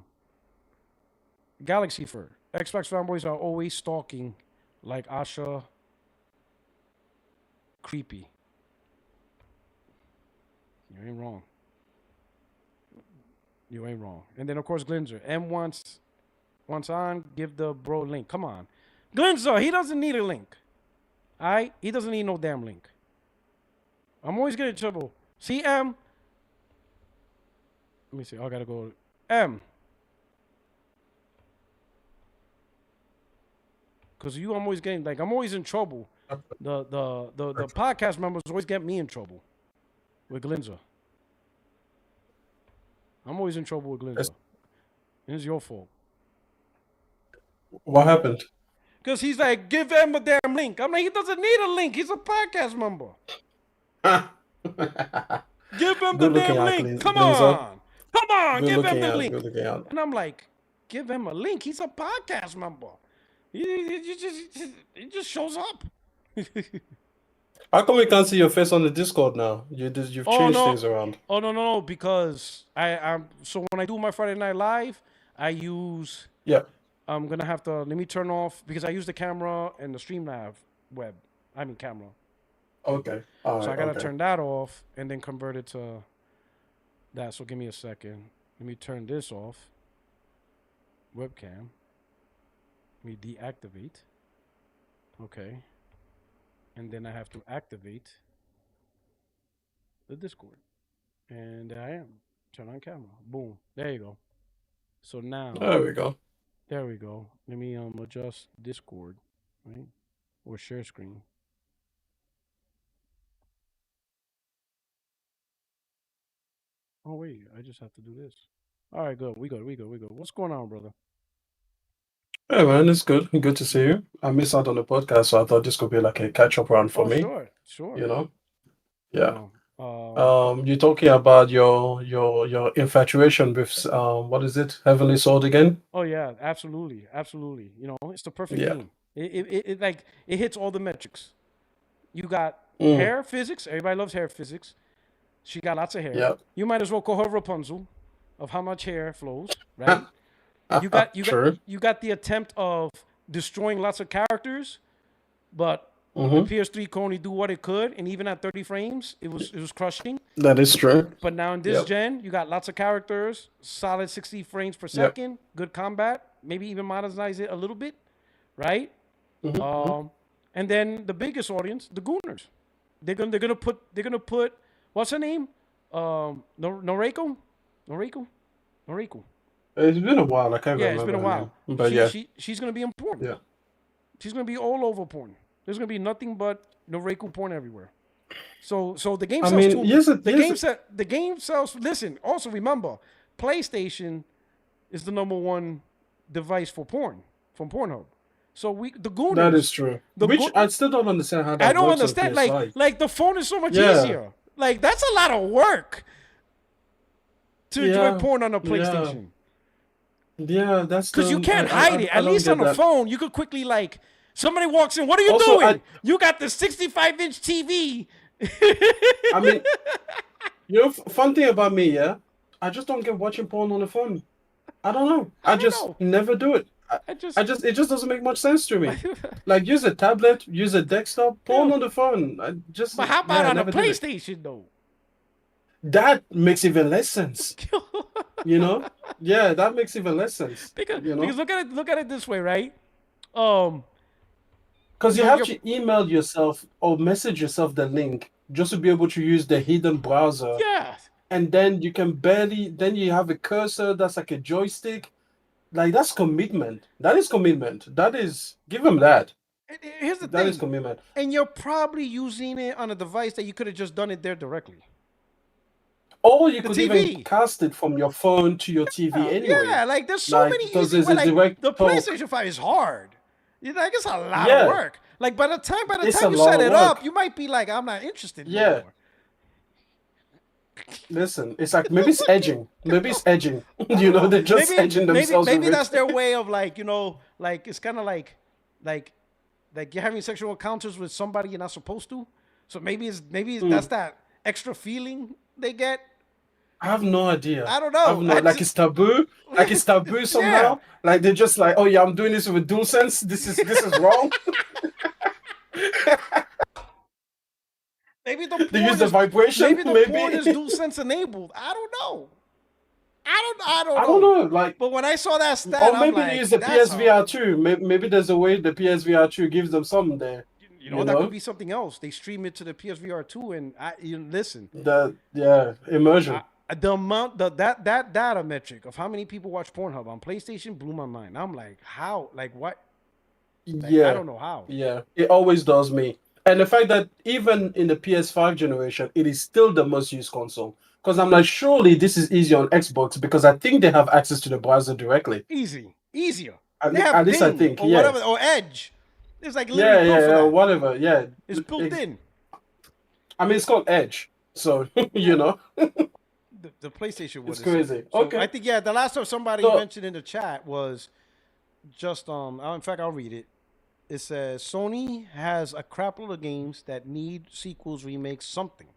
Speaker 1: Galaxy Fur. Xbox fanboys are always stalking like Asha. Creepy. You ain't wrong. You ain't wrong. And then, of course, Glinzer. M wants on, give the bro link. Come on. Glinzer, he doesn't need a link. All right? He doesn't need no damn link. I'm always getting in trouble. See, M? Let me see. I got to go. M. Because I'm always getting, like, I'm always in trouble. The podcast members always get me in trouble with Glinzer. I'm always in trouble with Glinzer. It's your fault.
Speaker 10: What happened?
Speaker 1: Because he's like, give him a damn link. I'm like, he doesn't need a link. He's a podcast member. Give him the damn link. Come on. Come on. Give him the link. And I'm like, give him a link. He's a podcast member. He just shows up.
Speaker 10: How come we can't see your face on the Discord now? You've changed things around.
Speaker 1: Oh, no. Because so when I do my Friday Night Live, I use...
Speaker 10: Yeah.
Speaker 1: I'm going to have to... Let me turn off... Because I use the camera and the Streamlab camera.
Speaker 10: Okay. All right,
Speaker 1: so I got to turn that off and then convert it to that. So give me a second. Let me turn this off. Webcam. Let me deactivate. Okay. And then I have to activate the Discord. And there I am. Turn on camera. Boom. There you go. So now...
Speaker 10: There we go.
Speaker 1: There we go. Let me adjust Discord, right? Or share screen. Oh, wait. I just have to do this. All right, good. We good. What's going on, brother?
Speaker 10: Hey, man, it's good. Good to see you. I missed out on the podcast, so I thought this could be like a catch-up round for me.
Speaker 1: Sure.
Speaker 10: You know? Yeah. You're talking about your infatuation with what is it? Heavenly Sword again?
Speaker 1: Oh yeah, absolutely. You know, it's the perfect game. It hits all the metrics. You got hair physics. Everybody loves hair physics. She got lots of hair.
Speaker 10: Yep.
Speaker 1: You might as well call her Rapunzel, of how much hair flows, right? You got the attempt of destroying lots of characters, but the PS3 could only do what it could, and even at 30 frames, it was crushing.
Speaker 10: That is true.
Speaker 1: But now in this gen, you got lots of characters, solid 60 frames per second, good combat, maybe even modernize it a little bit, right? And then the biggest audience, the Gooners. They're gonna put what's her name? Noriko.
Speaker 10: It's been a while. I can't remember.
Speaker 1: Yeah, it's been a while.
Speaker 10: But
Speaker 1: she's gonna be important.
Speaker 10: Yeah.
Speaker 1: She's gonna be all over porn. There's gonna be nothing but Noriko porn everywhere. So the game sells the game sells. Listen, also remember, PlayStation is the #1 device for porn from Pornhub. So the Gooners.
Speaker 10: That is true. I still don't understand how that
Speaker 1: I don't
Speaker 10: works
Speaker 1: understand.
Speaker 10: on PS5.
Speaker 1: Like the phone is so much easier. Like that's a lot of work to enjoy porn on a PlayStation.
Speaker 10: Yeah, that's
Speaker 1: because you can't hide it. At least on the phone, you could quickly somebody walks in. What are you doing? You got the 65-inch TV.
Speaker 10: I mean, fun thing about me, I just don't get watching porn on the phone. I don't know. I just never do it. It just doesn't make much sense to me. Like use a tablet, use a desktop, porn on the phone.
Speaker 1: But how about on a PlayStation though?
Speaker 10: That makes even less sense. You know? Yeah, that makes even less sense.
Speaker 1: Because look at it this way, right?
Speaker 10: Because you have to email yourself or message yourself the link just to be able to use the hidden browser.
Speaker 1: Yeah.
Speaker 10: And then you can then you have a cursor that's like a joystick. Like that's commitment. That is commitment. Give them that.
Speaker 1: Here's the thing.
Speaker 10: That is commitment.
Speaker 1: And you're probably using it on a device that you could have just done it there directly.
Speaker 10: Or you could even cast it from your phone to your TV anyway.
Speaker 1: Yeah, like there's so many easy ways. The PlayStation 5 is hard. Like it's a lot of work. Like by the time you set it up, you might be like, I'm not interested anymore.
Speaker 10: Listen, it's like maybe it's edging. Maybe it's edging. You know, they're just edging themselves.
Speaker 1: Maybe that's their way of like, you know, like it's kind of like you're having sexual encounters with somebody you're not supposed to. So maybe that's that extra feeling they get.
Speaker 10: I have no idea.
Speaker 1: I don't know.
Speaker 10: Like it's taboo. Like it's taboo somehow. Yeah. Like they're just like, oh yeah, I'm doing this with DualSense. This is wrong.
Speaker 1: Maybe
Speaker 10: they use the vibration.
Speaker 1: Maybe the porn is DualSense enabled. I don't know. I don't know.
Speaker 10: Like,
Speaker 1: but when I saw that stat,
Speaker 10: or maybe they use the PSVR 2. Maybe there's a way the PSVR 2 gives them something there.
Speaker 1: You know, that could be something else. They stream it to the PSVR 2, and listen.
Speaker 10: Immersion.
Speaker 1: The amount that data metric of how many people watch Pornhub on PlayStation blew my mind. I'm like, how? Like what? Like, I don't know how.
Speaker 10: Yeah, it always does me. And the fact that even in the PS5 generation, it is still the most used console. Because I'm like, surely this is easy on Xbox because I think they have access to the browser directly.
Speaker 1: Easier.
Speaker 10: At least I think,
Speaker 1: or whatever, or Edge. It's like literally
Speaker 10: whatever. Yeah,
Speaker 1: it's built in.
Speaker 10: I mean, it's called Edge, so you know.
Speaker 1: The PlayStation was
Speaker 10: crazy.
Speaker 1: So
Speaker 10: okay,
Speaker 1: I think the last time somebody mentioned in the chat was just in fact I'll read it. It says Sony has a crap load of games that need sequels, remakes, something.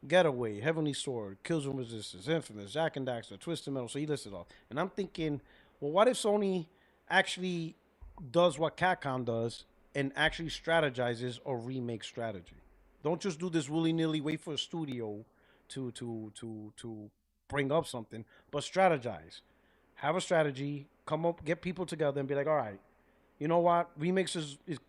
Speaker 1: Getaway, Heavenly Sword, Killzone Resistance, Infamous, Jack and Daxter, Twisted Metal. So he listed off, and I'm thinking, well, what if Sony actually does what Capcom does and actually strategizes a remake strategy? Don't just do this willy-nilly, wait for a studio to bring up something, but strategize. Have a strategy, come up, get people together and be like, all right, you know what? Remakes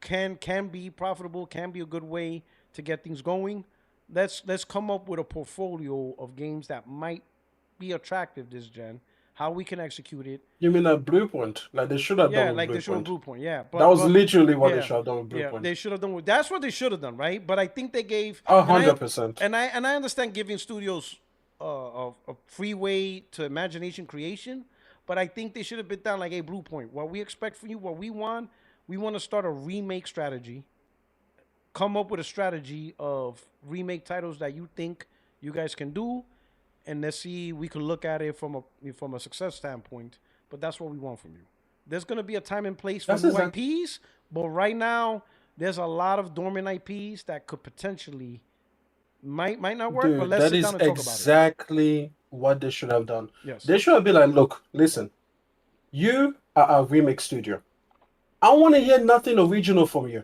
Speaker 1: can be profitable, can be a good way to get things going. Let's come up with a portfolio of games that might be attractive this gen. How we can execute it.
Speaker 10: You mean a Bluepoint? Like they should have done.
Speaker 1: Yeah, like they should have Bluepoint. Yeah,
Speaker 10: that was literally what they should have done with Bluepoint.
Speaker 1: Yeah, they should have done. That's what they should have done, right? But I think they gave
Speaker 10: 100%.
Speaker 1: And I understand giving studios a free way to imagination creation, but I think they should have been down like, hey, Bluepoint, what we expect from you, what we want to start a remake strategy. Come up with a strategy of remake titles that you think you guys can do, and let's see, we can look at it from a success standpoint. But that's what we want from you. There's gonna be a time and place for new IPs, but right now there's a lot of dormant IPs that could potentially might not work.
Speaker 10: Dude,
Speaker 1: but let's sit down and talk about it.
Speaker 10: That is exactly what they should have done.
Speaker 1: Yes.
Speaker 10: They should have been like, look, listen, you are a remake studio. I want to hear nothing original from you.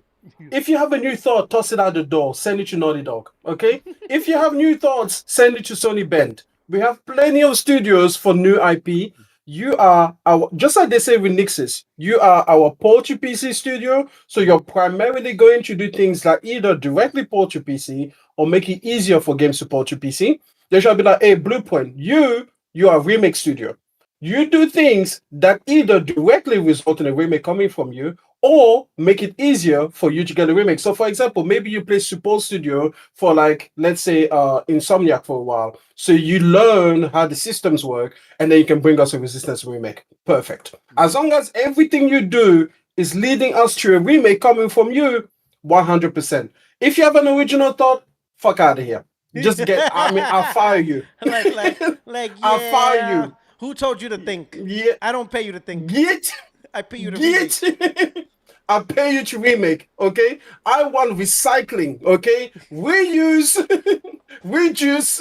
Speaker 10: If you have a new thought, toss it out the door. Send it to Naughty Dog. Okay? If you have new thoughts, send it to Sony Bend. We have plenty of studios for new IP. You are just like they say with Nixis, you are our port to PC studio. So you're primarily going to do things like either directly port to PC or make it easier for games to port to PC. They should be like, hey, Bluepoint, you are a remake studio. You do things that either directly result in a remake coming from you or make it easier for you to get a remake. So, for example, maybe you play Support Studio for, like, let's say, Insomniac for a while. So you learn how the systems work, and then you can bring us a Resistance remake. Perfect. As long as everything you do is leading us to a remake coming from you, 100%. If you have an original thought, fuck out of here. Just I'll fire you. I'll fire you.
Speaker 1: Who told you to think?
Speaker 10: Yeah.
Speaker 1: I don't pay you to think. I pay you to
Speaker 10: remake. I pay you to remake, okay? I want recycling, okay? Reuse, reduce,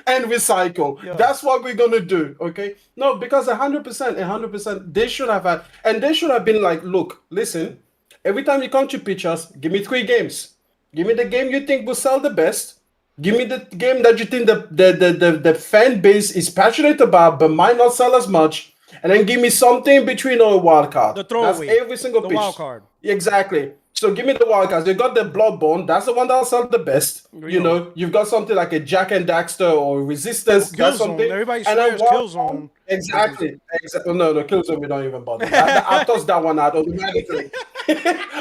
Speaker 10: and recycle. Yeah. That's what we're gonna do, okay? No, because 100%, they should have had, and they should have been like, look, listen, every time you come to pitch us, give me 3 games. Give me the game you think will sell the best. Give me the game that you think the fan base is passionate about, but might not sell as much. And then give me something between or a wild card.
Speaker 1: The throwaway.
Speaker 10: That's every single pitch.
Speaker 1: The wild card.
Speaker 10: Exactly. So give me the wild cards. You got the Bloodborne. That's the one that'll sell the best. You know, you've got something like a Jack and Daxter or Resistance. That's something.
Speaker 1: Everybody swears Killzone.
Speaker 10: Exactly. No, Killzone, we don't even bother. I'll toss that one out automatically.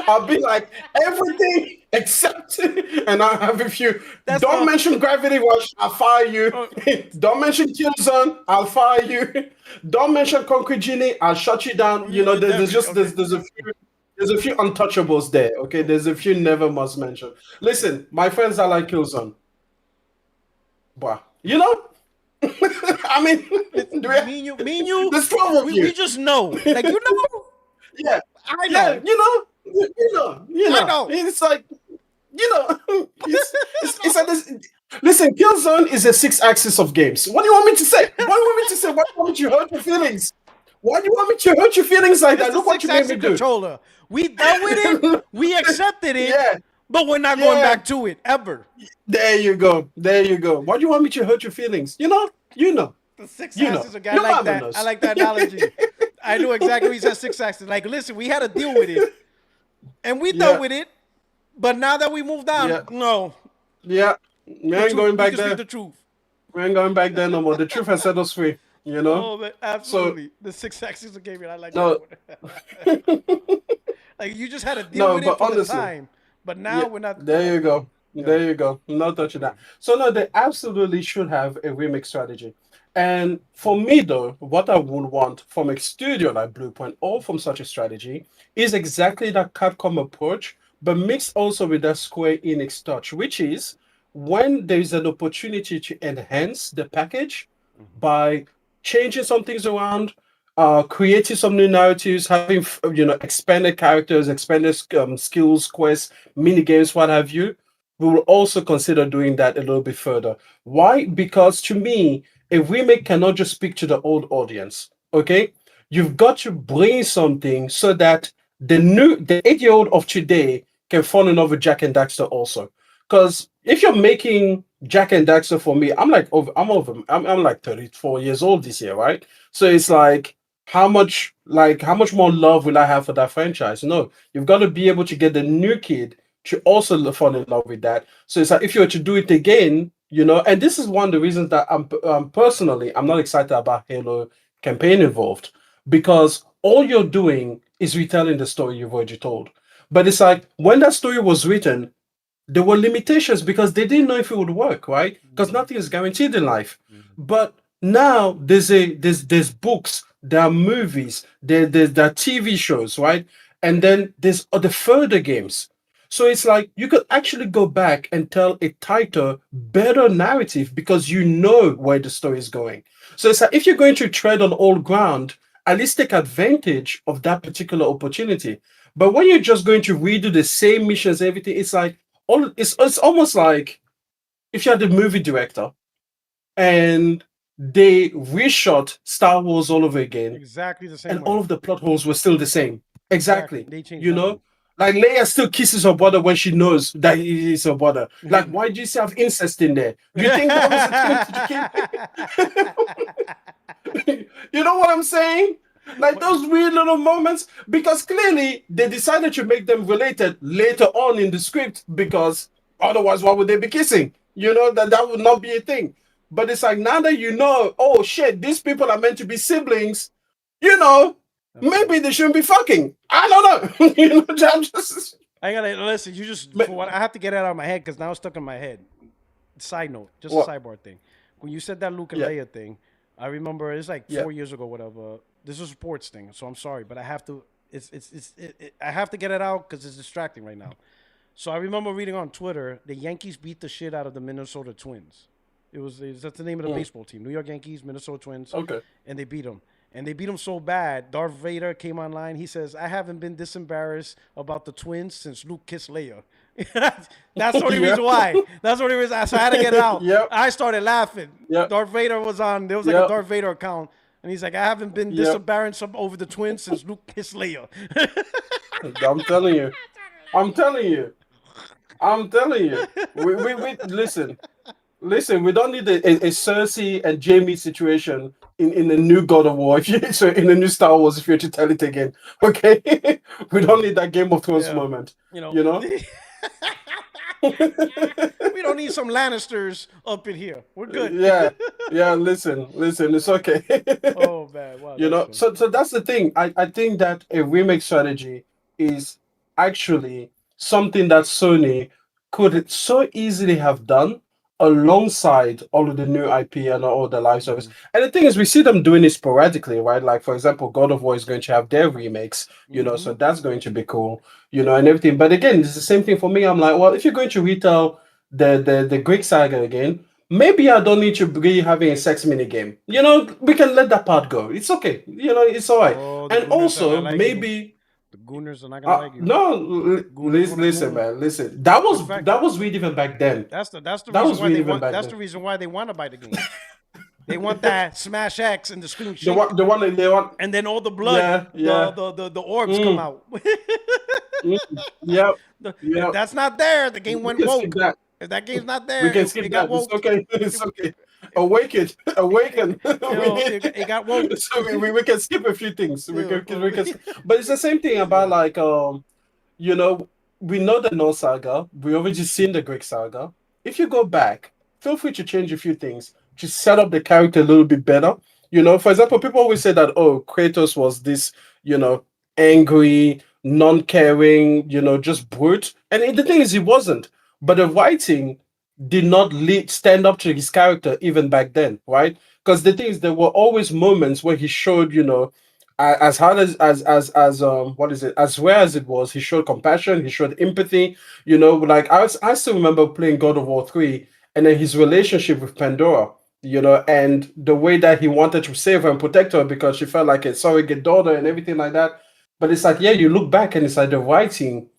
Speaker 10: I'll be like, everything except, and I'll have a few. Don't mention Gravity Rush, I'll fire you. Don't mention Killzone, I'll fire you. Don't mention Concrete Genie, I'll shut you down. You know, there's a few. There's a few untouchables there. Okay, there's a few never must mention. Listen, my friends are like Killzone. Bah, you know. I mean,
Speaker 1: me and you,
Speaker 10: there's 12 of you.
Speaker 1: We just know, like, you know.
Speaker 10: Yeah,
Speaker 1: I know.
Speaker 10: Yeah, you know.
Speaker 1: I know.
Speaker 10: It's like, it's like this. Listen, Killzone is a 6-axis of games. What do you want me to say? What do you want me to say? Why do you want me to hurt your feelings? Why do you want me to hurt your feelings like that? Look what you made me do.
Speaker 1: Controller. We done with it. We accepted it.
Speaker 10: Yeah.
Speaker 1: But we're not going back to it ever.
Speaker 10: There you go. There you go. Why do you want me to hurt your feelings? You know.
Speaker 1: The 6-axis again. I like that. I like that analogy. I knew exactly what he said. 6-axis. Like, listen, we had to deal with it, and we done with it. But now that we moved on, no.
Speaker 10: Yeah, we ain't going back there.
Speaker 1: The truth.
Speaker 10: We ain't going back there no more. The truth has set us free. You know.
Speaker 1: Oh, man, absolutely. So, the 6-axis game. I like
Speaker 10: that.
Speaker 1: Like, you just had to deal with it for the time. But now we're not.
Speaker 10: There you go. Yeah. There you go. Not touching that. So no, they absolutely should have a remake strategy. And for me, though, what I would want from a studio like Bluepoint or from such a strategy is exactly that Capcom approach, but mixed also with that Square Enix touch, which is when there is an opportunity to enhance the package by changing some things around, creating some new narratives, having expanded characters, expanded skills, quests, mini games, what have you. We will also consider doing that a little bit further. Why? Because to me, a remake cannot just speak to the old audience. Okay, you've got to bring something so that the 8-year-old of today can fall in love with Jak and Daxter also. Because if you're making Jak and Daxter for me, I'm like 34 years old this year, right? So it's like, how much more love will I have for that franchise? No, you've got to be able to get the new kid to also fall in love with that. So it's like, if you were to do it again, and this is one of the reasons that I'm personally, I'm not excited about Halo campaign involved, because all you're doing is retelling the story you've already told. But it's like, when that story was written, there were limitations because they didn't know if it would work, right? Because nothing is guaranteed in life. But now there's books, there are movies, there are TV shows, right? And then there's the further games. So it's like you could actually go back and tell a tighter, better narrative because you know where the story is going. So it's like, if you're going to tread on old ground, at least take advantage of that particular opportunity. But when you're just going to redo the same missions, everything, it's like, it's almost like if you had the movie director and they reshot Star Wars all over again.
Speaker 1: Exactly the same.
Speaker 10: And all of the plot holes were still the same. Exactly. They changed like Leia still kisses her brother when she knows that he is her brother. Like, why do you still have incest in there? Do you think that was a thing? You know what I'm saying? Like those weird little moments, because clearly they decided to make them related later on in the script, because otherwise, why would they be kissing? That would not be a thing. But it's like, now that oh shit, these people are meant to be siblings, maybe they shouldn't be fucking. I don't know.
Speaker 1: I gotta listen. I have to get it out of my head because now it's stuck in my head. Side note, just a sidebar thing. When you said that Luke and Leia thing, I remember it's like 4 years ago, whatever. This is a sports thing, so I'm sorry, but I have to. I have to get it out because it's distracting right now. So I remember reading on Twitter, the Yankees beat the shit out of the Minnesota Twins. That's the name of the baseball team. New York Yankees, Minnesota Twins. Okay. And they beat them. And they beat them so bad, Darth Vader came online. He says, I haven't been this embarrassed about the Twins since Luke kissed Leia. That's the only reason why. That's the only reason. So I had to get it out. I started laughing. Darth Vader was on. There was like a Darth Vader account. And he's like, I haven't been this embarrassed over the Twins since Luke kissed Leia.
Speaker 10: I'm telling you. We listen, we don't need a Cersei and Jaime situation in the new God of War, in the new Star Wars, if you're to tell it again. Okay? We don't need that Game of Thrones moment. You know?
Speaker 1: We don't need some Lannisters up in here. We're good.
Speaker 10: Listen, it's okay.
Speaker 1: Oh man, wow.
Speaker 10: So that's the thing. I think that a remake strategy is actually something that Sony could so easily have done, alongside all of the new IP and all the live service. And the thing is, we see them doing it sporadically, right? Like, for example, God of War is going to have their remakes, so that's going to be cool, and everything. But again, it's the same thing for me. I'm like, well, if you're going to retell the Greek saga again, maybe I don't need to be having a sex mini game. We can let that part go. It's okay. It's all right. And also, maybe.
Speaker 1: The Gooners are not gonna like you.
Speaker 10: No, listen, man, listen. That was weird even back then.
Speaker 1: That's the reason why they want. That's the reason why they want to buy the game. They want that Smash X and the screen shake.
Speaker 10: They want,
Speaker 1: and then all the blood, the orbs come out.
Speaker 10: Yep.
Speaker 1: If that's not there, the game went woke. If that game's not there,
Speaker 10: we can skip that. It's okay. It's okay. Awaken.
Speaker 1: It got woke.
Speaker 10: So we can skip a few things. We can but it's the same thing about like we know the Norse saga. We already seen the Greek saga. If you go back, feel free to change a few things to set up the character a little bit better. For example, people always say that Kratos was this angry, non-caring, just brute. And the thing is, he wasn't. But the writing did not stand up to his character even back then, right? Because the thing is, there were always moments where he showed, as hard as as rare as it was, he showed compassion, he showed empathy. Like I still remember playing God of War 3, and then his relationship with Pandora, and the way that he wanted to save her and protect her because she felt like a surrogate daughter and everything like that. But it's like, you look back and it's like the writing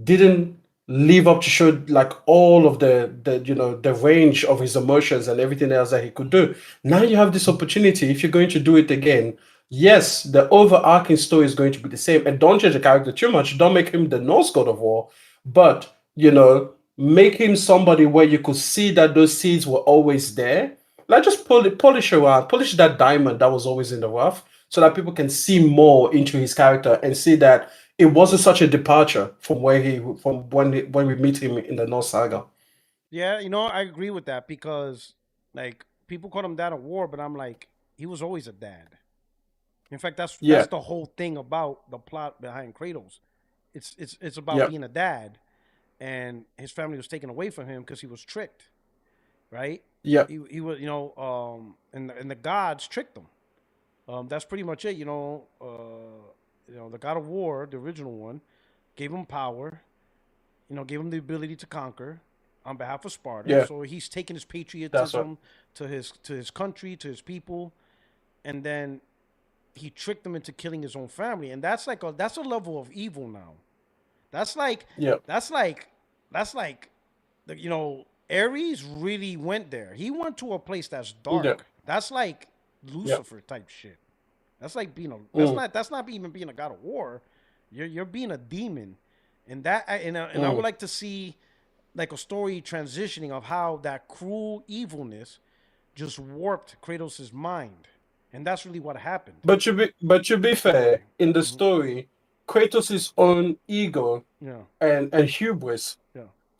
Speaker 10: didn't live up to show like all of the range of his emotions and everything else that he could do. Now you have this opportunity. If you're going to do it again, yes, the overarching story is going to be the same, and don't change the character too much. Don't make him the Norse God of War, but make him somebody where you could see that those seeds were always there. Like just polish that diamond that was always in the rough, so that people can see more into his character and see that it wasn't such a departure from when we meet him in the Norse saga.
Speaker 1: Yeah, I agree with that because like people call him Dad of War, but I'm like, he was always a dad. In fact, that's the whole thing about the plot behind Kratos. It's about being a dad, and his family was taken away from him because he was tricked, right?
Speaker 10: Yeah,
Speaker 1: he was, and the gods tricked him. That's pretty much it, the God of War, the original one, gave him power, gave him the ability to conquer on behalf of Sparta.
Speaker 10: Yeah.
Speaker 1: So he's taking his patriotism to his country, to his people, and then he tricked them into killing his own family. And that's a level of evil now. That's like Ares really went there. He went to a place that's dark. Yeah. That's like Lucifer type shit. That's like being that's not even being a God of War. You're being a demon, and I would like to see like a story transitioning of how that cruel evilness just warped Kratos' mind, and that's really what happened.
Speaker 10: But to be fair, in the story, Kratos' own ego and hubris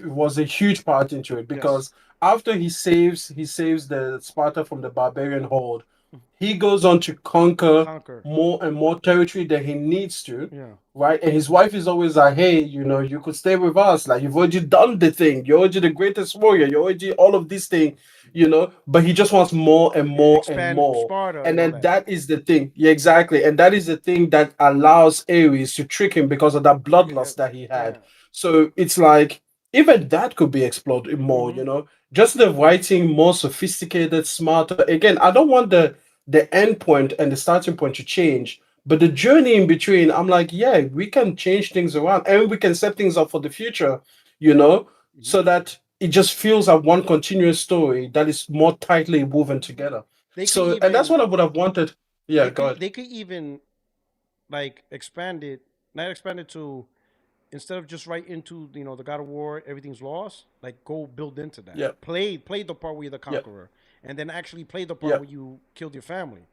Speaker 10: was a huge part into it, because after he saves the Sparta from the barbarian horde, he goes on to conquer more and more territory than he needs to, right? And his wife is always like, hey, you could stay with us. Like, you've already done the thing. You're already the greatest warrior. You're already all of these things, But he just wants more and more and more.
Speaker 1: Sparta
Speaker 10: and then that is the thing. Yeah, exactly. And that is the thing that allows Ares to trick him because of that bloodlust that he had. So it's like, even that could be explored more, Just the writing more sophisticated, smarter. Again, I don't want the end point and the starting point to change, but the journey in between, I'm like, we can change things around and we can set things up for the future, so that it just feels like one continuous story that is more tightly woven together. And that's what I would have wanted. Yeah, go ahead.
Speaker 1: They could even like expand it to, instead of just right into the God of War, everything's lost. Like, go build into that.
Speaker 10: Yeah.
Speaker 1: Play the part where you're the conqueror, and then actually play the part where you killed your family.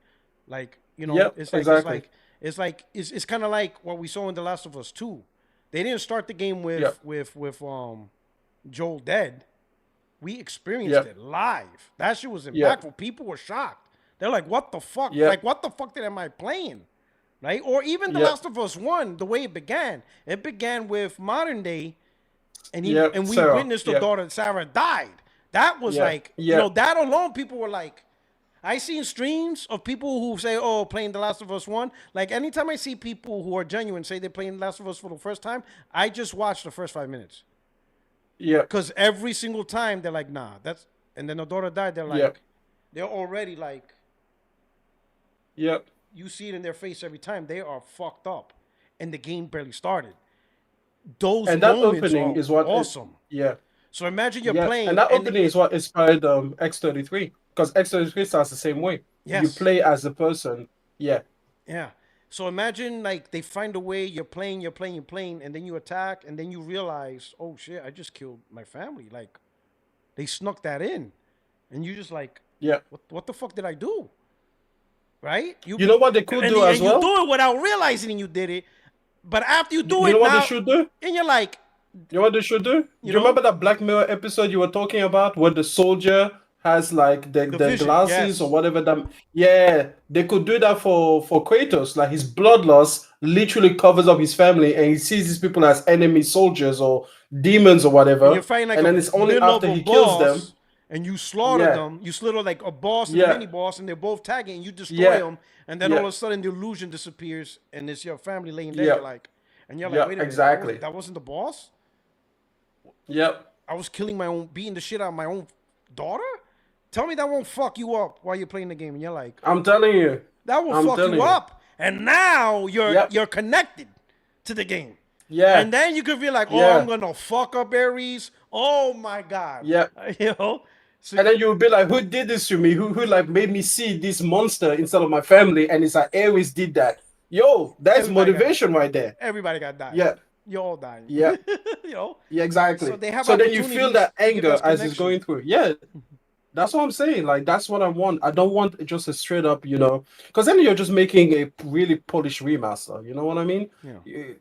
Speaker 1: Like, it's like
Speaker 10: exactly.
Speaker 1: It's kind of like what we saw in The Last of Us 2. They didn't start the game with Joel dead. We experienced it live. That shit was impactful. People were shocked. They're like, "What the fuck? Like, what the fuck am I playing?" Right? Or even The Last of Us 1, the way it began with modern day, and we
Speaker 10: Sarah.
Speaker 1: witnessed the daughter Sarah died. That was like,
Speaker 10: Yeah.
Speaker 1: you know, that alone, people were like, I seen streams of people who say, "Oh, playing The Last of Us 1." Like anytime I see people who are genuine say they're playing The Last of Us for the first time, I just watch the first 5 minutes.
Speaker 10: Yeah.
Speaker 1: Because every single time they're like, "Nah, that's." And then the daughter died. They're like, they're already like,
Speaker 10: Yep.
Speaker 1: you see it in their face every time. They are fucked up, and the game barely started. Those
Speaker 10: And that
Speaker 1: moments
Speaker 10: opening
Speaker 1: are
Speaker 10: is what
Speaker 1: awesome.
Speaker 10: yeah.
Speaker 1: So imagine you're
Speaker 10: Yeah.
Speaker 1: playing,
Speaker 10: And that opening is what inspired X33, because X33 starts the same way. You
Speaker 1: Yes.
Speaker 10: play as the person. Yeah.
Speaker 1: Yeah. So imagine like they find a way, you're playing, and then you attack, and then you realize, oh shit, I just killed my family. Like they snuck that in. And you just like,
Speaker 10: Yeah.
Speaker 1: what the fuck did I do? Right?
Speaker 10: You know what they could do as well?
Speaker 1: And you do it without realizing you did it. But after you do it,
Speaker 10: you know what
Speaker 1: now,
Speaker 10: they should do?
Speaker 1: and you're like,
Speaker 10: You know what they should do? You remember that Black Mirror episode you were talking about, where the soldier has like the
Speaker 1: vision,
Speaker 10: glasses
Speaker 1: yes.
Speaker 10: or whatever? Yeah, they could do that for Kratos. Like his blood loss literally covers up his family, and he sees these people as enemy soldiers or demons or whatever.
Speaker 1: And you're fighting like
Speaker 10: and then it's only after he kills them.
Speaker 1: And you slaughter them. You slaughter like a boss and a mini boss, and they're both tagging, and you destroy them. And then all of a sudden the illusion disappears, and it's your family laying there. You're like, wait a minute,
Speaker 10: exactly.
Speaker 1: That wasn't the boss?
Speaker 10: Yep.
Speaker 1: I was beating the shit out of my own daughter? Tell me that won't fuck you up while you're playing the game. And you're like,
Speaker 10: I'm telling you.
Speaker 1: That will fuck you up. And now you're connected to the game.
Speaker 10: Yeah.
Speaker 1: And then you could be like, oh, I'm going to fuck up Ares. Oh, my God.
Speaker 10: Yeah.
Speaker 1: You know? So,
Speaker 10: and then you'll be like, who did this to me? Who like made me see this monster instead of my family? And it's like, Ares did that. Yo, that's motivation right there.
Speaker 1: Everybody got died.
Speaker 10: Yeah.
Speaker 1: You're all dying.
Speaker 10: Yeah.
Speaker 1: You know?
Speaker 10: Yeah, exactly.
Speaker 1: So they have
Speaker 10: then you feel that anger as it's going through. Yeah. That's what I'm saying. Like, that's what I want. I don't want just a straight up, you know, because then you're just making a really polished remaster. You know what I mean?
Speaker 1: Yeah.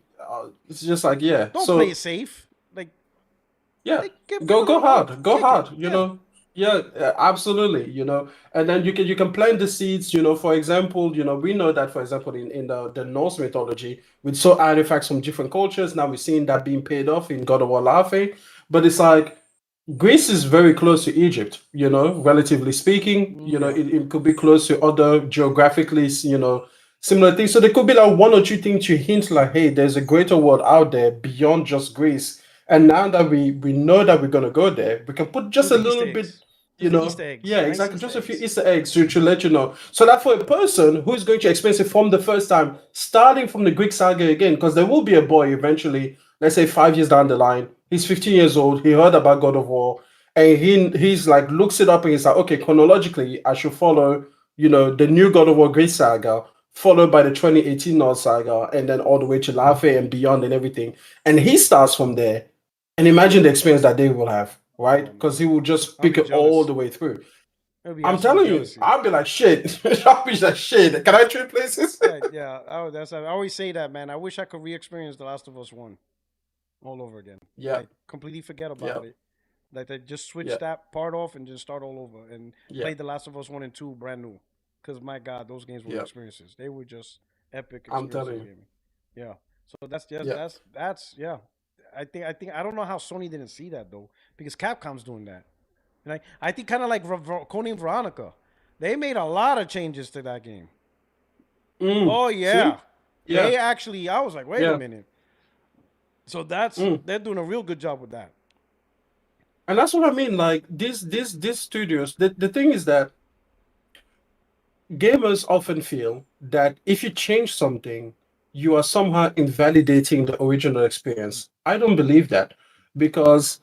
Speaker 10: It's just like,
Speaker 1: Don't play it safe. Like,
Speaker 10: yeah, go hard. Go hard. You know. Yeah, absolutely. You know, and then you can plant the seeds. You know, for example, you know, we know that, for example, in the Norse mythology, we saw artifacts from different cultures. Now we're seeing that being paid off in God of War Laughing. But it's like, Greece is very close to Egypt, you know, relatively speaking. You know, it could be close to other geographically, you know, similar things. So there could be like one or two things to hint like, hey, there's a greater world out there beyond just Greece. And now that we know that we're gonna go there, we can put just a little bit, you know, yeah, exactly, just a few Easter eggs to let you know. So that for a person who's going to experience it from the first time, starting from the Greek saga again, because there will be a boy eventually, let's say 5 years down the line, he's 15 years old, he heard about God of War, and he's like looks it up and he's like, okay, chronologically, I should follow, you know, the new God of War Great saga, followed by the 2018 North saga, and then all the way to Lafe and beyond and everything. And he starts from there. And imagine the experience that they will have, right? Because he will just pick it all the way through. I'm telling you, I'll be like, shit. I'll be like, shit. Can I trade places?
Speaker 1: Yeah, I always say that, man. I wish I could re-experience The Last of Us 1 all over again.
Speaker 10: Yeah.
Speaker 1: Like, completely forget about it. Like, they just switch that part off and just start all over and play The Last of Us 1 and 2 brand new. Because, my God, those games were experiences. They were just epic experiences.
Speaker 10: I'm telling you.
Speaker 1: Yeah. So that's I think I don't know how Sony didn't see that though, because Capcom's doing that. And I think kind of like Cody and Veronica, they made a lot of changes to that game. Oh yeah. See? They actually, I was like, wait a minute. So they're doing a real good job with that.
Speaker 10: And that's what I mean. Like these studios, the thing is that gamers often feel that if you change something, you are somehow invalidating the original experience. I don't believe that, because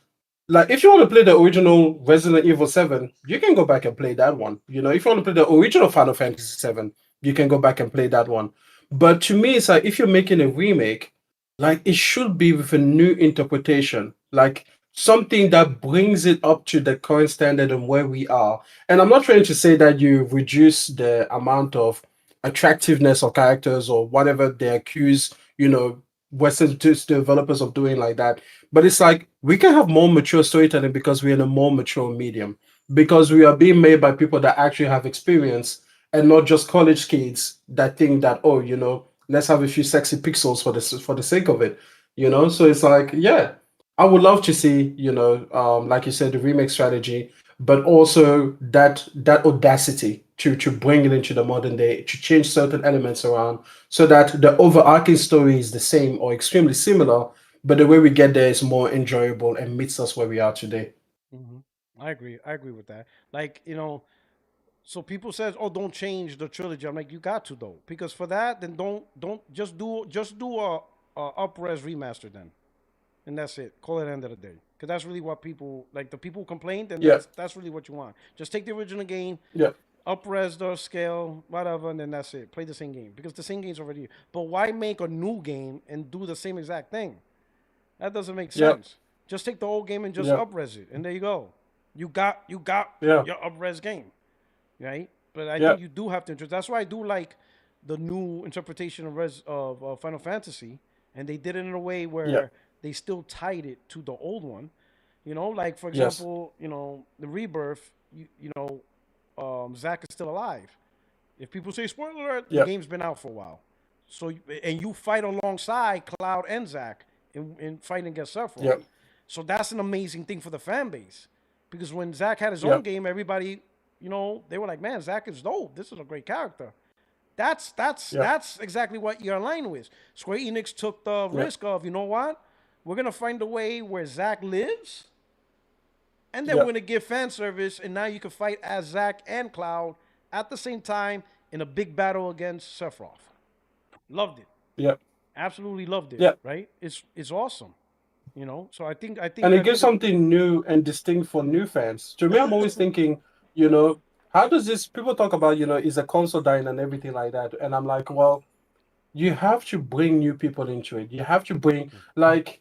Speaker 10: like if you want to play the original Resident Evil 7, you can go back and play that one. You know, if you want to play the original Final Fantasy 7, you can go back and play that one. But to me, it's like if you're making a remake, like it should be with a new interpretation, like something that brings it up to the current standard and where we are. And I'm not trying to say that you reduce the amount of attractiveness of characters or whatever they accuse, you know, Western developers of doing like that. But it's like we can have more mature storytelling because we're in a more mature medium, because we are being made by people that actually have experience and not just college kids that think that, oh, you know, let's have a few sexy pixels for the sake of it, you know. So it's like, yeah, I would love to see, like you said, the remake strategy, but also that audacity to bring it into the modern day, to change certain elements around, so that the overarching story is the same or extremely similar, but the way we get there is more enjoyable and meets us where we are today.
Speaker 1: Hmm. I agree. I agree with that. Like, so people says, "Oh, don't change the trilogy." I'm like, you got to though, because for that, then don't just do a upres remaster then, and that's it. Call it end of the day, because that's really what people like. The people who complained, and
Speaker 10: Yeah,
Speaker 1: that's really what you want. Just take the original game,
Speaker 10: yeah,
Speaker 1: upres the scale, whatever, and then that's it. Play the same game because the same game's already. But why make a new game and do the same exact thing? That doesn't make
Speaker 10: yeah,
Speaker 1: sense. Just take the old game and just
Speaker 10: yeah,
Speaker 1: upres it, and there you go. You got
Speaker 10: yeah,
Speaker 1: your upres game, right? But I
Speaker 10: yeah,
Speaker 1: think you do have to. That's why I do like the new interpretation of Final Fantasy, and they did it in a way
Speaker 10: yeah,
Speaker 1: where they still tied it to the old one. Like for
Speaker 10: yes,
Speaker 1: example, the Rebirth. Zack is still alive. If people say spoiler alert, the
Speaker 10: yeah,
Speaker 1: game's been out for a while. So and you fight alongside Cloud and Zack in fighting against Sephiroth.
Speaker 10: yeah,
Speaker 1: So that's an amazing thing for the fan base, because when Zack had his
Speaker 10: yeah,
Speaker 1: own game, everybody, they were like, "Man, Zack is dope. This is a great character." That's that's
Speaker 10: yeah,
Speaker 1: that's exactly what you're aligned with. Square Enix took the
Speaker 10: yeah,
Speaker 1: risk of, you know what? We're gonna find a way where Zack lives, and then we're
Speaker 10: yeah,
Speaker 1: gonna give fan service, and now you can fight as Zack and Cloud at the same time in a big battle against Sephiroth. Loved it.
Speaker 10: yeah,
Speaker 1: Absolutely loved it.
Speaker 10: yeah.
Speaker 1: Right? It's awesome. So I think I
Speaker 10: And
Speaker 1: think
Speaker 10: it
Speaker 1: I
Speaker 10: gives
Speaker 1: think
Speaker 10: something new and distinct for new fans. To me, I'm always thinking, you know, how does this people talk about, is a console dying and everything like that? And I'm like, well, you have to bring new people into it. You have to bring like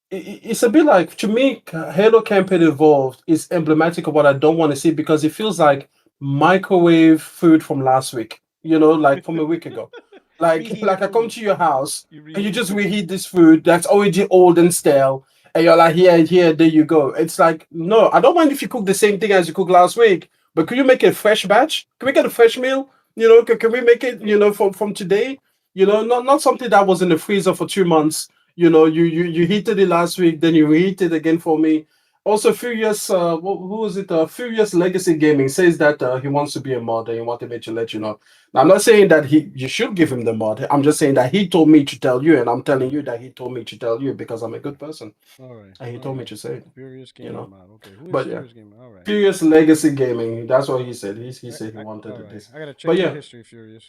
Speaker 10: it's a bit like to me, Halo Campaign Evolved is emblematic of what I don't want to see because it feels like microwave food from last week. Like from a week ago. Like
Speaker 1: reheated
Speaker 10: like I come
Speaker 1: food.
Speaker 10: to your house
Speaker 1: You
Speaker 10: and you
Speaker 1: reheat
Speaker 10: just
Speaker 1: food.
Speaker 10: reheat this food that's already old and stale, and you're like, here, there you go. It's like, no, I don't mind if you cook the same thing as you cooked last week, but could you make a fresh batch? Can we get a fresh meal? Can we make it, from today? Not something that was in the freezer for 2 months. You heated it last week, then you reheated again for me. Also, Furious, who was it? Furious Legacy Gaming says that he wants to be a mod and he wanted me to let you know. Now, I'm not saying that you should give him the mod. I'm just saying that he told me to tell you, and I'm telling you that he told me to tell you because I'm a good person,
Speaker 1: All right.
Speaker 10: and he
Speaker 1: All
Speaker 10: told me
Speaker 1: right.
Speaker 10: to say it.
Speaker 1: Furious
Speaker 10: You
Speaker 1: Gaming
Speaker 10: know,
Speaker 1: Mod. Okay. Who is
Speaker 10: but yeah,
Speaker 1: Furious Gaming? All right.
Speaker 10: Furious Legacy Gaming. That's what he said. He said he
Speaker 1: All
Speaker 10: wanted
Speaker 1: right.
Speaker 10: this.
Speaker 1: I gotta
Speaker 10: But
Speaker 1: check your
Speaker 10: yeah.
Speaker 1: history, Furious.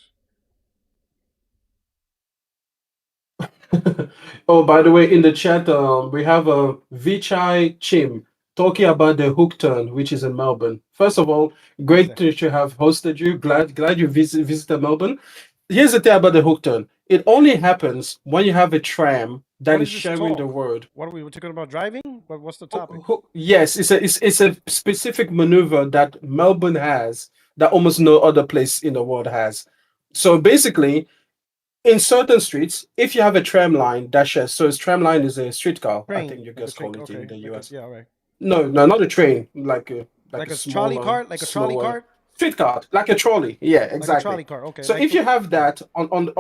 Speaker 10: Oh, by the way, in the chat, we have Vichai Chim talking about the hook turn, which is in Melbourne. First of all,
Speaker 1: What is
Speaker 10: great
Speaker 1: that?
Speaker 10: to have hosted you. Glad you visited Melbourne. Here's the thing about the hook turn. It only happens when you have a tram that
Speaker 1: What
Speaker 10: is
Speaker 1: is this
Speaker 10: sharing the
Speaker 1: talk?
Speaker 10: road.
Speaker 1: What are we talking about? Driving? What's the topic?
Speaker 10: Yes, it's a specific maneuver that Melbourne has that almost no other place in the world has. So basically, in certain streets, if you have a tram line that shares, so a tram line is a streetcar, I think
Speaker 1: Train,
Speaker 10: you
Speaker 1: like a
Speaker 10: guys
Speaker 1: train.
Speaker 10: call it in
Speaker 1: Okay,
Speaker 10: the
Speaker 1: like a
Speaker 10: US.
Speaker 1: yeah. All right.
Speaker 10: No, no, not a train, like a
Speaker 1: Like a trolley
Speaker 10: smaller,
Speaker 1: cart. Like a trolley
Speaker 10: slower
Speaker 1: cart.
Speaker 10: streetcar, like a trolley. Yeah,
Speaker 1: Like a
Speaker 10: exactly.
Speaker 1: trolley car. Okay.
Speaker 10: So
Speaker 1: Like
Speaker 10: if
Speaker 1: the.
Speaker 10: you have
Speaker 1: All right.
Speaker 10: that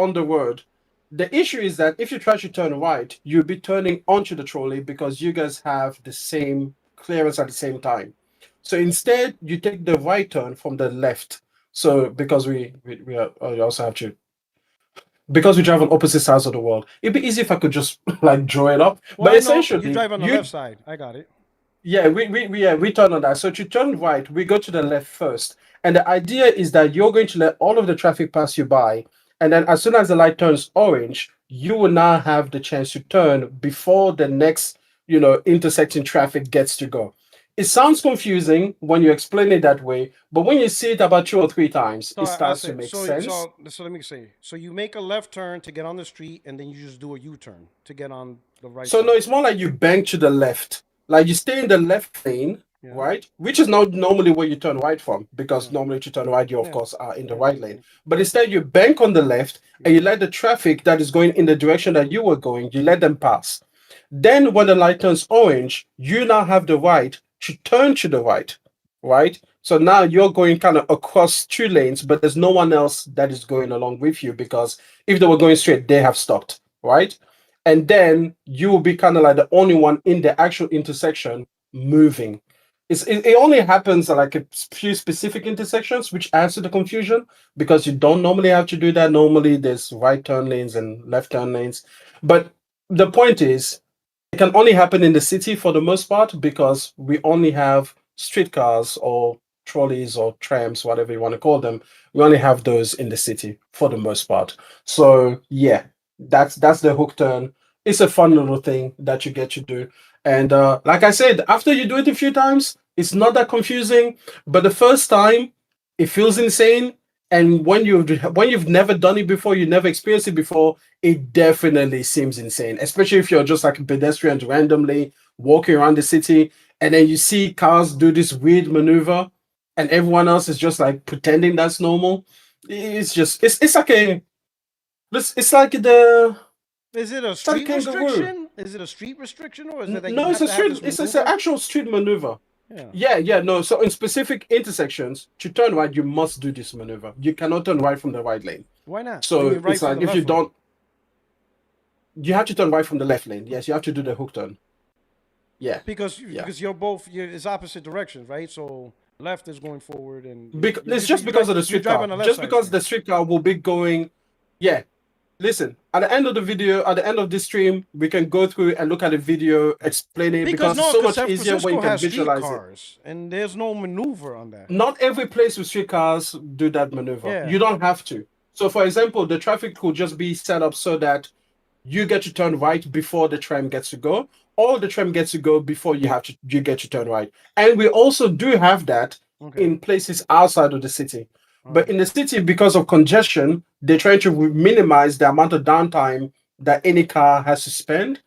Speaker 10: on the road, the issue is that if you try to turn right, you'll be turning onto the trolley because you guys have the same clearance at the same time. So instead, you take the right turn from the left. So because we also have to because we drive on opposite sides of the world, it'd be easy if I could just like draw it up.
Speaker 1: Well,
Speaker 10: But
Speaker 1: I know you
Speaker 10: essentially,
Speaker 1: drive on the left side. I got it.
Speaker 10: yeah, we turn on that. So to turn right, we go to the left first, and the idea is that you're going to let all of the traffic pass you by, and then as soon as the light turns orange, you will now have the chance to turn before the next, intersecting traffic gets to go. It sounds confusing when you explain it that way, but when you see it about 2 or 3 times,
Speaker 1: So
Speaker 10: it
Speaker 1: I
Speaker 10: starts to
Speaker 1: said.
Speaker 10: make
Speaker 1: So
Speaker 10: sense.
Speaker 1: so let me say. So you make a left turn to get on the street, and then you just do a U-turn to get on the right
Speaker 10: So no,
Speaker 1: side.
Speaker 10: it's more like you bank to the left. Like you stay in the left lane,
Speaker 1: Yeah.
Speaker 10: right? Which is not normally where you turn right from, because
Speaker 1: Yeah.
Speaker 10: normally to turn right, you of
Speaker 1: Yeah.
Speaker 10: course are in the
Speaker 1: Yeah.
Speaker 10: right lane. But
Speaker 1: Yeah.
Speaker 10: instead you bank on the left and you
Speaker 1: Okay.
Speaker 10: let the traffic that is going in the direction that you were going, you let them pass. Then when the light turns orange, you now have the right to turn to the right, right? So now you're going kind of across 2 lanes, but there's no one else that is going along with you because if they were going straight, they have stopped, right? and then you will be kind of like the only one in the actual intersection moving. It only happens at like a few specific intersections, which adds to the confusion because you don't normally have to do that. Normally, there's right turn lanes and left turn lanes. But the point is, it can only happen in the city for the most part because we only have streetcars or trolleys or trams, whatever you want to call them. We only have those in the city for the most part. So yeah, that's the hook turn. It's a fun little thing that you get to do. And like I said, after you do it a few times, it's not that confusing. But the first time, it feels insane. And when you've never done it before, you never experienced it before, it definitely seems insane. Especially if you're just like a pedestrian randomly walking around the city, and then you see cars do this weird maneuver, and everyone else is just like pretending that's normal. It's just it's like it's like the
Speaker 1: Is it a street restriction? Is it a street restriction, or is it like
Speaker 10: no? It's a street. It's an actual street maneuver. Yeah. No. So in specific intersections, to turn right, you must do this maneuver. You cannot turn right from the right lane.
Speaker 1: Why not?
Speaker 10: So it's like if you don't, you have to turn right from the left lane. Yes, you have to do the hook turn. Yeah.
Speaker 1: Because it's opposite directions, right? So left is going forward, and
Speaker 10: it's just because of the streetcar. Just because the streetcar will be going. Yeah. Listen, at the end of the video, at the end of this stream, we can go through and look at the video, explain it because it's so much easier when you can visualize it.
Speaker 1: And there's no maneuver on that.
Speaker 10: Not every place with streetcars do that maneuver. Yeah. You don't have to. So, for example, the traffic could just be set up so that you get to turn right before the tram gets to go, or the tram gets to go before you get to turn right. And we also do have that in places outside of the city. But in the city, because of congestion, they're trying to minimize the amount of downtime that any car has to spend.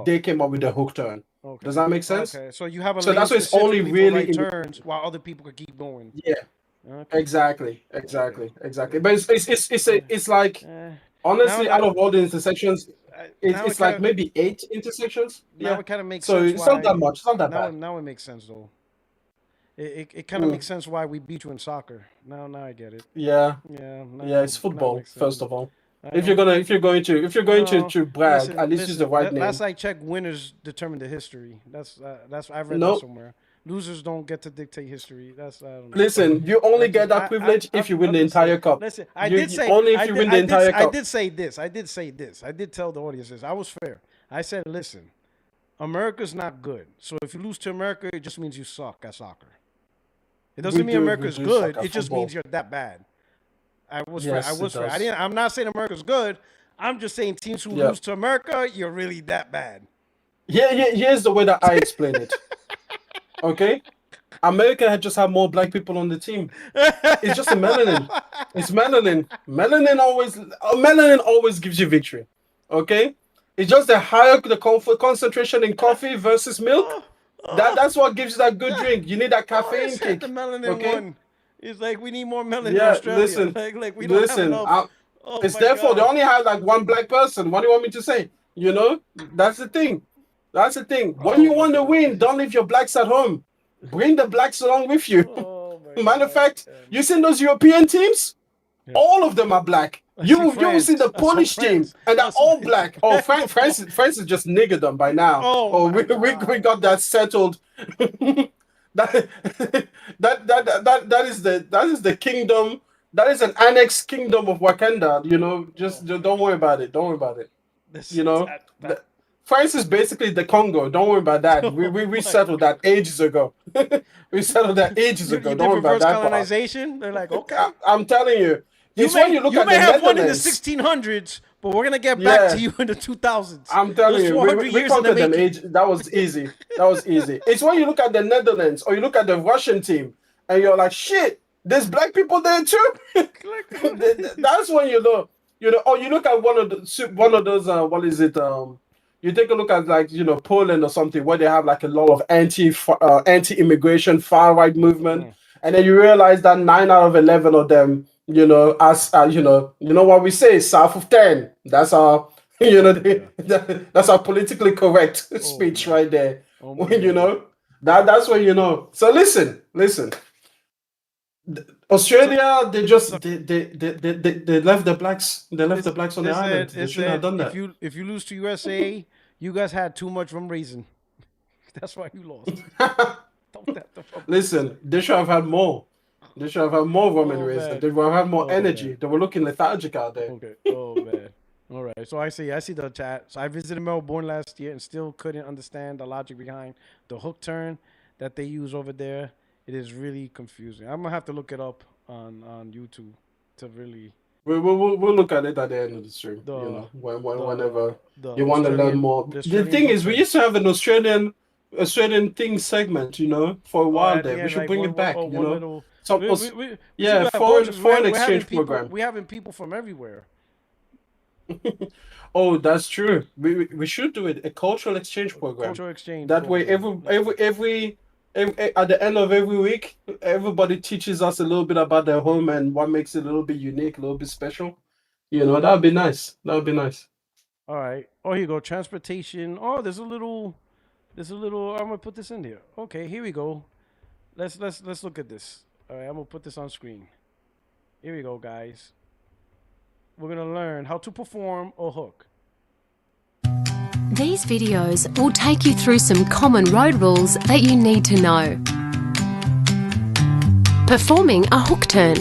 Speaker 10: They came up with the hook turn. Does that make sense?
Speaker 1: Okay, so you have a
Speaker 10: so that's why it's only really
Speaker 1: right turns while other people could keep going.
Speaker 10: Yeah, exactly. But it's like honestly, out of all the intersections, it's like maybe 8 intersections.
Speaker 1: Now it kind of makes
Speaker 10: sense.
Speaker 1: So
Speaker 10: it's not that much. It's not that bad.
Speaker 1: Now it makes sense though. It kind of makes sense why we beat you in soccer. Now I get it.
Speaker 10: Yeah. It's football first of all. If you're going to brag, listen, at least use the right name.
Speaker 1: Last I checked, winners determine the history. That's I've read that somewhere. Losers don't get to dictate history. That's I don't know.
Speaker 10: Listen, you only get that privilege if you win the entire cup.
Speaker 1: Listen, I did say this. I did tell the audience this. I was fair. I said, listen, America's not good. So if you lose to America, it just means you suck at soccer. It doesn't mean America's good. It just means you're that bad. I was fair. I'm not saying America's good. I'm just saying teams who lose to America, you're really that bad.
Speaker 10: Yeah. Here's the way that I explain it. Okay? America had just had more black people on the team. It's just a melanin. It's melanin. Melanin always gives you victory. Okay? It's just the higher the concentration in coffee versus milk. That's what gives you that good drink. You need that caffeine kick.
Speaker 1: The melanin one. It's like we need more melanin in Australia.
Speaker 10: Listen,
Speaker 1: like we don't have enough.
Speaker 10: It's therefore they only have like one black person. What do you want me to say? You know, that's the thing. When you want to win, don't leave your blacks at home. Bring the blacks along with you. Matter of fact, you seen those European teams? Yeah. All of them are black. You see the Polish team, and they're all black. Oh, France is just niggered them by now. We got that settled. that is the kingdom. That is an annexed kingdom of Wakanda. You know, just don't worry about it. Don't worry about it. France is basically the Congo. Don't worry about that. We settled that ages ago. We settled that ages ago. Don't worry about that.
Speaker 1: Colonization. They're like, okay.
Speaker 10: I'm telling you.
Speaker 1: You may have one in the 1600s, but we're gonna get back to you in the 2000s.
Speaker 10: I'm telling you, we conquered them age. That was easy. It's when you look at the Netherlands or you look at the Russian team and you're like, shit, there's black people there too. That's when you know. Or you look at one of those. What is it? You take a look at Poland or something where they have like a lot of anti-immigration far right movement, and then you realize that 9 out of 11 of them. As you know what we say, south of 10. That's our, that's our politically correct speech right there. That's when you know. So listen. Australia, they just they left the blacks. They left the blacks on the island. They shouldn't have done that.
Speaker 1: If you lose to USA, you guys had too much rum raisin. That's why you lost.
Speaker 10: Listen, they should have had more. They should have had more rum and raisin. They would have had more energy.
Speaker 1: Man.
Speaker 10: They were looking lethargic out there.
Speaker 1: Okay. Oh man. All right. So I see the chat. So I visited Melbourne last year and still couldn't understand the logic behind the hook turn that they use over there. It is really confusing. I'm gonna have to look it up on YouTube to really.
Speaker 10: We'll look at it at the end of the stream. Whenever you want to learn more. The thing is, we used to have an Australian thing segment, for a while there. We should bring it back, foreign exchange program.
Speaker 1: We're having people from everywhere.
Speaker 10: Oh, that's true. We should do it, a cultural exchange program.
Speaker 1: Cultural exchange.
Speaker 10: That way, every at the end of every week, everybody teaches us a little bit about their home and what makes it a little bit unique, a little bit special. That would be nice. That would be nice.
Speaker 1: All right. Oh, here you go. Transportation. Oh, there's a little. I'm gonna put this in here. Okay, here we go. Let's look at this. All right, I'm gonna put this on screen. Here we go, guys. We're gonna learn how to perform a hook.
Speaker 11: These videos will take you through some common road rules that you need to know. Performing a hook turn.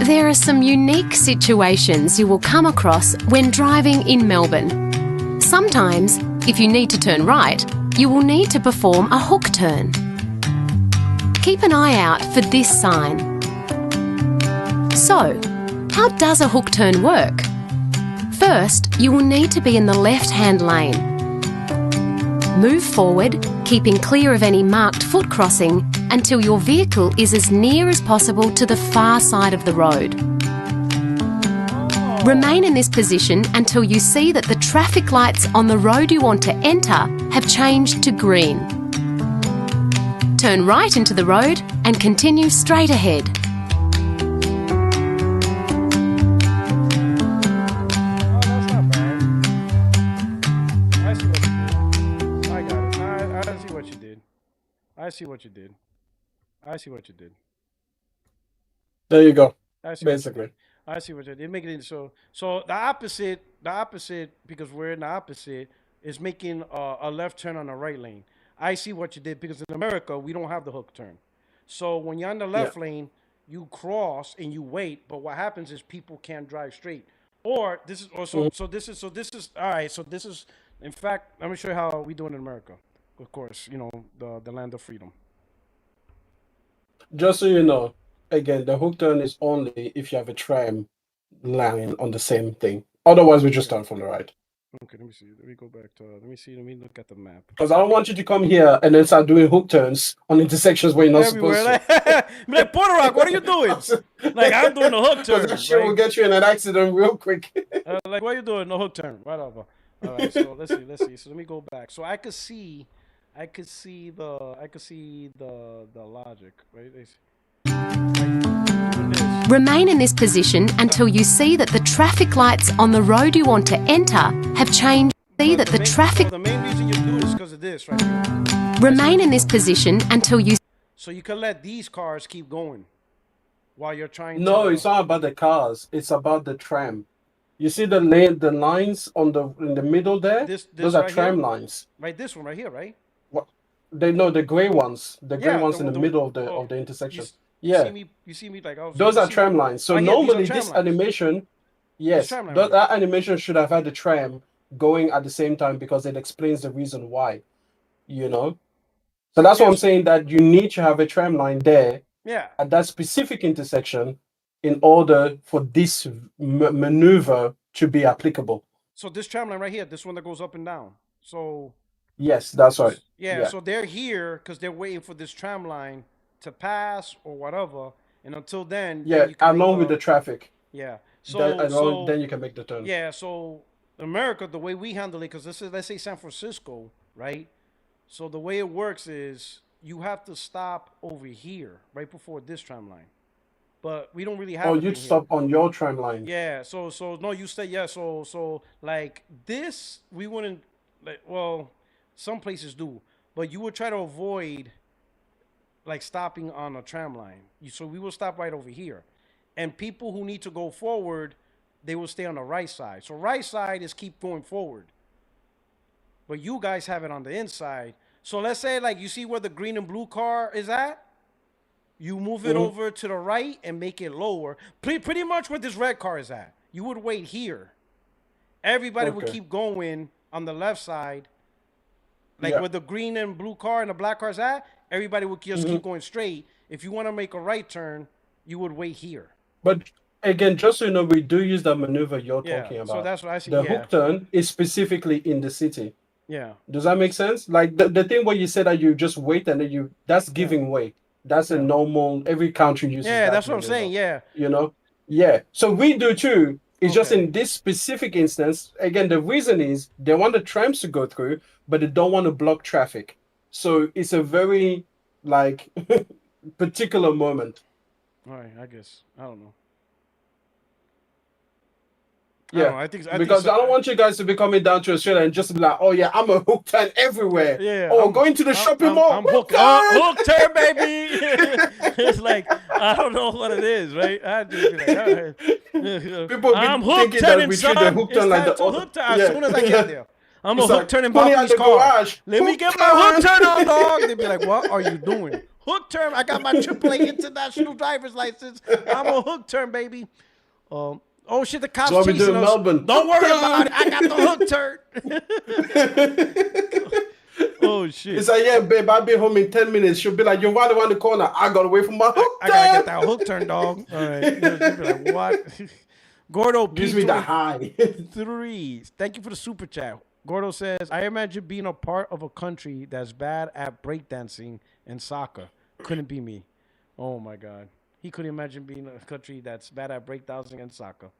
Speaker 11: There are some unique situations you will come across when driving in Melbourne. Sometimes, if you need to turn right, you will need to perform a hook turn. Keep an eye out for this sign. So, how does a hook turn work? First, you will need to be in the left-hand lane. Move forward, keeping clear of any marked foot crossing until your vehicle is as near as possible to the far side of the road. Remain in this position until you see that the traffic lights on the road you want to enter have changed to green. Turn right into the road and continue straight ahead.
Speaker 1: I see what you did.
Speaker 10: There you go.
Speaker 1: Basically. I see what you did. Make it so the opposite, because we're in the opposite, is making a left turn on the right lane. I see what you did, because in America, we don't have the hook turn. So when you're on the left lane, you cross and you wait, but what happens is people can't drive straight. Or this is also, this is all right. So this is, in fact, let me show you how we do it in America. Of course, the land of freedom.
Speaker 10: Just so you know, again, the hook turn is only if you have a tram line on the same thing. Otherwise, we just turn from the right.
Speaker 1: Okay, let me see. Let me go back to. Let me look at the map.
Speaker 10: Because I don't want you to come here and then start doing hook turns on intersections where you're not supposed to.
Speaker 1: Like Puertorock, what are you doing? Like, I'm doing a hook turn.
Speaker 10: That shit will get you in an accident real quick.
Speaker 1: Like, what are you doing? No hook turn. Right over. All right. So let's see. So let me go back. So I could see the logic, right?
Speaker 11: Remain in this position until you see that the traffic lights on the road you want to enter have changed. The
Speaker 1: main reason you do it is because of this, right here.
Speaker 11: Remain in this position until you.
Speaker 1: So you can let these cars keep going while you're trying.
Speaker 10: No, it's not about the cars. It's about the tram. You see the lines in the middle there. Those are tram lines.
Speaker 1: Right, this one right here, right?
Speaker 10: The gray ones. The gray ones in the middle of the intersection. You see me like those are tram lines. So normally this animation, that animation should have had the tram going at the same time because it explains the reason why. So that's what I'm saying, that you need to have a tram line there at that specific intersection in order for this maneuver to be applicable.
Speaker 1: So this tram line right here, this one that goes up and down. So
Speaker 10: yes, that's right.
Speaker 1: Yeah. So they're here because they're waiting for this tram line to pass or whatever, and until then,
Speaker 10: along with the traffic.
Speaker 1: Yeah.
Speaker 10: Then you can make the turn.
Speaker 1: Yeah. So America, the way we handle it, because this is, let's say, San Francisco, right? So the way it works is you have to stop over here right before this tram line, but we don't really have.
Speaker 10: Oh, you'd stop on your tram line.
Speaker 1: Yeah. So no, you stay. Yeah. So like this, we wouldn't. Like, well, some places do, but you would try to avoid like stopping on a tram line. So we will stop right over here. And people who need to go forward, they will stay on the right side. So right side is keep going forward. But you guys have it on the inside. So let's say like you see where the green and blue car is at. You move it over to the right and make it lower. Pretty much where this red car is at. You would wait here. Everybody would keep going on the left side. Like where the green and blue car and the black car is at, everybody would just keep going straight. If you want to make a right turn, you would wait here.
Speaker 10: But again, just so you know, we do use that maneuver you're talking about.
Speaker 1: So that's what I see.
Speaker 10: The hook turn is specifically in the city.
Speaker 1: Yeah.
Speaker 10: Does that make sense? Like the thing where you said that you just wait and then that's giving way. That's a normal, every country uses that.
Speaker 1: Yeah, that's what I'm saying, yeah.
Speaker 10: You know? Yeah. So we do too. It's just in this specific instance, again, the reason is they want the trams to go through, but they don't want to block traffic. So it's a very, like, particular moment.
Speaker 1: All right, I guess. I don't know.
Speaker 10: Yeah, I don't want you guys to be coming down to Australia and just be like, oh yeah, I'm a hook turn everywhere.
Speaker 1: Yeah.
Speaker 10: Going to the shopping mall.
Speaker 1: I'm hook turn, baby. It's like, I don't know what it is, right? I just be like, all right.
Speaker 10: People
Speaker 1: I'm hook turning, son.
Speaker 10: Hook turn like the
Speaker 1: hook turn as soon as I get there. I'm a hook turning Bobby's car.
Speaker 10: Garage.
Speaker 1: Let me get my hook turn on, dog. They'd be like, what are you doing? Hook turn. I got my AAA international driver's license. I'm a hook turn, baby. Oh shit, the cops chasing us.
Speaker 10: Melbourne.
Speaker 1: Don't worry about it. I got the hook turn. Oh shit.
Speaker 10: It's like, yeah, babe, I'll be home in 10 minutes. She'll be like, you're right around the corner. I got away from my hook turn.
Speaker 1: I gotta get that hook turn, dog. All right. She'll be like, what? Gordo
Speaker 10: gives me the high.
Speaker 1: 3. Thank you for the super chat. Gordo says, I imagine being a part of a country that's bad at breakdancing and soccer. Couldn't be me. Oh my God. He couldn't imagine being a country that's bad at breakdancing and soccer.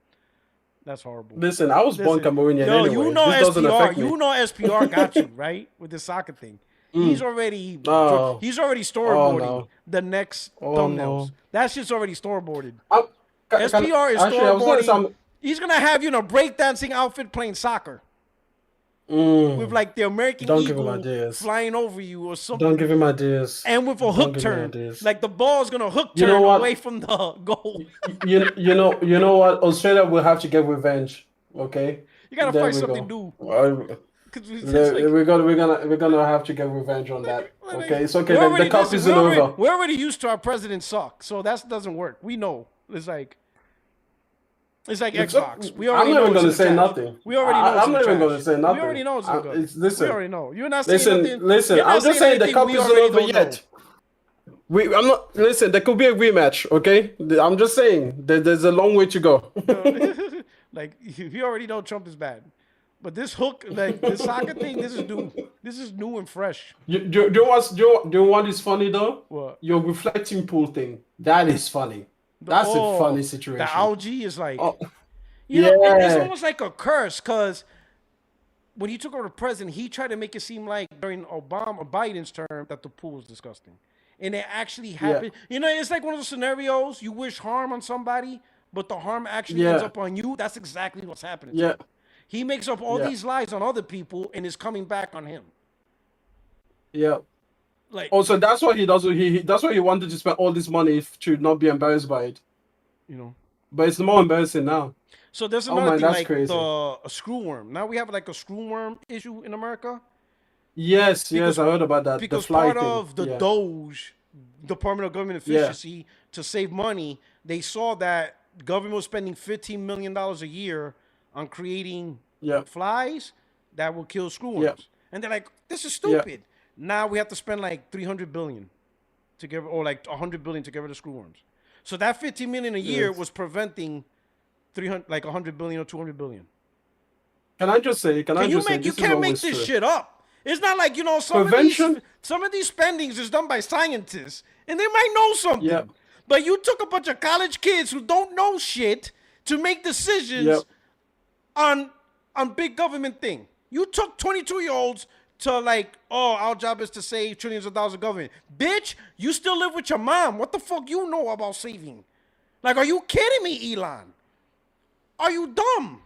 Speaker 1: That's horrible.
Speaker 10: Listen, I was born Cameroonian anyway.
Speaker 1: You know SPR. You know SPR got you, right? With the soccer thing. He's already storyboarding the next thumbnails. No. That shit's already storyboarded. SPR is storyboarding. He's going to have you in a breakdancing outfit playing soccer. With like the American Eagle flying over you or something.
Speaker 10: Don't give him ideas.
Speaker 1: And with a hook turn, like the ball's gonna hook turn away from the goal.
Speaker 10: you know what? Australia will have to get revenge. Okay.
Speaker 1: You gotta find something new.
Speaker 10: We're gonna have to get revenge on that. Okay, it's okay. The cup isn't over.
Speaker 1: We're already used to our president suck, so that doesn't work. We know. It's like Xbox. We already
Speaker 10: I'm not even going to say nothing.
Speaker 1: We already know.
Speaker 10: I'm not even going to say nothing.
Speaker 1: We already know it's good.
Speaker 10: Listen,
Speaker 1: we already know. You're not saying nothing.
Speaker 10: Listen. I'm just saying the cup isn't over yet. I'm not. Listen, there could be a rematch. Okay, I'm just saying there's a long way to go.
Speaker 1: Like you already know Trump is bad, but this hook, like the soccer thing, this is new. This is new and fresh.
Speaker 10: Do you want this funny though?
Speaker 1: What?
Speaker 10: Your reflecting pool thing. That is funny. That's a funny situation.
Speaker 1: The algae is like, you know, it's almost like a curse because when he took over the president, he tried to make it seem like during Biden's term that the pool was disgusting. And it actually happened. You know, it's like one of those scenarios you wish harm on somebody, but the harm actually ends up on you. That's exactly what's happening.
Speaker 10: Yeah.
Speaker 1: He makes up all these lies on other people and is coming back on him.
Speaker 10: Yeah.
Speaker 1: Like,
Speaker 10: also, that's what he does. That's why he wanted to spend all this money to not be embarrassed by it.
Speaker 1: You know,
Speaker 10: but it's more embarrassing now.
Speaker 1: So there's another thing like a screw worm. Now we have like a screw worm issue in America.
Speaker 10: Yes, I heard about that.
Speaker 1: Because part of the DOGE, Department of Government Efficiency, to save money, they saw that government was spending $15 million a year on creating flies that will kill screw worms, and they're like, "This is stupid." Now we have to spend like $300 billion to get, or like $100 billion to get rid of screw worms. So that $15 million a year was preventing $100 billion or $200 billion.
Speaker 10: Can I just say?
Speaker 1: You can't make this shit up. It's not like, you know, some of these spendings is done by scientists, and they might know something. Yeah. But you took a bunch of college kids who don't know shit to make decisions on big government thing. You took 22-year-olds to like, oh, our job is to save trillions of dollars of government. Bitch, you still live with your mom. What the fuck you know about saving? Like, are you kidding me, Elon? Are you dumb?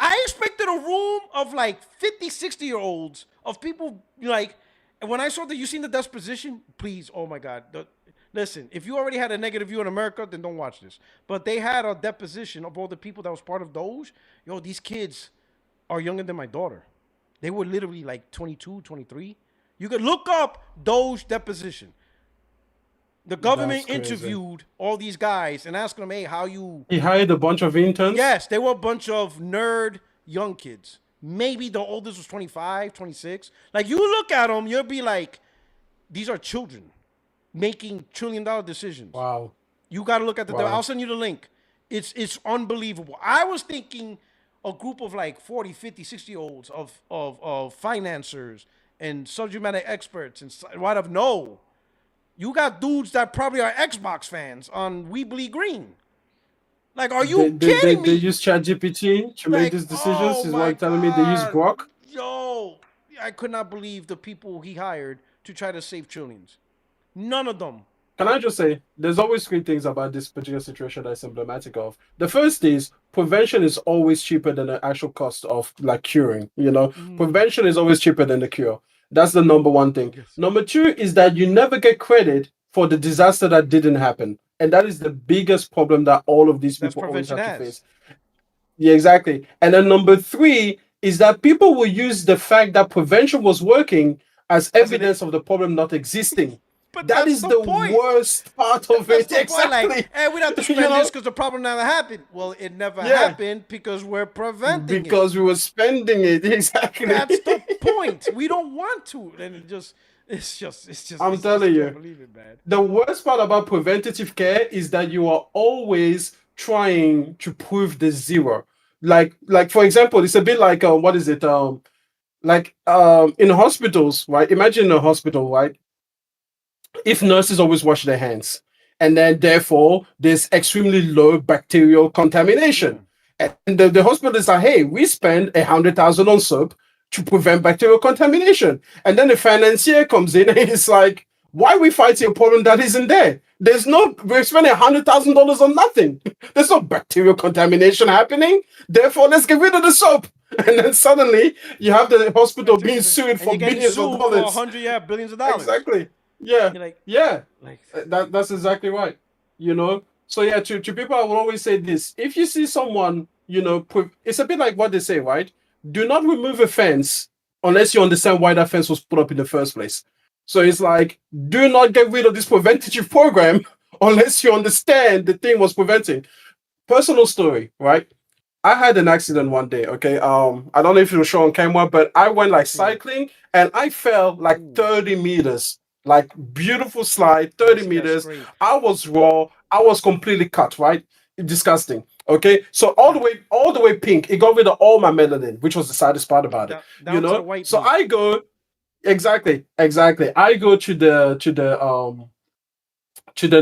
Speaker 1: I expected a room of like 50, 60-year-olds of people like when I saw that, you seen the deposition? Please, oh my God. Listen, if you already had a negative view in America, then don't watch this. But they had a deposition of all the people that was part of Doge. Yo, these kids are younger than my daughter. They were literally like 22, 23. You could look up Doge deposition. The government interviewed all these guys and asked them, hey, how you...
Speaker 10: He hired a bunch of interns?
Speaker 1: Yes, they were a bunch of nerd young kids. Maybe the oldest was 25, 26. Like, you look at them, you'll be like, these are children making $1 trillion decisions.
Speaker 10: Wow.
Speaker 1: You got to look at the... I'll send you the link. It's unbelievable. I was thinking a group of like 40, 50, 60-year-olds of financiers and subject matter experts and what of no. You got dudes that probably are Xbox fans on We Bleed Green. Like, are you kidding me?
Speaker 10: They use ChatGPT to make these decisions. He's like telling me they use Grok.
Speaker 1: Yo, I could not believe the people he hired to try to save trillions. None of them.
Speaker 10: Can I just say, there's always three things about this particular situation that's emblematic of. The first is prevention is always cheaper than the actual cost of like curing. You know, prevention is always cheaper than the cure. That's the number one thing. Yes. Number two is that you never get credit for the disaster that didn't happen. And that is the biggest problem that all of these people always have to face. Yeah, exactly. And then number three is that people will use the fact that prevention was working as evidence of the problem not existing.
Speaker 1: But
Speaker 10: that is the worst part of it.
Speaker 1: Exactly. Like, hey, we don't have to spend this because the problem never happened. Well, it never happened because we're preventing it.
Speaker 10: Because we were spending it. Exactly.
Speaker 1: That's the point. We don't want to. And it's just.
Speaker 10: I'm telling you,
Speaker 1: believe it, man.
Speaker 10: The worst part about preventative care is that you are always trying to prove the zero. Like for example, it's a bit like what is it? In hospitals, right? Imagine a hospital, right? If nurses always wash their hands, and then therefore there's extremely low bacterial contamination, and the hospital is like, hey, we spend 100,000 on soap to prevent bacterial contamination, and then the financier comes in and it's like, why are we fighting a problem that isn't there? We're spending $100,000 on nothing. There's no bacterial contamination happening. Therefore, let's get rid of the soap. And then suddenly you have the hospital being sued for billions of dollars.
Speaker 1: For billions of dollars.
Speaker 10: Exactly. Yeah, that's exactly right. You know, so yeah, to people, I will always say this: if you see someone, you know, it's a bit like what they say, right? Do not remove a fence unless you understand why that fence was put up in the first place. So it's like, do not get rid of this preventative program unless you understand the thing was preventing. Personal story, right? I had an accident one day, okay? I don't know if it was shown on camera, but I went like cycling and I fell like 30 meters. Like beautiful slide, 30 meters. I was raw. I was completely cut, right? Disgusting. Okay. So all the way pink. It got rid of all my melanin, which was the saddest part about it. You know? So I go exactly. I go to the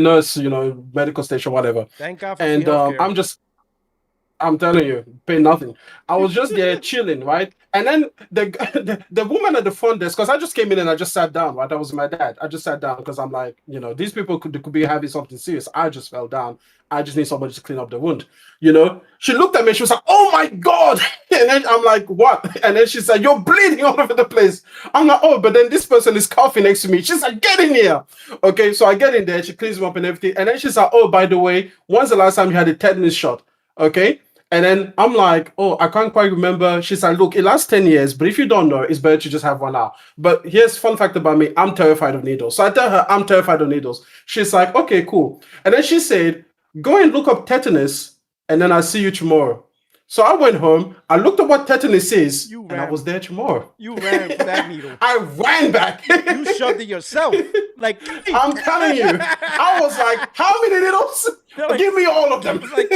Speaker 10: nurse, you know, medical station, whatever.
Speaker 1: Thank God for
Speaker 10: and I'm telling you, pay nothing. I was just there chilling, right? And then the woman at the front desk, because I just came in and I just sat down, right? That was my dad. I just sat down because I'm like, you know, these people could be having something serious. I just fell down. I just need somebody to clean up the wound, you know? She looked at me. She was like, oh my God. And then I'm like, what? And then she said, you're bleeding all over the place. I'm like, oh, but then this person is coughing next to me. She's like, get in here. Okay, so I get in there. She cleans me up and everything. And then she's like, oh, by the way, when's the last time you had a tetanus shot? Okay. And then I'm like, oh, I can't quite remember. She's like, look, it lasts 10 years, but if you don't know, it's better to just have one now. But here's fun fact about me. I'm terrified of needles. So I tell her I'm terrified of needles. She's like, okay, cool. And then she said, go and look up tetanus, and then I'll see you tomorrow. So I went home, I looked at what tetanus is, and I was there tomorrow.
Speaker 1: You ran for that needle.
Speaker 10: I ran back.
Speaker 1: You shoved it yourself. Like,
Speaker 10: I'm telling you. I was like, how many needles? Like, give me all of them.
Speaker 1: Like,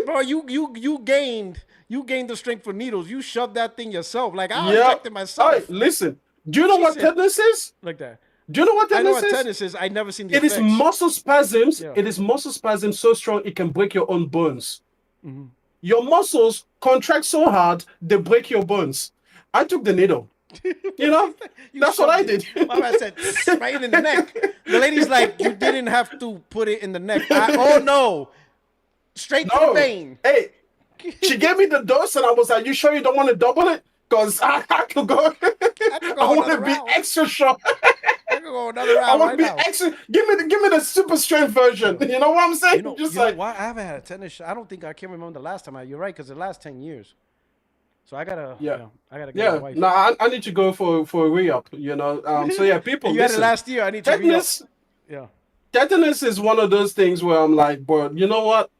Speaker 1: bro, you gained the strength for needles. You shoved that thing yourself. Like, I injected myself.
Speaker 10: Right, listen, do you know what tetanus is?
Speaker 1: Like that.
Speaker 10: Do you know what tetanus is?
Speaker 1: I know what tetanus is. I never seen the
Speaker 10: effects.
Speaker 1: It
Speaker 10: is muscle spasms. Yeah. It is muscle spasms so strong it can break your own bones. Mm-hmm. Your muscles contract so hard they break your bones. I took the needle. You know, that's what I did.
Speaker 1: My man said right in the neck. The lady's like, you didn't have to put it in the neck. Oh no, straight to the vein.
Speaker 10: Hey, she gave me the dose, and I was like, "You sure you don't want to double it?" because I could go. I want to be extra short.
Speaker 1: I could go another round.
Speaker 10: I want to be extra. Give me the super strength version. You know what I'm saying?
Speaker 1: You know what? I haven't had a tennis shot. I can't remember the last time. You're right, because the last 10 years. So I gotta. I gotta get my wife.
Speaker 10: No, I need to go for a re-up. You know. So yeah, people.
Speaker 1: You had it last year. I need to re-up. Yeah.
Speaker 10: Tetanus is one of those things where I'm like, bro, you know what?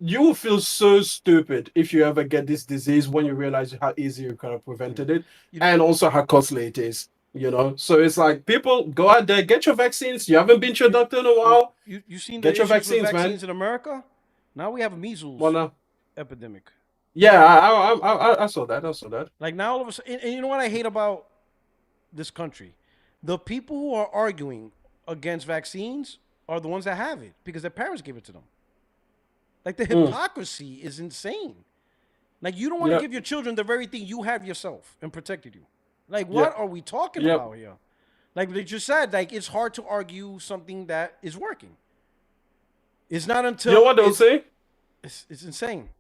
Speaker 10: You will feel so stupid if you ever get this disease when you realize how easy you could have prevented it, and also how costly it is. You know, so it's like, people, go out there, get your vaccines. You haven't been to your doctor in a while.
Speaker 1: You seen the vaccines in America? Now we have a measles epidemic.
Speaker 10: Yeah, I saw that.
Speaker 1: Like, now all of a sudden, and you know what I hate about this country? The people who are arguing against vaccines are the ones that have it because their parents gave it to them. Like, the hypocrisy is insane. Like, you don't want to give your children the very thing you have yourself and protected you. Like, what are we talking about here? Like they just said, like, it's hard to argue something that is working. It's not until...
Speaker 10: You know what they'll say?
Speaker 1: It's insane.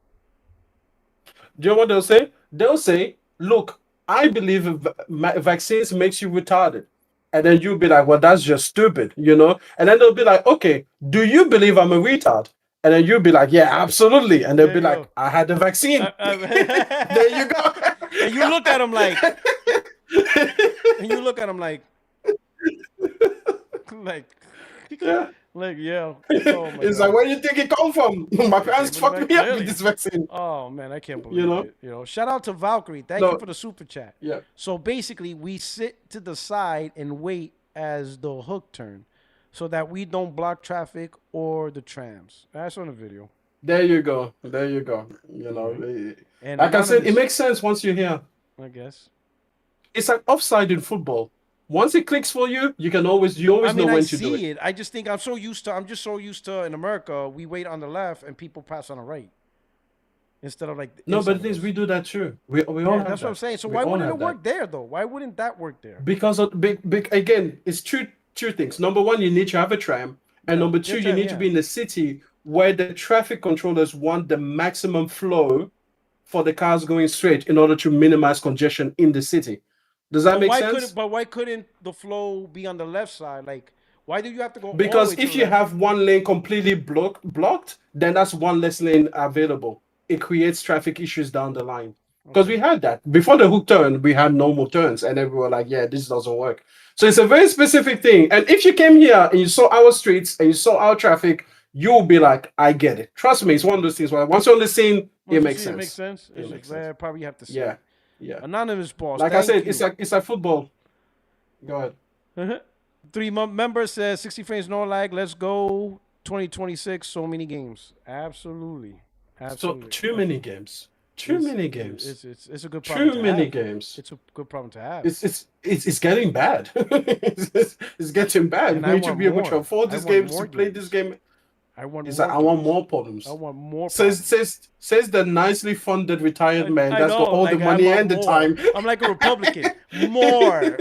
Speaker 10: Do you know what they'll say? They'll say, look, I believe vaccines makes you retarded. And then you'll be like, well, that's just stupid, you know? And then they'll be like, okay, do you believe I'm a retard? And then you'll be like, yeah, absolutely. And they'll be like, I had the vaccine. There you go.
Speaker 1: And you look at them like... yeah.
Speaker 10: It's like, where do you think it come from? My parents fucked me up with this vaccine.
Speaker 1: Oh man, I can't believe it. You know, shout out to Valkyrie. Thank you for the super chat.
Speaker 10: Yeah.
Speaker 1: So basically, we sit to the side and wait as the hook turn, so that we don't block traffic or the trams. That's on the video.
Speaker 10: There you go. You know, and like I said, it makes sense once you're here.
Speaker 1: I guess.
Speaker 10: It's like offside in football. Once it clicks for you, you always know when to do it.
Speaker 1: I just think I'm just so used to in America, we wait on the left and people pass on the right. Instead of like...
Speaker 10: No, but the thing is, we do that too. We all have
Speaker 1: that's what I'm saying. So why wouldn't it work there, though? Why wouldn't that work there?
Speaker 10: Because again, it's two things. Number one, you need to have a tram. And number two, you need to be in a city where the traffic controllers want the maximum flow for the cars going straight in order to minimize congestion in the city. Does that make sense?
Speaker 1: But why couldn't the flow be on the left side? Like, why do you have to go?
Speaker 10: Because if you have one lane completely blocked, then that's one less lane available. It creates traffic issues down the line. Because we had that. Before the hook turn, we had normal turns, and everyone were like, yeah, this doesn't work. So it's a very specific thing. And if you came here and you saw our streets and you saw our traffic, you'll be like, I get it. Trust me, it's one of those things where once you're on the scene, it makes sense.
Speaker 1: It makes sense.
Speaker 10: It makes sense.
Speaker 1: Probably have to say.
Speaker 10: Yeah.
Speaker 1: Anonymous boss.
Speaker 10: Like I said, it's like football. Go ahead.
Speaker 1: 3 members says 60 frames, no lag. Let's go 2026. So many games. Absolutely.
Speaker 10: So too many games. Too many games.
Speaker 1: It's a good problem.
Speaker 10: Too many games.
Speaker 1: It's a good problem to have.
Speaker 10: It's getting bad. it's getting bad.
Speaker 1: And
Speaker 10: we need to be able to afford these games, to play this game. I want more problems.
Speaker 1: I want more.
Speaker 10: Says the nicely funded retired man that's got all the money and the time.
Speaker 1: I'm like a Republican. More.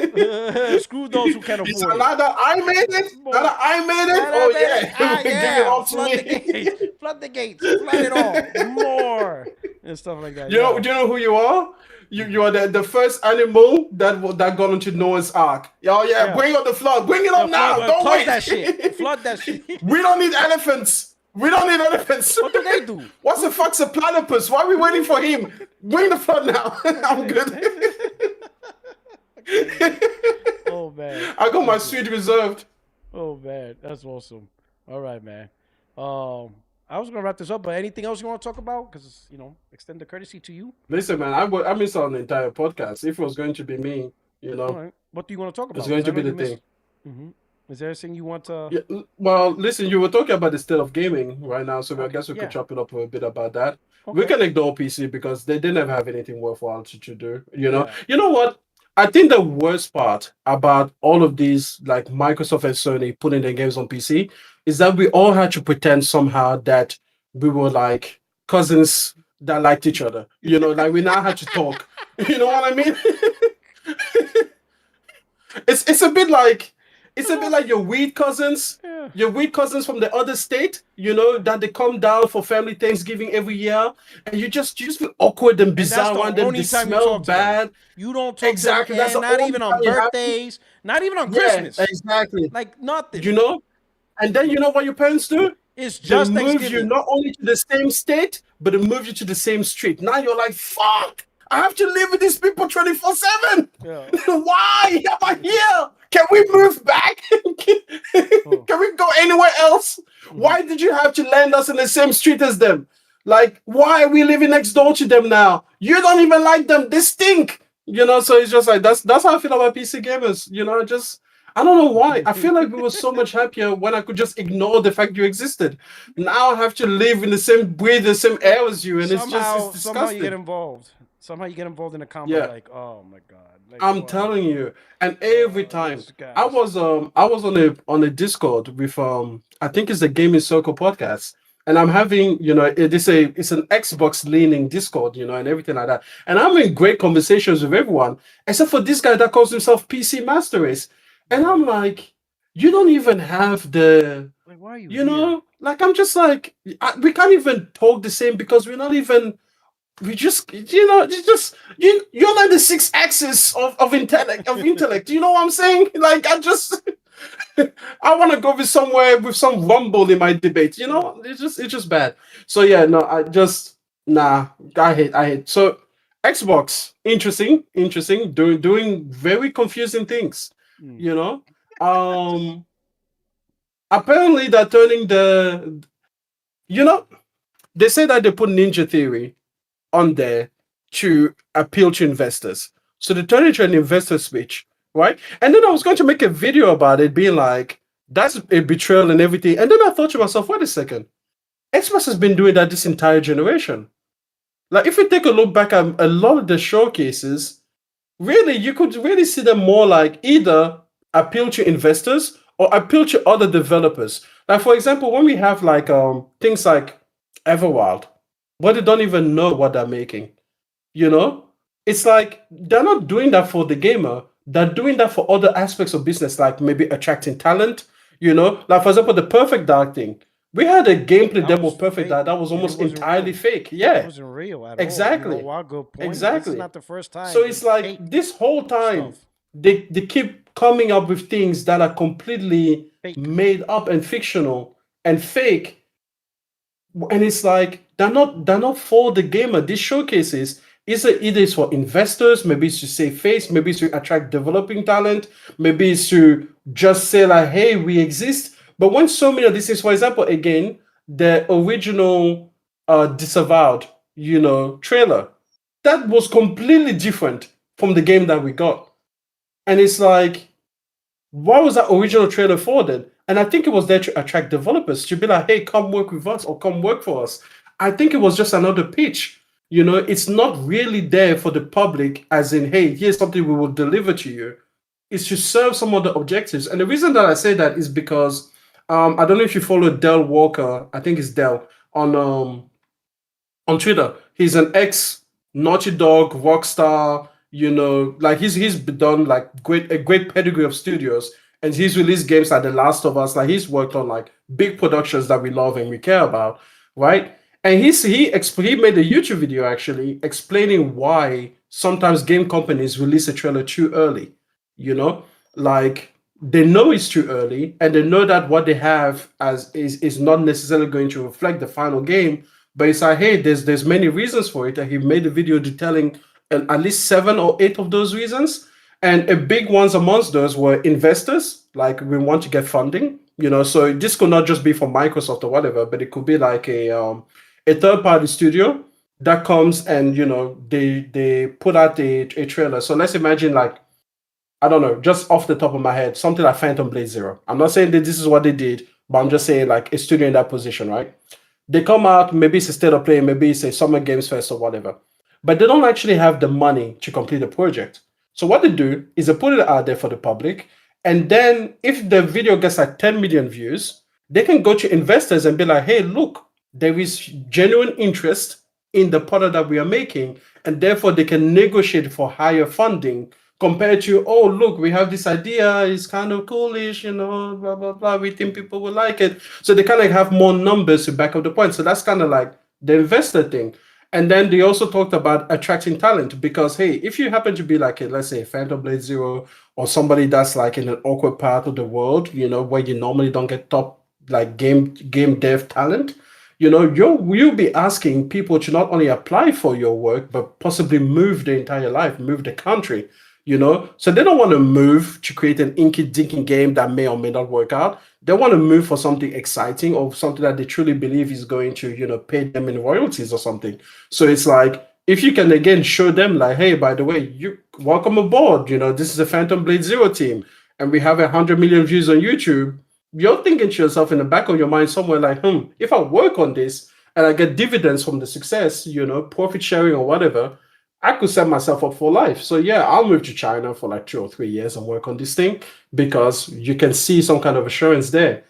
Speaker 1: Screw those who can't afford it.
Speaker 10: Another I made it. Another I made it. Oh yeah. Give it all to me.
Speaker 1: Flood the gates. Flood it all. More and stuff like that.
Speaker 10: Do you know who you are? You are the first animal that got into Noah's Ark. Oh yeah, bring on the flood. Bring it on now. Don't wait.
Speaker 1: That shit. Flood that shit.
Speaker 10: We don't need elephants.
Speaker 1: What do they do?
Speaker 10: What the fuck's a platypus? Why are we waiting for him? Bring the flood now. I'm good.
Speaker 1: Oh man.
Speaker 10: I got my suite reserved.
Speaker 1: Oh man, that's awesome. All right, man. I was gonna wrap this up, but anything else you want to talk about? Because extend the courtesy to you.
Speaker 10: Listen, man, I missed out on the entire podcast. If it was going to be me,
Speaker 1: All right. What do you want to talk about?
Speaker 10: It's going to be the thing.
Speaker 1: Mm-hmm. Is there anything you want to?
Speaker 10: Yeah, well, listen, you were talking about the state of gaming right now, so I guess we could chop it up a bit about that. Okay. We can ignore PC because they never have anything worthwhile to do. You know what? I think the worst part about all of these, like Microsoft and Sony putting their games on PC, is that we all had to pretend somehow that we were like cousins that liked each other. Like we now had to talk. You know what I mean? It's a bit like It's a bit like your weed cousins. Your weed cousins from the other state, you know, that they come down for family Thanksgiving every year, and you just feel awkward and bizarre around them. They smell bad.
Speaker 1: You don't talk
Speaker 10: Exactly.
Speaker 1: to them,
Speaker 10: That's
Speaker 1: and
Speaker 10: the
Speaker 1: not
Speaker 10: only
Speaker 1: even on
Speaker 10: time it happens.
Speaker 1: birthdays, not even on
Speaker 10: Yeah,
Speaker 1: Christmas.
Speaker 10: exactly.
Speaker 1: Like nothing.
Speaker 10: You know? And then you know what your parents do?
Speaker 1: It's just
Speaker 10: they move you
Speaker 1: Thanksgiving.
Speaker 10: not only to the same state, but they move you to the same street. Now you're like, fuck, I have to live with these people 24/7.
Speaker 1: Yeah.
Speaker 10: Why am I here? Can we move back? Can we go anywhere else? Why did you have to land us in the same street as them? Like, why are we living next door to them now? You don't even like them. They stink. You know, so it's just like that's how I feel about PC gamers. You know, I don't know why. I feel like we were so much happier when I could just ignore the fact you existed. Now I have to live in the same breathe, the same air as you, and it's disgusting.
Speaker 1: Somehow you get involved. Somehow you get involved in a combat. Like, oh my god. Like,
Speaker 10: I'm telling you, and every time I was on a Discord with I think it's the Gaming Circle podcast, and I'm having, you know, it's an Xbox leaning Discord, you know, and everything like that, and I'm in great conversations with everyone except for this guy that calls himself PC Master Race, and I'm like, you don't even have the,
Speaker 1: like, why are you
Speaker 10: you know, like I'm just like, we can't even talk the same because we're not even. We just, you know, you're like the 6 axis of intellect. You know what I'm saying? Like, I want to go with somewhere with some rumble in my debate. You know, it's just bad. So yeah, no, I hate. So Xbox, interesting, doing very confusing things. You know, apparently they're turning you know, they say that they put Ninja Theory on there to appeal to investors. So they turned into an investor speech, right? And then I was going to make a video about it, being like, that's a betrayal and everything. And then I thought to myself, wait a second. Xbox has been doing that this entire generation. Like, if you take a look back at a lot of the showcases, really, you could really see them more like either appeal to investors or appeal to other developers. Like, for example, when we have like things like Everwild, but they don't even know what they're making. You know? It's like they're not doing that for the gamer. They're doing that for other aspects of business, like maybe attracting talent, you know? Like, for example, the Perfect Dark thing. We had a gameplay demo of Perfect Dark that was almost entirely fake. Yeah.
Speaker 1: It wasn't real at
Speaker 10: exactly.
Speaker 1: all. You know, good point.
Speaker 10: Exactly.
Speaker 1: This is not the first time.
Speaker 10: So it's like this whole time they keep coming up with things that are completely made up and fictional and fake. And it's like they're not for the gamer. These showcases either it's for investors, maybe it's to save face, maybe it's to attract developing talent, maybe it's to just say like, hey, we exist. But when so many of these things, for example, again, the original Disavowed, you know, trailer, that was completely different from the game that we got. And it's like, what was that original trailer for then? And I think it was there to attract developers to be like, hey, come work with us or come work for us. I think it was just another pitch. You know, it's not really there for the public, as in, hey, here's something we will deliver to you. It's to serve some other objectives. And the reason that I say that is because I don't know if you follow Del Walker, I think it's Del, on Twitter. He's an ex Naughty Dog, Rockstar, you know, like he's done like a great pedigree of studios. And he's released games like The Last of Us. Like, he's worked on like big productions that we love and we care about, right? And he made a YouTube video actually explaining why sometimes game companies release a trailer too early. You know, like they know it's too early, and they know that what they have is not necessarily going to reflect the final game. But it's like, hey, there's many reasons for it, and he made a video detailing at least 7 or 8 of those reasons. And a big ones amongst those were investors, like we want to get funding, you know. So this could not just be from Microsoft or whatever, but it could be like a third-party studio that comes and, you know, they put out a trailer. So let's imagine, like, I don't know, just off the top of my head, something like Phantom Blade Zero. I'm not saying that this is what they did, but I'm just saying like a studio in that position, right? They come out, maybe it's a state of play, maybe it's a Summer Games Fest or whatever, but they don't actually have the money to complete the project. So what they do is they put it out there for the public, and then if the video gets like 10 million views, they can go to investors and be like, hey, look, there is genuine interest in the product that we are making, and therefore they can negotiate for higher funding compared to, oh, look, we have this idea, it's kind of coolish, blah, blah, blah. We think people will like it. So they kind of have more numbers to back up the point. So that's kind of like the investor thing. And then they also talked about attracting talent because, hey, if you happen to be like, let's say, Phantom Blade Zero or somebody that's like in an awkward part of the world, where you normally don't get top like game dev talent, you'll be asking people to not only apply for your work, but possibly move the entire life, move the country. So they don't want to move to create an inky-dinky game that may or may not work out. They want to move for something exciting or something that they truly believe is going to, pay them in royalties or something. So it's like, if you can again show them like, hey, by the way, you welcome aboard. This is a Phantom Blade Zero team, and we have 100 million views on YouTube. You're thinking to yourself in the back of your mind somewhere like, if I work on this and I get dividends from the success, profit sharing or whatever, I could set myself up for life. So yeah, I'll move to China for like 2 or 3 years and work on this thing because you can see some kind of assurance there,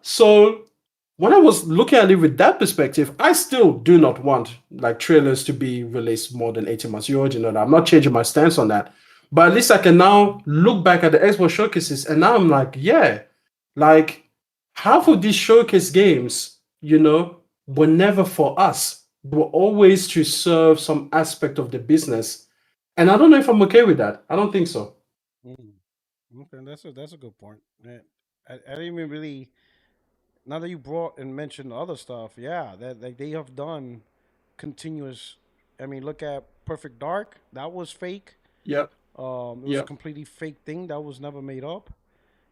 Speaker 10: So when I was looking at it with that perspective, I still do not want like trailers to be released more than 18 months. You already know that. I'm not changing my stance on that. But at least I can now look back at the Xbox showcases and now I'm like, yeah, like half of these showcase games, were never for us. They were always to serve some aspect of the business. And I don't know if I'm okay with that. I don't think so.
Speaker 1: Okay, that's a good point. Man, I didn't even really. Now that you brought and mentioned other stuff, yeah, that like they have done continuous. I mean, look at Perfect Dark. That was fake.
Speaker 10: Yep.
Speaker 1: It was a completely fake thing that was never made up.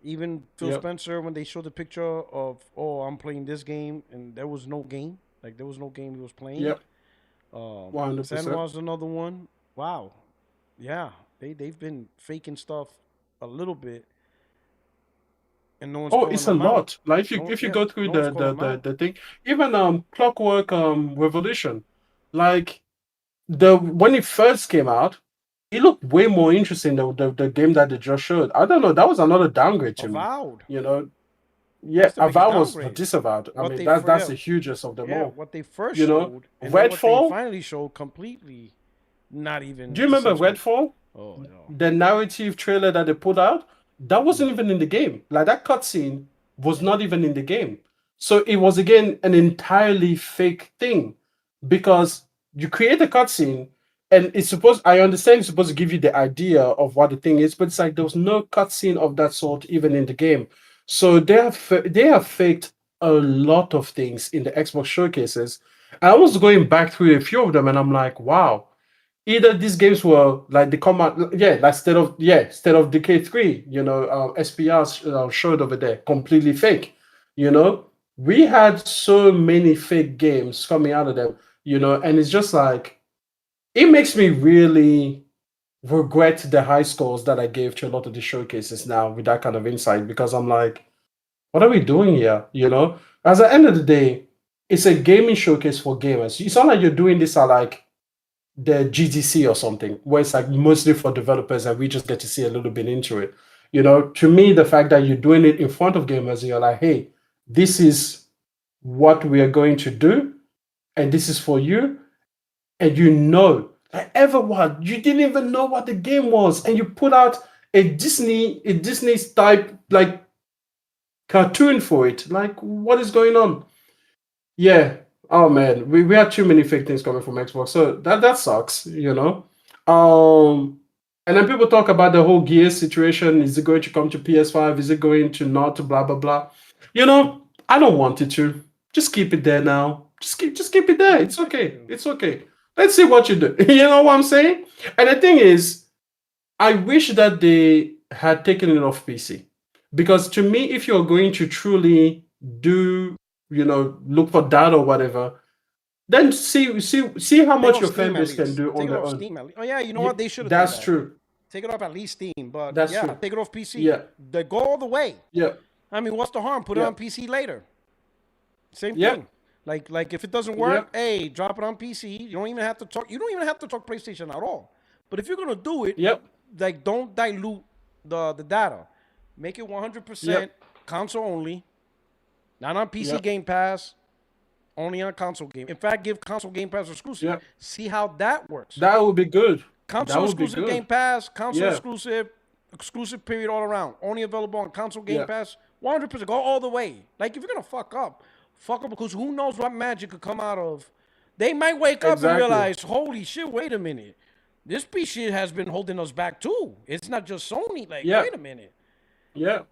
Speaker 1: Even Phil Spencer, when they showed the picture of, oh, I'm playing this game, and there was no game. Like, there was no game he was playing.
Speaker 10: Yep. 100%.
Speaker 1: Senwa's another one. Wow. Yeah. They've been faking stuff a little bit. And no one's
Speaker 10: it's a lot. Like if you go through the thing, even Clockwork Revolution, like when it first came out, it looked way more interesting than the game that they just showed. I don't know. That was another downgrade to
Speaker 1: Avowed.
Speaker 10: me. Yeah, Avowed was disavowed. I mean, that's the hugest of them all.
Speaker 1: What they first showed, and
Speaker 10: Redfall,
Speaker 1: what they finally showed, completely not even.
Speaker 10: Do you remember Redfall?
Speaker 1: Oh no.
Speaker 10: The narrative trailer that they put out, that wasn't even in the game. Like that cutscene was not even in the game. So it was again an entirely fake thing because you create a cutscene and I understand it's supposed to give you the idea of what the thing is, but it's like there was no cutscene of that sort even in the game. So they have faked a lot of things in the Xbox showcases. I was going back through a few of them and I'm like, wow. Either these games were like they come out, like State of Decay 3, SPR showed over there, completely fake. We had so many fake games coming out of them, and it's just like it makes me really regret the high scores that I gave to a lot of the showcases now with that kind of insight because I'm like, what are we doing here? As at the end of the day, it's a gaming showcase for gamers. It's not like you're doing this at like the GDC or something, where it's like mostly for developers and we just get to see a little bit into it. To me, the fact that you're doing it in front of gamers and you're like, hey, this is what we are going to do, and this is for you, and like everyone, you didn't even know what the game was, and you put out a Disney type like cartoon for it. Like, what is going on? Yeah. Oh man, we had too many fake things coming from Xbox, so that sucks, And then people talk about the whole Gears situation. Is it going to come to PS5? Is it going to not? Blah blah blah. I don't want it to. Just keep it there now. Just keep it there. It's okay. It's okay. Let's see what you do. You know what I'm saying? And the thing is, I wish that they had taken it off PC, because to me, if you're going to truly do, look for data or whatever, then see how much your fan base can do on their own.
Speaker 1: Steam, oh yeah, you know what? They should have.
Speaker 10: That's true.
Speaker 1: Take it off at least Steam, but
Speaker 10: That's true.
Speaker 1: take it off PC.
Speaker 10: Yeah.
Speaker 1: They go all the way.
Speaker 10: Yeah.
Speaker 1: I mean, what's the harm? Put it on PC later. Same
Speaker 10: Yeah.
Speaker 1: thing. Like if it doesn't work, hey, drop it on PC. You don't even have to talk. You don't even have to talk PlayStation at all. But if you're gonna do it, like don't dilute the data. Make it 100% console only. Not on PC Game Pass. Only on console game. In fact, give console Game Pass exclusive. See how that works.
Speaker 10: That would be good.
Speaker 1: Console exclusive Game Pass, console
Speaker 10: Yeah.
Speaker 1: exclusive period all around. Only available on console Game
Speaker 10: Yeah.
Speaker 1: Pass. 100%. Go all the way. Like, if you're going to fuck up because who knows what magic could come out of. They might wake up and
Speaker 10: Exactly.
Speaker 1: realize, holy shit, wait a minute. This piece shit has been holding us back too. It's not just Sony. Like,
Speaker 10: Yeah.
Speaker 1: wait a minute.
Speaker 10: Yeah.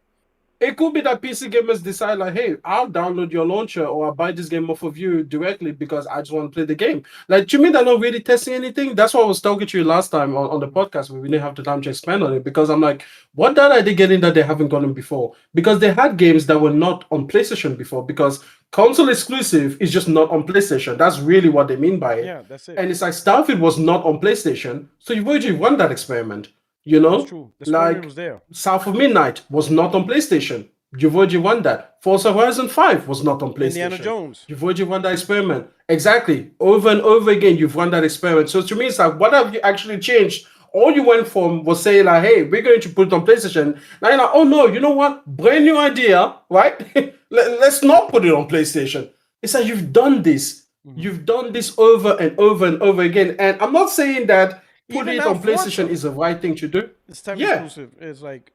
Speaker 10: It could be that PC gamers decide like, hey, I'll download your launcher or I'll buy this game off of you directly because I just want to play the game. Like, to me, they're not really testing anything. That's why I was talking to you last time on the podcast. We didn't have the time to expand on it because I'm like, what data are they getting that they haven't gotten before? Because they had games that were not on PlayStation before because console exclusive is just not on PlayStation. That's really what they mean by it.
Speaker 1: Yeah, that's it.
Speaker 10: And it's like Starfield was not on PlayStation. So you've already run that experiment. You know,
Speaker 1: That's true. The spirit
Speaker 10: like
Speaker 1: was there.
Speaker 10: South of Midnight was not on PlayStation. You've already won that. Forza Horizon 5 was not on PlayStation.
Speaker 1: Indiana Jones.
Speaker 10: You've already run that experiment. Exactly. Over and over again, you've run that experiment. So to me, it's like, what have you actually changed? All you went from was saying like, hey, we're going to put it on PlayStation. Now you're like, oh no, you know what? Brand new idea, right? Let's not put it on PlayStation. It's like you've done this. You've done this over and over and over again. And I'm not saying that putting it on PlayStation is the right thing to do.
Speaker 1: It's time exclusive. It's like,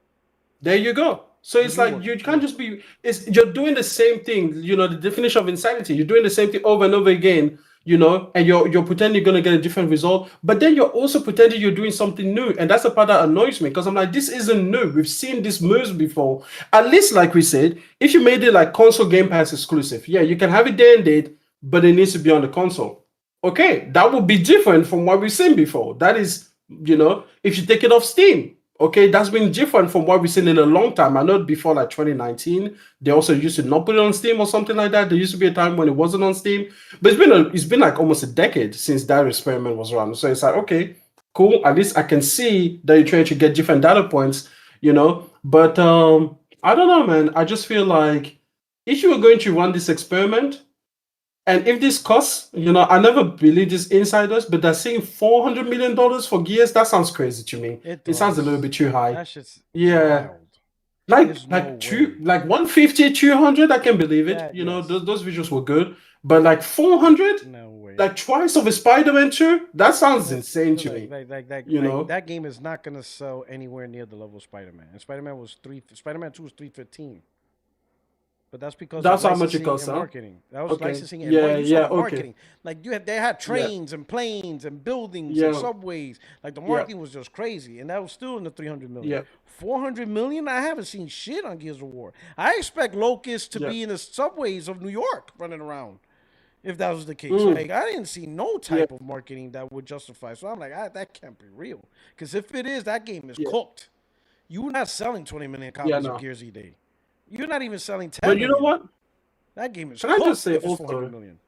Speaker 10: there you go. So it's like you can't just be. You're doing the same thing. You know, the definition of insanity. You're doing the same thing over and over again. You know, and you're pretending you're gonna get a different result, but then you're also pretending you're doing something new, and that's the part that annoys me because I'm like, this isn't new. We've seen these moves before. At least, like we said, if you made it like console Game Pass exclusive, yeah, you can have it day and date, but it needs to be on the console. Okay, that would be different from what we've seen before. That is, you know, if you take it off Steam, okay, that's been different from what we've seen in a long time. I know before like 2019, they also used to not put it on Steam or something like that. There used to be a time when it wasn't on Steam, but it's been like almost a decade since that experiment was run. So it's like, okay, cool. At least I can see that you're trying to get different data points, you know. But I don't know, man. I just feel like if you were going to run this experiment, and if this costs, you know, I never believe these insiders, but they're saying $400 million for Gears. That sounds crazy to me. It sounds a little bit too high.
Speaker 1: that shit's
Speaker 10: Yeah.
Speaker 1: wild.
Speaker 10: Like
Speaker 1: There's no
Speaker 10: two,
Speaker 1: way.
Speaker 10: like 150, 200, I can believe it.
Speaker 1: That,
Speaker 10: You know,
Speaker 1: yes.
Speaker 10: those visuals were good. But like 400,
Speaker 1: No way.
Speaker 10: like twice of a Spider-Man 2, that sounds insane to me. You know?
Speaker 1: That game is not gonna sell anywhere near the level of Spider-Man. And Spider-Man 2 was 315. But that's because
Speaker 10: That's
Speaker 1: of
Speaker 10: how much it
Speaker 1: licensing
Speaker 10: costs,
Speaker 1: and
Speaker 10: huh?
Speaker 1: marketing. That was
Speaker 10: Okay.
Speaker 1: licensing and
Speaker 10: Yeah,
Speaker 1: you saw
Speaker 10: yeah,
Speaker 1: the
Speaker 10: okay.
Speaker 1: marketing. Like they had trains and planes and buildings and
Speaker 10: Yeah.
Speaker 1: subways. Like the
Speaker 10: Yeah.
Speaker 1: marketing was just crazy, and that was still in the 300 million.
Speaker 10: Yeah.
Speaker 1: 400 million. I haven't seen shit on Gears of War. I expect Locust to
Speaker 10: Yeah.
Speaker 1: be in the subways of New York running around. If that was the case,
Speaker 10: Mm.
Speaker 1: like I didn't see no type of marketing that would justify. So I'm like, that can't be real. Because if it is, that game is cooked. You're not selling 20 million copies
Speaker 10: no.
Speaker 1: of Gears a day. You're not even selling 10
Speaker 10: But you know
Speaker 1: million.
Speaker 10: what?
Speaker 1: That game is
Speaker 10: Can I
Speaker 1: cooked
Speaker 10: just say
Speaker 1: if it's
Speaker 10: also,
Speaker 1: 400 million.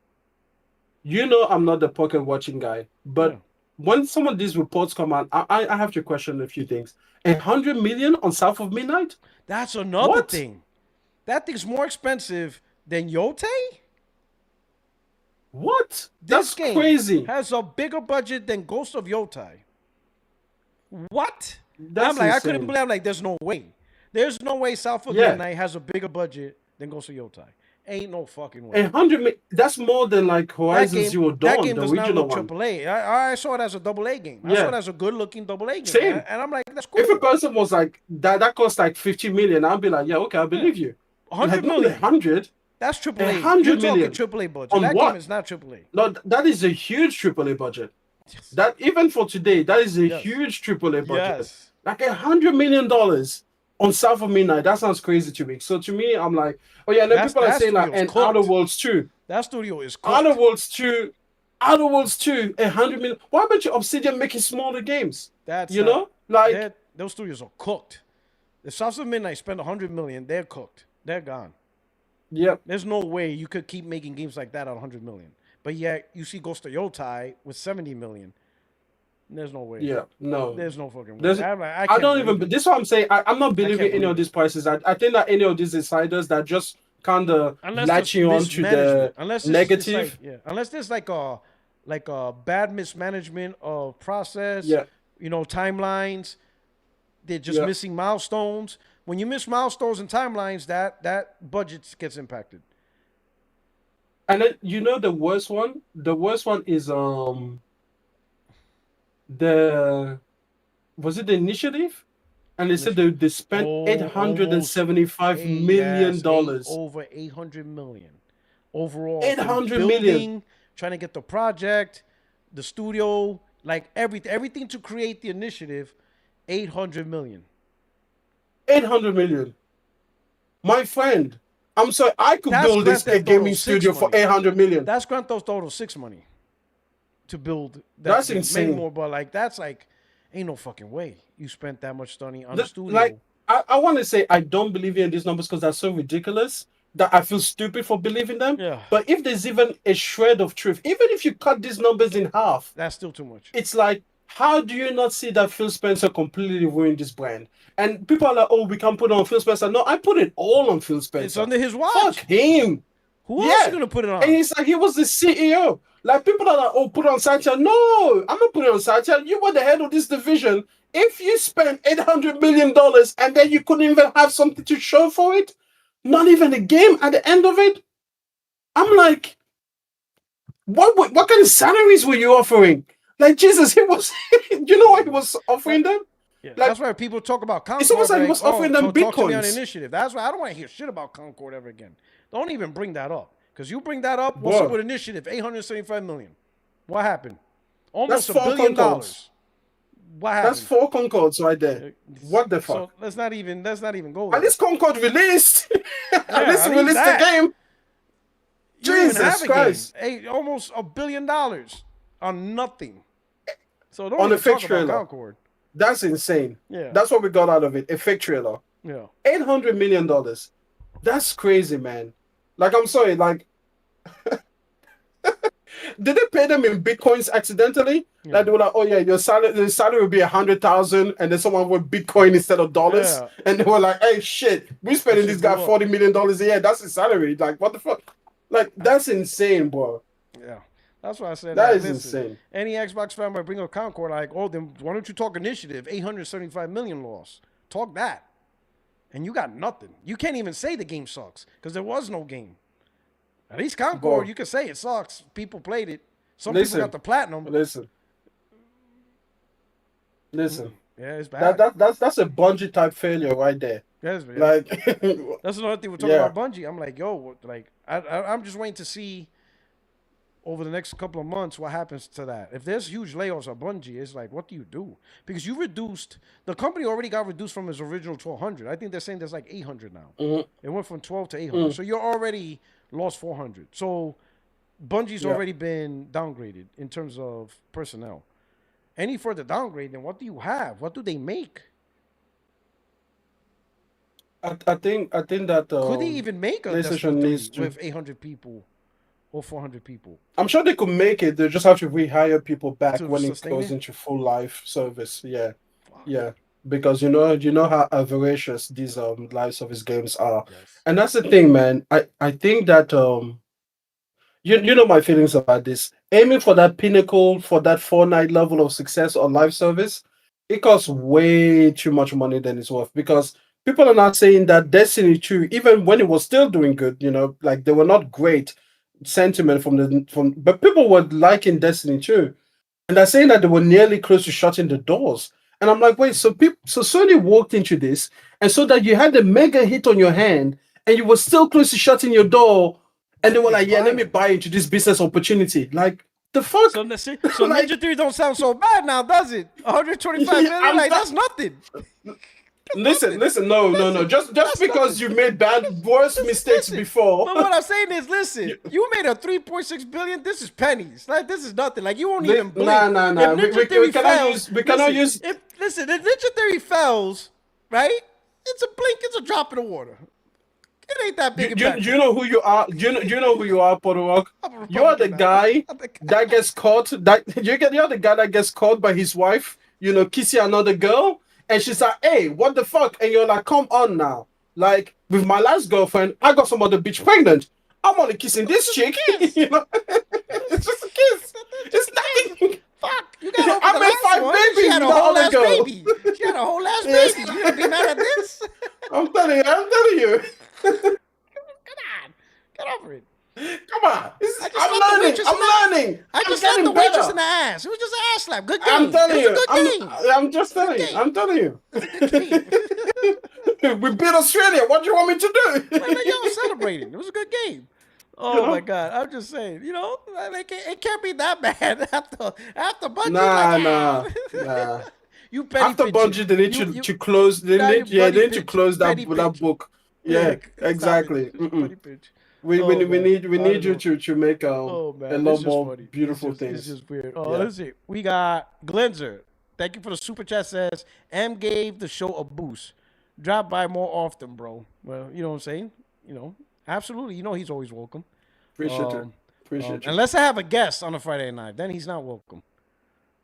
Speaker 10: you know I'm not the pocket watching guy, but
Speaker 1: Yeah.
Speaker 10: when some of these reports come out, I have to question a few things. 100 million on South of Midnight?
Speaker 1: That's another
Speaker 10: What?
Speaker 1: thing. That thing's more expensive than Yote?
Speaker 10: What?
Speaker 1: This
Speaker 10: That's
Speaker 1: game
Speaker 10: crazy.
Speaker 1: has a bigger budget than Ghost of Yotai. What?
Speaker 10: That's
Speaker 1: I'm like, I
Speaker 10: insane.
Speaker 1: couldn't believe. I'm like, there's no way. There's no way South of
Speaker 10: Yeah.
Speaker 1: Midnight has a bigger budget than Ghost of Yotai. Ain't no fucking way.
Speaker 10: 100 million, that's more than like Horizon Zero
Speaker 1: that
Speaker 10: Dawn,
Speaker 1: game
Speaker 10: the
Speaker 1: does not
Speaker 10: original
Speaker 1: look
Speaker 10: one.
Speaker 1: AAA. I saw it as a AA game. I
Speaker 10: Yeah.
Speaker 1: saw it as a good-looking AA game.
Speaker 10: Same.
Speaker 1: And I'm like, that's cool.
Speaker 10: If a person was like, that cost like 50 million, I'd be like, yeah, okay, I believe you.
Speaker 1: 100
Speaker 10: like, not
Speaker 1: million.
Speaker 10: 100.
Speaker 1: That's AAA.
Speaker 10: 100
Speaker 1: You're talking
Speaker 10: million.
Speaker 1: AAA budget.
Speaker 10: On
Speaker 1: That
Speaker 10: what?
Speaker 1: game is not AAA.
Speaker 10: No, that is a huge AAA budget. That even for today, that is a
Speaker 1: Yes.
Speaker 10: huge AAA budget.
Speaker 1: Yes.
Speaker 10: Like $100 million on South of Midnight. That sounds crazy to me. So to me, I'm like, oh yeah, and then people are
Speaker 1: that
Speaker 10: saying like,
Speaker 1: studio's
Speaker 10: and
Speaker 1: cooked.
Speaker 10: Outer Worlds 2.
Speaker 1: That studio is cooked.
Speaker 10: Outer Worlds 2, 100 million. Why don't you Obsidian making smaller games?
Speaker 1: That's
Speaker 10: you know, like
Speaker 1: those studios are cooked. If South of Midnight spent 100 million, they're cooked. They're gone.
Speaker 10: Yep.
Speaker 1: There's no way you could keep making games like that at 100 million. But yet you see Ghost of Yotai with 70 million. There's no way.
Speaker 10: Yeah, no.
Speaker 1: There's no fucking way.
Speaker 10: There's,
Speaker 1: I
Speaker 10: I
Speaker 1: can't
Speaker 10: don't
Speaker 1: believe
Speaker 10: even.
Speaker 1: it.
Speaker 10: This is what I'm saying. I'm not believing
Speaker 1: can't
Speaker 10: any
Speaker 1: believe
Speaker 10: of these prices. I think that any of these insiders that just kind of
Speaker 1: Unless
Speaker 10: latching
Speaker 1: there's
Speaker 10: on to the
Speaker 1: mismanagement. Unless it's
Speaker 10: negative.
Speaker 1: unless there's like a bad mismanagement of process.
Speaker 10: Yeah.
Speaker 1: You know, timelines. They're just
Speaker 10: Yeah.
Speaker 1: missing milestones. When you miss milestones and timelines, that budget gets impacted.
Speaker 10: And then you know the worst one. The worst one is was it the initiative? And they said they spent
Speaker 1: Oh,
Speaker 10: $875 million.
Speaker 1: Over 800 million overall.
Speaker 10: 800
Speaker 1: building,
Speaker 10: million.
Speaker 1: trying to get the project, the studio, like everything to create the initiative. 800 million.
Speaker 10: 800 million. My friend, I'm sorry, I could build this gaming studio for 800 million.
Speaker 1: That's Grand Theft Auto 6 money to build that.
Speaker 10: That's insane.
Speaker 1: More, but like that's like ain't no fucking way you spent that much money on the studio.
Speaker 10: Like I want to say I don't believe in these numbers because they're so ridiculous that I feel stupid for believing them.
Speaker 1: Yeah.
Speaker 10: But if there's even a shred of truth, even if you cut these numbers in half,
Speaker 1: that's still too much.
Speaker 10: It's like, how do you not see that Phil Spencer completely ruined this brand? And people are like, oh, we can put it on Phil Spencer. No, I put it all on Phil Spencer.
Speaker 1: It's under his watch.
Speaker 10: Fuck him.
Speaker 1: Who else is gonna put it on?
Speaker 10: And he's like, he was the CEO. Like, people are like, oh, put it on Satya. No, I'm not putting it on Satya. You were the head of this division. If you spent $800 million and then you couldn't even have something to show for it, not even a game at the end of it, I'm like, what kind of salaries were you offering? Like, Jesus, he was, you know what he was offering them?
Speaker 1: Yeah,
Speaker 10: like,
Speaker 1: that's why people talk about Concord.
Speaker 10: It's almost like he was offering them bitcoins.
Speaker 1: Talk to me on initiative. That's why I don't want to hear shit about Concord ever again. Don't even bring that up. Because you bring that up, what's up with initiative? $875 million. What happened? Almost $1 billion. What happened?
Speaker 10: That's 4 Concords right there. What the fuck?
Speaker 1: So let's not even go.
Speaker 10: At least Concord released. At least released the game. Jesus Christ!
Speaker 1: Almost $1 billion on nothing. So don't
Speaker 10: on
Speaker 1: even
Speaker 10: a fake
Speaker 1: talk
Speaker 10: trailer.
Speaker 1: about Concord.
Speaker 10: That's insane.
Speaker 1: Yeah,
Speaker 10: that's what we got out of it. A fake trailer.
Speaker 1: Yeah,
Speaker 10: $800 million. That's crazy, man. Like, I'm sorry. Like, did they pay them in bitcoins accidentally? Yeah. Like, they were like, oh yeah, the salary will be 100,000, and then someone would Bitcoin instead of dollars, yeah. And they were like, hey, shit, we spending this guy $40 million a year. That's his salary. Like, what the fuck? Like, that's insane, bro.
Speaker 1: Yeah. That's why I said
Speaker 10: that is insane.
Speaker 1: Any Xbox fan might bring up Concord, like, oh, then why don't you talk initiative? 875 million loss. Talk that. And you got nothing. You can't even say the game sucks because there was no game. At least Concord, you can say it sucks. People played it. Some people got the platinum.
Speaker 10: Listen.
Speaker 1: Yeah, it's bad.
Speaker 10: That's a Bungie type failure right there.
Speaker 1: Yes, man.
Speaker 10: Like,
Speaker 1: that's another thing we're talking about Bungie. I'm like, yo, like, I'm just waiting to see over the next couple of months what happens to that. If there's huge layoffs at Bungie, it's like, what do you do? Because you reduced, the company already got reduced from its original 1,200. I think they're saying there's like 800 now. Mm-hmm. It went from 12 to 800. Mm-hmm. So you're already lost 400. So Bungie's already been downgraded in terms of personnel. Any further downgrade, then what do you have? What do they make?
Speaker 10: I think that
Speaker 1: could they even make a PlayStation needs with 800 people or 400 people?
Speaker 10: I'm sure they could make it. They just have to rehire people back when it goes into full live service. Yeah, yeah. Because you know how avaricious these live service games are, and that's the thing, man. I think that you know my feelings about this. Aiming for that pinnacle, for that Fortnite level of success on live service, it costs way too much money than it's worth. Because people are not saying that Destiny 2, even when it was still doing good, you know, like they were not great sentiment but people were liking Destiny 2, and they're saying that they were nearly close to shutting the doors. And I'm like, wait, so Sony walked into this, and so that you had a mega hit on your hand, and you were still close to shutting your door. And they were like, yeah, let me buy into this business opportunity. Like, the fuck?
Speaker 1: So like, Ninja 3 don't sound so bad now, does it? 125 million? Like, that's nothing.
Speaker 10: Listen, no. Just because you made worse mistakes before.
Speaker 1: But what I'm saying is, listen, you made a 3.6 billion. This is pennies. Like, this is nothing. Like, you won't even blink.
Speaker 10: Nah. We cannot use.
Speaker 1: If Ninja Theory fails, right? It's a blink. It's a drop in the water. It ain't that big.
Speaker 10: Do you know who you are? Do you know who you are, Puertorock? You are the guy that gets caught. You're the guy that gets caught by his wife. You know, kissing another girl, and she's like, "Hey, what the fuck?" And you're like, "Come on now." Like with my last girlfriend, I got some other bitch pregnant. I'm only kissing this chick. You know, it's just a kiss. It's nothing.
Speaker 1: Fuck, you got
Speaker 10: I made 5 babies.
Speaker 1: She had a whole ass baby. She had a whole ass baby. You gonna be mad at this?
Speaker 10: I'm telling you.
Speaker 1: Come on, get over it.
Speaker 10: Come on, I'm learning. saying.
Speaker 1: I just slapped the waitress in the ass. It was just an ass slap. Good game.
Speaker 10: I'm telling you. I'm just telling you.
Speaker 1: Game.
Speaker 10: I'm telling you. We beat Australia. What do you want me to do?
Speaker 1: Like, yo, celebrating. It was a good game. Oh my God! I'm just saying, like, it can't be that bad after Bungie.
Speaker 10: Nah.
Speaker 1: You petty
Speaker 10: after Bungie, they need to close. They need to close that book. Yeah, exactly. We need you to make a lot more beautiful things.
Speaker 1: It's just weird. Oh, let's see. We got Glenzer. Thank you for the super chat. Says M gave the show a boost. Drop by more often, bro. Well, you know what I'm saying. Absolutely. He's always welcome.
Speaker 10: Appreciate it.
Speaker 1: Unless I have a guest on a Friday night, then he's not welcome.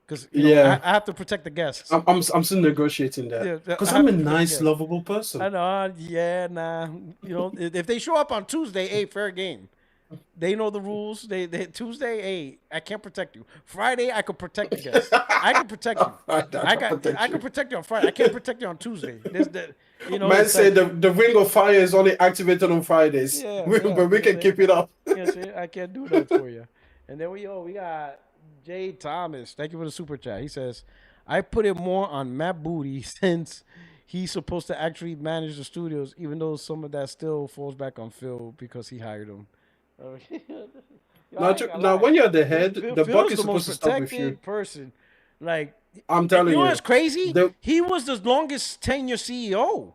Speaker 1: Because I have to protect the guests.
Speaker 10: I'm still negotiating that. Because I'm a nice, lovable person.
Speaker 1: I know. Yeah, nah. If they show up on Tuesday, hey, fair game. They know the rules. They Tuesday, hey, I can't protect you. Friday, I could protect the guests. I can protect you. I can protect you on Friday. I can't protect you on Tuesday.
Speaker 10: Man say the ring of fire is only activated on Fridays. But we can keep it up.
Speaker 1: Yes, I can't do that for you. And then we got Jay Thomas. Thank you for the super chat. He says, I put it more on Matt Booty since he's supposed to actually manage the studios, even though some of that still falls back on Phil because he hired him.
Speaker 10: Now, when you're the head, the buck is supposed to stop with you.
Speaker 1: Person, like
Speaker 10: I'm telling you,
Speaker 1: what's crazy? He was the longest tenure CEO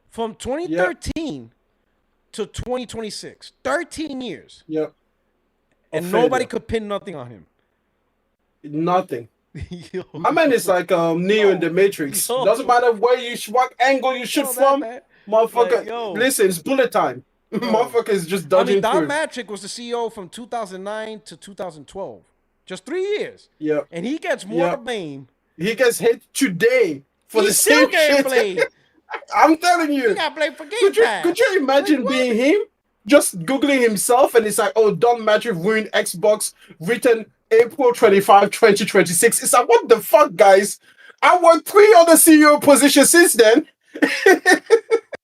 Speaker 1: from 2013 to 2026. 13 years.
Speaker 10: Yep.
Speaker 1: And nobody could pin nothing on him.
Speaker 10: Nothing. My man is like Neo in the Matrix. Doesn't matter what angle you shoot from, motherfucker. Like, listen, it's bullet time. Motherfucker is just dodging
Speaker 1: Don Matrick was the CEO from 2009 to 2012. Just 3 years.
Speaker 10: Yeah.
Speaker 1: And he gets more blame.
Speaker 10: He gets hit today for the same shit. I'm telling you.
Speaker 1: He got blamed for Game Pass.
Speaker 10: Could you imagine being him? Just Googling himself and it's like, oh, Don Matrick ruined Xbox, written April 25, 2026. It's like, what the fuck, guys? I worked 3 other CEO positions since then.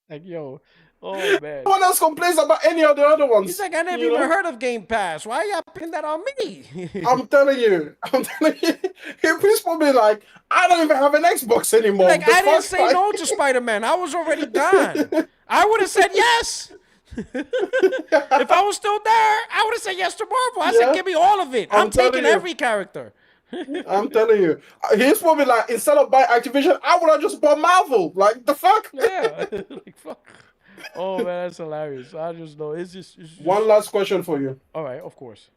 Speaker 1: Like, yo. Oh, man.
Speaker 10: No one else complains about any of the other ones.
Speaker 1: He's like, I never even heard of Game Pass. Why y'all putting that on me?
Speaker 10: I'm telling you. He's probably like, I don't even have an Xbox anymore.
Speaker 1: Like, I didn't say no to Spider-Man. I was already done. I would have said yes. If I was still there, I would have said yes to Marvel. I said, give me all of it. I'm taking every character.
Speaker 10: I'm telling you. He's probably like, instead of buying Activision, I would have just bought Marvel. Like, the fuck?
Speaker 1: Yeah. Like, fuck. Oh, man, that's hilarious. I just know. It's just...
Speaker 10: One last question for you.
Speaker 1: All right, of course.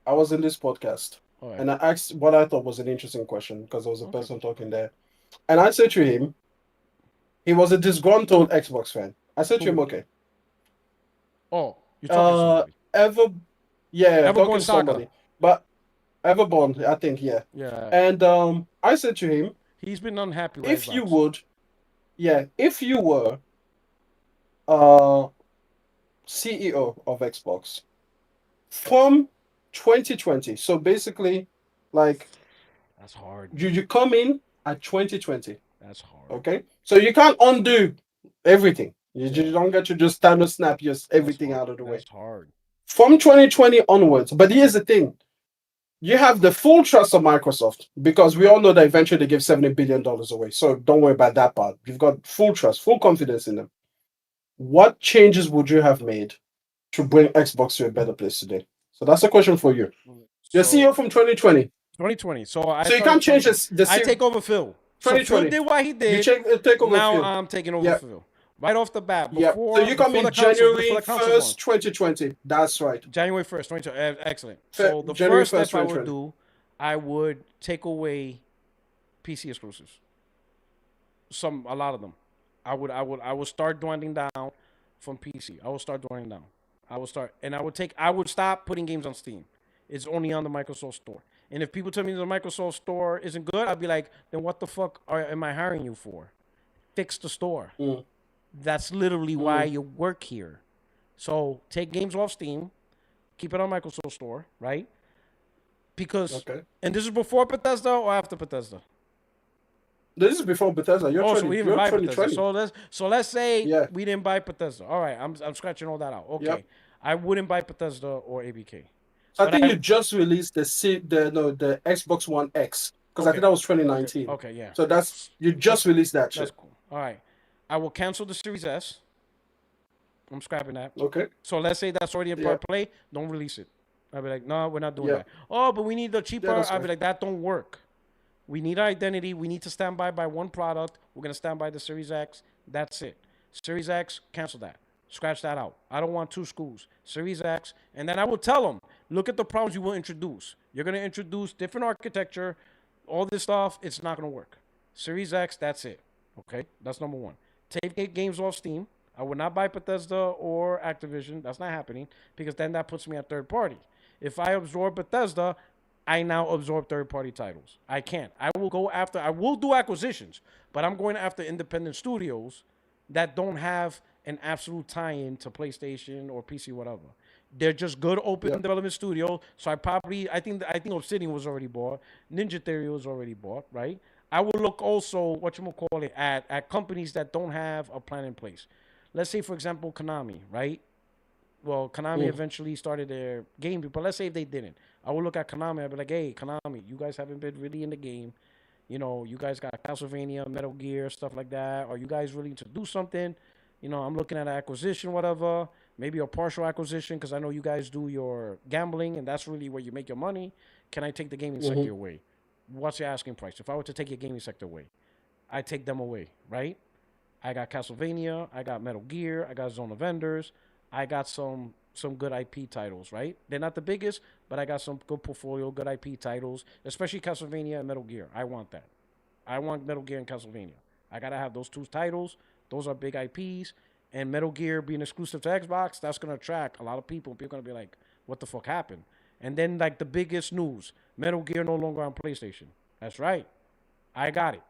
Speaker 10: I was in this podcast, and I asked what I thought was an interesting question, because there was a person talking there. And I said to him, he was a disgruntled Xbox fan. I said to him, okay.
Speaker 1: Oh, you're talking
Speaker 10: Everborn
Speaker 1: Saga.
Speaker 10: Somebody. But Everborn, I think, yeah.
Speaker 1: Yeah.
Speaker 10: And I said to him,
Speaker 1: he's been unhappy with
Speaker 10: if
Speaker 1: Xbox.
Speaker 10: if you were CEO of Xbox from 2020, so basically, like,
Speaker 1: that's hard.
Speaker 10: You come in at 2020.
Speaker 1: That's hard.
Speaker 10: Okay, so you can't undo everything. You don't get to just stand and snap everything out of the way.
Speaker 1: That's hard.
Speaker 10: From 2020 onwards, but here's the thing. You have the full trust of Microsoft because we all know that eventually they give $70 billion away. So don't worry about that part. You've got full trust, full confidence in them. What changes would you have made to bring Xbox to a better place today? So that's a question for you. You're CEO from 2020.
Speaker 1: 2020. So
Speaker 10: you can't change the
Speaker 1: I take over Phil.
Speaker 10: 2020.
Speaker 1: So Phil did what he did.
Speaker 10: You take over
Speaker 1: now
Speaker 10: Phil.
Speaker 1: I'm taking over Phil. Right off the bat.
Speaker 10: So you come in January 1st, 2020. That's right.
Speaker 1: January 1st, 2020. Excellent. So the first step I would do, I would take away PC exclusives. A lot of them. I would start dwindling down from PC. I will start dwindling down. I would stop putting games on Steam. It's only on the Microsoft Store. And if people tell me the Microsoft Store isn't good, I'd be like, then what the fuck am I hiring you for? Fix the store. That's literally why you work here. So take games off Steam, keep it on Microsoft Store, right? Because, and this is before Bethesda or after Bethesda?
Speaker 10: This is before Bethesda. You're 20,
Speaker 1: so we didn't buy Bethesda. So let's say we didn't buy Bethesda. All right, I'm scratching all that out. Okay, I wouldn't buy Bethesda or ABK.
Speaker 10: So I think you just released the Xbox One X, because I think that was 2019.
Speaker 1: Okay, yeah.
Speaker 10: So you just released that shit.
Speaker 1: That's cool. All right. I will cancel the Series S. I'm scrapping that.
Speaker 10: Okay.
Speaker 1: So let's say that's already in part play. Don't release it. I'll be like, no, we're not doing that. Oh, but we need the cheaper. I'll be like, that don't work. We need our identity. We need to stand by one product. We're going to stand by the Series X. That's it. Series X, cancel that. Scratch that out. I don't want 2 screws. Series X. And then I will tell them, look at the problems you will introduce. You're going to introduce different architecture, all this stuff. It's not going to work. Series X, that's it. Okay? That's number 1. Take games off Steam. I would not buy Bethesda or Activision. That's not happening because then that puts me at third party. If I absorb Bethesda, I now absorb third-party titles. I can't. I will do acquisitions, but I'm going after independent studios that don't have an absolute tie-in to PlayStation or PC, whatever. They're just good open development studios. So I think Obsidian was already bought. Ninja Theory was already bought, right? I will look also, at companies that don't have a plan in place. Let's say, for example, Konami, right? Well, Konami eventually started their game, but let's say if they didn't. I would look at Konami, I'd be like, hey, Konami, you guys haven't been really in the game. You know, you guys got Castlevania, Metal Gear, stuff like that. Are you guys willing to do something? You know, I'm looking at an acquisition, whatever. Maybe a partial acquisition because I know you guys do your gambling and that's really where you make your money. Can I take the gaming sector away? What's your asking price? If I were to take your gaming sector away, I take them away, right? I got Castlevania, I got Metal Gear, I got Zone of Enders, I got some good IP titles, right? They're not the biggest, but I got some good portfolio, good IP titles, especially Castlevania and Metal Gear. I want that. I want Metal Gear and Castlevania. I got to have those 2 titles. Those are big IPs. And Metal Gear being exclusive to Xbox, that's going to attract a lot of people. People are going to be like, what the fuck happened? And then, like, the biggest news, Metal Gear no longer on PlayStation. That's right. I got it.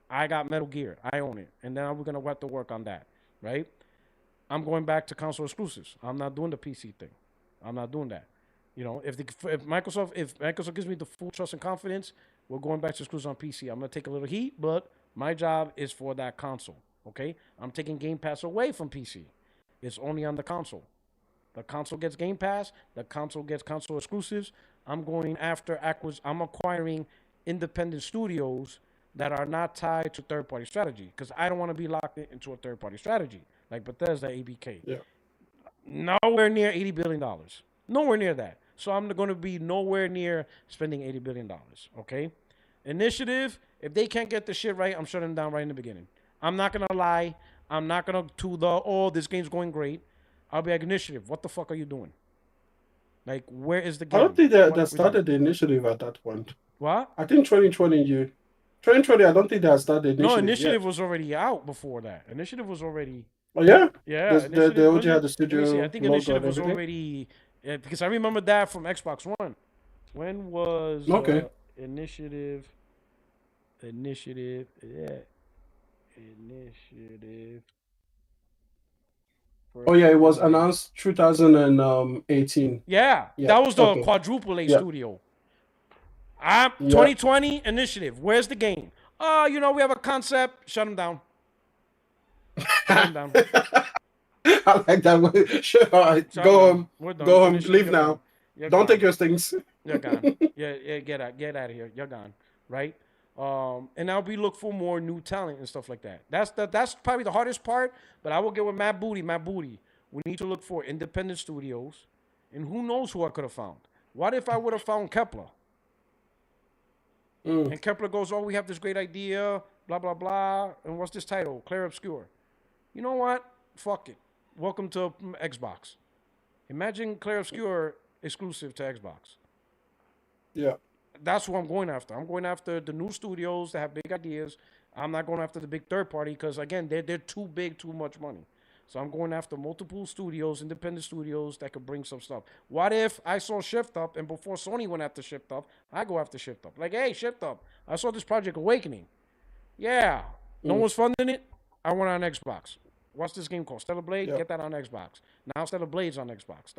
Speaker 1: I got Metal Gear. I own it. And then we're going to have to work on that, right? I'm going back to console exclusives. I'm not doing the PC thing. I'm not doing that. You know, if Microsoft gives me the full trust and confidence, we're going back to exclusives on PC. I'm going to take a little heat, but my job is for that console, okay? I'm taking Game Pass away from PC. It's only on the console. The console gets Game Pass. The console gets console exclusives. I'm going after I'm acquiring independent studios that are not tied to third-party strategy because I don't want to be locked into a third-party strategy like Bethesda, ABK. Yeah. Nowhere near $80 billion. Nowhere near that. So I'm going to be nowhere near spending $80 billion, okay? Initiative, if they can't get the shit right, I'm shutting them down right in the beginning. I'm not going to lie. I'm not going to this game's going great. I'll be like, Initiative, what the fuck are you doing? Like, where is the game?
Speaker 10: I don't think that started the initiative at that point.
Speaker 1: What?
Speaker 10: I think 2020, I don't think that started initiative.
Speaker 1: No, Initiative was already out before that. Initiative was already...
Speaker 10: Oh, yeah?
Speaker 1: Yeah.
Speaker 10: They already had the studio.
Speaker 1: I think Initiative was already... because I remember that from Xbox One. When was Initiative... Initiative...
Speaker 10: Oh, yeah, it was announced 2018.
Speaker 1: Yeah, that was the quadruple A studio. 2020 Initiative. Where's the game? Oh, you know, we have a concept. Shut them down. Shut them down.
Speaker 10: I like that. Sure, all right. Go home. Go home. Leave now. Don't take your things.
Speaker 1: You're gone. Yeah, get out of here. You're gone. Right? And now we look for more new talent and stuff like that. That's probably the hardest part, but I will get with Matt Booty. We need to look for independent studios, and who knows who I could have found. What if I would have found Kepler? And Kepler goes, oh, we have this great idea, blah, blah, blah. And what's this title? Clair Obscur. You know what? Fuck it. Welcome to Xbox. Imagine Clair Obscur exclusive to Xbox.
Speaker 10: Yeah.
Speaker 1: That's what I'm going after. I'm going after the new studios that have big ideas. I'm not going after the big third party because, again, they're too big, too much money. So I'm going after multiple studios, independent studios that could bring some stuff. What if I saw Shift Up and before Sony went after Shift Up, I go after Shift Up. Like, hey, Shift Up, I saw this Project Awakening. Yeah. No one's funding it. I went on Xbox. What's this game called? Stellar Blade? Get that on Xbox. Now Stellar Blade's on Xbox.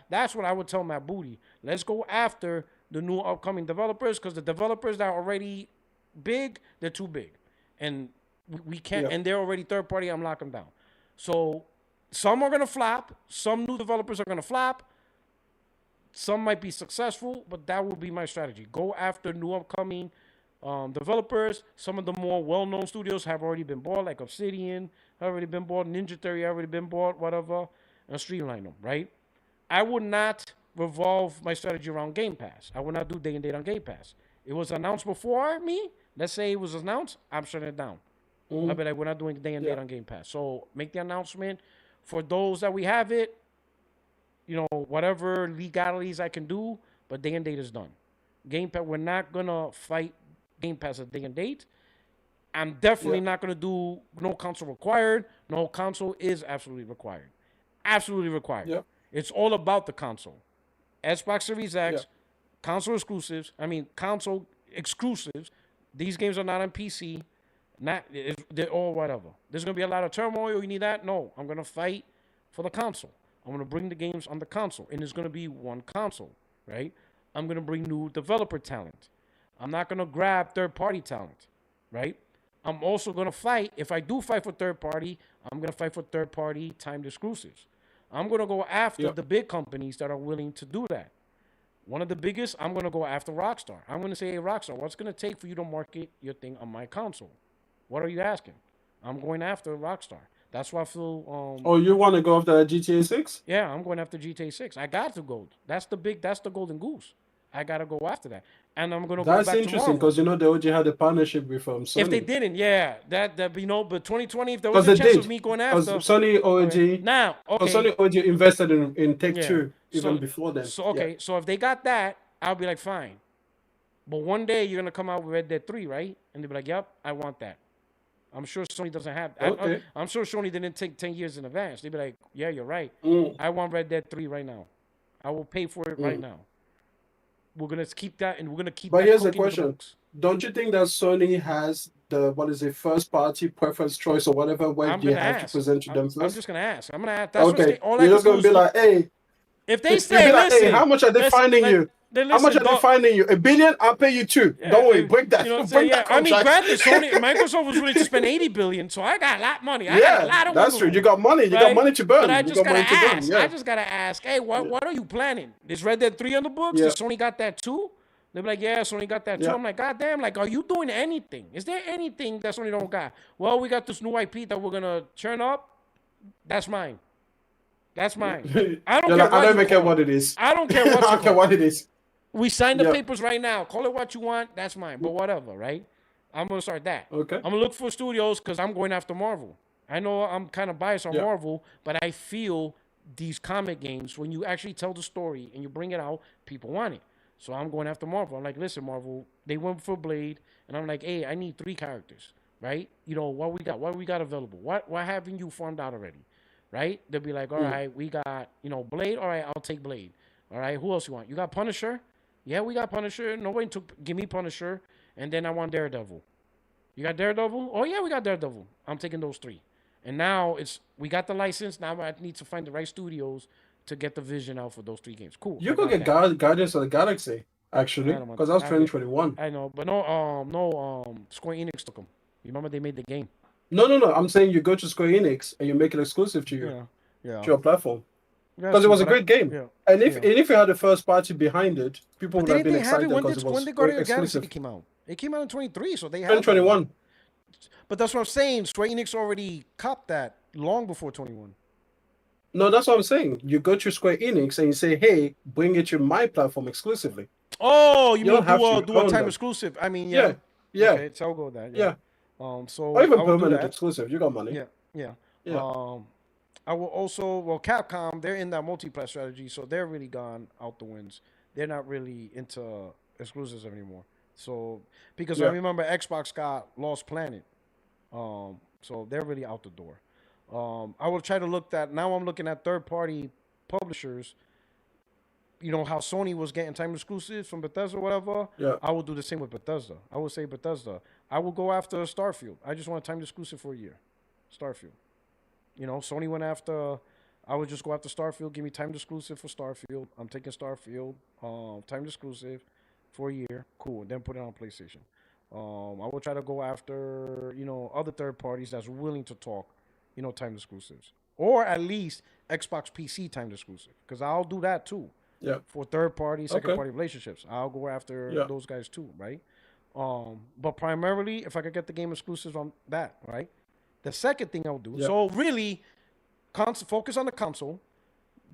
Speaker 1: That's what I would tell Matt Booty. Let's go after the new upcoming developers because the developers that are already big, they're too big. And we can't, and they're already third party, I'm locking them down. So some are going to flop. Some new developers are going to flop. some might be successful, but that would be my strategy. Go after new upcoming developers. Some of the more well-known studios have already been bought, like Obsidian have already been bought, Ninja Theory have already been bought, whatever, and streamline them, right? I would not revolve my strategy around Game Pass. I would not do day and date on Game Pass. It was announced before me. Let's say it was announced, I'm shutting it down. I'll be like, we're not doing day and date on Game Pass. So make the announcement. For those that we have it, you know, whatever legalities I can do, but day and date is done. Game Pass, we're not going to fight Game Pass at day and date. I'm definitely not going to do no console required. No, console is absolutely required. Absolutely required.
Speaker 10: Yep.
Speaker 1: It's all about the console. Xbox Series X, console exclusives. Console exclusives. These games are not on PC. They're all whatever. There's going to be a lot of turmoil. You need that? No. I'm going to fight for the console. I'm going to bring the games on the console. And it's going to be one console, right? I'm going to bring new developer talent. I'm not going to grab third-party talent, right? I'm also going to fight. If I do fight for third-party, I'm going to fight for third-party timed exclusives. I'm going to go after the big companies that are willing to do that. One of the biggest, I'm going to go after Rockstar. I'm going to say, hey, Rockstar, what's going to take for you to market your thing on my console? What are you asking? I'm going after Rockstar. That's why I feel...
Speaker 10: oh, you want to go after GTA 6?
Speaker 1: Yeah, I'm going after GTA 6. I got to go. That's the golden goose. I got to go after that. And I'm going to go back to Marvel.
Speaker 10: That's interesting because, you know, they already had a partnership with Sony.
Speaker 1: If they didn't, that you know, but 2020, if there was a chance of me going after...
Speaker 10: Sony already...
Speaker 1: Now, okay.
Speaker 10: Sony already invested in Take-Two even before then.
Speaker 1: So, so if they got that, I'll be like, fine. But one day you're going to come out with Red Dead 3, right? And they'll be like, yep, I want that. I'm sure Sony doesn't have... I'm sure Sony didn't take 10 years in advance. They'd be like, yeah, you're right. I want Red Dead 3 right now. I will pay for it right now. We're going to keep that, and we're going to keep that.
Speaker 10: But here's the question. Don't you think that Sony has the, first-party preference choice or whatever, where you have to present to them first?
Speaker 1: I'm just going to ask. I'm going to ask. That's
Speaker 10: okay. You're just going to be like, hey...
Speaker 1: If they say,
Speaker 10: listen, hey, how much are they finding you? How much are they finding you? $1 billion? I'll pay you $2 billion. Don't worry, break that.
Speaker 1: You know break that granted, Microsoft was willing to spend $80 billion, so I got a lot of money. I got a lot of
Speaker 10: that's true. You got money. You got money to burn.
Speaker 1: But I just gotta ask. I just gotta ask. Hey, what are you planning? Is Red Dead 3 on the books? Does Sony got that too? They'll be like, yeah, Sony got that too. I'm like, God damn, like, are you doing anything? Is there anything that Sony don't got? Well, we got this new IP that we're gonna churn up. That's mine. That's mine. I don't
Speaker 10: even care what it is.
Speaker 1: I don't care what
Speaker 10: I don't care what it is.
Speaker 1: We signed the papers right now. Call it what you want. That's mine. But whatever, right? I'm going to start that.
Speaker 10: Okay.
Speaker 1: I'm going to look for studios because I'm going after Marvel. I know I'm kind of biased on Marvel, but I feel these comic games, when you actually tell the story and you bring it out, people want it. So I'm going after Marvel. I'm like, listen, Marvel, they went for Blade. And I'm like, hey, I need 3 characters, right? You know, what we got? What we got available? What haven't you farmed out already? Right? They'll be like, all right, we got, you know, Blade. All right, I'll take Blade. All right, who else you want? You got Punisher? Yeah, we got Punisher. Nobody give me Punisher. And then I want Daredevil. You got Daredevil? Oh, yeah, we got Daredevil. I'm taking those 3. And now we got the license. Now I need to find the right studios to get the vision out for those 3 games. Cool.
Speaker 10: You could get Guardians of the Galaxy, actually, because that was 2021.
Speaker 1: I know, but no, Square Enix took them. You remember they made the game.
Speaker 10: No. I'm saying you go to Square Enix and you make it exclusive to you, to your platform. Because it was a great game. Yeah. And if you had a first party behind it, people would have been excited because it was
Speaker 1: when the Guardians of the Galaxy came out. It came out in 23, so they had
Speaker 10: 2021.
Speaker 1: But that's what I'm saying. Square Enix already copped that long before 21.
Speaker 10: No, that's what I'm saying. You go to Square Enix and you say, hey, bring it to my platform exclusively.
Speaker 1: Oh, you mean do a time exclusive? I mean, yeah. Okay, so I'll go with that.
Speaker 10: Yeah.
Speaker 1: So
Speaker 10: or even permanent exclusive. You got money.
Speaker 1: Yeah. I will also, Capcom, they're in that multi-plat strategy, so they're really gone out the winds. They're not really into exclusives anymore. So, because I remember Xbox got Lost Planet. So they're really out the door. I will try to now I'm looking at third-party publishers. You know how Sony was getting time exclusives from Bethesda or whatever?
Speaker 10: Yeah.
Speaker 1: I will do the same with Bethesda. I will say Bethesda. I will go after Starfield. I just want a time exclusive for a year. Starfield. You know, Sony went after... I would just go after Starfield. Give me time exclusive for Starfield. I'm taking Starfield. Time exclusive for a year. Cool. Then put it on PlayStation. I will try to go after, other third parties that's willing to talk, time exclusives. Or at least Xbox PC time exclusive. Because I'll do that too. for third party, second
Speaker 10: Okay.
Speaker 1: party relationships. I'll go after
Speaker 10: Yeah.
Speaker 1: those guys too, right? But primarily, if I could get the game exclusives on that, right? The second thing I'll do.
Speaker 10: Yeah.
Speaker 1: So really, focus on the console.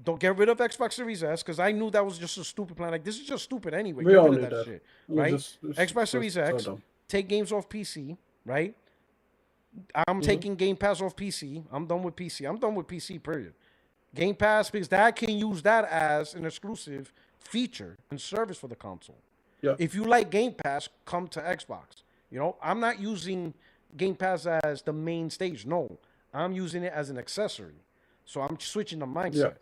Speaker 1: Don't get rid of Xbox Series S, because I knew that was just a stupid plan. Like, this is just stupid anyway.
Speaker 10: We
Speaker 1: Get
Speaker 10: all
Speaker 1: rid
Speaker 10: knew
Speaker 1: of that
Speaker 10: that.
Speaker 1: shit,
Speaker 10: Yeah,
Speaker 1: right?
Speaker 10: just
Speaker 1: Xbox Series
Speaker 10: so
Speaker 1: X,
Speaker 10: dumb.
Speaker 1: take games off PC, right? I'm taking Game Pass off PC. I'm done with PC. I'm done with PC, period. Game Pass, because that can use that as an exclusive feature and service for the console.
Speaker 10: Yeah.
Speaker 1: If you like Game Pass, come to Xbox. You know, I'm not using Game Pass as the main stage. No, I'm using it as an accessory. So I'm switching the mindset.
Speaker 10: Yeah.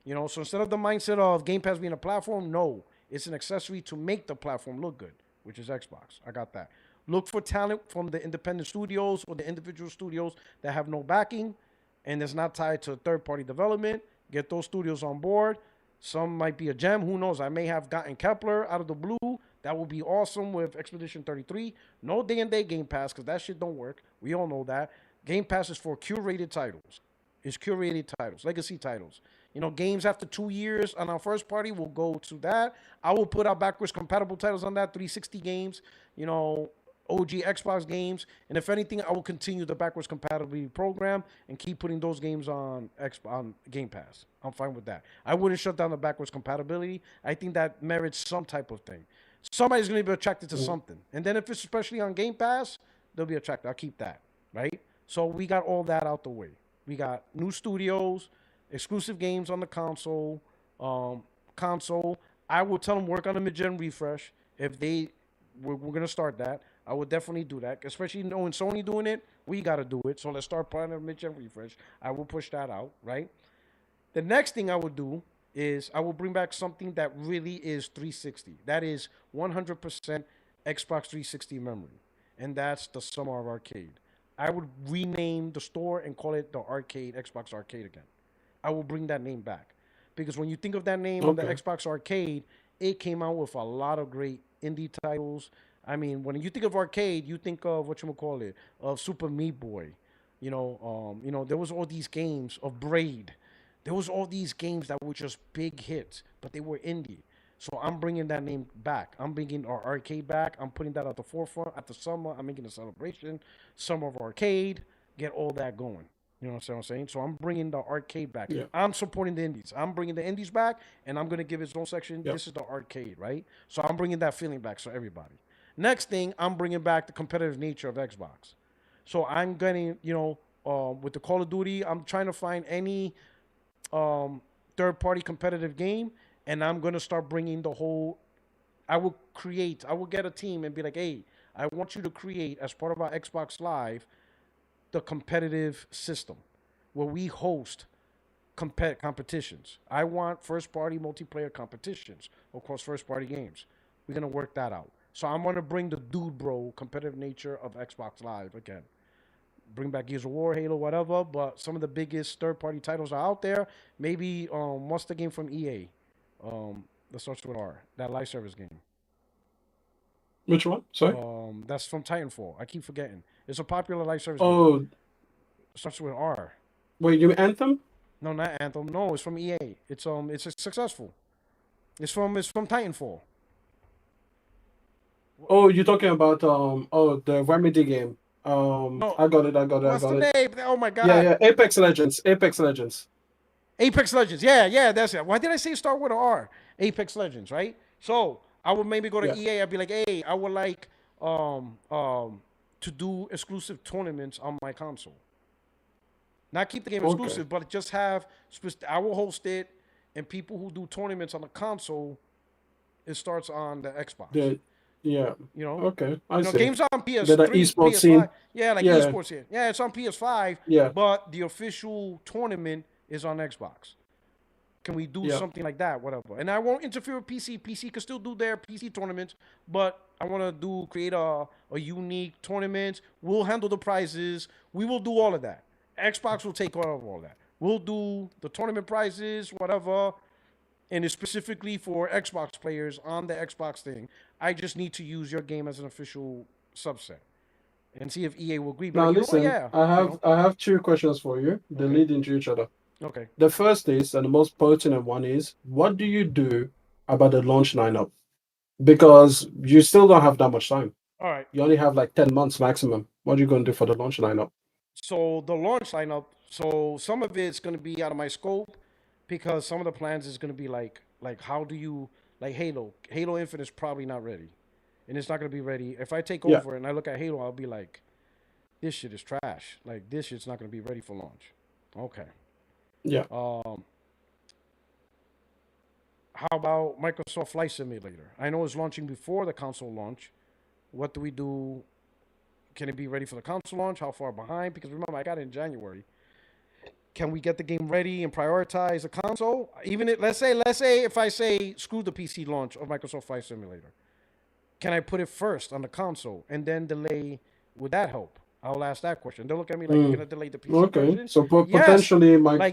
Speaker 1: You know, so instead of the mindset of Game Pass being a platform, no, it's an accessory to make the platform look good, which is Xbox. I got that. Look for talent from the independent studios or the individual studios that have no backing and is not tied to third-party development. Get those studios on board. Some might be a gem. Who knows? I may have gotten Kepler out of the blue. That would be awesome with Expedition 33. No day-and-day Game Pass, because that shit don't work. We all know that. Game Pass is for curated titles. It's curated titles, legacy titles. You know, games after 2 years on our first party will go to that. I will put out backwards compatible titles on that, 360 games, you know, OG Xbox games. And if anything, I will continue the backwards compatibility program and keep putting those games on Game Pass. I'm fine with that. I wouldn't shut down the backwards compatibility. I think that merits some type of thing. Somebody's going to be attracted to something. And then if it's especially on Game Pass, they'll be attracted. I'll keep that, right? So we got all that out the way. We got new studios, exclusive games on the console. I will tell them work on a mid-gen refresh. If we're going to start that. I would definitely do that, especially knowing Sony doing it. We got to do it. So let's start planning a mid-gen refresh. I will push that out, right? The next thing I would do is I will bring back something that really is 360. That is 100% Xbox 360 memory, and that's the Summer of Arcade. I would rename the store and call it the Arcade, Xbox Arcade again. I will bring that name back. Because when you think of that name on the Xbox Arcade, it came out with a lot of great indie titles. I mean, when you think of arcade, you think of of Super Meat Boy. You know, there was all these games of Braid. There was all these games that were just big hits, but they were indie. So I'm bringing that name back. I'm bringing our arcade back. I'm putting that at the forefront. At the summer, I'm making a celebration. Summer of Arcade. Get all that going. You know what I'm saying? So I'm bringing the arcade back.
Speaker 10: Yeah.
Speaker 1: I'm supporting the indies. I'm bringing the indies back, and I'm going to give its own section.
Speaker 10: Yep.
Speaker 1: This is the arcade, right? So I'm bringing that feeling back for everybody. Next thing, I'm bringing back the competitive nature of Xbox. So I'm going to, with the Call of Duty, I'm trying to find any third-party competitive game, and I'm going to start bringing the whole, I will get a team and be like, hey, I want you to create, as part of our Xbox Live, the competitive system where we host competitions. I want first-party multiplayer competitions, of course, first-party games. We're going to work that out. So I'm going to bring the dude bro competitive nature of Xbox Live again. Bring back Gears of War, Halo, whatever, but some of the biggest third-party titles are out there. Maybe what's the game from EA? That starts with R. That live service game.
Speaker 10: Which one? Sorry?
Speaker 1: That's from Titanfall. I keep forgetting. It's a popular live service
Speaker 10: game.
Speaker 1: It starts with R.
Speaker 10: Wait, you Anthem?
Speaker 1: No, not Anthem. No, it's from EA. It's successful. It's from Titanfall.
Speaker 10: Oh, you're talking about the Remedy game. No, I got it.
Speaker 1: What's the name? Oh my god.
Speaker 10: Yeah. Apex Legends.
Speaker 1: Yeah, that's it. Why did I say start with an R? Apex Legends, right? So I would maybe go to EA. I'd be like, hey, I would like to do exclusive tournaments on my console. Not keep the game exclusive, but just have I will host it, and people who do tournaments on the console, it starts on the Xbox.
Speaker 10: Yeah.
Speaker 1: You know.
Speaker 10: Okay. I see.
Speaker 1: Games on PS3,
Speaker 10: the esports
Speaker 1: PS5.
Speaker 10: scene.
Speaker 1: Yeah, like esports here. Yeah, it's on PS5.
Speaker 10: Yeah.
Speaker 1: But the official tournament is on Xbox. Can we do something like that? Whatever. And I won't interfere with PC. PC can still do their PC tournaments, but I want to create a unique tournament. We'll handle the prizes. We will do all of that. Xbox will take care of all that. We'll do the tournament prizes, whatever. And it's specifically for Xbox players on the Xbox thing. I just need to use your game as an official subset and see if EA will agree.
Speaker 10: Now listen, I have two questions for you. They lead into each other.
Speaker 1: Okay.
Speaker 10: The first is, and the most pertinent one is, what do you do about the launch lineup, because you still don't have that much time.
Speaker 1: All right.
Speaker 10: You only have like 10 months maximum. What are you going to do for the launch lineup?
Speaker 1: So the launch lineup, so some of it's going to be out of my scope because some of the plans is going to be like how do you, like Halo Infinite is probably not ready, and it's not going to be ready. If I take over and I look at Halo, I'll be like, this shit is trash. Like, this shit's not going to be ready for launch. Okay.
Speaker 10: Yeah.
Speaker 1: How about Microsoft Flight Simulator? I know it's launching before the console launch. What do we do? Can it be ready for the console launch? How far behind? Because remember, I got it in January. Can we get the game ready and prioritize the console? Even if, let's say if I say screw the PC launch of Microsoft Flight Simulator, can I put it first on the console and then delay? Would that help? I'll ask that question. They'll look at me like, you're going to delay the PC version?
Speaker 10: So potentially,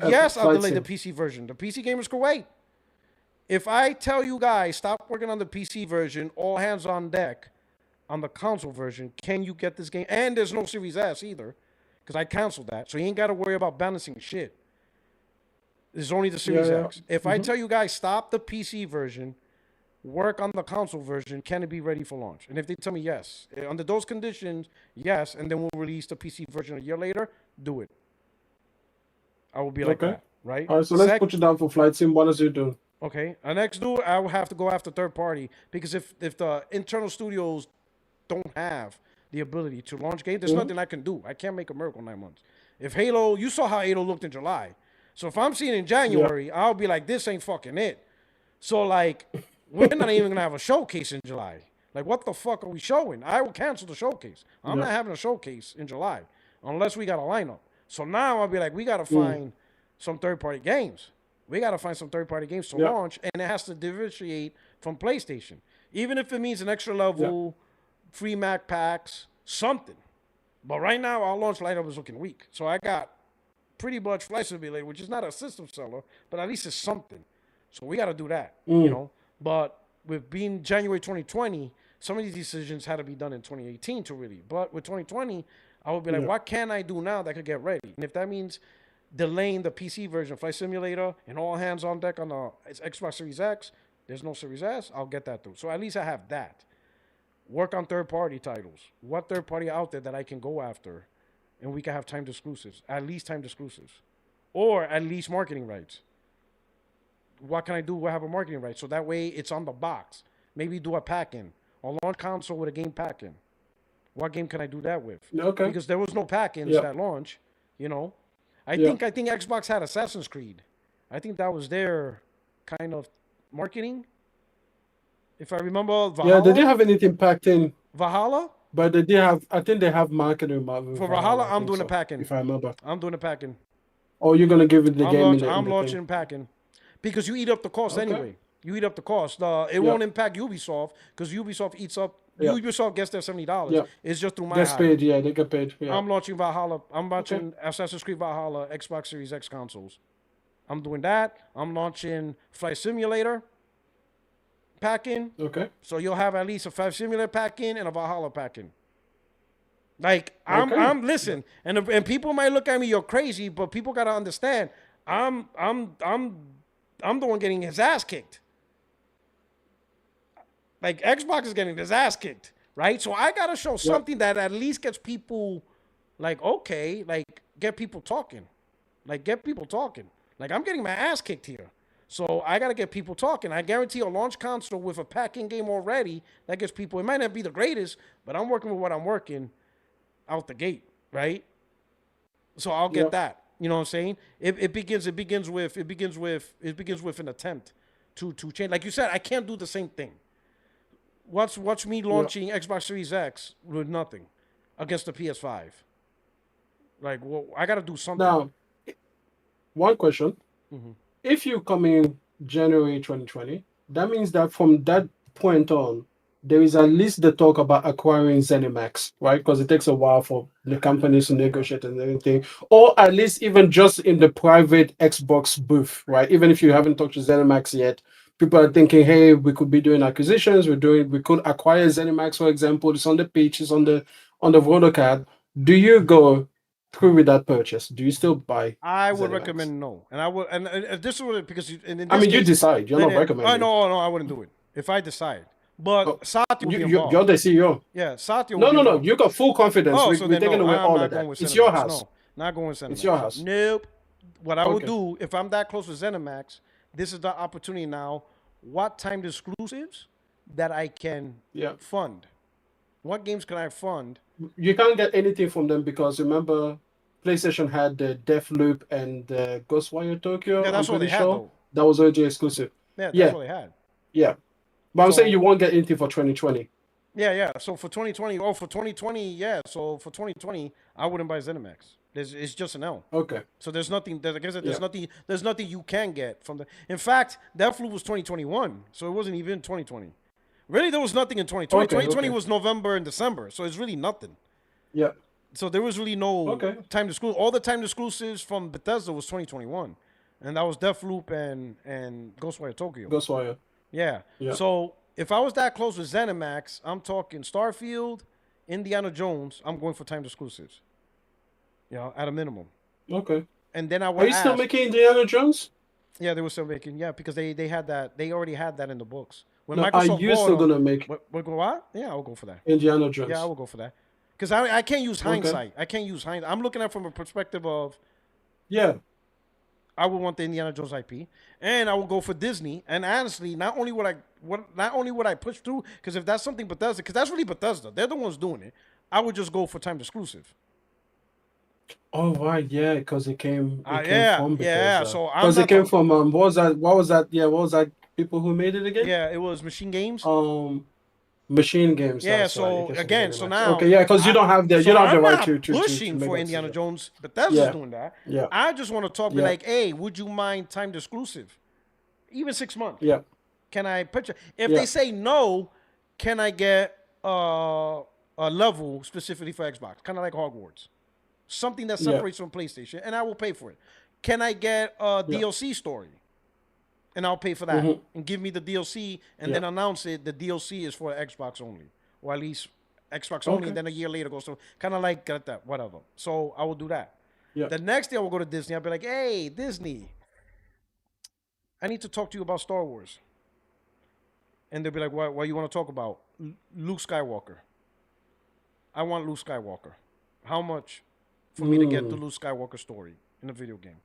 Speaker 1: yes, I'll delay the PC version. The PC gamers can wait. If I tell you guys, stop working on the PC version, all hands on deck on the console version, can you get this game? And there's no Series S either, because I canceled that. So you ain't got to worry about balancing shit. There's only the Series X. If I tell you guys, stop the PC version, work on the console version, can it be ready for launch? And if they tell me yes, under those conditions, yes, and then we'll release the PC version a year later, do it. I will be like that, right?
Speaker 10: All right, so let's put you down for Flight Sim. What does it do?
Speaker 1: Okay, our next do, I will have to go after third party, because if the internal studios don't have the ability to launch games, there's nothing I can do. I can't make a miracle in 9 months. If Halo, you saw how Halo looked in July. So if I'm seeing it in January, I'll be like, this ain't fucking it. So like, we're not even gonna have a showcase in July. Like, what the fuck are we showing? I will cancel the showcase. I'm not having a showcase in July unless we got a lineup. So now I'll be like, we gotta find some third-party games. We gotta find some third-party games to launch, and it has to differentiate from PlayStation. Even if it means an extra level, free Mac packs, something. But right now, our launch lineup is looking weak. So I got pretty much Flight Simulator, which is not a system seller, but at least it's something. So we gotta do that, you know. But with being January 2020, some of these decisions had to be done in 2018 to really. But with 2020, I would be like, what can I do now that could get ready? And if that means delaying the PC version of Flight Simulator and all hands on deck on the Xbox Series X, there's no Series S, I'll get that through. So at least I have that. Work on third-party titles. What third-party out there that I can go after, and we can have timed exclusives, at least timed exclusives, or at least marketing rights. What can I do? We'll have a marketing right, so that way it's on the box. Maybe do a pack-in, or launch console with a game pack-in. What game can I do that with?
Speaker 10: Okay.
Speaker 1: Because there was no pack-ins at launch, you know. I think Xbox had Assassin's Creed. I think that was their kind of marketing. If I remember,
Speaker 10: Valhalla. Yeah, they didn't have anything packed in.
Speaker 1: Valhalla?
Speaker 10: But they did have, I think they have marketing.
Speaker 1: For Valhalla, I'm doing a pack-in.
Speaker 10: If I remember.
Speaker 1: I'm doing a pack-in.
Speaker 10: Oh, you're going to give it the game?
Speaker 1: I'm launching pack-in. Because you eat up the cost anyway. You eat up the cost. It won't impact Ubisoft, because Ubisoft eats up. Ubisoft gets their $70. Yeah. It's just through my
Speaker 10: Gets paid, they get paid. Yeah.
Speaker 1: I'm launching Valhalla. I'm launching Assassin's Creed Valhalla, Xbox Series X consoles. I'm doing that. I'm launching Flight Simulator pack-in.
Speaker 10: Okay.
Speaker 1: So you'll have at least a Flight Simulator pack-in and a Valhalla pack-in. Like, I'm listen, and people might look at me, you're crazy, but people gotta understand, I'm the one getting his ass kicked. Like, Xbox is getting his ass kicked, right? So I got to show something that at least gets people, like, okay, like, get people talking. Like, get people talking. Like, I'm getting my ass kicked here. So I got to get people talking. I guarantee a launch console with a pack-in game already, that gets people, it might not be the greatest, but I'm working with what I'm working out the gate, right? So I'll get that. You know what I'm saying? It begins with an attempt to change. Like you said, I can't do the same thing. Watch me launching Xbox Series X with nothing against the PS5. Like, well, I got to do something.
Speaker 10: Now, one question. If you come in January 2020, that means that from that point on, there is at least the talk about acquiring ZeniMax, right? Because it takes a while for the companies to negotiate and everything. Or at least even just in the private Xbox booth, right? Even if you haven't talked to ZeniMax yet, people are thinking, hey, we could be doing acquisitions. We could acquire ZeniMax, for example. It's on the pitch, it's on the roller card. Do you go through with that purchase, do you still buy?
Speaker 1: I would
Speaker 10: ZeniMax?
Speaker 1: recommend no, and I would, and this is because in this
Speaker 10: I mean, you
Speaker 1: case,
Speaker 10: decide. You're not
Speaker 1: I
Speaker 10: recommending.
Speaker 1: no, I wouldn't do it if I decide. But Satya will be involved.
Speaker 10: You're the CEO.
Speaker 1: Yeah, Satya will be
Speaker 10: No.
Speaker 1: involved.
Speaker 10: You got full confidence.
Speaker 1: Oh,
Speaker 10: we're
Speaker 1: so then
Speaker 10: taking
Speaker 1: no,
Speaker 10: away
Speaker 1: I'm
Speaker 10: all
Speaker 1: not
Speaker 10: of
Speaker 1: going
Speaker 10: that.
Speaker 1: with
Speaker 10: It's
Speaker 1: ZeniMax.
Speaker 10: your house.
Speaker 1: No, not going with ZeniMax.
Speaker 10: It's your house.
Speaker 1: Nope. What I would
Speaker 10: Okay.
Speaker 1: do if I'm that close with ZeniMax, this is the opportunity now. What timed exclusives that I can fund? What games can I fund?
Speaker 10: You can't get anything from them because remember, PlayStation had the Deathloop and Ghostwire Tokyo.
Speaker 1: Yeah, that's
Speaker 10: I'm
Speaker 1: what they
Speaker 10: pretty
Speaker 1: had,
Speaker 10: sure
Speaker 1: though.
Speaker 10: that was OG exclusive.
Speaker 1: Yeah, that's what they had.
Speaker 10: Yeah, but I'm
Speaker 1: So-
Speaker 10: saying you won't get anything for 2020.
Speaker 1: Yeah. So for 2020, for 2020, yeah. So for 2020, I wouldn't buy ZeniMax. It's just an L.
Speaker 10: Okay.
Speaker 1: So there's nothing. There's nothing you can get from the. In fact, Deathloop was 2021, so it wasn't even 2020. Really, there was nothing in 2020.
Speaker 10: Okay,
Speaker 1: 2020
Speaker 10: okay.
Speaker 1: was November and December, so it's really nothing.
Speaker 10: Yeah.
Speaker 1: So there was really no
Speaker 10: Okay.
Speaker 1: time exclusive. All the time exclusives from Bethesda was 2021, and that was Deathloop and Ghostwire Tokyo.
Speaker 10: Ghostwire.
Speaker 1: Yeah.
Speaker 10: Yeah.
Speaker 1: So if I was that close with ZeniMax, I'm talking Starfield, Indiana Jones. I'm going for timed exclusives. You know, at a minimum.
Speaker 10: Okay.
Speaker 1: And then I would
Speaker 10: Are you still
Speaker 1: ask-
Speaker 10: making Indiana Jones?
Speaker 1: Yeah, they were still making. Yeah, because they had that. They already had that in the books. When
Speaker 10: No,
Speaker 1: Microsoft
Speaker 10: are you
Speaker 1: bought
Speaker 10: still
Speaker 1: them-
Speaker 10: gonna make
Speaker 1: what? Yeah, I'll go for that.
Speaker 10: Indiana Jones?
Speaker 1: Yeah, I will go for that. Because I can't use
Speaker 10: Okay.
Speaker 1: hindsight. I can't use hindsight. I'm looking at it from a perspective of
Speaker 10: Yeah.
Speaker 1: I would want the Indiana Jones IP, and I would go for Disney. And honestly, not only would I push through, because if that's something Bethesda, because that's really Bethesda, they're the ones doing it. I would just go for timed exclusive.
Speaker 10: Oh right, yeah, because it came.
Speaker 1: Yeah,
Speaker 10: from
Speaker 1: yeah.
Speaker 10: Bethesda.
Speaker 1: So I'm
Speaker 10: because
Speaker 1: not
Speaker 10: it came
Speaker 1: the-
Speaker 10: from what was that? What was that? Yeah, what was that? People who made it again?
Speaker 1: Yeah, it was Machine Games.
Speaker 10: Machine Games.
Speaker 1: Yeah,
Speaker 10: that's right.
Speaker 1: so
Speaker 10: It came
Speaker 1: again,
Speaker 10: from
Speaker 1: so
Speaker 10: ZeniMax.
Speaker 1: now
Speaker 10: Okay, yeah, because you don't have the
Speaker 1: so
Speaker 10: right
Speaker 1: I'm
Speaker 10: to
Speaker 1: not pushing
Speaker 10: make
Speaker 1: for
Speaker 10: that
Speaker 1: Indiana
Speaker 10: decision.
Speaker 1: Jones. Bethesda's
Speaker 10: Yeah.
Speaker 1: doing that.
Speaker 10: Yeah.
Speaker 1: I just want to talk, be
Speaker 10: Yeah.
Speaker 1: like, hey, would you mind timed exclusive? Even 6 months.
Speaker 10: Yeah.
Speaker 1: Can I picture? If
Speaker 10: Yeah.
Speaker 1: they say no, can I get a level specifically for Xbox? Kind of like Hogwarts. Something that
Speaker 10: Yeah.
Speaker 1: separates from PlayStation, and I will pay for it. Can I get a DLC story? And I'll pay for that.
Speaker 10: Mhm.
Speaker 1: And give me the DLC, and
Speaker 10: Yeah.
Speaker 1: then announce it. The DLC is for Xbox only, or at least Xbox only.
Speaker 10: Okay.
Speaker 1: And then a year later goes to kind of like got that, whatever. So I will do that.
Speaker 10: Yeah.
Speaker 1: The next day I will go to Disney. I'll be like, hey, Disney, I need to talk to you about Star Wars. And they'll be like, what you want to talk about? Luke Skywalker. I want Luke Skywalker. How much for me to get the Luke Skywalker story in a video game?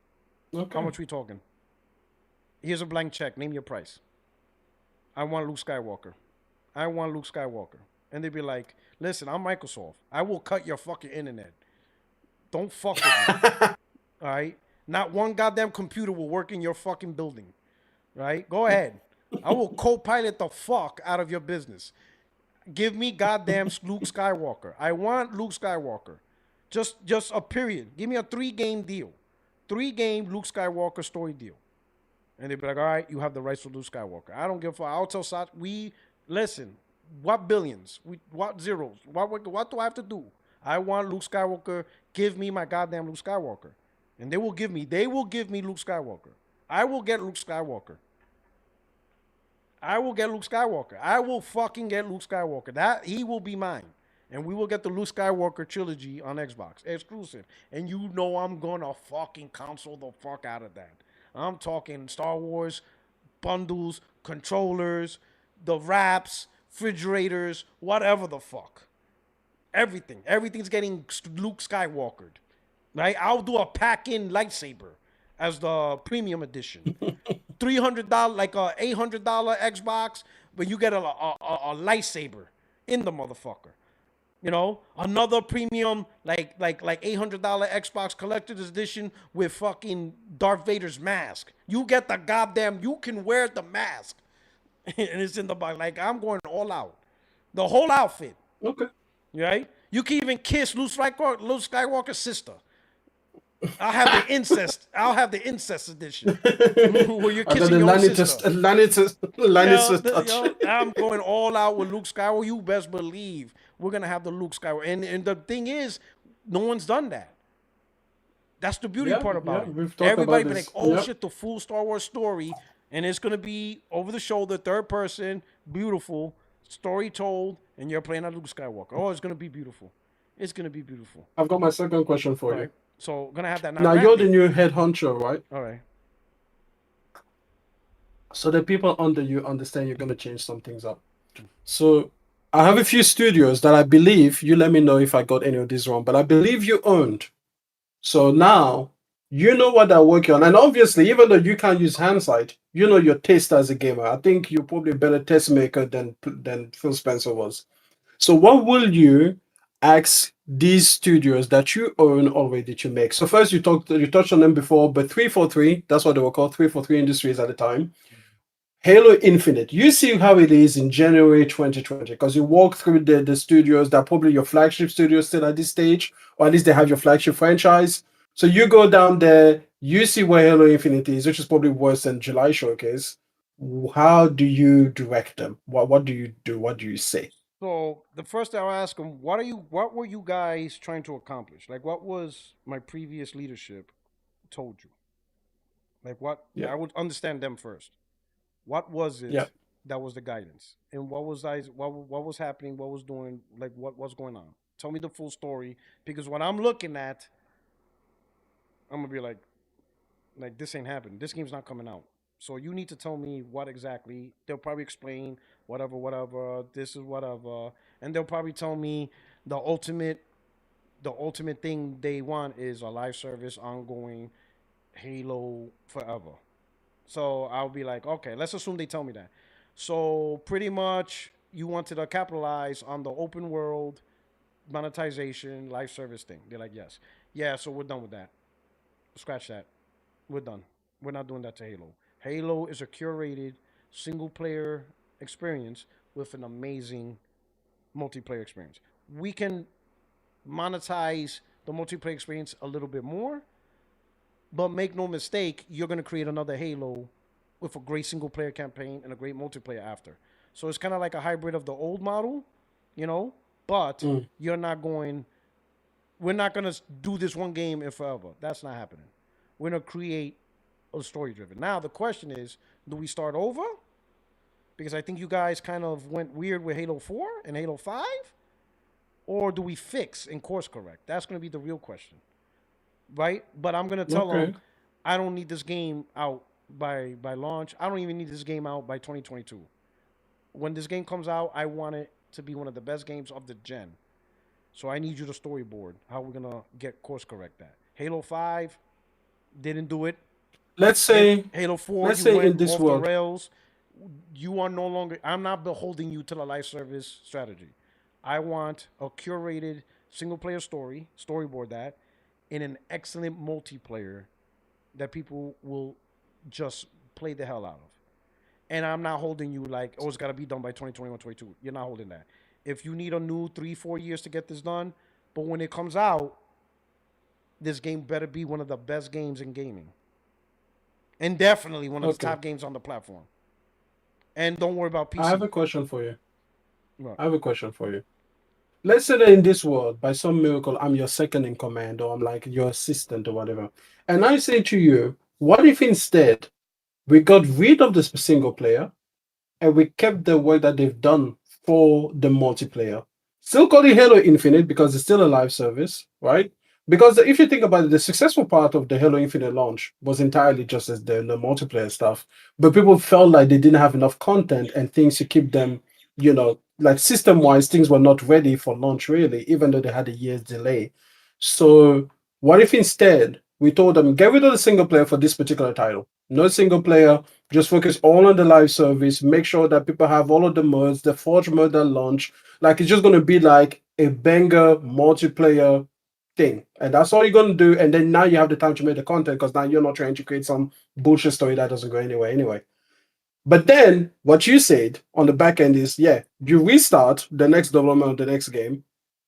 Speaker 10: Okay.
Speaker 1: How much we talking? Here's a blank check. Name your price. I want Luke Skywalker. I want Luke Skywalker. And they'd be like, listen, I'm Microsoft. I will cut your fucking internet. Don't fuck with me. All right? Not one goddamn computer will work in your fucking building. Right? Go ahead. I will co-pilot the fuck out of your business. Give me goddamn Luke Skywalker. I want Luke Skywalker. Just a period. Give me a 3-game deal. 3-game Luke Skywalker story deal. And they'd be like, all right, you have the rights to Luke Skywalker. I don't give a fuck. I'll tell Sat, listen, what billions? What zeros? What do I have to do? I want Luke Skywalker. Give me my goddamn Luke Skywalker. And they will give me Luke Skywalker. I will get Luke Skywalker. I will get Luke Skywalker. I will fucking get Luke Skywalker. He will be mine. And we will get the Luke Skywalker trilogy on Xbox. Exclusive. And you know I'm gonna fucking console the fuck out of that. I'm talking Star Wars bundles, controllers, the wraps, refrigerators, whatever the fuck. Everything. Everything's getting Luke Skywalkered. Right? I'll do a pack-in lightsaber as the premium edition. $300, like a $800 Xbox, but you get a lightsaber in the motherfucker. You know, another premium like $800 Xbox collector's edition with fucking Darth Vader's mask. You get the goddamn, you can wear the mask, and it's in the box. Like, I'm going all out, the whole outfit.
Speaker 10: Okay.
Speaker 1: Right? You can even kiss Luke Skywalker's sister. I'll have the incest. I'll have the incest edition where you're kissing your own sister.
Speaker 10: Lannister touch.
Speaker 1: I'm going all out with Luke Skywalker. You best believe we're gonna have the Luke Skywalker. And the thing is, no one's done that. That's the beauty part about it. Everybody be like, oh shit, the full Star Wars story, and it's gonna be over the shoulder, third person, beautiful, story told, and you're playing a Luke Skywalker. Oh, it's gonna be beautiful. It's gonna be beautiful.
Speaker 10: I've got my second question for you.
Speaker 1: Right. So gonna have that
Speaker 10: now. You're the new head honcho, right?
Speaker 1: All right.
Speaker 10: So the people under you understand you're gonna change some things up. So I have a few studios that I believe, you let me know if I got any of this wrong, but I believe you owned. So now you know what they're working on. And obviously, even though you can't use hindsight, you know your taste as a gamer. I think you're probably a better test maker than Phil Spencer was. So what will you ask these studios that you own already to make? So first you touched on them before, but 343, that's what they were called, 343 Industries at the time. Halo Infinite. You see how it is in January 2020 because you walk through the studios that are probably your flagship studios still at this stage, or at least they have your flagship franchise. So you go down there, you see where Halo Infinite is, which is probably worse than July Showcase. How do you direct them? What do you do? What do you say?
Speaker 1: So the first thing I'll ask them, what were you guys trying to accomplish? Like, what was my previous leadership told you? Like, what?
Speaker 10: Yeah.
Speaker 1: I would understand them first. What was it
Speaker 10: Yeah.
Speaker 1: that was the guidance? And what was what was happening? What was doing? Like, what's going on? Tell me the full story. Because what I'm looking at, I'm gonna be like this ain't happening. This game's not coming out. So you need to tell me what exactly. They'll probably explain whatever. This is whatever, and they'll probably tell me the ultimate thing they want is a live service, ongoing, Halo forever. So I'll be like, okay, let's assume they tell me that. So pretty much you wanted to capitalize on the open world monetization live service thing. They're like, yes. Yeah, so we're done with that. Scratch that. We're done. We're not doing that to Halo. Halo is a curated single player experience with an amazing multiplayer experience. We can monetize the multiplayer experience a little bit more, but make no mistake, you're going to create another Halo with a great single player campaign and a great multiplayer after. So it's kind of like a hybrid of the old model, but we're not going to do this one game and forever. That's not happening. We're going to create a story driven. Now, the question is, do we start over? Because I think you guys kind of went weird with Halo 4 and Halo 5. Or do we fix and course correct? That's going to be the real question. Right? But I'm going to tell them, I don't need this game out by launch. I don't even need this game out by 2022. When this game comes out, I want it to be one of the best games of the gen. So I need you to storyboard how we're going to get course correct that. Halo 5 didn't do it.
Speaker 10: Let's say
Speaker 1: Halo 4,
Speaker 10: let's
Speaker 1: you
Speaker 10: say
Speaker 1: went
Speaker 10: in this
Speaker 1: off
Speaker 10: world,
Speaker 1: the rails. You are no longer, I'm not beholding you to the live service strategy. I want a curated single player storyboard that, in an excellent multiplayer that people will just play the hell out of. And I'm not holding you like, it's got to be done by 2021, 22. You're not holding that. If you need a new 3-4 years to get this done, but when it comes out, this game better be one of the best games in gaming. And definitely one of the top games on the platform. And don't worry about PC.
Speaker 10: I have a question for you. Let's say that in this world, by some miracle, I'm your second in command, or I'm like your assistant or whatever. And I say to you, what if instead we got rid of the single player and we kept the work that they've done for the multiplayer? Still call it Halo Infinite because it's still a live service, right? Because if you think about it, the successful part of the Halo Infinite launch was entirely just as the multiplayer stuff. But people felt like they didn't have enough content and things to keep them, like system-wise, things were not ready for launch really, even though they had a year's delay. So what if instead we told them, get rid of the single player for this particular title? No single player, just focus all on the live service, make sure that people have all of the modes, the Forge mode at launch. Like it's just going to be like a banger multiplayer thing, and that's all you're going to do. And then now you have the time to make the content because now you're not trying to create some bullshit story that doesn't go anywhere anyway. But then what you said on the back end is, you restart the next development of the next game,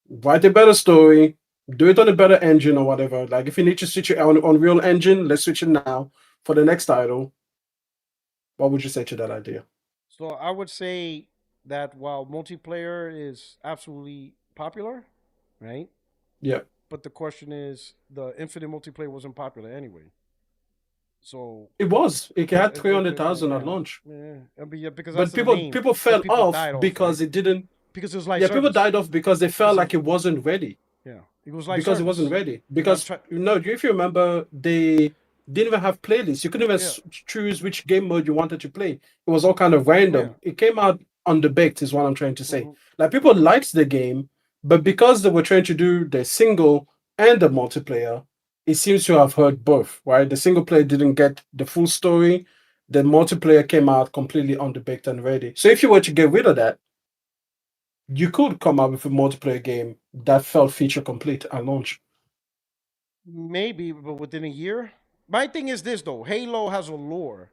Speaker 10: write a better story, do it on a better engine or whatever. Like if you need to switch it on Unreal Engine, let's switch it now for the next title. What would you say to that idea?
Speaker 1: So I would say that while multiplayer is absolutely popular, right?
Speaker 10: Yeah.
Speaker 1: But the question is, the Infinite multiplayer wasn't popular anyway. So
Speaker 10: it was. It had 300,000 at launch.
Speaker 1: Yeah, because
Speaker 10: but people fell off because it didn't.
Speaker 1: Because it was like
Speaker 10: people died off because they felt like it wasn't ready.
Speaker 1: Yeah, it was like
Speaker 10: because it wasn't ready. Because if you remember, they didn't even have playlists. You couldn't even choose which game mode you wanted to play. It was all kind of random. It came out underbaked, is what I'm trying to say. Like people liked the game, but because they were trying to do the single and the multiplayer, it seems to have hurt both. Right, the single player didn't get the full story. The multiplayer came out completely underbaked and ready. So if you were to get rid of that, you could come up with a multiplayer game that felt feature complete at launch.
Speaker 1: Maybe, but within a year. My thing is this though: Halo has a lore,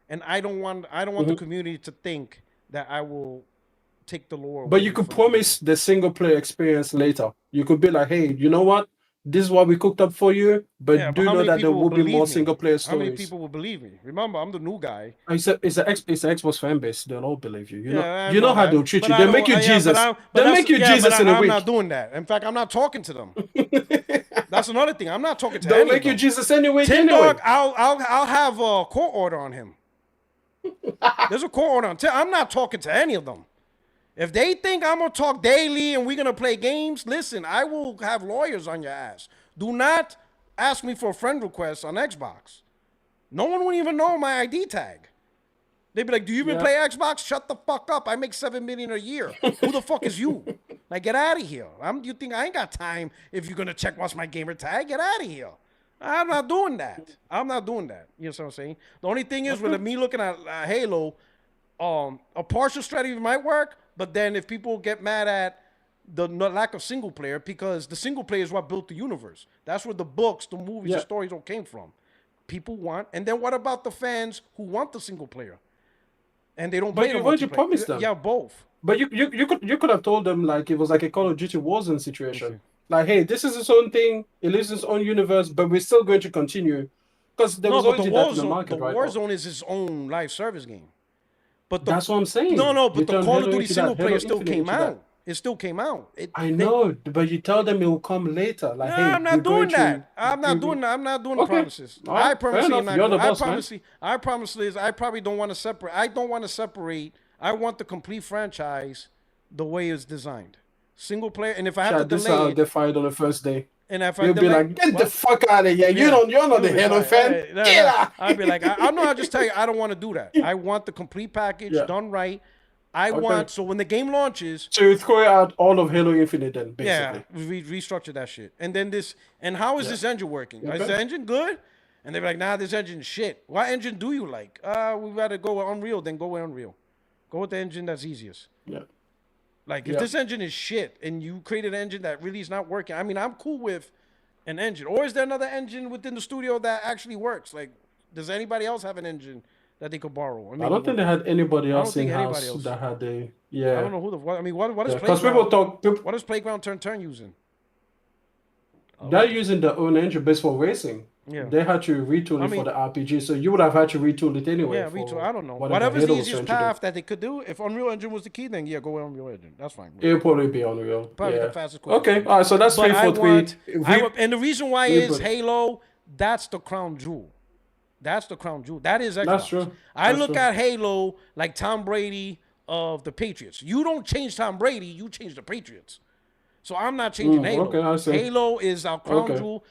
Speaker 1: and I don't want the community to think that I will take the lore.
Speaker 10: But you could promise the single player experience later. You could be like, hey, you know what? This is what we cooked up for you, but do know that there will be more single player stories.
Speaker 1: How many people will believe me? Remember, I'm the new guy.
Speaker 10: It's an Xbox fan base. They'll all believe you. You know how they'll treat you. They'll make you Jesus. They'll make you Jesus in a week.
Speaker 1: I'm not doing that. In fact, I'm not talking to them. That's another thing. I'm not talking to
Speaker 10: They'll make you Jesus anyway.
Speaker 1: Tim Dog, I'll have a court order on him. There's a court order on Tim. I'm not talking to any of them. If they think I'm going to talk daily and we're going to play games, listen, I will have lawyers on your ass. Do not ask me for a friend request on Xbox. No one would even know my ID tag. They'd be like, do you even play Xbox? Shut the fuck up. I make $7 million a year. Who the fuck is you? Like, get out of here. You think I ain't got time if you're going to check what's my gamer tag? Get out of here. I'm not doing that. I'm not doing that. You know what I'm saying? The only thing is with me looking at Halo, a partial strategy might work, but then if people get mad at the lack of single player, because the single player is what built the universe. That's where the books, the movies, the stories all came from. People want, and then what about the fans who want the single player? And they don't play the multiplayer.
Speaker 10: But you promised them.
Speaker 1: Yeah, both.
Speaker 10: But you could have told them like it was like a Call of Duty Warzone situation. Like, hey, this is its own thing. It lives in its own universe, but we're still going to continue. Because there was already that in the market, right?
Speaker 1: Warzone is its own live service game. But
Speaker 10: that's what I'm saying.
Speaker 1: No, but the Call of Duty single player still came out. It still came out.
Speaker 10: I know, but you tell them it will come later. Like, hey,
Speaker 1: I'm not doing that. I'm not doing promises. I promise you, I promise Liz, I probably don't want to separate. I don't want to separate. I want the complete franchise the way it's designed. Single player, and if I have to delay
Speaker 10: it, they fired on the first day.
Speaker 1: And if
Speaker 10: you'll be like, get the fuck out of here. You're not the Halo fan. Get out.
Speaker 1: I'd be like, I'll just tell you, I don't want to do that. I want the complete package done right. I want, so when the game launches.
Speaker 10: So you throw out all of Halo Infinite then, basically.
Speaker 1: Yeah, we restructure that shit. And then and how is this engine working? Is the engine good? And they're like, nah, this engine's shit. What engine do you like? We rather go with Unreal, then go with Unreal. Go with the engine that's easiest.
Speaker 10: Yeah.
Speaker 1: Like, if this engine is shit and you created an engine that really is not working, I mean, I'm cool with an engine. Or is there another engine within the studio that actually works? Like, does anybody else have an engine that they could borrow?
Speaker 10: I don't think they had anybody else in-house that had a... Yeah.
Speaker 1: I don't know who what is Playground?
Speaker 10: Because people talk...
Speaker 1: What is Playground Turn using?
Speaker 10: They're using their own engine based for racing. Yeah. They had to retool it for the RPG, so you would have had to retool it anyway.
Speaker 1: Yeah, retool. I don't know. Whatever's the easiest path that they could do. If Unreal Engine was the key, then go with Unreal Engine. That's fine.
Speaker 10: It'll probably be Unreal.
Speaker 1: Probably the fastest.
Speaker 10: Okay, all right. So that's 343.
Speaker 1: And the reason why is Halo. That's the crown jewel. That's the crown jewel. That is Xbox.
Speaker 10: That's true.
Speaker 1: I look at Halo like Tom Brady of the Patriots. You don't change Tom Brady. You change the Patriots. So I'm not changing Halo. Okay, I see. Halo is our crown jewel.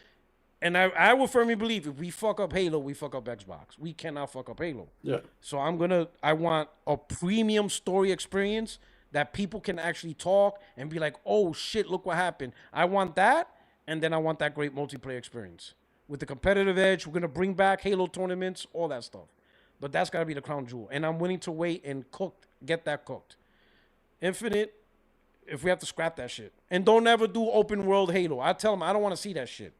Speaker 1: And I will firmly believe if we fuck up Halo, we fuck up Xbox. We cannot fuck up Halo.
Speaker 10: Yeah.
Speaker 1: So I want a premium story experience that people can actually talk and be like, oh shit, look what happened. I want that, and then I want that great multiplayer experience. With the competitive edge, we're going to bring back Halo tournaments, all that stuff. But that's got to be the crown jewel. And I'm willing to wait and get that cooked. Infinite, if we have to scrap that shit. And don't ever do open world Halo. I tell them I don't want to see that shit.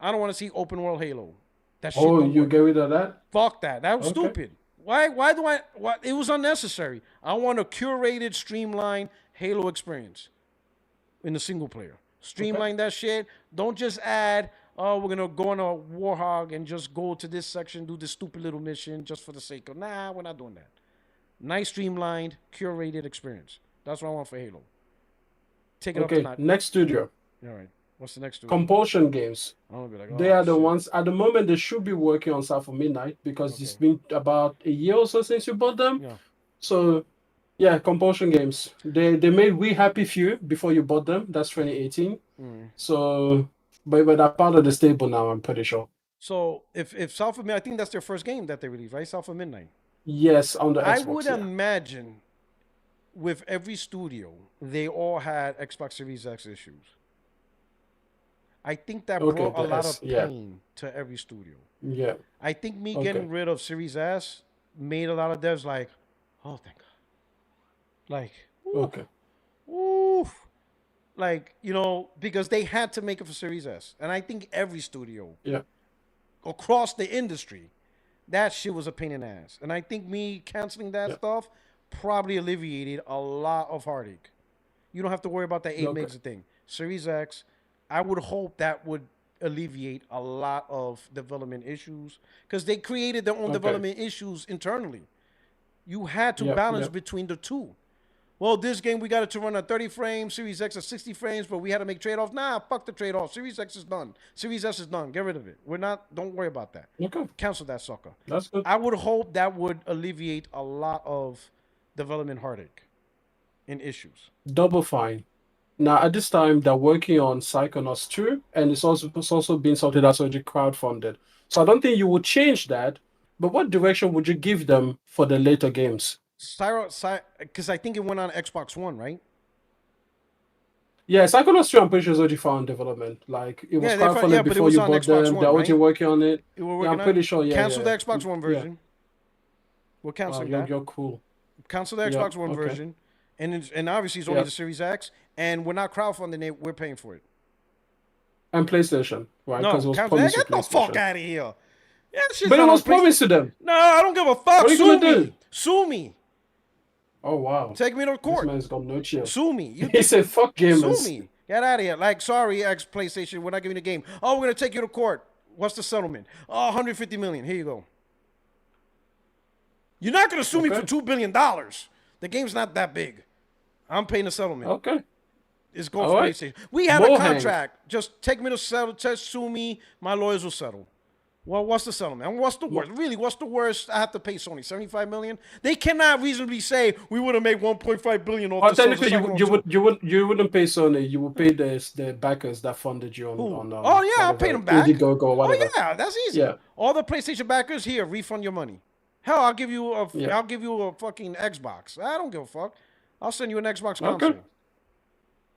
Speaker 1: I don't want to see open world Halo. That shit.
Speaker 10: Oh, you get rid of that?
Speaker 1: Fuck that. That was stupid. Why do I? What? It was unnecessary. I want a curated, streamlined Halo experience in the single player. Streamline that shit. Don't just add. Oh, we're gonna go on a Warhog and just go to this section, do this stupid little mission just for the sake of. Nah, we're not doing that. Nice, streamlined, curated experience. That's what I want for Halo. Take it up to
Speaker 10: next studio.
Speaker 1: All right. What's the next studio?
Speaker 10: Compulsion Games. They are the ones at the moment. They should be working on South of Midnight because it's been about a year or so since you bought them.
Speaker 1: Yeah.
Speaker 10: So, yeah, Compulsion Games. They made We Happy Few before you bought them. That's 2018. So, but they're part of the stable now. I'm pretty sure.
Speaker 1: So if South of Midnight, I think that's their first game that they released, right? South of Midnight.
Speaker 10: Yes, on the Xbox.
Speaker 1: I would imagine with every studio, they all had Xbox Series X issues. I think that brought a lot of pain to every studio.
Speaker 10: Yeah.
Speaker 1: I think me getting rid of Series S made a lot of devs like, oh, thank God. Like, oof. Like, you know, because they had to make it for Series S. And I think every studio across the industry, that shit was a pain in the ass. And I think me canceling that stuff probably alleviated a lot of heartache. You don't have to worry about that 8 megs of thing. Series X, I would hope that would alleviate a lot of development issues because they created their own development issues internally. You had to balance between the two. Well, this game, we got it to run at 30 frames, Series X at 60 frames, but we had to make trade-offs. Nah, fuck the trade-offs. Series X is done. Series S is done. Get rid of it. Don't worry about that. Cancel that sucker.
Speaker 10: That's good.
Speaker 1: I would hope that would alleviate a lot of development heartache and issues.
Speaker 10: Double Fine. Now, at this time, they're working on Psychonauts 2, and it's also been something that's already crowdfunded. So I don't think you would change that, but what direction would you give them for the later games?
Speaker 1: Because I think it went on Xbox One, right?
Speaker 10: Yeah, Psychonauts 2, I'm pretty sure is already found development. Like, it was crowdfunded before you bought them. They're already working on it. I'm pretty sure,
Speaker 1: Cancel the Xbox One version. We're canceling that.
Speaker 10: You're cool.
Speaker 1: Cancel the Xbox One version. And obviously, it's only the Series X. And we're not crowdfunding it. We're paying for it.
Speaker 10: And PlayStation, right?
Speaker 1: No, get the fuck out of here. Yeah,
Speaker 10: but it was promised to them.
Speaker 1: No, I don't give a fuck. Sue me. Sue me.
Speaker 10: Oh, wow.
Speaker 1: Take me to court.
Speaker 10: This man's got no chill.
Speaker 1: Sue me.
Speaker 10: He said, fuck gamers.
Speaker 1: Sue me. Get out of here. Like, sorry, PlayStation, we're not giving you the game. Oh, we're going to take you to court. What's the settlement? Oh, $150 million. Here you go. You're not going to sue me for $2 billion. The game's not that big. I'm paying the settlement.
Speaker 10: Okay.
Speaker 1: It's going for PlayStation. We have a contract. Just take me to settle. Just sue me. My lawyers will settle. Well, what's the settlement? And what's the worst? Really, what's the worst I have to pay Sony? $75 million? They cannot reasonably say we would have made $1.5 billion off the
Speaker 10: technically, you wouldn't pay Sony. You would pay the backers that funded you on
Speaker 1: oh yeah, I'll pay them back.
Speaker 10: Oh
Speaker 1: yeah, that's easy. Yeah. All the PlayStation backers here, refund your money. Hell, I'll give you a fucking Xbox. I don't give a fuck. I'll send you an Xbox console.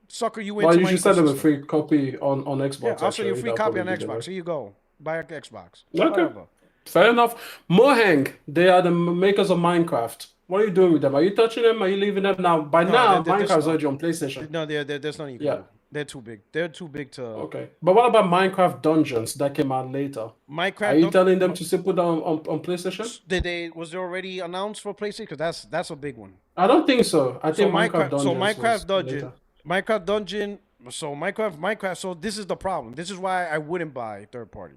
Speaker 1: Sucker you into.
Speaker 10: Well, you should send them a free copy on Xbox.
Speaker 1: Yeah, I'll send you a free copy on Xbox. Here you go. Buy an Xbox.
Speaker 10: Okay. Whatever. Fair enough. Mohang, they are the makers of Minecraft. What are you doing with them? Are you touching them? Are you leaving them now? Minecraft's already on PlayStation.
Speaker 1: No, there's nothing you can do. They're too big. They're too big to.
Speaker 10: Okay. But what about Minecraft Dungeons that came out later? Are you telling them to simply put down on PlayStation?
Speaker 1: Was it already announced for PlayStation? Because that's a big one.
Speaker 10: I don't think so. I think Minecraft Dungeons.
Speaker 1: So Minecraft Dungeon. So Minecraft. So this is the problem. This is why I wouldn't buy third party.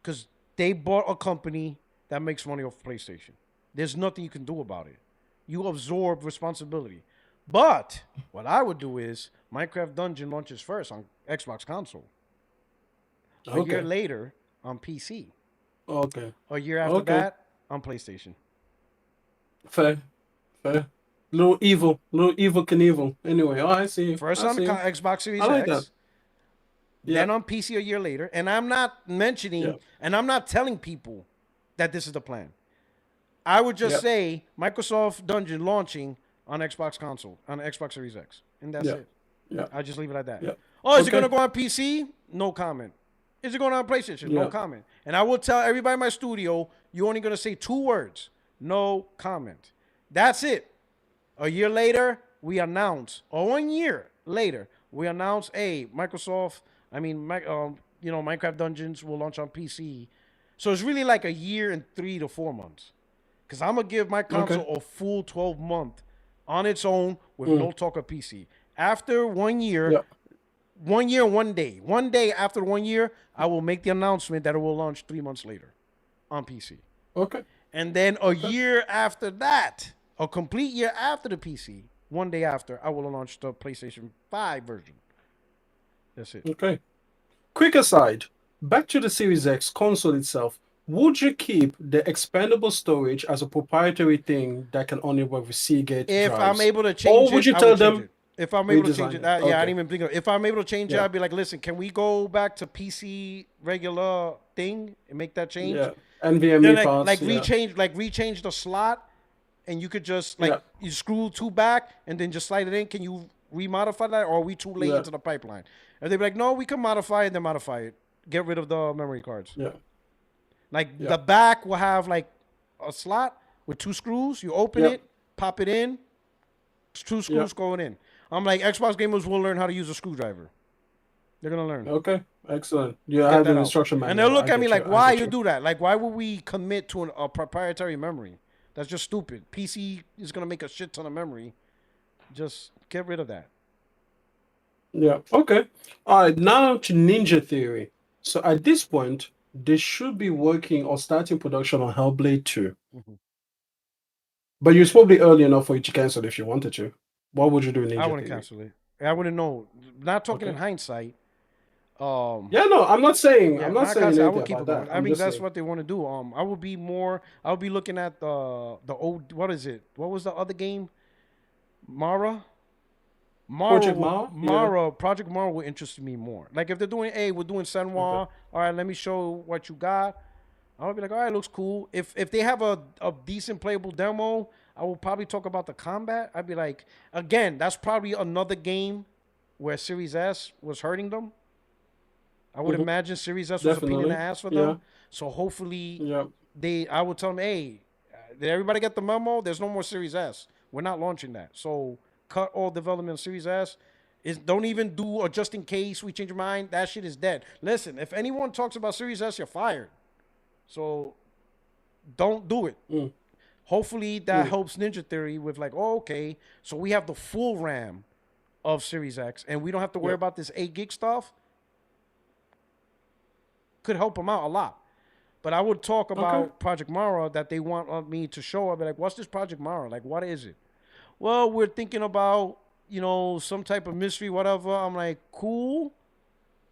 Speaker 1: Because they bought a company that makes money off PlayStation. There's nothing you can do about it. You absorb responsibility. But what I would do is Minecraft Dungeon launches first on Xbox console. A year later on PC.
Speaker 10: Okay.
Speaker 1: A year after that on PlayStation.
Speaker 10: Fair. Little evil Knievel. Anyway, I see.
Speaker 1: First on Xbox Series X. That. Then on PC a year later. And I'm not mentioning, and I'm not telling people that this is the plan. I would just say Microsoft Dungeon launching on Xbox console, on Xbox Series X. And that's it.
Speaker 10: Yeah.
Speaker 1: I'll just leave it at that. Yeah. Oh, is it going to go on PC? No comment. Is it going on PlayStation? No comment. And I will tell everybody in my studio, you're only going to say 2 words. No comment. That's it. A year later, we announce, or 1 year later, we announce, hey, Minecraft Dungeons will launch on PC. So it's really like a year and 3 to 4 months. Because I'm going to give my console a full 12-month on its own with no talk of PC. After 1 year, 1 year and 1 day. 1 day after 1 year, I will make the announcement that it will launch 3 months later on PC.
Speaker 10: Okay.
Speaker 1: And then a year after that, a complete year after the PC, 1 day after, I will launch the PlayStation 5 version. That's it.
Speaker 10: Okay. Quick aside, back to the Series X console itself. Would you keep the expandable storage as a proprietary thing that can only work with Seagate
Speaker 1: if
Speaker 10: drives?
Speaker 1: I'm able to change it,
Speaker 10: or would you tell them?
Speaker 1: If I'm able to change it,
Speaker 10: Redesign it.
Speaker 1: yeah, I
Speaker 10: Okay.
Speaker 1: didn't even think of. If I'm able to change it,
Speaker 10: Yeah.
Speaker 1: I'd be like, listen, can we go back to PC regular thing and make that change?
Speaker 10: Yeah.
Speaker 1: Then
Speaker 10: NVMe parts. Yeah.
Speaker 1: rechange the slot, and you could just
Speaker 10: Yeah.
Speaker 1: you screw 2 back and then just slide it in. Can you remodify that, or are we too late
Speaker 10: Yeah.
Speaker 1: into the pipeline? And they'd be like, no, we can modify it, then modify it. Get rid of the memory cards.
Speaker 10: Yeah.
Speaker 1: Like
Speaker 10: Yeah.
Speaker 1: the back will have like a slot with 2 screws. You open
Speaker 10: Yep.
Speaker 1: it, pop it in, 2 screws
Speaker 10: Yep.
Speaker 1: going in. I'm like, Xbox gamers will learn how to use a screwdriver. They're gonna learn.
Speaker 10: Okay. Excellent. You
Speaker 1: Get
Speaker 10: have
Speaker 1: that
Speaker 10: an
Speaker 1: out.
Speaker 10: instruction manual.
Speaker 1: And they'll look
Speaker 10: I
Speaker 1: at me
Speaker 10: get
Speaker 1: like,
Speaker 10: you. I
Speaker 1: why
Speaker 10: get
Speaker 1: you do that? Like, why would we commit to a proprietary memory? That's just stupid. PC is gonna make a shit ton of memory. Just get rid of that.
Speaker 10: Yeah. Okay. All right. Now to Ninja Theory. So at this point, they should be working or starting production on Hellblade 2.
Speaker 1: Mhm.
Speaker 10: But it's probably early enough for you to cancel if you wanted to. What would you do in Ninja
Speaker 1: I wouldn't
Speaker 10: Theory?
Speaker 1: cancel it. I wouldn't know. Not talking in
Speaker 10: Okay.
Speaker 1: hindsight.
Speaker 10: Yeah, no, I'm not saying
Speaker 1: Yeah,
Speaker 10: I'm not
Speaker 1: not
Speaker 10: saying
Speaker 1: cancel. I
Speaker 10: anything
Speaker 1: would keep it
Speaker 10: about
Speaker 1: going.
Speaker 10: that.
Speaker 1: I
Speaker 10: I'm
Speaker 1: mean,
Speaker 10: just
Speaker 1: that's
Speaker 10: saying.
Speaker 1: what they want to do. I would be more. I would be looking at the old. What is it? What was the other game? Mara.
Speaker 10: Project Mara? Yeah.
Speaker 1: Project Mara would interest me more. Like if they're doing, hey, we're doing Senwa.
Speaker 10: Okay.
Speaker 1: All right, let me show what you got. I would be like, all right, looks cool. If they have a decent playable demo, I will probably talk about the combat. I'd be like, again, that's probably another game where Series S was hurting them. I would
Speaker 10: Mhm.
Speaker 1: imagine Series S was a pain in
Speaker 10: Definitely.
Speaker 1: the ass for
Speaker 10: Yeah.
Speaker 1: them. So hopefully
Speaker 10: Yeah.
Speaker 1: I would tell them, hey, did everybody get the memo? There's no more Series S. We're not launching that. So cut all development on Series S. Don't even do a just in case we change your mind. That shit is dead. Listen, if anyone talks about Series S, you're fired. So don't do it.
Speaker 10: Mm.
Speaker 1: Hopefully that helps Ninja Theory with like, oh, okay, so we have the full RAM of Series X and we don't have to worry about this 8 gig stuff. Could help them out a lot. But I would talk about Project Mara that they want me to show. I'd be like, what's this Project Mara? Like, what is it? Well, we're thinking about, some type of mystery, whatever. I'm like, cool.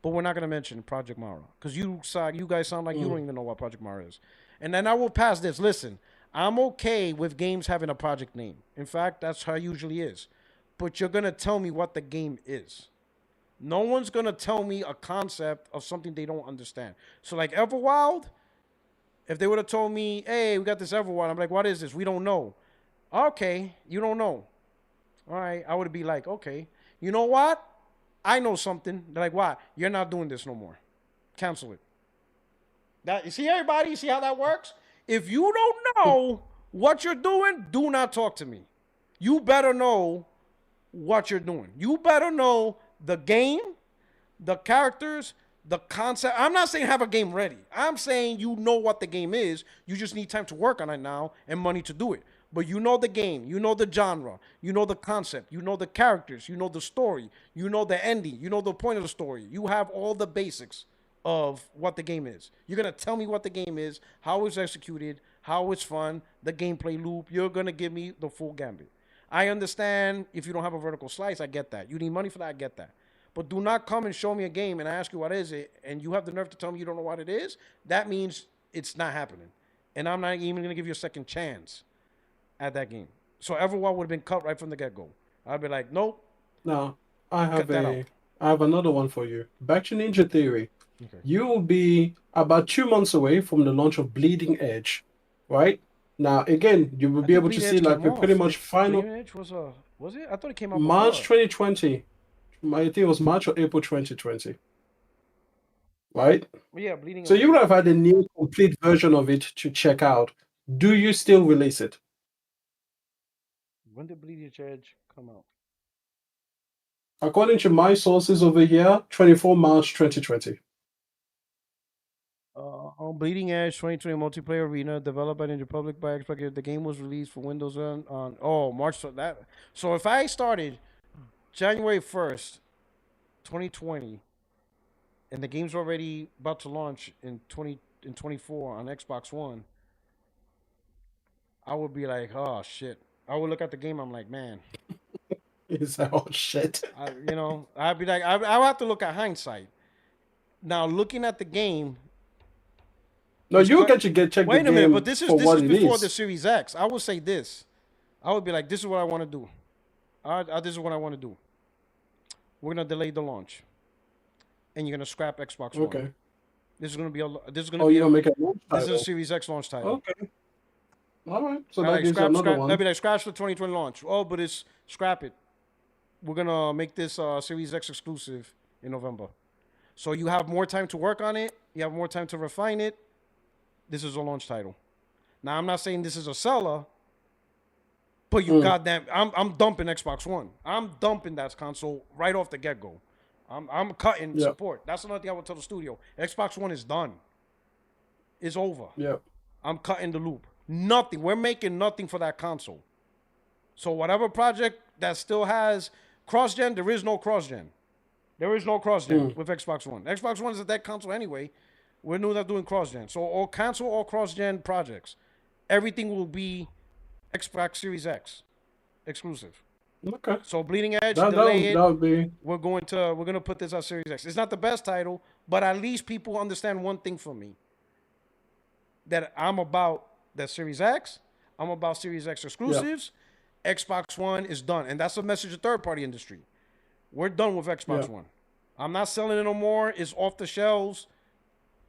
Speaker 1: But we're not going to mention Project Mara. Because you guys sound like you don't even know what Project Mara is. And then I will pass this. Listen, I'm okay with games having a project name. In fact, that's how it usually is. But you're going to tell me what the game is. No one's going to tell me a concept of something they don't understand. So like Everwild, if they would have told me, hey, we got this Everwild, I'm like, what is this? We don't know. Okay, you don't know. All right, I would be like, okay. You know what? I know something. They're like, what? You're not doing this no more. Cancel it. You see everybody? You see how that works? If you don't know what you're doing, do not talk to me. You better know what you're doing. You better know the game, the characters, the concept. I'm not saying have a game ready. I'm saying you know what the game is. You just need time to work on it now and money to do it. But you know the game. You know the genre. You know the concept. You know the characters. You know the story. You know the ending. You know the point of the story. You have all the basics of what the game is. You're going to tell me what the game is, how it's executed, how it's fun, the gameplay loop. You're going to give me the full gambit. I understand if you don't have a vertical slice, I get that. You need money for that, I get that. But do not come and show me a game and I ask you what is it, and you have the nerve to tell me you don't know what it is. That means it's not happening. And I'm not even going to give you a second chance at that game. So Everwild would have been cut right from the get-go. I'd be like, nope.
Speaker 10: Now, I
Speaker 1: Cut that
Speaker 10: have another one for you. Back to Ninja Theory.
Speaker 1: Okay.
Speaker 10: You will be about 2 months away from the launch of Bleeding Edge, right? Now, again, you will be able to see like the pretty much final
Speaker 1: Bleeding Edge was it? I thought it came out
Speaker 10: March
Speaker 1: before.
Speaker 10: 2020. I think it was March or April 2020. Right?
Speaker 1: Yeah, Bleeding
Speaker 10: So
Speaker 1: Edge.
Speaker 10: you would have had a new complete version of it to check out. Do you still release it?
Speaker 1: When did Bleeding Edge come out?
Speaker 10: According to my sources over here, 24 March 2020.
Speaker 1: On Bleeding Edge 2020 multiplayer arena developed by Ninja Republic by Xbox. The game was released for Windows on March. So if I started January 1st, 2020, and the game's already about to launch in 24 on Xbox One, I would be like, oh shit. I would look at the game. I'm like, man.
Speaker 10: Is that oh shit?
Speaker 1: I'd be like, I would have to look at hindsight. Now looking at the game.
Speaker 10: No, you get to check the game.
Speaker 1: Wait a minute, but this is before
Speaker 10: is.
Speaker 1: the Series X. I would say this. I would be like, this is what I want to do. This is what I want to do. we're gonna delay the launch, and you're gonna scrap Xbox One.
Speaker 10: Okay.
Speaker 1: This is gonna be
Speaker 10: you're gonna make a launch
Speaker 1: this is
Speaker 10: title.
Speaker 1: a Series X launch title.
Speaker 10: Okay. All right. So
Speaker 1: I'd
Speaker 10: that
Speaker 1: like,
Speaker 10: gives you another one.
Speaker 1: I'd be like, scratch the 2020 launch. Oh, but it's scrap it. We're gonna make this Series X exclusive in November. So you have more time to work on it. You have more time to refine it. This is a launch title. Now I'm not saying this is a seller, but you goddamn, I'm dumping Xbox One. I'm dumping that console right off the get go. I'm cutting support. That's another thing I would tell the studio. Xbox One is done. It's over.
Speaker 10: Yeah.
Speaker 1: I'm cutting the loop. Nothing. We're making nothing for that console. So whatever project that still has cross-gen, there is no cross-gen. There is no cross-gen with Xbox One. Xbox One is a dead console anyway. We're not doing cross-gen. So all console, all cross-gen projects, everything will be Xbox Series X exclusive.
Speaker 10: Okay.
Speaker 1: So Bleeding Edge,
Speaker 10: delay it. That would be...
Speaker 1: We're gonna put this on Series X. It's not the best title, but at least people understand one thing from me. That I'm about that Series X. I'm about Series X exclusives. Xbox One is done. And that's a message to third-party industry. We're done with Xbox One. I'm not selling it no more. It's off the shelves.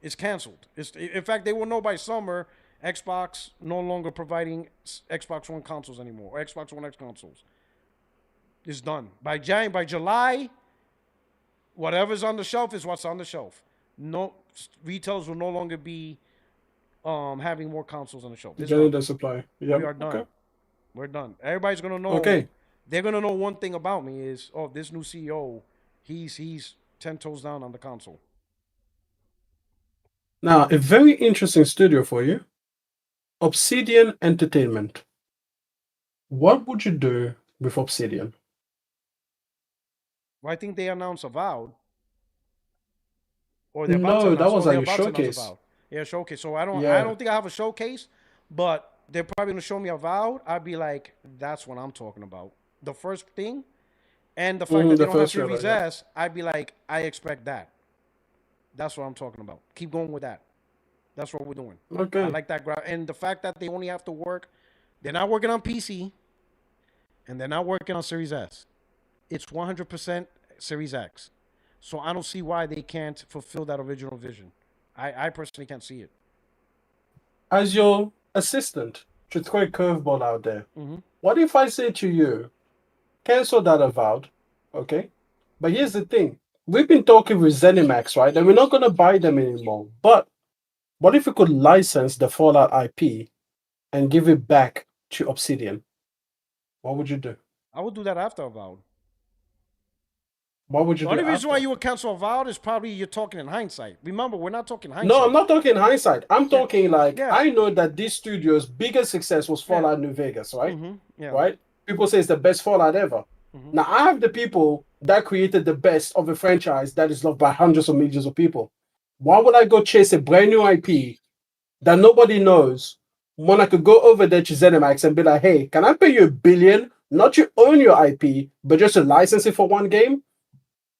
Speaker 1: It's canceled. In fact, they will know by summer Xbox no longer providing Xbox One consoles anymore, or Xbox One X consoles. It's done. By July, whatever's on the shelf is what's on the shelf. No, retailers will no longer be having more consoles on the shelf.
Speaker 10: Getting the supply. Yep.
Speaker 1: We are done.
Speaker 10: Okay.
Speaker 1: We're done. Everybody's gonna know.
Speaker 10: Okay.
Speaker 1: They're gonna know one thing about me is, oh, this new CEO, he's 10 toes down on the console.
Speaker 10: Now, a very interesting studio for you. Obsidian Entertainment. What would you do with Obsidian?
Speaker 1: Well, I think they announced Avowed.
Speaker 10: Or they're about to announce, that was like a showcase.
Speaker 1: Yeah, showcase. So I don't think I have a showcase, but they're probably gonna show me Avowed. I'd be like, that's what I'm talking about. The first thing, and the fact that they don't have Series S, I'd be like, I expect that. That's what I'm talking about. Keep going with that. That's what we're doing.
Speaker 10: Okay.
Speaker 1: I like that. And the fact that they only have to work, they're not working on PC, and they're not working on Series S. It's 100% Series X. So I don't see why they can't fulfill that original vision. I personally can't see it.
Speaker 10: As your assistant, to throw a curveball out there, what if I say to you, cancel that Avowed, okay? But here's the thing. We've been talking with ZeniMax, right? And we're not going to buy them anymore. But what if we could license the Fallout IP and give it back to Obsidian? What would you do?
Speaker 1: I would do that after Avowed.
Speaker 10: What would you do?
Speaker 1: The only reason why you would cancel Avowed is probably you're talking in hindsight. Remember, we're not talking hindsight.
Speaker 10: No, I'm not talking hindsight. I'm talking I know that this studio's biggest success was Fallout New Vegas, right? Right? People say it's the best Fallout ever. Now, I have the people that created the best of a franchise that is loved by hundreds of millions of people. Why would I go chase a brand new IP that nobody knows when I could go over there to ZeniMax and be like, hey, can I pay you $1 billion? Not to own your IP, but just to license it for one game?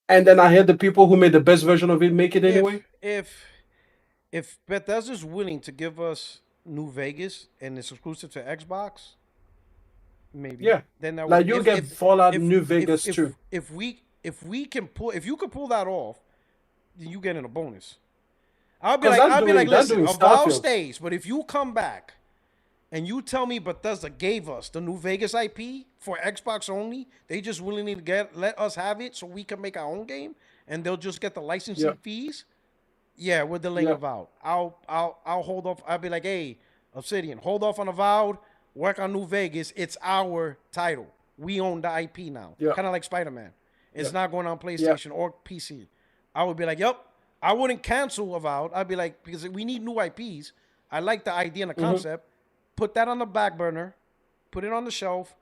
Speaker 10: And then I hear the people who made the best version of it make it anyway?
Speaker 1: If Bethesda's willing to give us New Vegas and it's exclusive to Xbox, maybe.
Speaker 10: Yeah.
Speaker 1: Then
Speaker 10: like you get Fallout New Vegas too.
Speaker 1: If you can pull that off, then you get in a bonus. I'll be like, listen, Avowed stays, but if you come back and you tell me Bethesda gave us the New Vegas IP for Xbox only, they just willingly let us have it so we can make our own game, and they'll just get the licensing fees. Yeah, we're delaying Avowed. I'll hold off. I'll be like, hey, Obsidian, hold off on Avowed, work on New Vegas. It's our title. We own the IP now. Kind of like Spider-Man. It's not going on PlayStation or PC. I would be like, yep. I wouldn't cancel Avowed. I'd be like, because we need new IPs. I like the idea and the concept. Put that on the back burner. Put it on the shelf.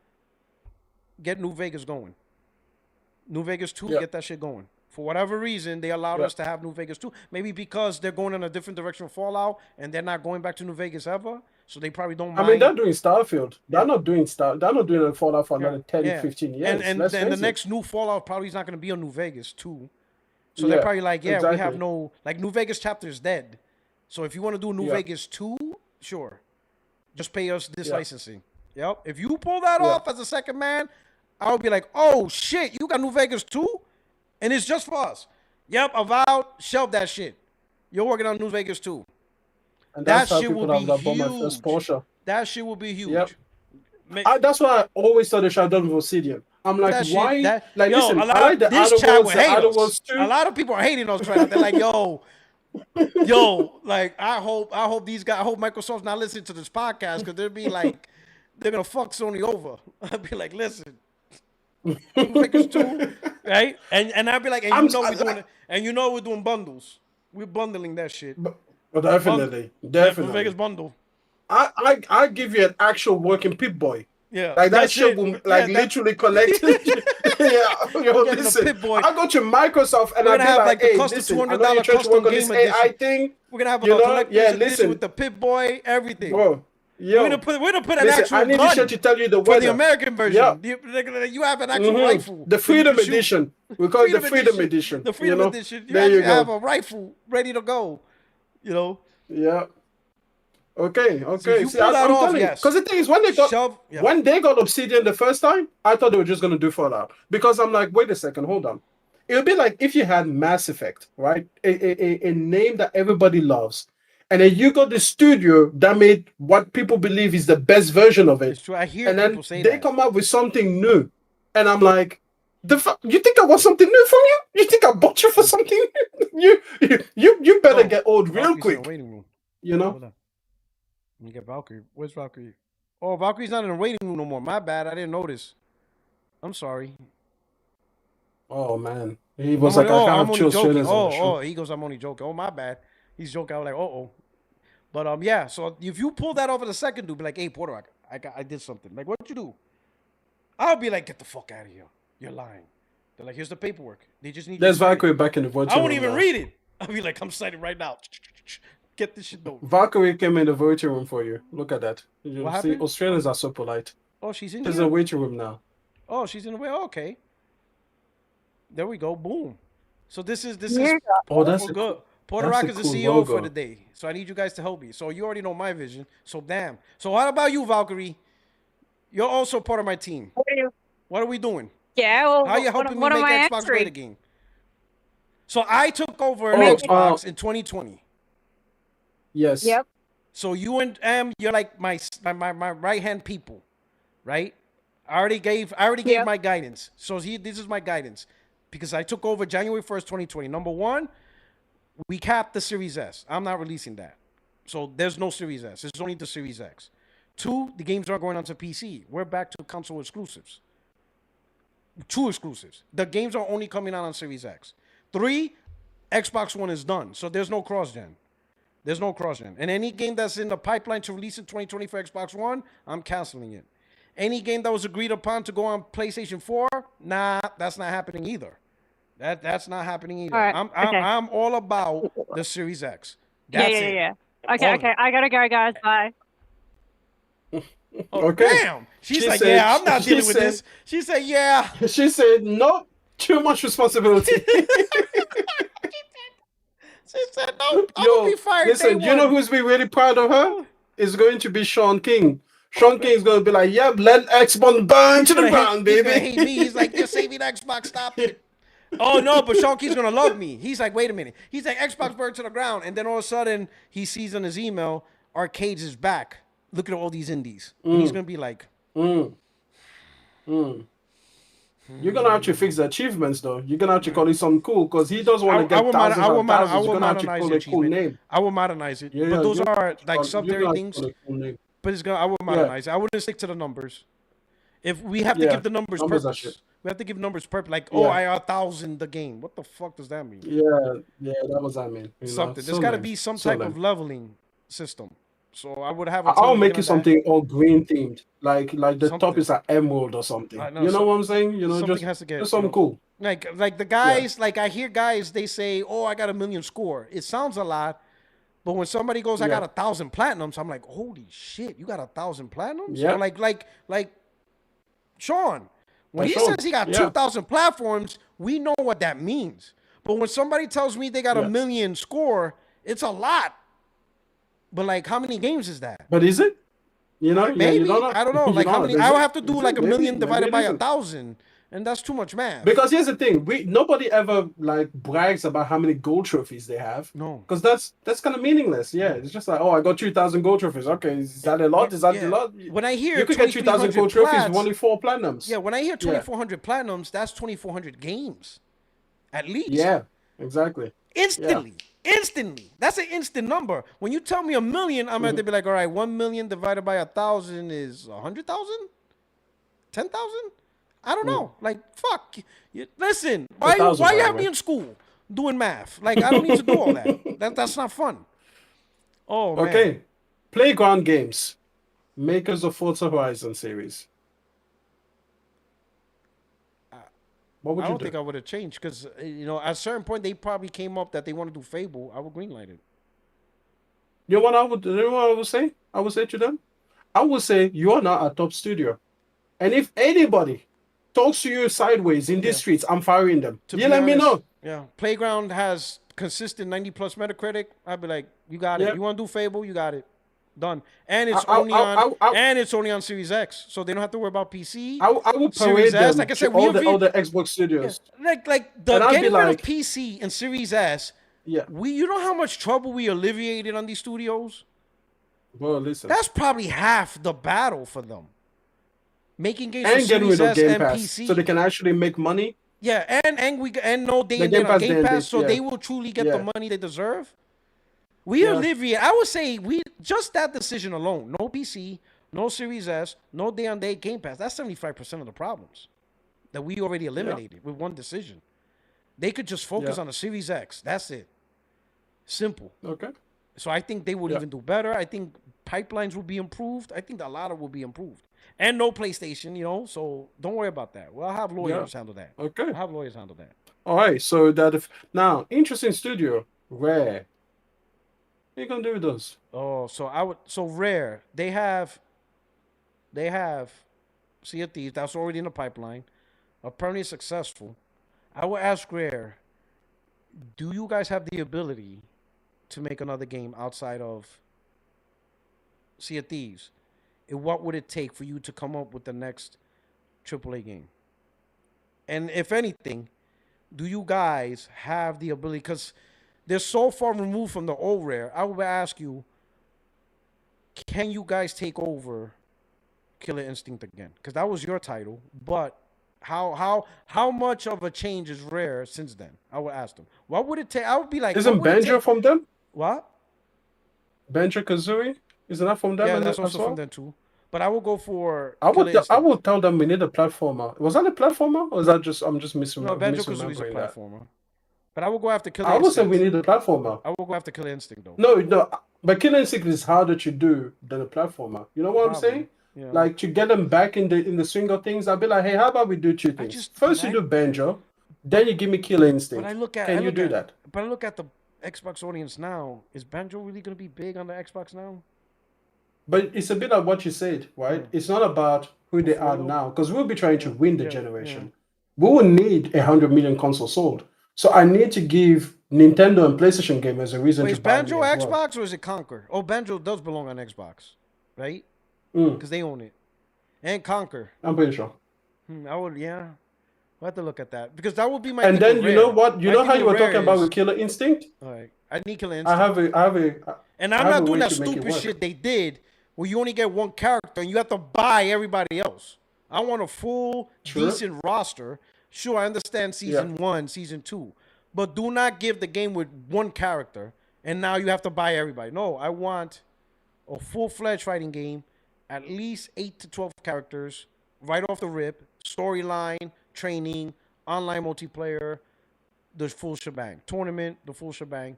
Speaker 1: Get New Vegas going. New Vegas 2, get that shit going. For whatever reason, they allowed us to have New Vegas 2. Maybe because they're going in a different direction of Fallout and they're not going back to New Vegas ever. So they probably don't mind.
Speaker 10: I mean, they're doing Starfield. They're not doing They're not doing a Fallout for another 10, 15 years.
Speaker 1: And the next new Fallout probably is not going to be a New Vegas 2. So they're probably like, we have no... Like, New Vegas chapter is dead. So if you want to do New Vegas 2, sure. Just pay us this licensing. Yep. If you pull that off as a second man, I would be like, oh, shit, you got New Vegas 2? And it's just for us. Yep, Avowed, shelve that shit. You're working on New Vegas too.
Speaker 10: And
Speaker 1: That
Speaker 10: that's how
Speaker 1: shit will
Speaker 10: people
Speaker 1: be
Speaker 10: that bought my first
Speaker 1: huge.
Speaker 10: Porsche.
Speaker 1: That shit will be huge.
Speaker 10: Yep. That's why I always thought they should have done with Obsidian. I'm like,
Speaker 1: That shit,
Speaker 10: why?
Speaker 1: that,
Speaker 10: Like,
Speaker 1: yo,
Speaker 10: listen,
Speaker 1: a lot
Speaker 10: I like the
Speaker 1: of this
Speaker 10: Outer
Speaker 1: chat
Speaker 10: Worlds,
Speaker 1: will
Speaker 10: the
Speaker 1: hate
Speaker 10: Outer
Speaker 1: us.
Speaker 10: Worlds 2.
Speaker 1: A lot of people are hating us right now. They're like, yo, like I hope these guys, I hope Microsoft's not listening to this podcast because they'll be like, they're gonna fuck Sony over. I'll be like, listen, Vegas 2, right? And I'll be like, and you know we're doing bundles. We're bundling that shit.
Speaker 10: But definitely.
Speaker 1: Vegas bundle.
Speaker 10: I give you an actual working Pip-Boy.
Speaker 1: Yeah,
Speaker 10: like that shit will literally collect. Listen, I go to Microsoft and I'll be like, hey, listen, I know you're trying to work on this AI thing.
Speaker 1: We're gonna have a collector's edition with the Pip-Boy, everything.
Speaker 10: Bro,
Speaker 1: we're gonna put an actual
Speaker 10: I need
Speaker 1: gun
Speaker 10: to share to tell you the weather.
Speaker 1: for the American version. You have an actual rifle.
Speaker 10: The Freedom Edition. We call it the Freedom Edition.
Speaker 1: The Freedom Edition.
Speaker 10: There you go.
Speaker 1: Have a rifle ready to go. You know.
Speaker 10: Yeah. Okay.
Speaker 1: See, I'm telling you.
Speaker 10: Because the thing is, when they got Obsidian the first time, I thought they were just gonna do Fallout. Because I'm like, wait a second, hold on. It would be like if you had Mass Effect, right? A name that everybody loves, and then you got the studio that made what people believe is the best version of it.
Speaker 1: It's true. I hear
Speaker 10: and
Speaker 1: people
Speaker 10: then
Speaker 1: say
Speaker 10: they
Speaker 1: that.
Speaker 10: come up with something new, and I'm like, you think I want something new from you? You think I bought you for something? you better get old real quick. You know.
Speaker 1: Let me get Valkyrie. Where's Valkyrie? Oh, Valkyrie's not in the waiting room no more. My bad. I didn't notice. I'm sorry.
Speaker 10: Oh, man. He was like, I can't chill straight.
Speaker 1: He goes, I'm only joking. Oh, my bad. He's joking. I was like, uh-oh. But, yeah. So, if you pull that over the second dude, be like, hey, Puertorock, I did something. Like, what'd you do? I'll be like, get the fuck out of here. You're lying. They're like, here's the paperwork. They just need
Speaker 10: There's Valkyrie back in the voting room.
Speaker 1: I won't even read it. I'll be like, I'm signing right now. Get this shit done.
Speaker 10: Valkyrie came in the waiting room for you. Look at that.
Speaker 1: What happened?
Speaker 10: Australians are so polite.
Speaker 1: Oh, she's in
Speaker 10: There's
Speaker 1: here?
Speaker 10: a waiting room now.
Speaker 1: Oh, she's in the way. Oh, okay. There we go. Boom. So this is
Speaker 10: Oh, that's
Speaker 1: good. Puertorock is the CEO for the day. So I need you guys to help me. So you already know my vision. So damn. So what about you, Valkyrie? You're also part of my team. What are we doing?
Speaker 12: Yeah. Well,
Speaker 1: how are you helping me make Xbox great again? So I took over Xbox in 2020.
Speaker 10: Yes.
Speaker 12: Yep.
Speaker 1: So you and you're like my right hand people, right? I already gave my guidance. So this is my guidance because I took over January 1st, 2020. Number one, we capped the Series S. I'm not releasing that. So there's no Series S. It's only the Series X. Two, the games aren't going onto PC. We're back to console exclusives. 2 exclusives. The games are only coming out on Series X. 3, Xbox One is done. So there's no cross-gen. And any game that's in the pipeline to release in 2020 for Xbox One, I'm canceling it. Any game that was agreed upon to go on PlayStation 4, nah, that's not happening either. That's not happening either.
Speaker 12: Right,
Speaker 1: I'm all about the Series X. That's it.
Speaker 12: Yeah. Okay. I gotta go, guys. Bye.
Speaker 1: Oh, okay. Damn. She said, yeah, I'm not dealing with this. She said, yeah.
Speaker 10: She said, no, too much responsibility.
Speaker 1: She said, no, I'm going to be fired.
Speaker 10: Listen, you know who's be really proud of her? It's going to be Sean King. Sean King is going to be like, yep, let Xbox burn to the ground, baby.
Speaker 1: He's going to hate me. He's like, you're saving Xbox. Stop it. Oh, no, but Sean King's going to love me. He's like, wait a minute. He's like, Xbox burned to the ground. And then all of a sudden, he sees on his email, Arcades is back. Look at all these indies. And he's going to be like,
Speaker 10: You're going to have to fix the achievements, though. You're going to have to call it something cool because he doesn't want to get thousands and thousands. You're going to have to call it a cool name.
Speaker 1: I will modernize it. Yeah, but those are like subsidiary things. But I will modernize it. I wouldn't stick to the numbers. If we have to give the numbers purpose. We have to give numbers purpose. Like, I 1,000 the game. What the fuck does that mean?
Speaker 10: Yeah, that was that mean.
Speaker 1: Something. There's got to be some type of leveling system. So I would have.
Speaker 10: I'll make you something all green themed, like the top is an emerald or something. You know what I'm saying? You know,
Speaker 1: something has to get
Speaker 10: something cool.
Speaker 1: Like the guys, like I hear guys, they say, "Oh, I got 1 million score." It sounds a lot, but when somebody goes, "I got 1,000 platinums," I'm like, "Holy shit, you got 1,000 platinums?" Yeah. Or like Sean, when he says he got 2,000 platforms, we know what that means. But when somebody tells me they got 1 million score, it's a lot. But like, how many games is that?
Speaker 10: But is it? You know,
Speaker 1: maybe
Speaker 10: you don't know.
Speaker 1: I don't know. Like, how many? I would have to do like 1 million divided by 1,000, And that's too much math.
Speaker 10: Because here's the thing: nobody ever like brags about how many gold trophies they have.
Speaker 1: No,
Speaker 10: because that's kind of meaningless. Yeah, it's just like, oh, I got 2,000 gold trophies. Okay, is that a lot? Is that a lot?
Speaker 1: When I hear
Speaker 10: you could get 2,000 gold trophies with only 4 platinums.
Speaker 1: Yeah, when I hear 2,400 platinums, that's 2,400 games, at least.
Speaker 10: Yeah, exactly.
Speaker 1: Instantly. That's an instant number. When you tell me 1 million, I'm going to be like, all right, 1 million divided by 1,000 is 100,000? 10,000? I don't know. Like, fuck. Listen, why you have me in school doing math? Like, I don't need to do all that. That's not fun. Oh, man.
Speaker 10: Okay. Playground Games, makers of Forza Horizon series. What would you do?
Speaker 1: I don't think I would have changed because, at a certain point, they probably came up that they want to do Fable. I would greenlight it.
Speaker 10: You know what I would say? I would say to them, I would say, you are not a top studio. And if anybody talks to you sideways in these streets, I'm firing them. You let me know.
Speaker 1: Yeah. Playground has consistent 90 plus Metacritic. I'd be like, you got it. You want to do Fable? You got it. Done. And it's only on Series X, so they don't have to worry about PC.
Speaker 10: I will parade them like I said, all the Xbox studios.
Speaker 1: Yeah. Like the getting rid of PC and Series S. Yeah. You know how much trouble we alleviated on these studios?
Speaker 10: Well, listen.
Speaker 1: That's probably half the battle for them. Making games
Speaker 10: and
Speaker 1: for
Speaker 10: getting
Speaker 1: Series
Speaker 10: rid of
Speaker 1: S
Speaker 10: Game
Speaker 1: and
Speaker 10: Pass,
Speaker 1: PC,
Speaker 10: so they can actually make money.
Speaker 1: Yeah, and no day in there on Game Pass, so they will truly get the money they deserve. We alleviate. I would say just that decision alone. No PC, no Series S, no day on day Game Pass. That's 75% of the problems that we already eliminated with one decision. They could just focus on the Series X. That's it. Simple.
Speaker 10: Okay.
Speaker 1: So I think they would even do better. I think pipelines will be improved. I think a lot of will be improved. And no PlayStation, so don't worry about that. Well, I'll have lawyers handle that.
Speaker 10: Okay.
Speaker 1: I'll have lawyers handle that.
Speaker 10: All right. So now, interesting studio, Rare. What are you gonna do with those?
Speaker 1: Oh, so Rare. They have Sea of Thieves. That's already in the pipeline. Apparently successful. I would ask Rare, do you guys have the ability to make another game outside of Sea of Thieves? And what would it take for you to come up with the next AAA game? And if anything, do you guys have the ability? Because they're so far removed from the old Rare. I would ask you, can you guys take over Killer Instinct again? Because that was your title. But how much of a change is Rare since then? I would ask them. What would it take? I would be like,
Speaker 10: isn't Banjo from them?
Speaker 1: What?
Speaker 10: Banjo-Kazooie? Isn't that from them?
Speaker 1: Yeah, that's also from them too. But I will go for.
Speaker 10: I would tell them we need a platformer. Was that a platformer, or is that just I'm just missing?
Speaker 1: No, Banjo-Kazooie is a platformer. But I will go after Killer
Speaker 10: Instinct. I would say we need a platformer.
Speaker 1: I will go after Killer Instinct though.
Speaker 10: No, but Killer Instinct is harder to do than a platformer. You know what I'm saying? Yeah. Like to get them back in the swing of things, I'll be like, hey, how about we do two things? First you do Banjo, then you give me Killer Instinct. Can you do that?
Speaker 1: But I look at the Xbox audience now. Is Banjo really going to be big on the Xbox now?
Speaker 10: But it's a bit like what you said, right? Yeah. It's not about who they are now, because we'll be trying to win the generation. Yeah. We will need 100 million consoles sold. So I need to give Nintendo and PlayStation gamers a reason to buy
Speaker 1: is Banjo Xbox or is it Conquer? Oh, Banjo does belong on Xbox, right? Because they own it. And Conquer.
Speaker 10: I'm pretty sure.
Speaker 1: I would, yeah. We'll have to look at that. Because that would be my
Speaker 10: And then you know what? You know how you were talking about with Killer Instinct?
Speaker 1: All right. I need Killer Instinct.
Speaker 10: I have a
Speaker 1: and I'm not doing that stupid shit they did where you only get one character and you have to buy everybody else. I want a full, decent roster. Sure, I understand season 1, season 2. But do not give the game with one character and now you have to buy everybody. No, I want a full-fledged fighting game, at least 8 to 12 characters, right off the rip, storyline, training, online multiplayer, the full shebang. Tournament, the full shebang.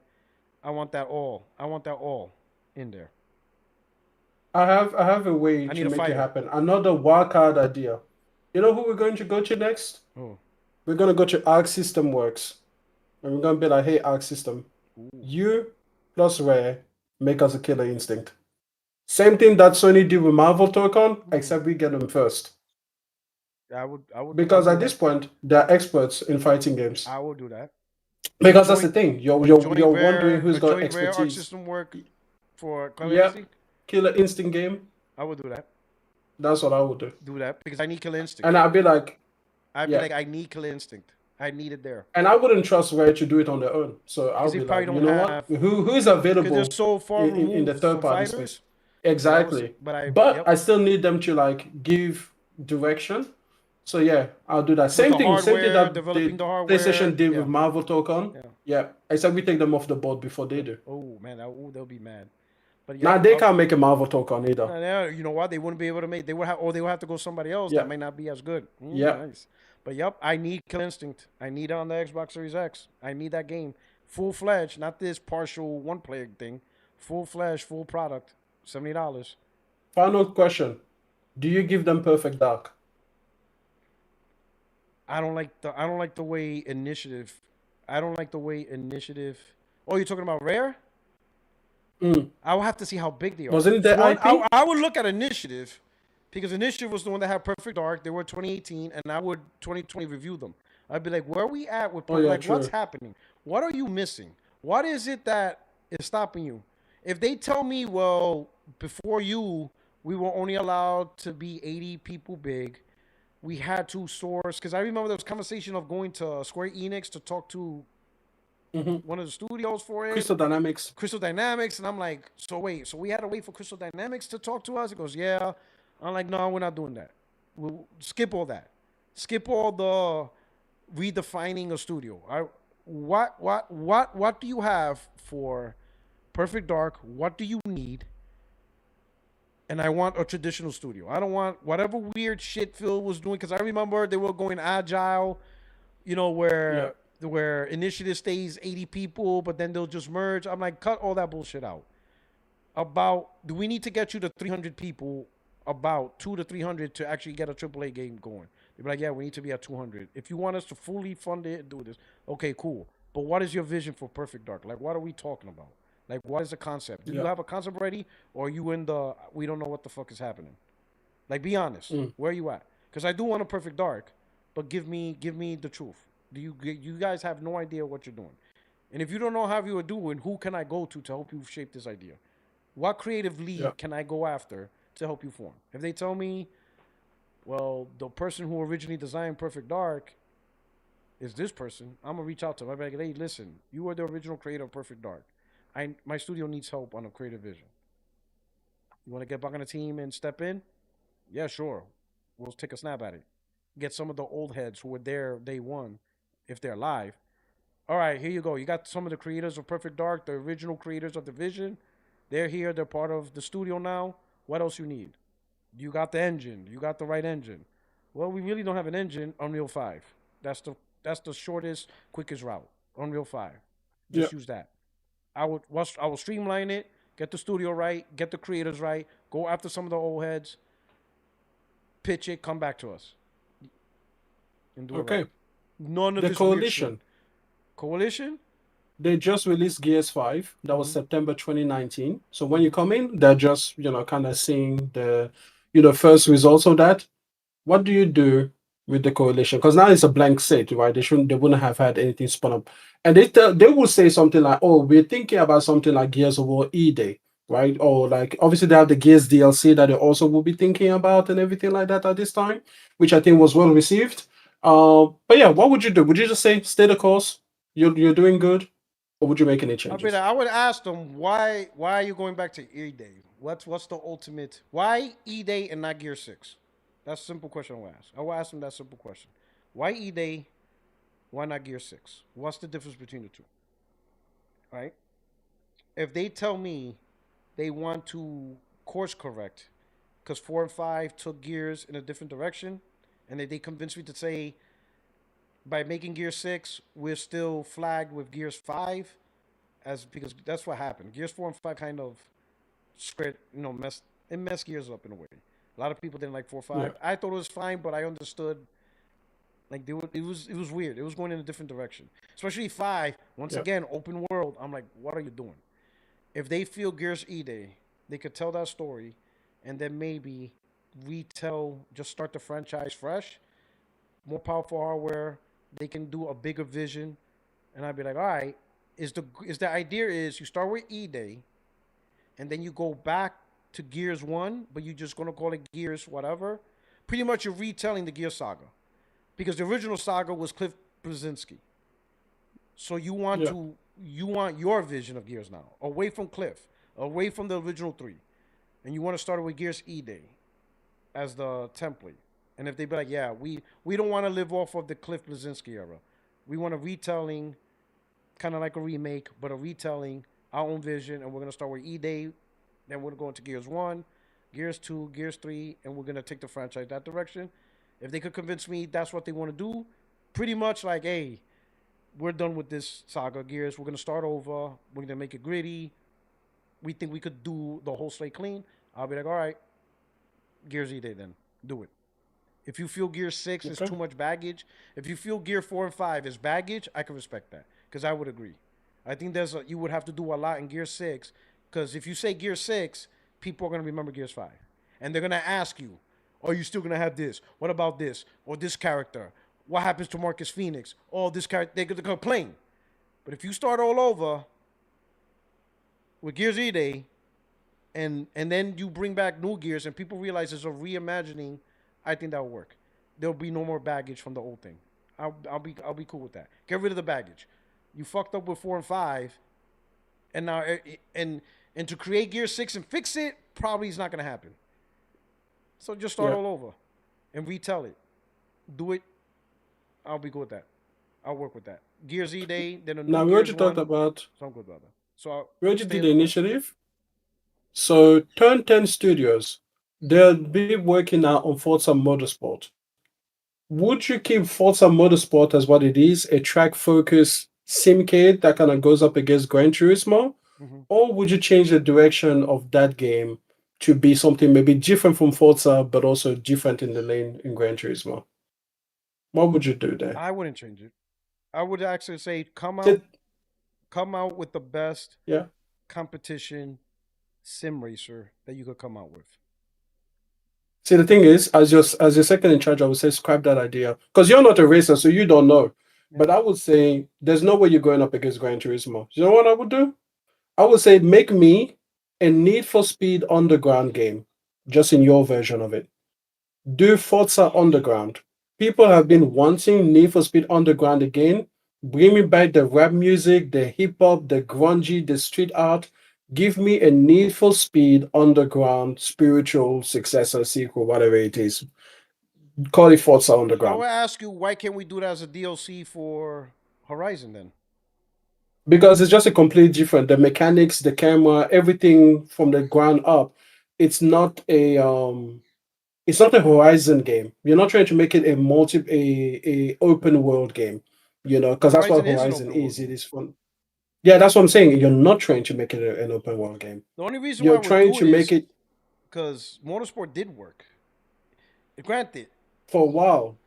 Speaker 1: I want that all. I want that all in there.
Speaker 10: I have a way to make it happen. Another wildcard idea. You know who we're going to go to next?
Speaker 1: Oh.
Speaker 10: We're going to go to Arc System Works. And we're going to be like, hey, Arc System, you plus Rare make us a Killer Instinct. Same thing that Sony did with Marvel Token, except we get them first.
Speaker 1: I would
Speaker 10: because at this point, they're experts in fighting games.
Speaker 1: I will do that.
Speaker 10: Because that's the thing. You're wondering who's got expertise.
Speaker 1: Arc System work for
Speaker 10: Killer Instinct game.
Speaker 1: I would do that.
Speaker 10: That's what I would do.
Speaker 1: Do that because I need Killer Instinct.
Speaker 10: And I'd be like,
Speaker 1: I'd be like, I need Killer Instinct. I need it there.
Speaker 10: And I wouldn't trust Rare to do it on their own. So I'll be like, you know what? Who is available
Speaker 1: they're so far
Speaker 10: in the third party
Speaker 1: fighters?
Speaker 10: space? Exactly. But I still need them to like give direction. So yeah, I'll do that. Same thing that PlayStation did with Marvel Token. Yeah. Except we take them off the board before they do.
Speaker 1: Oh man, they'll be mad. But
Speaker 10: now they can't make a Marvel Token either.
Speaker 1: You know what? They wouldn't be able to make. They would have to go somebody else that may not be as good. Nice. But I need Kill Instinct. I need it on the Xbox Series X. I need that game. Full-fledged, not this partial one-player thing. Full-fledged, full product. $70.
Speaker 10: Final question. Do you give them Perfect Dark?
Speaker 1: I don't like the way Initiative. Oh, you're talking about Rare? I will have to see how big they are.
Speaker 10: Wasn't that IP?
Speaker 1: I would look at Initiative. Because Initiative was the one that had Perfect Dark. They were 2018, and I would 2020 review them. I'd be like, where are we at with what's happening? What are you missing? What is it that is stopping you? If they tell me, well, before you, we were only allowed to be 80 people big. We had to source. Because I remember there was conversation of going to Square Enix to talk to one of the studios for it.
Speaker 10: Crystal Dynamics.
Speaker 1: And I'm like, so we had to wait for Crystal Dynamics to talk to us? It goes, yeah. I'm like, no, we're not doing that. We'll skip all that. Skip all the redefining a studio. What do you have for Perfect Dark? What do you need? And I want a traditional studio. I don't want whatever weird shit Phil was doing, because I remember they were going agile, where Initiative stays 80 people, but then they'll just merge. I'm like, cut all that bullshit out. Do we need to get you to 300 people? About 200 to 300 to actually get a AAA game going. They'd be like, yeah, we need to be at 200. If you want us to fully fund it and do this, okay, cool. But what is your vision for Perfect Dark? Like, what are we talking about? Like, what is the concept? Do you have a concept ready, or are you in the we don't know what the fuck is happening? Like, be honest. Where are you at? Because I do want a Perfect Dark, but give me the truth. You guys have no idea what you're doing, and if you don't know how you are doing, who can I go to help you shape this idea? What creative lead can I go after to help you form? If they tell me, well, the person who originally designed Perfect Dark is this person, I'm gonna reach out to them. I'm like, hey, listen, you were the original creator of Perfect Dark. My studio needs help on a creative vision. You want to get back on the team and step in? Yeah, sure. We'll take a snap at it. Get some of the old heads who were there day one, if they're alive. All right, here you go. You got some of the creators of Perfect Dark, the original creators of the vision. They're here. They're part of the studio now. What else you need? You got the engine. You got the right engine. Well, we really don't have an engine. Unreal 5. That's the shortest, quickest route. Unreal 5. Just use that. I will streamline it, get the studio right, get the creators right, go after some of the old heads, pitch it, come back to us. And do it right. None of
Speaker 10: the
Speaker 1: this
Speaker 10: Coalition.
Speaker 1: Coalition?
Speaker 10: They just released Gears 5. That was September 2019. So when you come in, they're just, kind of seeing the, first results of that. What do you do with the Coalition? Because now it's a blank slate, right? They wouldn't have had anything spun up. And they will say something like, oh, we're thinking about something like Gears of War E-Day, right? Or like, obviously they have the Gears DLC that they also will be thinking about and everything like that at this time, which I think was well received. But yeah, what would you do? Would you just say, stay the course? You're doing good? Or would you make any changes?
Speaker 1: I would ask them, why are you going back to E-Day? What's the ultimate? Why E-Day and not Gear 6? That's a simple question I will ask. I will ask them that simple question. Why E-Day? Why not Gear 6? What's the difference between the two? Right? If they tell me they want to course correct because 4 and 5 took Gears in a different direction, and they convince me to say, by making Gear 6, we're still flagged with Gears 5, because that's what happened. Gears 4 and 5 kind of messed Gears up in a way. A lot of people didn't like 4 5. Yeah. I thought it was fine, but I understood. Like it was weird. It was going in a different direction. Especially 5. Once again, open world. I'm like, what are you doing? If they feel Gears E-Day, they could tell that story, and then maybe just start the franchise fresh, more powerful hardware. They can do a bigger vision, and I'd be like, all right. The idea is you start with E-Day, and then you go back to Gears 1, but you're just gonna call it Gears whatever. Pretty much you're retelling the Gears saga. because the original saga was Cliff Bleszinski. So you want your vision of Gears now, away from Cliff, away from the original 3, and you want to start it with Gears E-Day as the template. And if they be like, yeah, we don't want to live off of the Cliff Bleszinski era, we want a retelling, kind of like a remake, but a retelling, our own vision, and we're gonna start with E-Day, then we're gonna go into Gears 1, Gears 2, Gears 3, and we're gonna take the franchise that direction. If they could convince me that's what they want to do, pretty much like, hey, we're done with this saga Gears. We're going to start over. We're going to make it gritty. We think we could do the whole slate clean. I'll be like, all right, Gears E-Day then. Do it. If you feel Gear 6 is too much baggage, if you feel Gear 4 and 5 is baggage, I can respect that because I would agree. I think you would have to do a lot in Gear 6 because if you say Gear 6, people are going to remember Gears 5. And they're going to ask you, are you still going to have this? What about this? Or this character? What happens to Marcus Phoenix? Oh, this character, they're going to complain. But if you start all over with Gears E-Day and then you bring back new Gears and people realize it's a reimagining, I think that will work. There'll be no more baggage from the old thing. I'll be cool with that. Get rid of the baggage. You fucked up with 4 and 5, and now and to create Gear 6 and fix it probably is not going to happen. So just start all over and retell it. Do it. I'll be good with that. I'll work with that. Gears E-Day, then a new
Speaker 10: Now, we already talked about...
Speaker 1: So I'm good, brother. So
Speaker 10: we already did the initiative. So Turn 10 Studios, they'll be working now on Forza Motorsport. Would you keep Forza Motorsport as what it is, a track-focused simcade that kind of goes up against Gran Turismo? Or would you change the direction of that game to be something maybe different from Forza, but also different in the lane in Gran Turismo? What would you do there?
Speaker 1: I wouldn't change it. I would actually say come out with the best competition sim racer that you could come out with.
Speaker 10: See, the thing is, as your second in charge, I would say scrap that idea because you're not a racer, so you don't know. Yeah. But I would say there's no way you're going up against Gran Turismo. You know what I would do? I would say make me a Need for Speed Underground game, just in your version of it. Do Forza Underground. People have been wanting Need for Speed Underground again. Bring me back the rap music, the hip hop, the grungy, the street art. Give me a Need for Speed Underground spiritual successor, sequel, whatever it is. Call it Forza Underground.
Speaker 1: I would ask you, why can't we do that as a DLC for Horizon then?
Speaker 10: Because it's just a completely different. The mechanics, the camera, everything from the ground up. It's not a Horizon game. You're not trying to make it a open world game, because that's what Horizon is. It is fun. Yeah, that's what I'm saying. You're not trying to make it an open world game.
Speaker 1: The only reason you're trying to make it because Motorsport did work. Granted,
Speaker 10: for a while.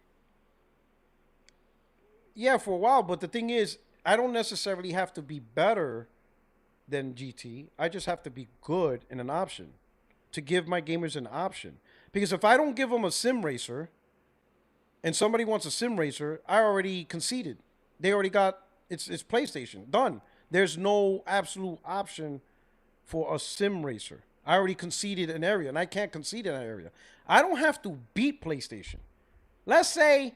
Speaker 1: Yeah, for a while. But the thing is, I don't necessarily have to be better than GT. I just have to be good and an option to give my gamers an option. Because if I don't give them a sim racer and somebody wants a sim racer, I already conceded. They already got it's PlayStation. Done. There's no absolute option for a sim racer. I already conceded an area, and I can't concede in that area. I don't have to beat PlayStation. Let's say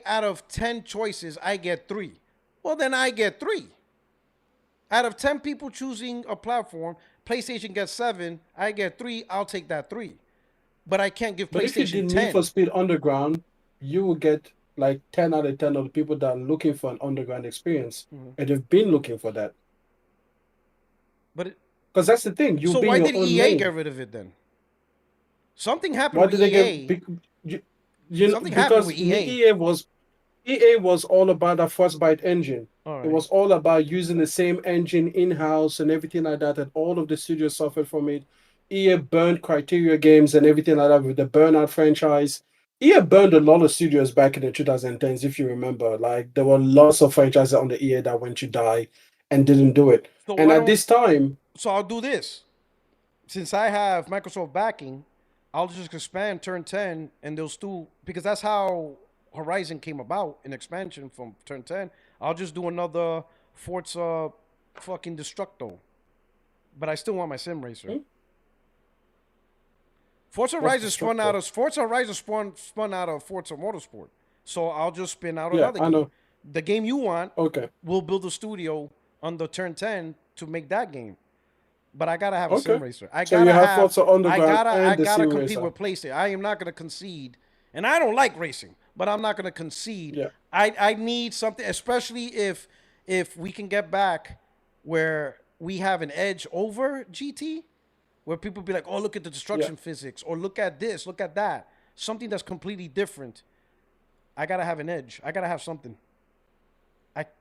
Speaker 1: out of 10 choices, I get 3. Well, then I get 3. Out of 10 people choosing a platform, PlayStation gets 7, I get 3, I'll take that 3. But I can't give PlayStation 10. But if you did
Speaker 10: Need for Speed Underground, you will get like 10 out of 10 of the people that are looking for an underground experience. Mm-hmm. And they've been looking for that.
Speaker 1: But
Speaker 10: because that's the thing.
Speaker 1: So why did EA get rid of it then? Something happened with EA.
Speaker 10: Something happened with EA. EA was all about that Frostbite engine. Right. It was all about using the same engine in-house and everything like that, and all of the studios suffered from it. EA burned Criteria games and everything like that with the Burnout franchise. EA burned a lot of studios back in the 2010s, if you remember. Like, there were lots of franchises on the EA that went to die and didn't do it. So and at this time...
Speaker 1: So I'll do this. Since I have Microsoft backing, I'll just expand Turn 10, and they'll still... Because that's how Horizon came about, an expansion from Turn 10. I'll just do another Forza fucking Destructo. But I still want my sim racer. Forza
Speaker 10: What's
Speaker 1: Horizon spun out
Speaker 10: destructive?
Speaker 1: of spun out of Forza Motorsport. So I'll just spin out
Speaker 10: Yeah,
Speaker 1: another
Speaker 10: I
Speaker 1: game.
Speaker 10: know.
Speaker 1: The game you want,
Speaker 10: Okay.
Speaker 1: we'll build a studio under Turn 10 to make that game. But I gotta have a
Speaker 10: Okay.
Speaker 1: sim racer. I
Speaker 10: So
Speaker 1: gotta
Speaker 10: you have Forza Underground
Speaker 1: I
Speaker 10: and the
Speaker 1: gotta
Speaker 10: sim
Speaker 1: compete
Speaker 10: racer.
Speaker 1: with PlayStation. I am not gonna concede, and I don't like racing, but I'm not gonna concede.
Speaker 10: Yeah.
Speaker 1: I need something, especially if we can get back where we have an edge over GT, where people be like, oh, look at the destruction physics, or look at this, look at that, something that's completely different. I gotta have an edge. I gotta have something.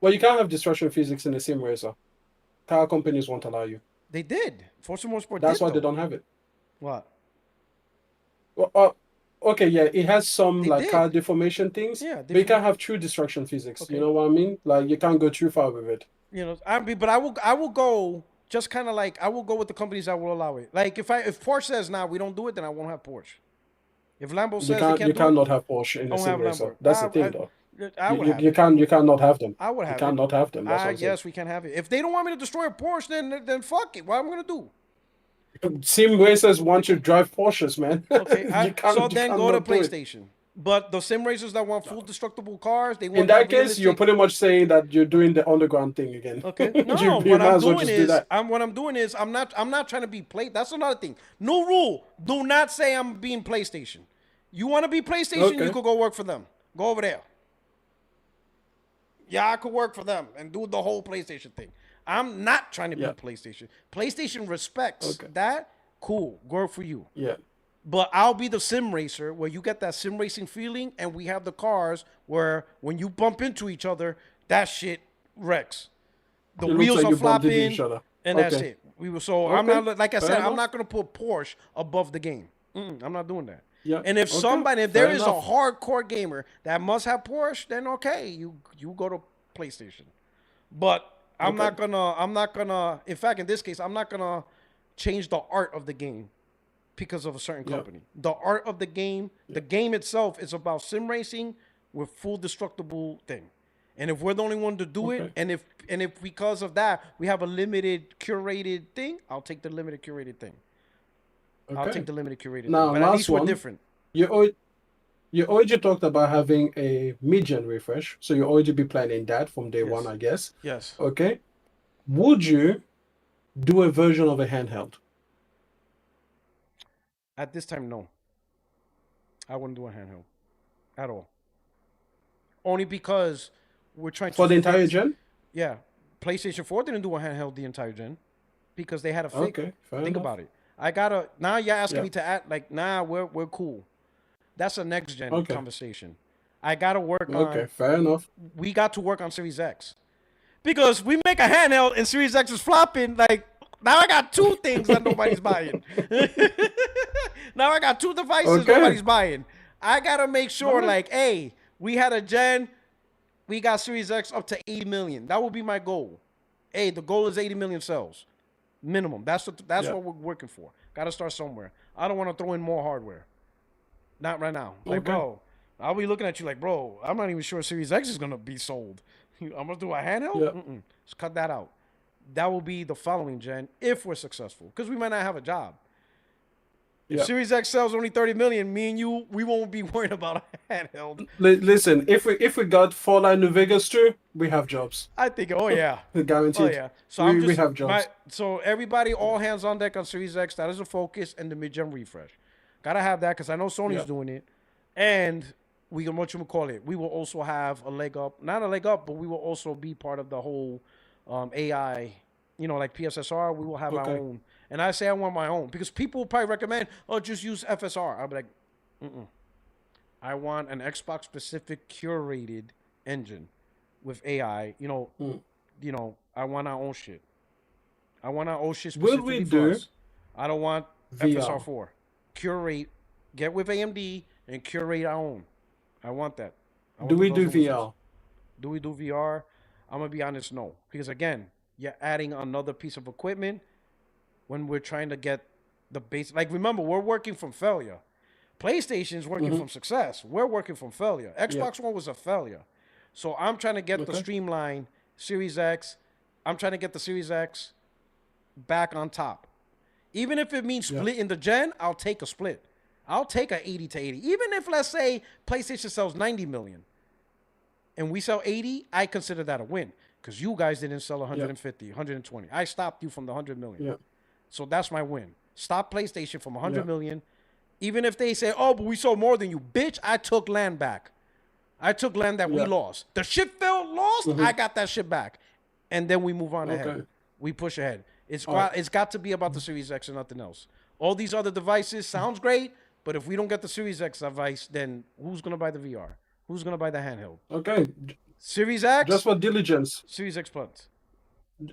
Speaker 10: Well, you can't have destruction physics in a sim racer. Car companies won't allow you.
Speaker 1: They did. Forza Motorsport.
Speaker 10: That's
Speaker 1: did,
Speaker 10: why
Speaker 1: though.
Speaker 10: they don't have it.
Speaker 1: What?
Speaker 10: Well, okay, yeah, it has some
Speaker 1: They
Speaker 10: like
Speaker 1: did.
Speaker 10: car deformation things,
Speaker 1: Yeah,
Speaker 10: but you can't have true destruction physics.
Speaker 1: Okay.
Speaker 10: You know what I mean? Like you can't go too far with it.
Speaker 1: You know, but I will go just kind of like I will go with the companies that will allow it. Like if Porsche says now we don't do it, then I won't have Porsche. If Lambo says
Speaker 10: You cannot have Porsche in a sim racer. That's the thing, though. You cannot have them.
Speaker 1: I would have
Speaker 10: You cannot have them. That's what I'm saying.
Speaker 1: yes, we can have it. If they don't want me to destroy a Porsche, then fuck it. What am I gonna do?
Speaker 10: Sim racers want you to drive Porsches, man.
Speaker 1: Okay, so
Speaker 10: you
Speaker 1: then go to
Speaker 10: cannot do it.
Speaker 1: PlayStation. But the sim racers that want full destructible cars, they want
Speaker 10: In that case, you're pretty much saying that you're doing the underground thing again.
Speaker 1: Okay.
Speaker 10: You
Speaker 1: No,
Speaker 10: might
Speaker 1: what I'm
Speaker 10: as well
Speaker 1: doing
Speaker 10: just do
Speaker 1: is
Speaker 10: that.
Speaker 1: I'm not trying to be play. That's another thing. No rule. Do not say I'm being PlayStation. You want to be PlayStation,
Speaker 10: Okay.
Speaker 1: you could go work for them. Go over there. Yeah, I could work for them and do the whole PlayStation thing. I'm not trying to be PlayStation. PlayStation respects that. Cool. Work for you.
Speaker 10: Yeah.
Speaker 1: But I'll be the sim racer where you get that sim racing feeling, and we have the cars where when you bump into each other, that shit wrecks. The
Speaker 10: It looks
Speaker 1: wheels
Speaker 10: like
Speaker 1: are
Speaker 10: you bumped into
Speaker 1: flopping,
Speaker 10: each other.
Speaker 1: and that's
Speaker 10: Okay.
Speaker 1: it. I'm
Speaker 10: Okay.
Speaker 1: not, like I
Speaker 10: Fair
Speaker 1: said, I'm
Speaker 10: enough.
Speaker 1: not gonna put Porsche above the game. I'm not doing that.
Speaker 10: Yeah.
Speaker 1: And if
Speaker 10: Okay.
Speaker 1: if there
Speaker 10: Fair
Speaker 1: is
Speaker 10: enough.
Speaker 1: a hardcore gamer that must have Porsche, then okay, you go to PlayStation. But I'm not gonna. In fact, in this case, I'm not gonna change the art of the game because of a certain company. The art of the game itself is about sim racing with full destructible thing. And if we're the only one to do it, and if because of that we have a limited curated thing, I'll take the limited curated thing. I'll take the limited curated
Speaker 10: Now,
Speaker 1: thing. But at
Speaker 10: last
Speaker 1: least
Speaker 10: one.
Speaker 1: we're different.
Speaker 10: You already talked about having a mid-gen refresh, so you already be planning that from day one, I guess.
Speaker 1: Yes.
Speaker 10: Okay. Would you do a version of a handheld?
Speaker 1: At this time, no. I wouldn't do a handheld at all. Only because we're trying to
Speaker 10: For the entire
Speaker 1: fix-
Speaker 10: gen?
Speaker 1: Yeah, PlayStation 4 didn't do a handheld the entire gen because they had a fix.
Speaker 10: Okay, fair
Speaker 1: Think
Speaker 10: enough.
Speaker 1: about it. I gotta now. You're asking
Speaker 10: Yeah.
Speaker 1: me to act like nah. We're cool. That's a next gen
Speaker 10: Okay.
Speaker 1: conversation. I gotta work on.
Speaker 10: Okay, fair enough.
Speaker 1: We got to work on Series X because we make a handheld and Series X is flopping. Like now, I got two things that nobody's buying. Now I got two devices nobody's buying. I gotta make sure, like, hey, we had a gen, we got Series X up to 80 million. That would be my goal. Hey, the goal is 80 million sales, minimum. That's what we're working for. Got to start somewhere. I don't want to throw in more hardware. Not right now. Like, bro, I'll be looking at you like, bro, I'm not even sure Series X is gonna be sold. I'm gonna do a handheld.
Speaker 10: Yeah.
Speaker 1: Let's cut that out. That will be the following gen if we're successful, because we might not have a job. If
Speaker 10: Yeah.
Speaker 1: Series X sells only 30 million, me and you, we won't be worried about a handheld.
Speaker 10: Listen, if we got Fallout New Vegas 2, we have jobs.
Speaker 1: I think, oh yeah.
Speaker 10: Guaranteed.
Speaker 1: Oh yeah. So
Speaker 10: we have jobs.
Speaker 1: So everybody, all hands on deck on Series X. That is the focus and the mid-gen refresh. Gotta have that because I know Sony's doing it, and we can we will also have a leg up, not a leg up, but we will also be part of the whole AI. Like PSSR, we will have our own. And I say I want my own because people will probably recommend, oh, just use FSR. I'll be like, I want an Xbox specific curated engine with AI. I want our own shit. I want our own shit specifically for us. I don't want
Speaker 10: VR?
Speaker 1: FSR4. Curate, get with AMD and curate our own. I want that.
Speaker 10: Do we do VR?
Speaker 1: Do we do VR? I'm gonna be honest, no, because again, you're adding another piece of equipment when we're trying to get the base. Like, remember, we're working from failure. PlayStation's working from success. We're working from failure. Xbox One was a failure. So I'm trying to get the streamlined Series X. I'm trying to get the Series X back on top. Even if it means splitting the gen, I'll take a split. I'll take a 80 to 80. Even if, let's say, PlayStation sells 90 million and we sell 80, I consider that a win because you guys didn't sell 150, 120. I stopped you from the 100 million.
Speaker 10: Yeah.
Speaker 1: So that's my win. Stop PlayStation from 100 million. Even if they say, oh, but we sold more than you. Bitch, I took land back. I took land that we lost. The shit felt lost. I got that shit back. And then we move on ahead. We push ahead. It's got to be about the Series X and nothing else. All these other devices sounds great, but if we don't get the Series X device, then who's going to buy the VR? Who's going to buy the handheld?
Speaker 10: Okay.
Speaker 1: Series X?
Speaker 10: Just for diligence.
Speaker 1: Series X Plus.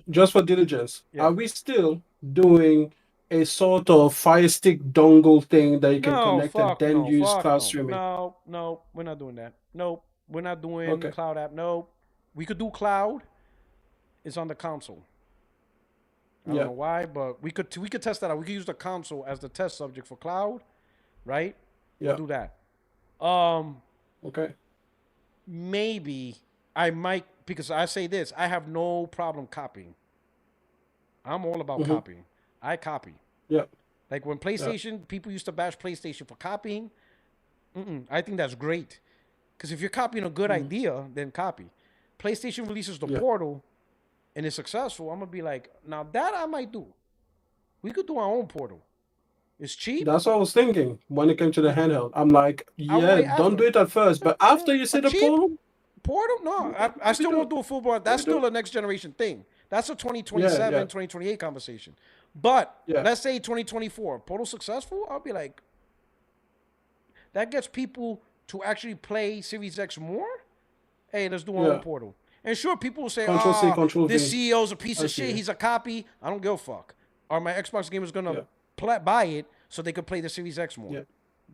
Speaker 10: Just for diligence. Yeah. Are we still doing a sort of Fire Stick dongle thing that you can connect and then use cloud streaming?
Speaker 1: No, we're not doing that. Nope, we're not doing cloud app. Nope. We could do cloud. It's on the console. I don't know why, but we could test that out. We could use the console as the test subject for cloud, right?
Speaker 10: Yeah.
Speaker 1: We'll do that.
Speaker 10: Okay.
Speaker 1: Maybe I might, because I say this, I have no problem copying. I'm all about copying. I copy.
Speaker 10: Yeah.
Speaker 1: Like when PlayStation, people used to bash PlayStation for copying. I think that's great. Because if you're copying a good idea, then copy. PlayStation releases the Portal and it's successful. I'm going to be like, now that I might do. We could do our own Portal. It's cheap.
Speaker 10: That's what I was thinking when it came to the handheld. I'm like, don't do it at first. But after you see the
Speaker 1: Portal? No, I still won't do a full bar. That's still a next generation thing. That's a 2027, 2028 conversation. But let's say 2024, Portal successful, I'll be like, that gets people to actually play Series X more. Hey, let's do our own Portal. And sure, people will say, this CEO's a piece of shit. He's a copy. I don't give a fuck. Are my Xbox gamers going to buy it so they could play the Series X more?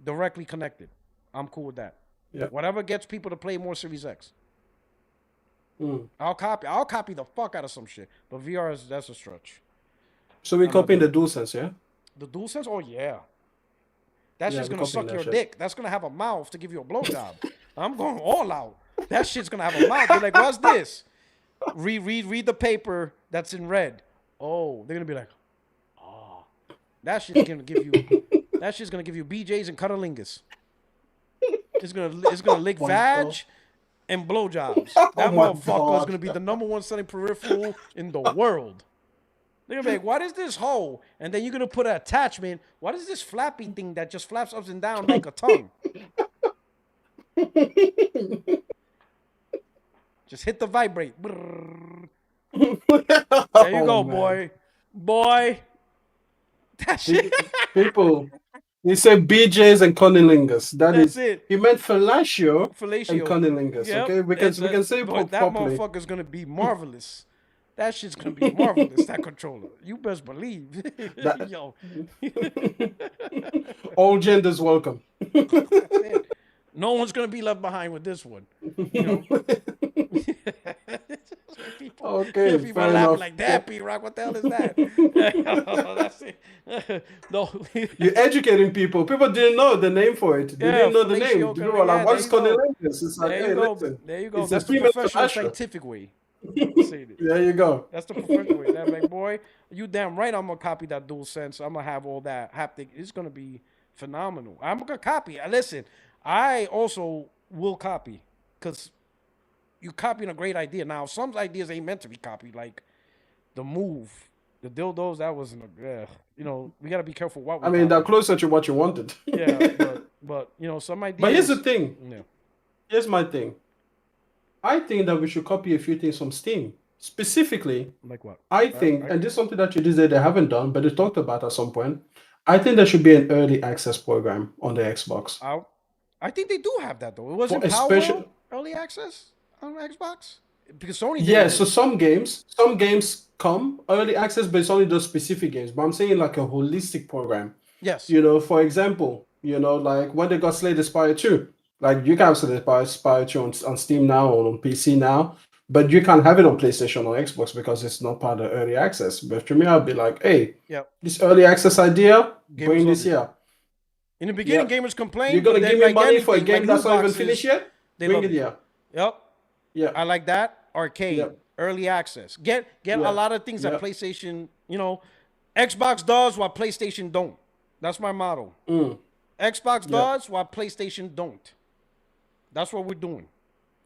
Speaker 1: Directly connected. I'm cool with that. Whatever gets people to play more Series X. I'll copy the fuck out of some shit. But VR, that's a stretch.
Speaker 10: So we're copying the DualSense, yeah?
Speaker 1: The DualSense? Oh, yeah. That's just going to suck your dick. That's going to have a mouth to give you a blowjob. I'm going all out. That shit's going to have a mouth. You're like, what's this? Read the paper that's in red. Oh, they're going to be like, oh. That shit's going to give you BJs and cunnilingus. It's gonna lick vag and blowjobs. That motherfucker is gonna be the #1 selling peripheral in the world. They're gonna be like, what is this hole? And then you're gonna put an attachment. What is this flappy thing that just flaps up and down like a tongue? Just hit the vibrate. There you go, boy. Boy. That shit.
Speaker 10: People. He said BJ's and cunnilingus. That's
Speaker 1: it.
Speaker 10: He meant fellatio and cunnilingus.
Speaker 1: Yep.
Speaker 10: Okay, we can say
Speaker 1: but that
Speaker 10: properly.
Speaker 1: Motherfucker's gonna be marvelous. That shit's gonna be marvelous. That controller, you best believe. Yo,
Speaker 10: all genders welcome.
Speaker 1: No one's gonna be left behind with this one. You know? People
Speaker 10: fair
Speaker 1: laughing
Speaker 10: enough.
Speaker 1: like that. P-Rock, what the hell is that? That's it. No,
Speaker 10: you're educating people. People didn't know the name for it. They didn't know the name. People were like, "What's cunnilingus?" It's like,
Speaker 1: there
Speaker 10: hey,
Speaker 1: you go.
Speaker 10: listen.
Speaker 1: There you go.
Speaker 10: It's
Speaker 1: That's
Speaker 10: a
Speaker 1: the
Speaker 10: female
Speaker 1: professional,
Speaker 10: fellatio.
Speaker 1: scientific way.
Speaker 10: There you go.
Speaker 1: That's the professional way. I'm like, boy, you damn right. I'm gonna copy that DualSense. I'm gonna have all that haptic. It's gonna be phenomenal. I'm gonna copy. Listen, I also will copy because you copying a great idea. Now, some ideas ain't meant to be copied, like the move, the dildos. That wasn't a. You know, we gotta be careful what.
Speaker 10: I mean, they're closer to what you wanted.
Speaker 1: Yeah, but you know, some ideas.
Speaker 10: But here's the thing.
Speaker 1: Yeah.
Speaker 10: Here's my thing. I think that we should copy a few things from Steam. Specifically,
Speaker 1: like what?
Speaker 10: I think, and this is something that you did say they haven't done, but they talked about at some point. I think there should be an early access program on the Xbox.
Speaker 1: I think they do have that though. It wasn't Power early access on Xbox because Sony.
Speaker 10: Yeah, so some games come early access, but it's only those specific games. But I'm saying like a holistic program.
Speaker 1: Yes.
Speaker 10: You know, for example, you know, like when they got Slay the Spire 2. Like you can have Slay the Spire 2 on Steam now or on PC now, but you can't have it on PlayStation or Xbox because it's not part of early access. But to me, I'd be like, hey, this early access idea, bring this here.
Speaker 1: In the beginning, gamers complained.
Speaker 10: You're gonna give me money for a game that's not even finished yet? Bring it here.
Speaker 1: Yep.
Speaker 10: Yeah.
Speaker 1: I like that. Arcade, early access. Get a lot of things that PlayStation, you know, Xbox does while PlayStation don't. That's my motto. Xbox does while PlayStation don't. That's what we're doing.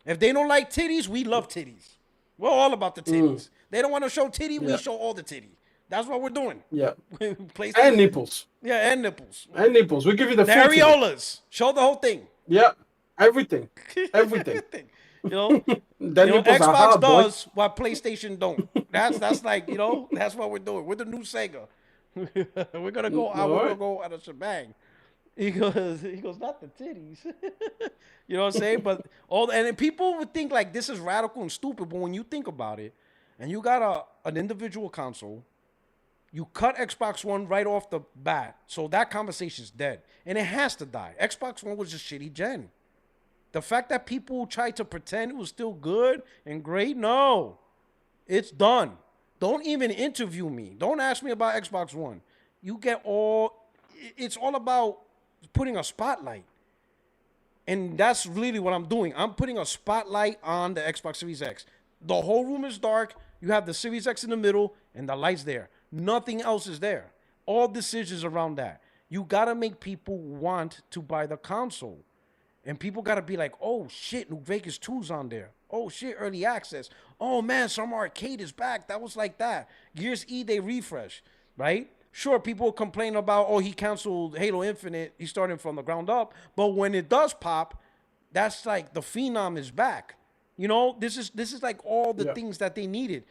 Speaker 1: If they don't like titties, we love titties. We're all about the titties. They don't want to show titty, we show all the titty. That's what we're doing.
Speaker 10: Yeah. And nipples.
Speaker 1: Yeah, and nipples.
Speaker 10: And nipples. We give you the
Speaker 1: areolas. Show the whole thing.
Speaker 10: Yeah. Everything. Everything.
Speaker 1: You know, Xbox does while PlayStation don't. That's like, you know, that's what we're doing. We're the new Sega. We're gonna go out. We're gonna go at a shebang. He goes, not the titties. You know what I'm saying? But and people would think like this is radical and stupid, but when you think about it, and you got an individual console, you cut Xbox One right off the bat, so that conversation's dead, and it has to die. Xbox One was a shitty gen. The fact that people tried to pretend it was still good and great, no, it's done. Don't even interview me. Don't ask me about Xbox One. You get it's all about putting a spotlight. And that's really what I'm doing. I'm putting a spotlight on the Xbox Series X. The whole room is dark. You have the Series X in the middle and the lights there. Nothing else is there. All decisions around that. You got to make people want to buy the console. And people got to be like, oh, shit, New Vegas 2's on there. Oh, shit, early access. Oh, man, some arcade is back. That was like that. Gears E, they refresh, right? Sure, people complain about, oh, he canceled Halo Infinite. He's starting from the ground up. But when it does pop, that's like the phenom is back. You know, this is like all the things that they needed.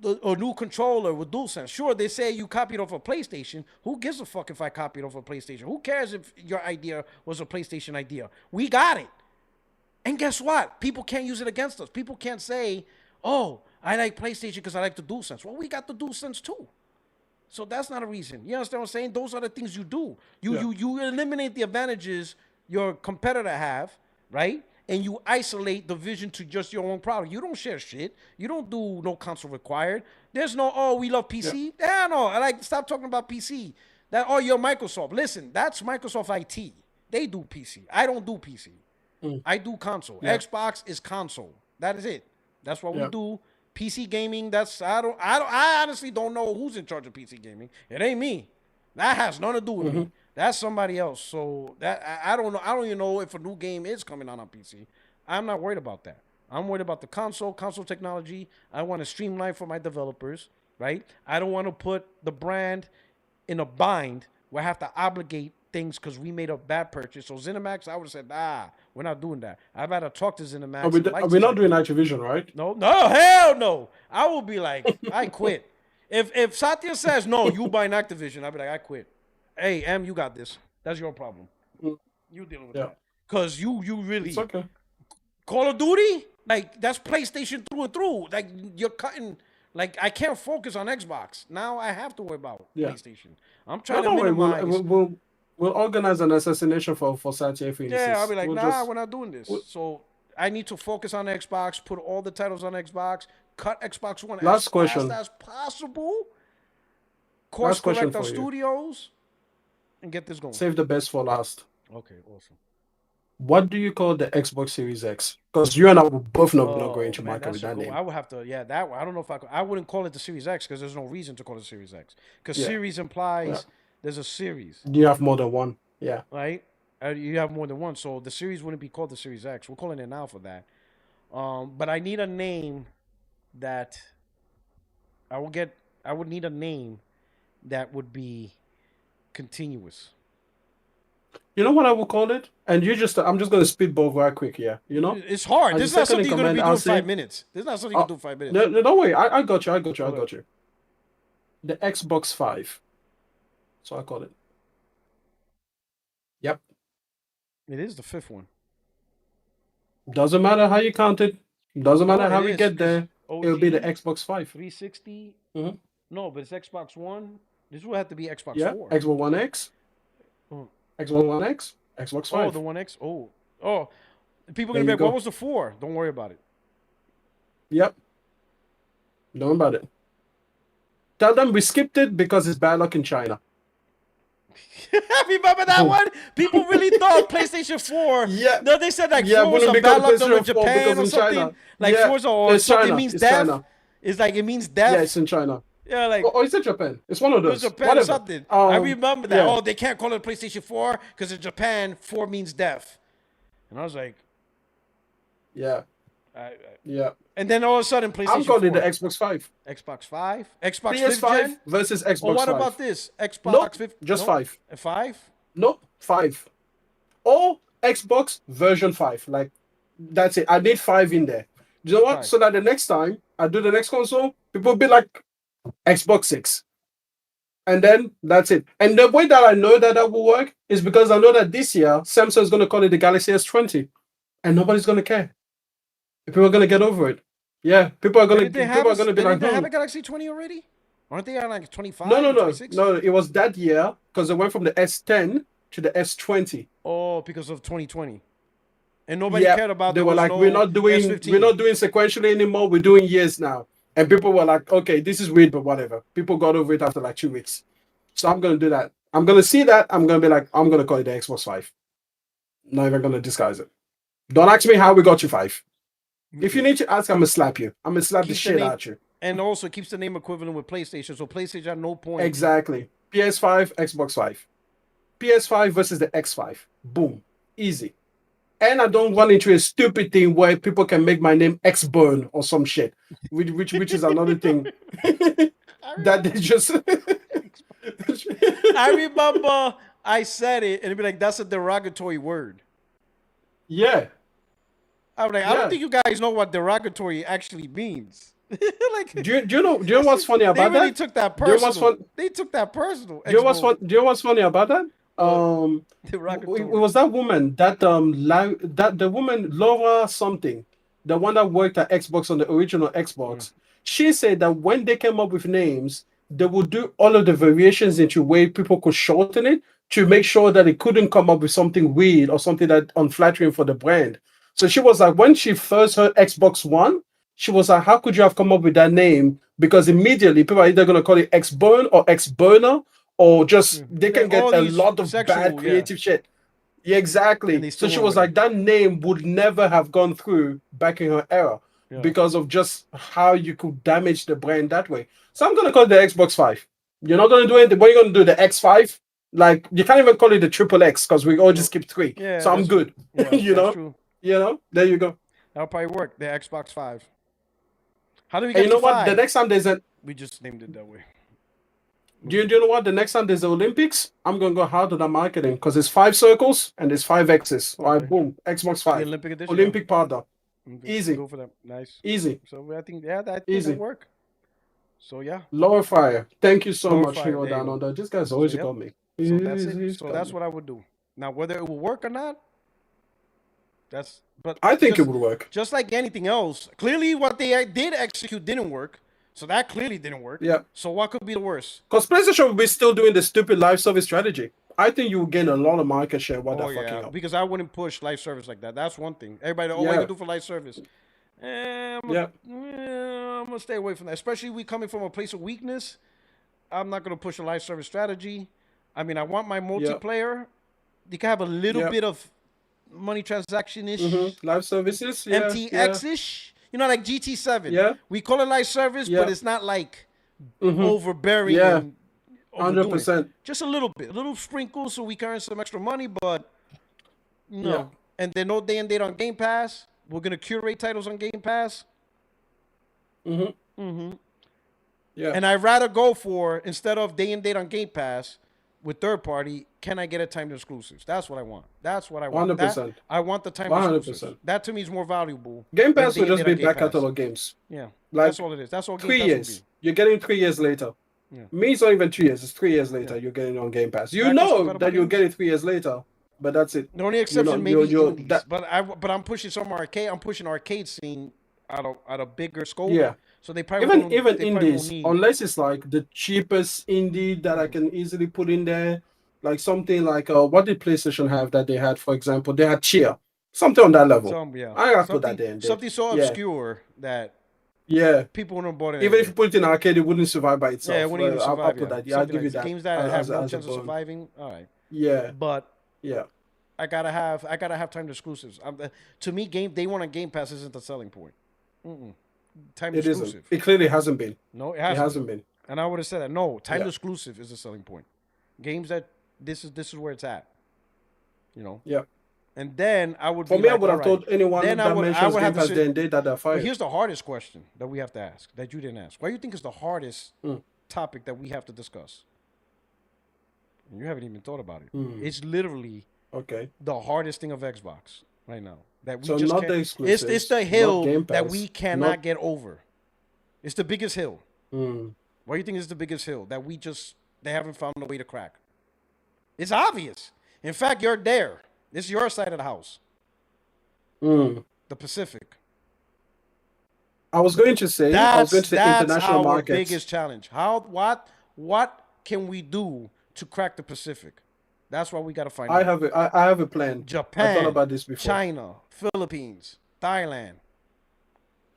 Speaker 1: A new controller with DualSense. Sure, they say you copied off a PlayStation. Who gives a fuck if I copied off a PlayStation? Who cares if your idea was a PlayStation idea? We got it. And guess what? People can't use it against us. People can't say, oh, I like PlayStation because I like the DualSense. Well, we got the DualSense too. So that's not a reason. You understand what I'm saying? Those are the things you do. You eliminate the advantages your competitor have, right? And you isolate the vision to just your own product. You don't share shit. You don't do no console required. There's no, oh, we love PC. Yeah, no. I like, stop talking about PC. That, oh, you're Microsoft. Listen, that's Microsoft IT. They do PC. I don't do PC. I do console. Xbox is console. That is it. That's what we do. PC gaming, I honestly don't know who's in charge of PC gaming. It ain't me. That has nothing to do with me. That's somebody else. So that I don't know. I don't even know if a new game is coming out on PC. I'm not worried about that. I'm worried about the console technology. I want to streamline for my developers, right? I don't want to put the brand in a bind where I have to obligate things because we made a bad purchase. So ZeniMax, I would have said, nah, we're not doing that. I'd rather talk to ZeniMax.
Speaker 10: Are we not doing Activision, right?
Speaker 1: No, hell no. I will be like, I quit. If Satya says, no, you buying Activision, I'll be like, I quit. Hey, M, you got this. That's your problem. You dealing with that. Because you really...
Speaker 10: It's okay.
Speaker 1: Call of Duty? Like, that's PlayStation through and through. Like, you're cutting... Like, I can't focus on Xbox. Now I have to worry about PlayStation. I'm trying to minimize...
Speaker 10: We'll organize an assassination for Satya if he insists.
Speaker 1: Yeah, I'll be like, we're not doing this. So I need to focus on Xbox, put all the titles on Xbox, cut Xbox One as fast as possible, course correct our studios, and get this going.
Speaker 10: Save the best for last.
Speaker 1: Okay, awesome.
Speaker 10: What do you call the Xbox Series X? Because you and I will both know we're not going to market with that name.
Speaker 1: I would have to, that I don't know if I wouldn't call it the Series X because there's no reason to call it Series X. Because series implies there's a series.
Speaker 10: You have more than one. Yeah.
Speaker 1: Right? You have more than one. So the series wouldn't be called the Series X. We're calling it now for that. But I need a name that I would need a name that would be continuous.
Speaker 10: You know what I will call it? And I'm just going to speedball very quick, you know?
Speaker 1: It's hard. This is not something you're going to be doing 5 minutes. This is not something you can do 5 minutes.
Speaker 10: No, don't worry. I got you. The Xbox 5. So I call it. Yep.
Speaker 1: It is the fifth one.
Speaker 10: Doesn't matter how you count it. Doesn't matter how we get there. It'll be the Xbox 5.
Speaker 1: 360. No, but it's Xbox One. This will have to be Xbox 4.
Speaker 10: Xbox One X. Xbox One X. Xbox 5.
Speaker 1: Oh, the One X. Oh. People are going to be like, what was the 4? Don't worry about it.
Speaker 10: Yep. Don't worry about it. Tell them we skipped it because it's bad luck in China.
Speaker 1: Remember that one? People really thought PlayStation 4. Yeah. No, they said like 4 was a bad luck in Japan or something. Like 4's or something means death. It's like it means death.
Speaker 10: Yeah, it's in China.
Speaker 1: Yeah, like
Speaker 10: or is it Japan? It's one of
Speaker 1: it was
Speaker 10: those.
Speaker 1: Japan or
Speaker 10: Whatever.
Speaker 1: something. I remember that.
Speaker 10: Yeah.
Speaker 1: Oh, they can't call it a PlayStation 4 because in Japan 4 means death. And I was like,
Speaker 10: Yeah. Yeah.
Speaker 1: And then all of a sudden, PlayStation
Speaker 10: I'm calling
Speaker 1: 4.
Speaker 10: the Xbox 5.
Speaker 1: Xbox 5? Xbox
Speaker 10: PS5
Speaker 1: 5th gen?
Speaker 10: versus Xbox 5.
Speaker 1: Or what about this? Xbox
Speaker 10: Nope,
Speaker 1: 5th?
Speaker 10: just
Speaker 1: nope.
Speaker 10: 5.
Speaker 1: 5?
Speaker 10: Nope, 5. Or Xbox version 5. Like, that's it. I need 5 in there. Do you know what?
Speaker 1: 5.
Speaker 10: So that the next time I do the next console, people will be like, Xbox 6. And then that's it. And the way that I know that that will work is because I know that this year, Samsung is going to call it the Galaxy S20. And nobody's going to care. People are going to get over it. Yeah, people are going to be like,
Speaker 1: they have a Galaxy 20 already? Aren't they on like 25?
Speaker 10: No.
Speaker 1: 26?
Speaker 10: No, it was that year because it went from the S10 to the S20.
Speaker 1: Oh, because of 2020. And nobody cared about.
Speaker 10: They were like, we're not doing sequentially anymore. We're doing years now. And people were like, okay, this is weird, but whatever. People got over it after like 2 weeks. So I'm gonna do that. I'm gonna see that. I'm gonna be like, I'm gonna call it the Xbox 5. Not even gonna disguise it. Don't ask me how we got you 5. If you need to ask, I'm gonna slap you. I'm gonna slap the shit out of you.
Speaker 1: And also keeps the name equivalent with PlayStation. So PlayStation at no point.
Speaker 10: Exactly. PS5, Xbox 5. PS5 versus the X5. Boom. Easy. And I don't run into a stupid thing where people can make my name X-Burn or some shit, which is another thing that they just.
Speaker 1: I remember I said it, and it'd be like, "That's a derogatory word."
Speaker 10: Yeah.
Speaker 1: I'm like, I don't think you guys know what derogatory actually means. Like,
Speaker 10: do you know what's funny about that?
Speaker 1: They really took that personal. They took that personal.
Speaker 10: Do you know what's funny about that? It was that woman that the woman Laura something, the one that worked at Xbox on the original Xbox. She said that when they came up with names, they would do all of the variations into way people could shorten it to make sure that it couldn't come up with something weird or something that unflattering for the brand. So she was like, when she first heard Xbox One, she was like, how could you have come up with that name? Because immediately people are either going to call it X-Burn or X-Burner, or just they can get a lot of bad creative shit. Yeah, exactly. So she was like, that name would never have gone through back in her era because of just how you could damage the brand that way. So I'm going to call it the Xbox 5. You're not going to do anything. What are you going to do? The X5? Like, you can't even call it the triple X because we all just skip 3.
Speaker 1: Yeah,
Speaker 10: so I'm good.
Speaker 1: Yeah,
Speaker 10: you know?
Speaker 1: True.
Speaker 10: You know? There you go.
Speaker 1: That'll probably work. The Xbox 5. How do we
Speaker 10: get
Speaker 1: to 5?
Speaker 10: What? The next time there's a...
Speaker 1: We just named it that way.
Speaker 10: Do you know what? The next time there's the Olympics, I'm going to go hard on the marketing because it's 5 circles and there's 5 X's. All right, boom. Xbox 5.
Speaker 1: The Olympic edition.
Speaker 10: Olympic powder. Easy.
Speaker 1: Go for that. Nice.
Speaker 10: Easy.
Speaker 1: So I think, that will work. So, yeah.
Speaker 10: Lower fire. Thank you so
Speaker 1: Lower
Speaker 10: much,
Speaker 1: fire.
Speaker 10: Hero Down Under. This guy's always got me.
Speaker 1: So that's it. So that's what I would do. Now, whether it will work or not, but
Speaker 10: I think it would work.
Speaker 1: Just like anything else. Clearly, what they did execute didn't work. So that clearly didn't work.
Speaker 10: Yeah.
Speaker 1: So what could be the worst?
Speaker 10: Because PlayStation will be still doing the stupid live service strategy. I think you will gain a lot of market share while they're fucking up.
Speaker 1: Because I wouldn't push live service like that. That's one thing. Everybody, what you do for live service? I'm going to stay away from that. Especially we coming from a place of weakness. I'm not going to push a live service strategy. I mean, I want my multiplayer. You can have a little bit of money transaction-ish.
Speaker 10: Live services.
Speaker 1: MTX-ish. You know, like GT7. Yeah. We call it live service, but it's not like overbearing.
Speaker 10: Yeah.
Speaker 1: And
Speaker 10: 100%.
Speaker 1: Just a little bit. A little sprinkle so we can earn some extra money, but no. Yeah. And then no day and date on Game Pass. We're going to curate titles on Game Pass.
Speaker 10: Yeah.
Speaker 1: And I'd rather go for, instead of day and date on Game Pass with third party, can I get a timed exclusives? That's what I want. That's what I want.
Speaker 10: 100%.
Speaker 1: I want the timed exclusives. That to me is more valuable.
Speaker 10: Game Pass will just be back catalog games.
Speaker 1: Yeah.
Speaker 10: Like,
Speaker 1: that's all it is. That's all Game
Speaker 10: 3
Speaker 1: Pass
Speaker 10: years.
Speaker 1: will be.
Speaker 10: You're getting 3 years later.
Speaker 1: Yeah.
Speaker 10: Me, it's not even 2 years. It's 3 years later. You're getting on Game Pass. You know that you'll get it 3 years later, but that's it.
Speaker 1: The only exception maybe indies. But I'm pushing some arcade. I'm pushing arcade scene at a bigger scope.
Speaker 10: Yeah.
Speaker 1: So they probably
Speaker 10: even indies, unless it's like the cheapest indie that I can easily put in there, like something like what did PlayStation have that they had? For example, they had Cheer, something on that level. I have to put that there.
Speaker 1: Something so obscure that people wouldn't bought it.
Speaker 10: Even if you put it in arcade, it wouldn't survive by itself.
Speaker 1: Yeah, it wouldn't even survive.
Speaker 10: I'll put that. Yeah, I'll give you that.
Speaker 1: Games that have no chance of surviving. All right.
Speaker 10: Yeah.
Speaker 1: But I gotta have timed exclusives. To me, day one on Game Pass isn't the selling point. Timed exclusive.
Speaker 10: It clearly hasn't been.
Speaker 1: No, it
Speaker 10: hasn't been.
Speaker 1: And I would have said that. No, timed exclusive is the selling point. Games that this is where it's at. You know.
Speaker 10: Yeah.
Speaker 1: And then I would.
Speaker 10: For
Speaker 1: be
Speaker 10: me,
Speaker 1: like,
Speaker 10: I would have told anyone
Speaker 1: then
Speaker 10: that mentions Game Pass
Speaker 1: say,
Speaker 10: day that they're fired.
Speaker 1: But here's the hardest question that we have to ask that you didn't ask. Why do you think is the hardest topic that we have to discuss? And you haven't even thought about it. It's literally the hardest thing of Xbox right now. That we just
Speaker 10: not the exclusives,
Speaker 1: it's the hill
Speaker 10: Game Pass,
Speaker 1: that we cannot get over. It's the biggest hill. Why do you think it's the biggest hill that they haven't found a way to crack? It's obvious. In fact, you're there. It's your side of the house. The Pacific.
Speaker 10: I was going to say international
Speaker 1: that's our
Speaker 10: markets.
Speaker 1: biggest challenge. What can we do to crack the Pacific? That's what we got to find out.
Speaker 10: I have a plan.
Speaker 1: Japan,
Speaker 10: I thought about this before.
Speaker 1: China, Philippines, Thailand.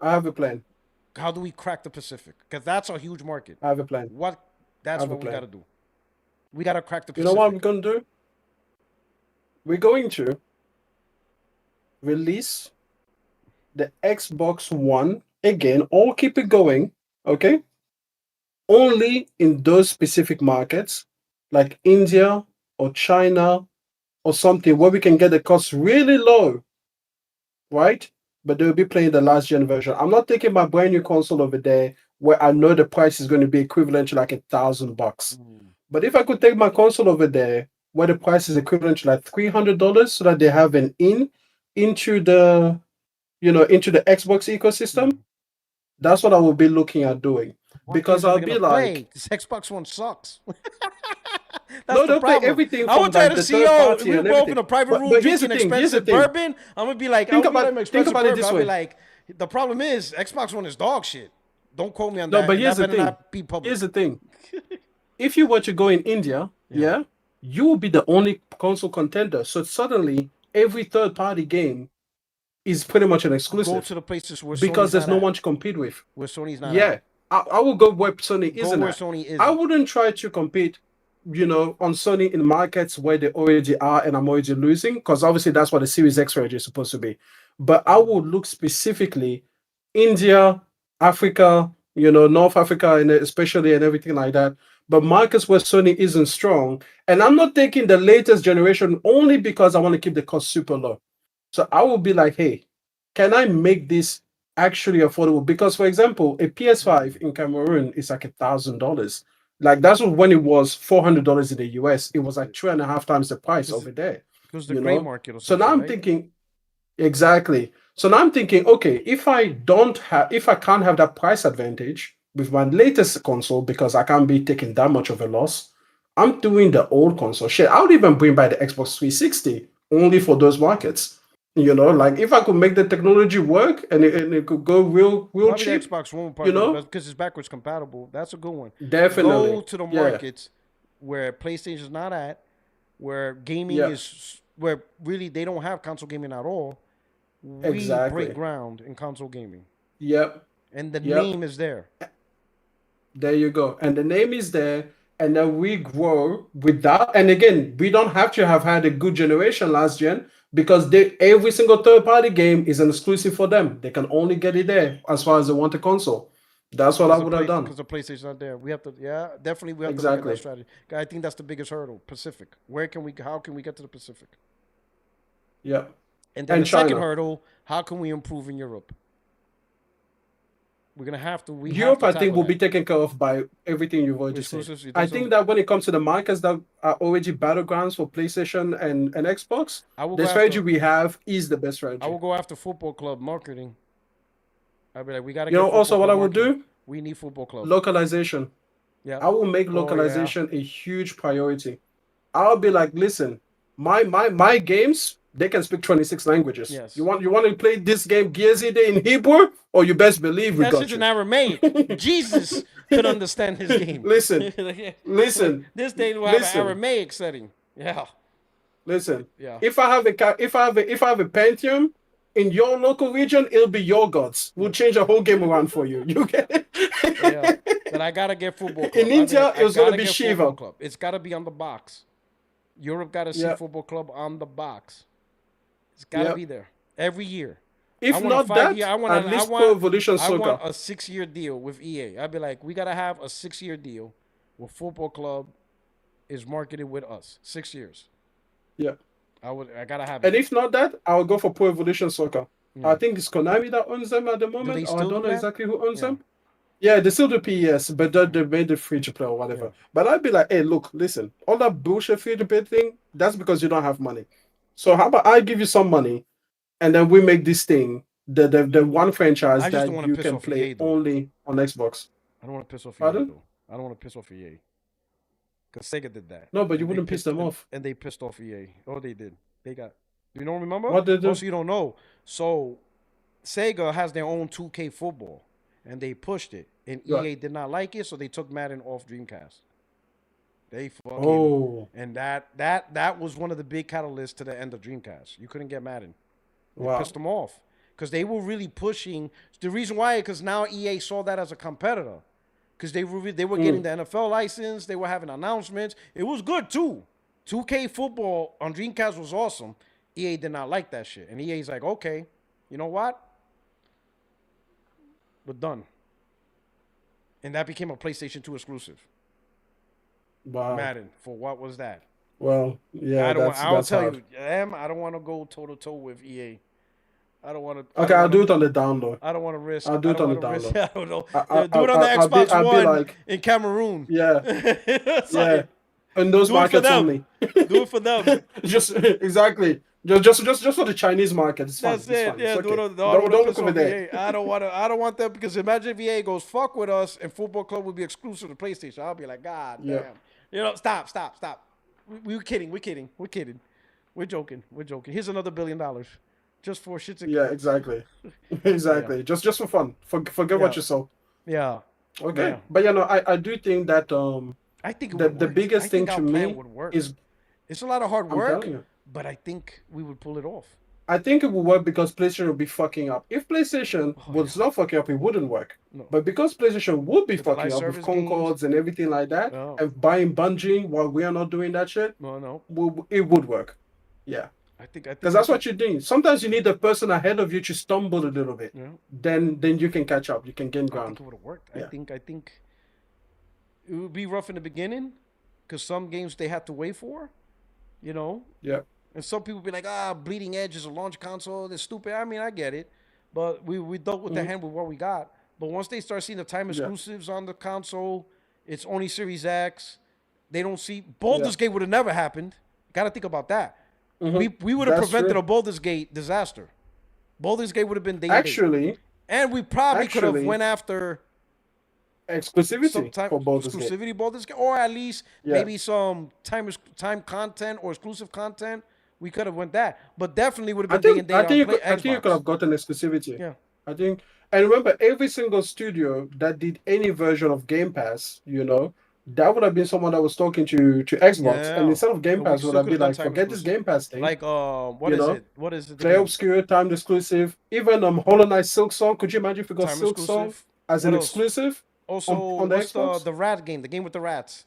Speaker 10: I have a plan.
Speaker 1: How do we crack the Pacific? Because that's a huge market.
Speaker 10: I have a plan.
Speaker 1: That's what we got to do. We got to crack the Pacific.
Speaker 10: You know what we're going to do? We're going to release the Xbox One again, or keep it going, okay? Only in those specific markets, like India or China or something, where we can get the cost really low, right? But they'll be playing the last gen version. I'm not taking my brand new console over there where I know the price is going to be equivalent to like $1,000. But if I could take my console over there where the price is equivalent to like $300, so that they have an into the Xbox ecosystem, that's what I will be looking at doing. Because I'll be like,
Speaker 1: this Xbox One sucks.
Speaker 10: No, they'll play everything from
Speaker 1: like the CEO. We go in a private room drinking expensive bourbon. I'm gonna be like, think about it this way. Like, the problem is Xbox One is dog shit. Don't quote me on that.
Speaker 10: No, but here's the thing.
Speaker 1: Here's
Speaker 10: the thing. If you were to go in India, you will be the only console contender. So suddenly, every third-party game is pretty much an exclusive.
Speaker 1: Go to the places where
Speaker 10: because
Speaker 1: Sony's
Speaker 10: there's
Speaker 1: not
Speaker 10: no
Speaker 1: at.
Speaker 10: one to compete with.
Speaker 1: Where Sony's not.
Speaker 10: Yeah, I will go where Sony isn't.
Speaker 1: Where Sony is.
Speaker 10: I wouldn't try to compete, on Sony in markets where they already are and I'm already losing, because obviously that's what the Series X range is supposed to be. But I would look specifically India, Africa, North Africa, and especially and everything like that. But markets where Sony isn't strong, and I'm not taking the latest generation only because I want to keep the cost super low. So I will be like, hey, can I make this actually affordable? Because, for example, a PS5 in Cameroon is like $1,000. Like, that's when it was $400 in the US. It was like 2.5 times the price over there.
Speaker 1: Because the gray market. Or
Speaker 10: so now I'm thinking, exactly. So now I'm thinking, okay, if I can't have that price advantage with my latest console because I can't be taking that much of a loss, I'm doing the old console. Shit, I would even bring back the Xbox 360 only for those markets. Like if I could make the technology work and it could go real cheap.
Speaker 1: The Xbox One, because it's backwards compatible. That's a good one.
Speaker 10: Definitely.
Speaker 1: Go to the markets where PlayStation is not at, where gaming is, where really they don't have console gaming at all. We break ground in console gaming.
Speaker 10: Yep.
Speaker 1: And the name is there.
Speaker 10: There you go. And the name is there. And then we grow with that. And again, we don't have to have had a good generation last gen because every single third-party game is an exclusive for them. They can only get it there as far as they want a console. That's what I would have done.
Speaker 1: Because the PlayStation's not there. We have to, definitely we have to look at that strategy. I think that's the biggest hurdle. Pacific. How can we get to the Pacific?
Speaker 10: Yeah.
Speaker 1: And then the second hurdle, how can we improve in Europe? We're gonna have to.
Speaker 10: Europe, I think, will be taken care of by everything you've already said. I think that when it comes to the markets that are already battlegrounds for PlayStation and Xbox, the strategy we have is the best strategy.
Speaker 1: I will go after football club marketing. I'll be like, we gotta.
Speaker 10: Also, what I will do?
Speaker 1: We need football club
Speaker 10: localization. Yeah, I will make localization a huge priority. I'll be like, listen, my games. They can speak 26 languages.
Speaker 1: Yes.
Speaker 10: You want to play this game Gearzy Day in Hebrew, or you best believe we got you.
Speaker 1: in Aramaic. Jesus could understand his game.
Speaker 10: Listen.
Speaker 1: This day will have an Aramaic setting. Yeah.
Speaker 10: Listen. Yeah. If I have a Pentium in your local region, it'll be your gods. We'll change the whole game around for you. You get it?
Speaker 1: Yeah. But I gotta get football club.
Speaker 10: In India, it was gonna be Shiva.
Speaker 1: Club. It's gotta be on the box. Europe gotta see football club on the box. It's got to be there every year.
Speaker 10: If not that, at least Pro Evolution Soccer.
Speaker 1: I want a 6-year deal with EA. I'd be like, we gotta have a 6-year deal where Football Club is marketed with us. 6 years.
Speaker 10: Yeah.
Speaker 1: I gotta have
Speaker 10: it. And if not that, I'll go for Pro Evolution Soccer.
Speaker 1: Yeah.
Speaker 10: I think it's Konami that owns them at the moment. I don't know exactly who owns them.
Speaker 1: Yeah,
Speaker 10: they still do PES, but they made it free to play or whatever. Yeah. But I'd be like, hey, look, listen, all that bullshit free to play thing, that's because you don't have money. So how about I give you some money, and then we make this thing the one franchise that you can play only on Xbox.
Speaker 1: I don't want to piss off EA, though. I don't want to piss off EA. Because Sega did that.
Speaker 10: No, but you wouldn't piss them off.
Speaker 1: And they pissed off EA. Oh, they did. They got... You don't remember?
Speaker 10: What did they do?
Speaker 1: So you don't know. So Sega has their own 2K football. And they pushed it. And EA did not like it, so they took Madden off Dreamcast. They fucking...
Speaker 10: Oh.
Speaker 1: And that was one of the big catalysts to the end of Dreamcast. You couldn't get Madden. They pissed them off. Because they were really pushing... The reason why, because now EA saw that as a competitor. Because they were getting the NFL license. They were having announcements. It was good, too. 2K football on Dreamcast was awesome. EA did not like that shit. And EA's like, okay, you know what? We're done. And that became a PlayStation 2 exclusive.
Speaker 10: Wow.
Speaker 1: Madden. For what was that?
Speaker 10: Well, yeah,
Speaker 1: I'll tell you, I don't want to go toe-to-toe with EA. I don't want to.
Speaker 10: Okay, I'll do it on the down low.
Speaker 1: I don't want to risk.
Speaker 10: I'll do it on the down low.
Speaker 1: I don't know. Do it on the Xbox One in Cameroon.
Speaker 10: Yeah. Yeah. In those markets only.
Speaker 1: Do it for them.
Speaker 10: Just exactly. Just for the Chinese market. It's fine.
Speaker 1: That's it.
Speaker 10: Fine.
Speaker 1: Yeah.
Speaker 10: Okay.
Speaker 1: Don't
Speaker 10: look over there.
Speaker 1: I don't want them because imagine if EA goes fuck with us and Football Club would be exclusive to PlayStation. I'll be like, God damn. You know, stop. We were kidding. We're joking. Here's another $1 billion. Just for shits and
Speaker 10: giggles. Exactly. Exactly. Yeah. Just for fun. Forget what you saw.
Speaker 1: Yeah.
Speaker 10: Okay. Yeah. But I do think that
Speaker 1: I think
Speaker 10: the biggest thing to me is
Speaker 1: it's a lot of hard work, but I think we would pull it off.
Speaker 10: I think it would work because PlayStation would be fucking up. If PlayStation was not fucking up, it wouldn't work. No. But because PlayStation would be fucking up with Concords and everything like that, and buying Bungie while we are not doing that shit, it would work. Yeah.
Speaker 1: I think
Speaker 10: because that's what you're doing. Sometimes you need the person ahead of you to stumble a little bit.
Speaker 1: Yeah.
Speaker 10: Then you can catch up. You can gain ground.
Speaker 1: I think it would have worked. Yeah. I think it would be rough in the beginning because some games they had to wait for, you know.
Speaker 10: Yeah.
Speaker 1: And some people be like, Bleeding Edge is a launch console. They're stupid. I mean, I get it, but we dealt with the hand with what we got. But once they start seeing the time exclusives on the console, it's only Series X. They don't see Baldur's Gate would have never happened. Got to think about that. Mm-hmm. We would have prevented a Baldur's Gate disaster. Baldur's Gate would have been
Speaker 10: actually,
Speaker 1: and we probably could have went after
Speaker 10: exclusivity for Baldur's
Speaker 1: Gate, or at least maybe some time content or exclusive content. We could have went that, but definitely would have been
Speaker 10: I think you could have gotten exclusivity.
Speaker 1: Yeah,
Speaker 10: I think. And remember, every single studio that did any version of Game Pass, you know, that would have been someone that was talking to Xbox, and instead of Game Pass, would have been like, forget this Game Pass thing.
Speaker 1: Like, what is it? What is it?
Speaker 10: Play Obscure, timed exclusive. Even Hollow Knight Silk Song. Could you imagine if we got Silk Song as an exclusive?
Speaker 1: Also,
Speaker 10: on the Xbox?
Speaker 1: The rat game, the game with the rats?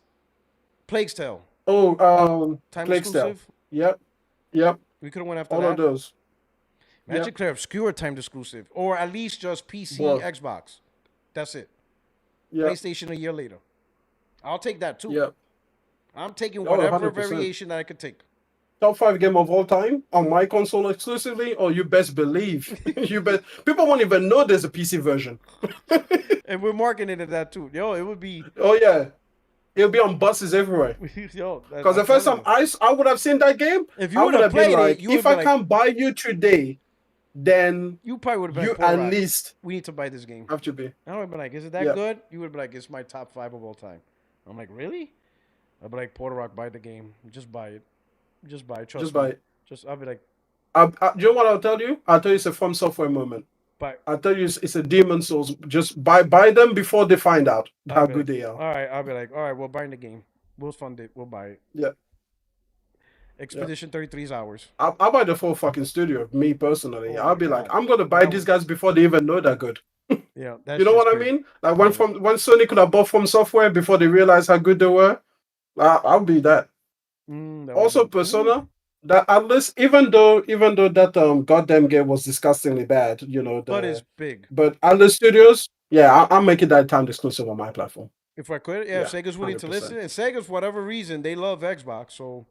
Speaker 1: Plague's Tale.
Speaker 10: Oh,
Speaker 1: time
Speaker 10: Plague's
Speaker 1: exclusive?
Speaker 10: Yep.
Speaker 1: We could have went after
Speaker 10: all of those.
Speaker 1: Magic Claire Obscure timed exclusive, or at least just PC, Xbox. That's it. PlayStation a year later. I'll take that too.
Speaker 10: Yeah.
Speaker 1: I'm taking whatever variation that I could take.
Speaker 10: Top 5 game of all time on my console exclusively, or you best believe. People won't even know there's a PC version.
Speaker 1: And we're marketing it that too. Yo, it would be.
Speaker 10: Oh yeah. It'll be on buses everywhere. Because the first time I would have seen that game,
Speaker 1: if you would have played
Speaker 10: it, if I can't buy you today, then
Speaker 1: you probably would have been
Speaker 10: at least
Speaker 1: we need to buy this game.
Speaker 10: Have to be.
Speaker 1: I would have been like, is it that good? You would be like, it's my top 5 of all time. I'm like, really? I'd be like, Puertorock, buy the game. Just buy it. Just buy it. Just buy it. I'll be like,
Speaker 10: you know what I'll tell you? I'll tell you it's a From Software moment. I'll tell you it's a Demon Souls. Just buy them before they find out how good they are.
Speaker 1: All right, I'll be like, all right, we're buying the game. We'll fund it. We'll buy it.
Speaker 10: Yeah.
Speaker 1: Expedition 33's ours.
Speaker 10: I'll buy the full fucking studio, me personally. I'll be like, I'm going to buy these guys before they even know they're good.
Speaker 1: Yeah.
Speaker 10: You know what I mean? Like when Sony could have bought From Software before they realized how good they were, I'll be that. Also, Persona. That at least, even though that goddamn game was disgustingly bad,
Speaker 1: But it's big.
Speaker 10: but Atlas Studios, yeah, I'm making that time exclusive on my platform.
Speaker 1: If I could, yeah, if Sega's willing to
Speaker 10: 100%.
Speaker 1: listen, and Sega's for whatever reason they love Xbox, so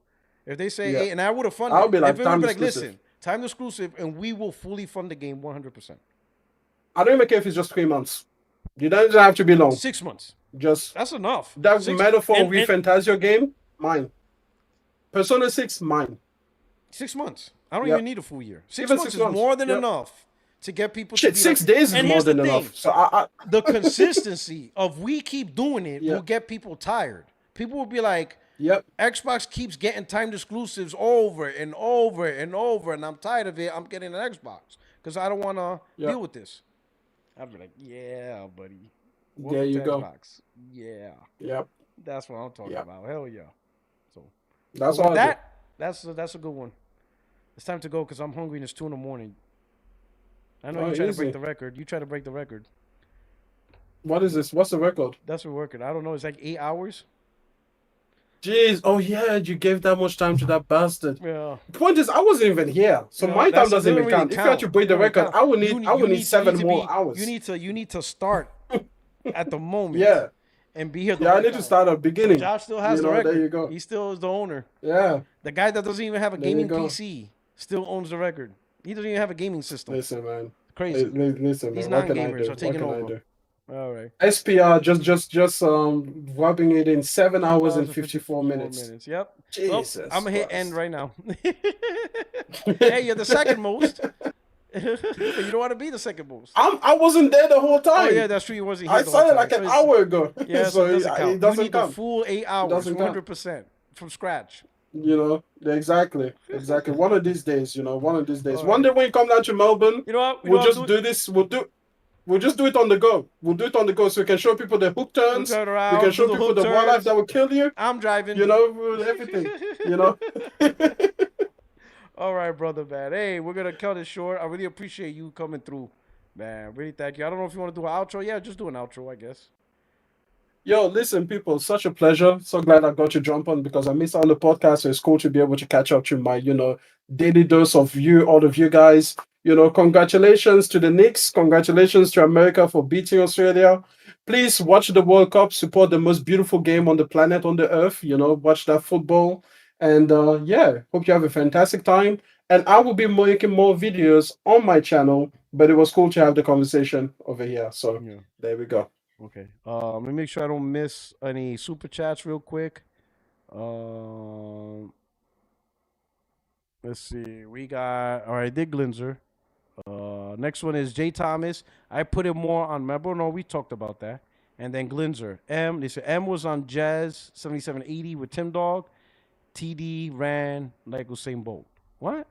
Speaker 1: if they say,
Speaker 10: Yeah.
Speaker 1: hey, and I would have funded,
Speaker 10: I'll be like,
Speaker 1: if it would
Speaker 10: time
Speaker 1: be like,
Speaker 10: exclusive.
Speaker 1: listen, time exclusive, and we will fully fund the game 100%.
Speaker 10: I don't even care if it's just 3 months. You don't have to be long.
Speaker 1: 6 months.
Speaker 10: Just
Speaker 1: That's enough.
Speaker 10: that metaphor with
Speaker 1: and
Speaker 10: Fantasio game, mine. Persona 6, mine.
Speaker 1: 6 months. I don't
Speaker 10: Yep.
Speaker 1: even need a full year. 6
Speaker 10: Even
Speaker 1: months
Speaker 10: 6
Speaker 1: is
Speaker 10: months.
Speaker 1: more than
Speaker 10: Yep.
Speaker 1: enough to get people
Speaker 10: Shit,
Speaker 1: to be
Speaker 10: 6
Speaker 1: like,
Speaker 10: days is
Speaker 1: and
Speaker 10: more
Speaker 1: here's the
Speaker 10: than
Speaker 1: thing,
Speaker 10: enough. So I
Speaker 1: the consistency of we keep doing it
Speaker 10: Yeah.
Speaker 1: will get people tired. People will be like,
Speaker 10: yep.
Speaker 1: Xbox keeps getting timed exclusives over and over and over, and I'm tired of it. I'm getting an Xbox because I don't want to
Speaker 10: Yep.
Speaker 1: deal with this. I'd be like, yeah, buddy.
Speaker 10: There
Speaker 1: Welcome
Speaker 10: you
Speaker 1: to
Speaker 10: go.
Speaker 1: Xbox. Yeah.
Speaker 10: Yep.
Speaker 1: That's what I'm talking
Speaker 10: Yep.
Speaker 1: about. Hell yeah. So
Speaker 10: That's
Speaker 1: with
Speaker 10: all I do.
Speaker 1: that's a good one. It's time to go because I'm hungry and it's 2 a.m. I know
Speaker 10: Oh,
Speaker 1: you try to
Speaker 10: easy.
Speaker 1: break the record. You try to break the record.
Speaker 10: What is this? What's the record?
Speaker 1: That's the record. I don't know. It's like 8 hours.
Speaker 10: Jeez. Oh yeah, you gave that much time to that bastard.
Speaker 1: Yeah.
Speaker 10: The point is, I wasn't even here, so
Speaker 1: You know,
Speaker 10: my time
Speaker 1: that's-
Speaker 10: doesn't even
Speaker 1: doesn't really
Speaker 10: count. If you had to break the
Speaker 1: Doesn't really
Speaker 10: record,
Speaker 1: count.
Speaker 10: I would need
Speaker 1: You need
Speaker 10: 7
Speaker 1: to
Speaker 10: more
Speaker 1: be-
Speaker 10: hours.
Speaker 1: You need to start at the moment.
Speaker 10: Yeah.
Speaker 1: And be here. The
Speaker 10: Yeah, I
Speaker 1: whole
Speaker 10: need to
Speaker 1: time.
Speaker 10: start at the beginning.
Speaker 1: Josh still has
Speaker 10: You
Speaker 1: the
Speaker 10: know,
Speaker 1: record.
Speaker 10: there you go.
Speaker 1: He still is the owner.
Speaker 10: Yeah.
Speaker 1: The guy that doesn't even have a
Speaker 10: There you
Speaker 1: gaming
Speaker 10: go.
Speaker 1: PC still owns the record. He doesn't even have a gaming system.
Speaker 10: Listen, man.
Speaker 1: Crazy.
Speaker 10: Listen,
Speaker 1: These
Speaker 10: man. What can I
Speaker 1: non-gamers
Speaker 10: do?
Speaker 1: are
Speaker 10: What
Speaker 1: taking
Speaker 10: can I
Speaker 1: over.
Speaker 10: do?
Speaker 1: All right.
Speaker 10: SPR just rubbing it in 7 hours and 54 minutes.
Speaker 1: Yep.
Speaker 10: Jesus.
Speaker 1: Well, I'm gonna hit
Speaker 10: Christ.
Speaker 1: end right now. Hey, you're the second most. But you don't want to be the second most.
Speaker 10: I wasn't there the whole time.
Speaker 1: Oh yeah, that's true. You wasn't here.
Speaker 10: I
Speaker 1: the whole
Speaker 10: started
Speaker 1: time.
Speaker 10: like an
Speaker 1: So it's-
Speaker 10: hour ago.
Speaker 1: Yeah, so it doesn't count.
Speaker 10: It doesn't
Speaker 1: you need
Speaker 10: count.
Speaker 1: the full 8 hours,
Speaker 10: doesn't count.
Speaker 1: 100% from scratch.
Speaker 10: You know, exactly. One of these days, one of these days.
Speaker 1: All
Speaker 10: One day when you come down to Melbourne,
Speaker 1: You know what?
Speaker 10: we'll just do this. We'll just do it on the go. We'll do it on the go so we can show people the hook turns.
Speaker 1: Turn
Speaker 10: We
Speaker 1: around,
Speaker 10: can show
Speaker 1: do the
Speaker 10: people
Speaker 1: hook
Speaker 10: the
Speaker 1: turns.
Speaker 10: wildlife that will kill you.
Speaker 1: I'm driving.
Speaker 10: Everything.
Speaker 1: All right, brother, man. Hey, we're gonna cut it short. I really appreciate you coming through, man. Really, thank you. I don't know if you want to do an outro. Yeah, just do an outro, I guess.
Speaker 10: Yo, listen, people, such a pleasure. So glad I got to jump on because I missed out on the podcast. So it's cool to be able to catch up to my, daily dose of all of you guys. Congratulations to the Knicks. Congratulations to America for beating Australia. Please watch the World Cup. Support the most beautiful game on the planet, on the earth. Watch that football. And hope you have a fantastic time. And I will be making more videos on my channel. But it was cool to have the conversation over here. So There we go.
Speaker 1: Okay. Let me make sure I don't miss any super chats real quick. Let's see. We got all right. Dig Glinzer. Next one is Jay Thomas. I put it more on Member. No, we talked about that. And then Glinzer. They said M was on Jazz 7780 with Tim Dog. TD ran like Usain Bolt. What?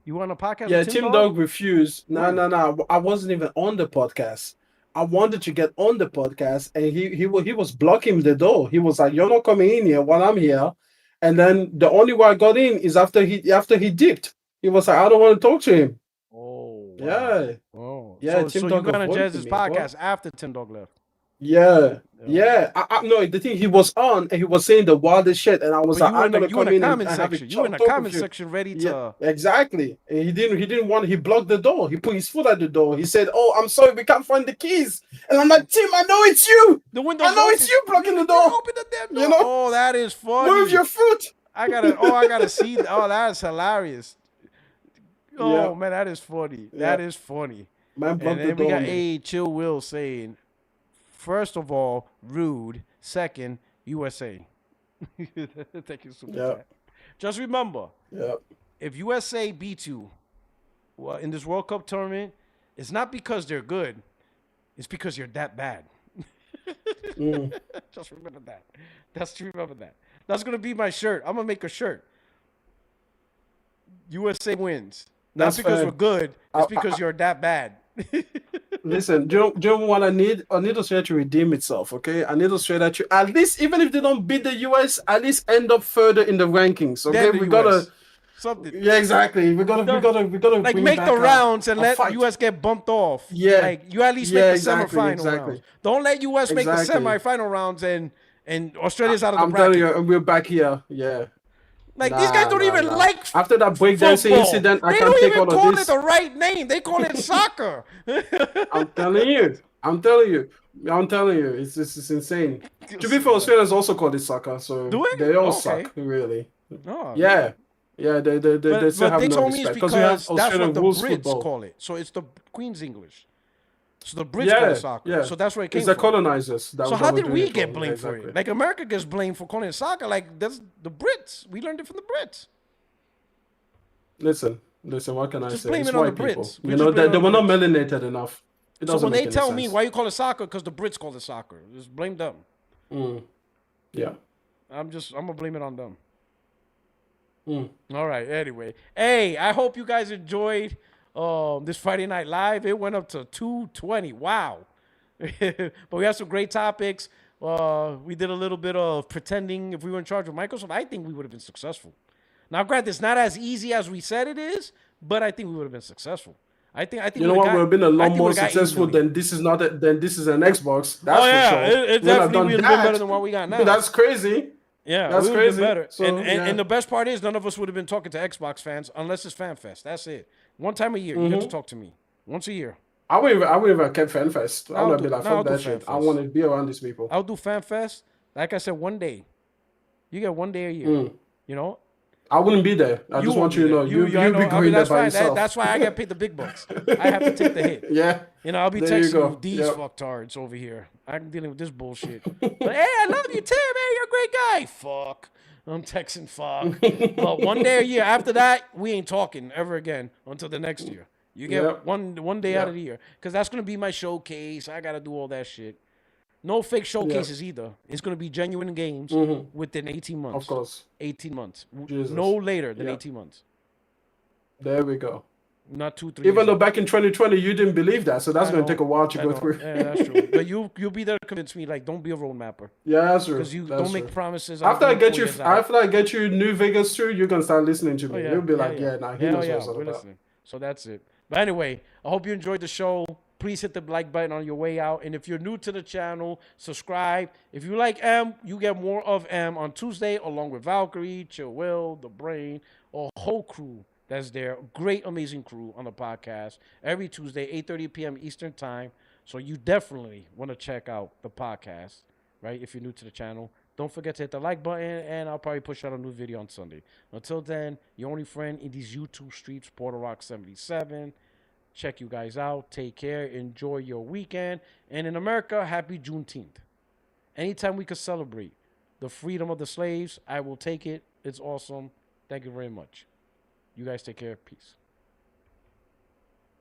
Speaker 1: You were on a podcast?
Speaker 10: Yeah,
Speaker 1: with
Speaker 10: Tim Dog refused. No. I wasn't even on the podcast. I wanted to get on the podcast, and he was blocking the door. He was like, "You're not coming in here while I'm here." And then the only way I got in is after he dipped. He was like, "I don't want to talk to him."
Speaker 1: Oh, wow.
Speaker 10: Yeah.
Speaker 1: Oh,
Speaker 10: Yeah,
Speaker 1: So
Speaker 10: Tim
Speaker 1: you
Speaker 10: Dog
Speaker 1: got on
Speaker 10: avoided
Speaker 1: Jazz's
Speaker 10: me,
Speaker 1: podcast after Tim Dog left.
Speaker 10: Yeah. No, the thing, he was on and he was saying the wildest shit, and I was
Speaker 1: But
Speaker 10: like, I'm gonna
Speaker 1: you in
Speaker 10: come
Speaker 1: the
Speaker 10: in and
Speaker 1: comment
Speaker 10: have a
Speaker 1: section. You in the
Speaker 10: talk with
Speaker 1: comment
Speaker 10: you.
Speaker 1: section ready to.
Speaker 10: Yeah, exactly. And he didn't want. He blocked the door. He put his foot at the door. He said, "Oh, I'm sorry, we can't find the keys." And I'm like, "Tim, I know it's you.
Speaker 1: The window's
Speaker 10: I know
Speaker 1: open.
Speaker 10: it's you blocking the door.
Speaker 1: Open the damn door. Oh, that is funny.
Speaker 10: Move your foot."
Speaker 1: I gotta see. Oh, that's hilarious. Oh
Speaker 10: Yeah.
Speaker 1: man, that is funny.
Speaker 10: Yeah.
Speaker 1: That is funny.
Speaker 10: Man
Speaker 1: And
Speaker 10: blocked the
Speaker 1: then we
Speaker 10: door.
Speaker 1: got
Speaker 10: man.
Speaker 1: A Chill Will saying, first of all, rude. Second, USA. Thank you, super
Speaker 10: Yeah.
Speaker 1: chat. Just remember,
Speaker 10: Yeah.
Speaker 1: if USA beats you in this World Cup tournament, it's not because they're good. It's because you're that bad. Just remember that. Remember that. That's going to be my shirt. I'm going to make a shirt. USA wins. Not
Speaker 10: That's
Speaker 1: because
Speaker 10: fair.
Speaker 1: we're good. It's because you're that bad.
Speaker 10: Listen, do you know what I need? I need Australia to redeem itself, okay? I need Australia to, at least, even if they don't beat the US, at least end up further in the rankings, okay?
Speaker 1: Then the
Speaker 10: We
Speaker 1: US.
Speaker 10: gotta...
Speaker 1: Something.
Speaker 10: Yeah, exactly. We gotta
Speaker 1: like
Speaker 10: bring
Speaker 1: make
Speaker 10: back
Speaker 1: the
Speaker 10: a-
Speaker 1: rounds and
Speaker 10: a
Speaker 1: let
Speaker 10: fight.
Speaker 1: US get bumped off.
Speaker 10: Yeah.
Speaker 1: Like you at least
Speaker 10: Yeah,
Speaker 1: make the
Speaker 10: exactly,
Speaker 1: semifinal
Speaker 10: exactly.
Speaker 1: rounds. Don't let US make the
Speaker 10: Exactly.
Speaker 1: semifinal rounds and Australia's out of the
Speaker 10: I'm
Speaker 1: bracket.
Speaker 10: telling you, and we're back here. Yeah.
Speaker 1: Like these guys don't even like
Speaker 10: after that breakdancing
Speaker 1: football.
Speaker 10: incident. I
Speaker 1: They
Speaker 10: can't
Speaker 1: don't
Speaker 10: take
Speaker 1: even
Speaker 10: all of
Speaker 1: call
Speaker 10: this.
Speaker 1: it the right name. They call it soccer.
Speaker 10: I'm telling you. It's insane. To be fair, Australians also call it soccer, so they all suck, really.
Speaker 1: Oh,
Speaker 10: yeah. Yeah, they still have
Speaker 1: they
Speaker 10: no
Speaker 1: told me it's
Speaker 10: respect because we have
Speaker 1: because that's
Speaker 10: Australian
Speaker 1: what the
Speaker 10: rules
Speaker 1: Brits
Speaker 10: football.
Speaker 1: call it. So it's the Queen's English. So the Brits call it soccer.
Speaker 10: Yeah.
Speaker 1: So that's where it came
Speaker 10: it's the
Speaker 1: from.
Speaker 10: colonizers.
Speaker 1: So how did we get blamed for it? Like America gets blamed for calling it soccer. Like that's the Brits. We learned it from the Brits.
Speaker 10: Listen. What can I
Speaker 1: Just
Speaker 10: say?
Speaker 1: blame
Speaker 10: It's
Speaker 1: it on
Speaker 10: white
Speaker 1: the
Speaker 10: people.
Speaker 1: Brits.
Speaker 10: You know, they were not melanated enough. It
Speaker 1: So
Speaker 10: doesn't
Speaker 1: when
Speaker 10: make
Speaker 1: they
Speaker 10: any
Speaker 1: tell
Speaker 10: sense.
Speaker 1: me why you call it soccer, because the Brits call it soccer. Just blame them.
Speaker 10: Yeah.
Speaker 1: I'm gonna blame it on them. All right. Anyway, hey, I hope you guys enjoyed this Friday Night Live. It went up to 220. Wow. But we had some great topics. We did a little bit of pretending if we were in charge of Microsoft. I think we would have been successful. Now, granted, it's not as easy as we said it is, but I think we would have been successful. I think
Speaker 10: you know what? We would have been a lot more successful than this is not. Than this is an Xbox. That's for sure.
Speaker 1: It definitely would have been better than what we got now.
Speaker 10: That's crazy.
Speaker 1: Yeah,
Speaker 10: that's crazy.
Speaker 1: Better.
Speaker 10: So,
Speaker 1: and the best part is none of us would have been talking to Xbox fans unless it's FanFest. That's it. One time a year, you get to talk to me. Once a year.
Speaker 10: I wouldn't even kept FanFest. I would be like, fuck that shit. I want to be around these people.
Speaker 1: I'll do FanFest. Like I said, one day. You get 1 day a year. You know?
Speaker 10: I wouldn't be there. I just want you to know. You'll be going there by yourself.
Speaker 1: That's why I get paid the big bucks. I have to take the hit.
Speaker 10: Yeah.
Speaker 1: You know, I'll be texting you these fucktards over here. I'm dealing with this bullshit. But, hey, I love you, Tim. Hey, you're a great guy. Fuck. I'm texting fuck. But 1 day a year. After that, we ain't talking ever again until the next year. You get one day out of the year. Because that's going to be my showcase. I got to do all that shit. No fake showcases either. It's going to be genuine games within 18 months.
Speaker 10: Of course.
Speaker 1: 18 months.
Speaker 10: Jesus.
Speaker 1: No later than 18 months.
Speaker 10: There we go.
Speaker 1: Not 2-3
Speaker 10: Even though back in 2020 you didn't believe that, so that's going to take a while to go through.
Speaker 1: Yeah, that's true. But you'll be there to convince me, like, don't be a road mapper.
Speaker 10: Yeah, that's true.
Speaker 1: Because you don't make promises.
Speaker 10: After I get you New Vegas through, you can start listening to me. You'll be like, he knows what it's all about.
Speaker 1: Listening. So that's it. But anyway, I hope you enjoyed the show. Please hit the like button on your way out. And if you're new to the channel, subscribe. If you like M, you get more of M on Tuesday, along with Valkyrie, Chill Will, The Brain, a whole crew that's there. Great, amazing crew on the podcast. Every Tuesday, 8:30 p.m. Eastern Time. So you definitely want to check out the podcast, right? If you're new to the channel. Don't forget to hit the like button, and I'll probably push out a new video on Sunday. Until then, your only friend in these YouTube streets, Puertorock77. Check you guys out. Take care. Enjoy your weekend. And in America, happy Juneteenth. Anytime we could celebrate the freedom of the slaves, I will take it. It's awesome. Thank you very much. You guys take care. Peace.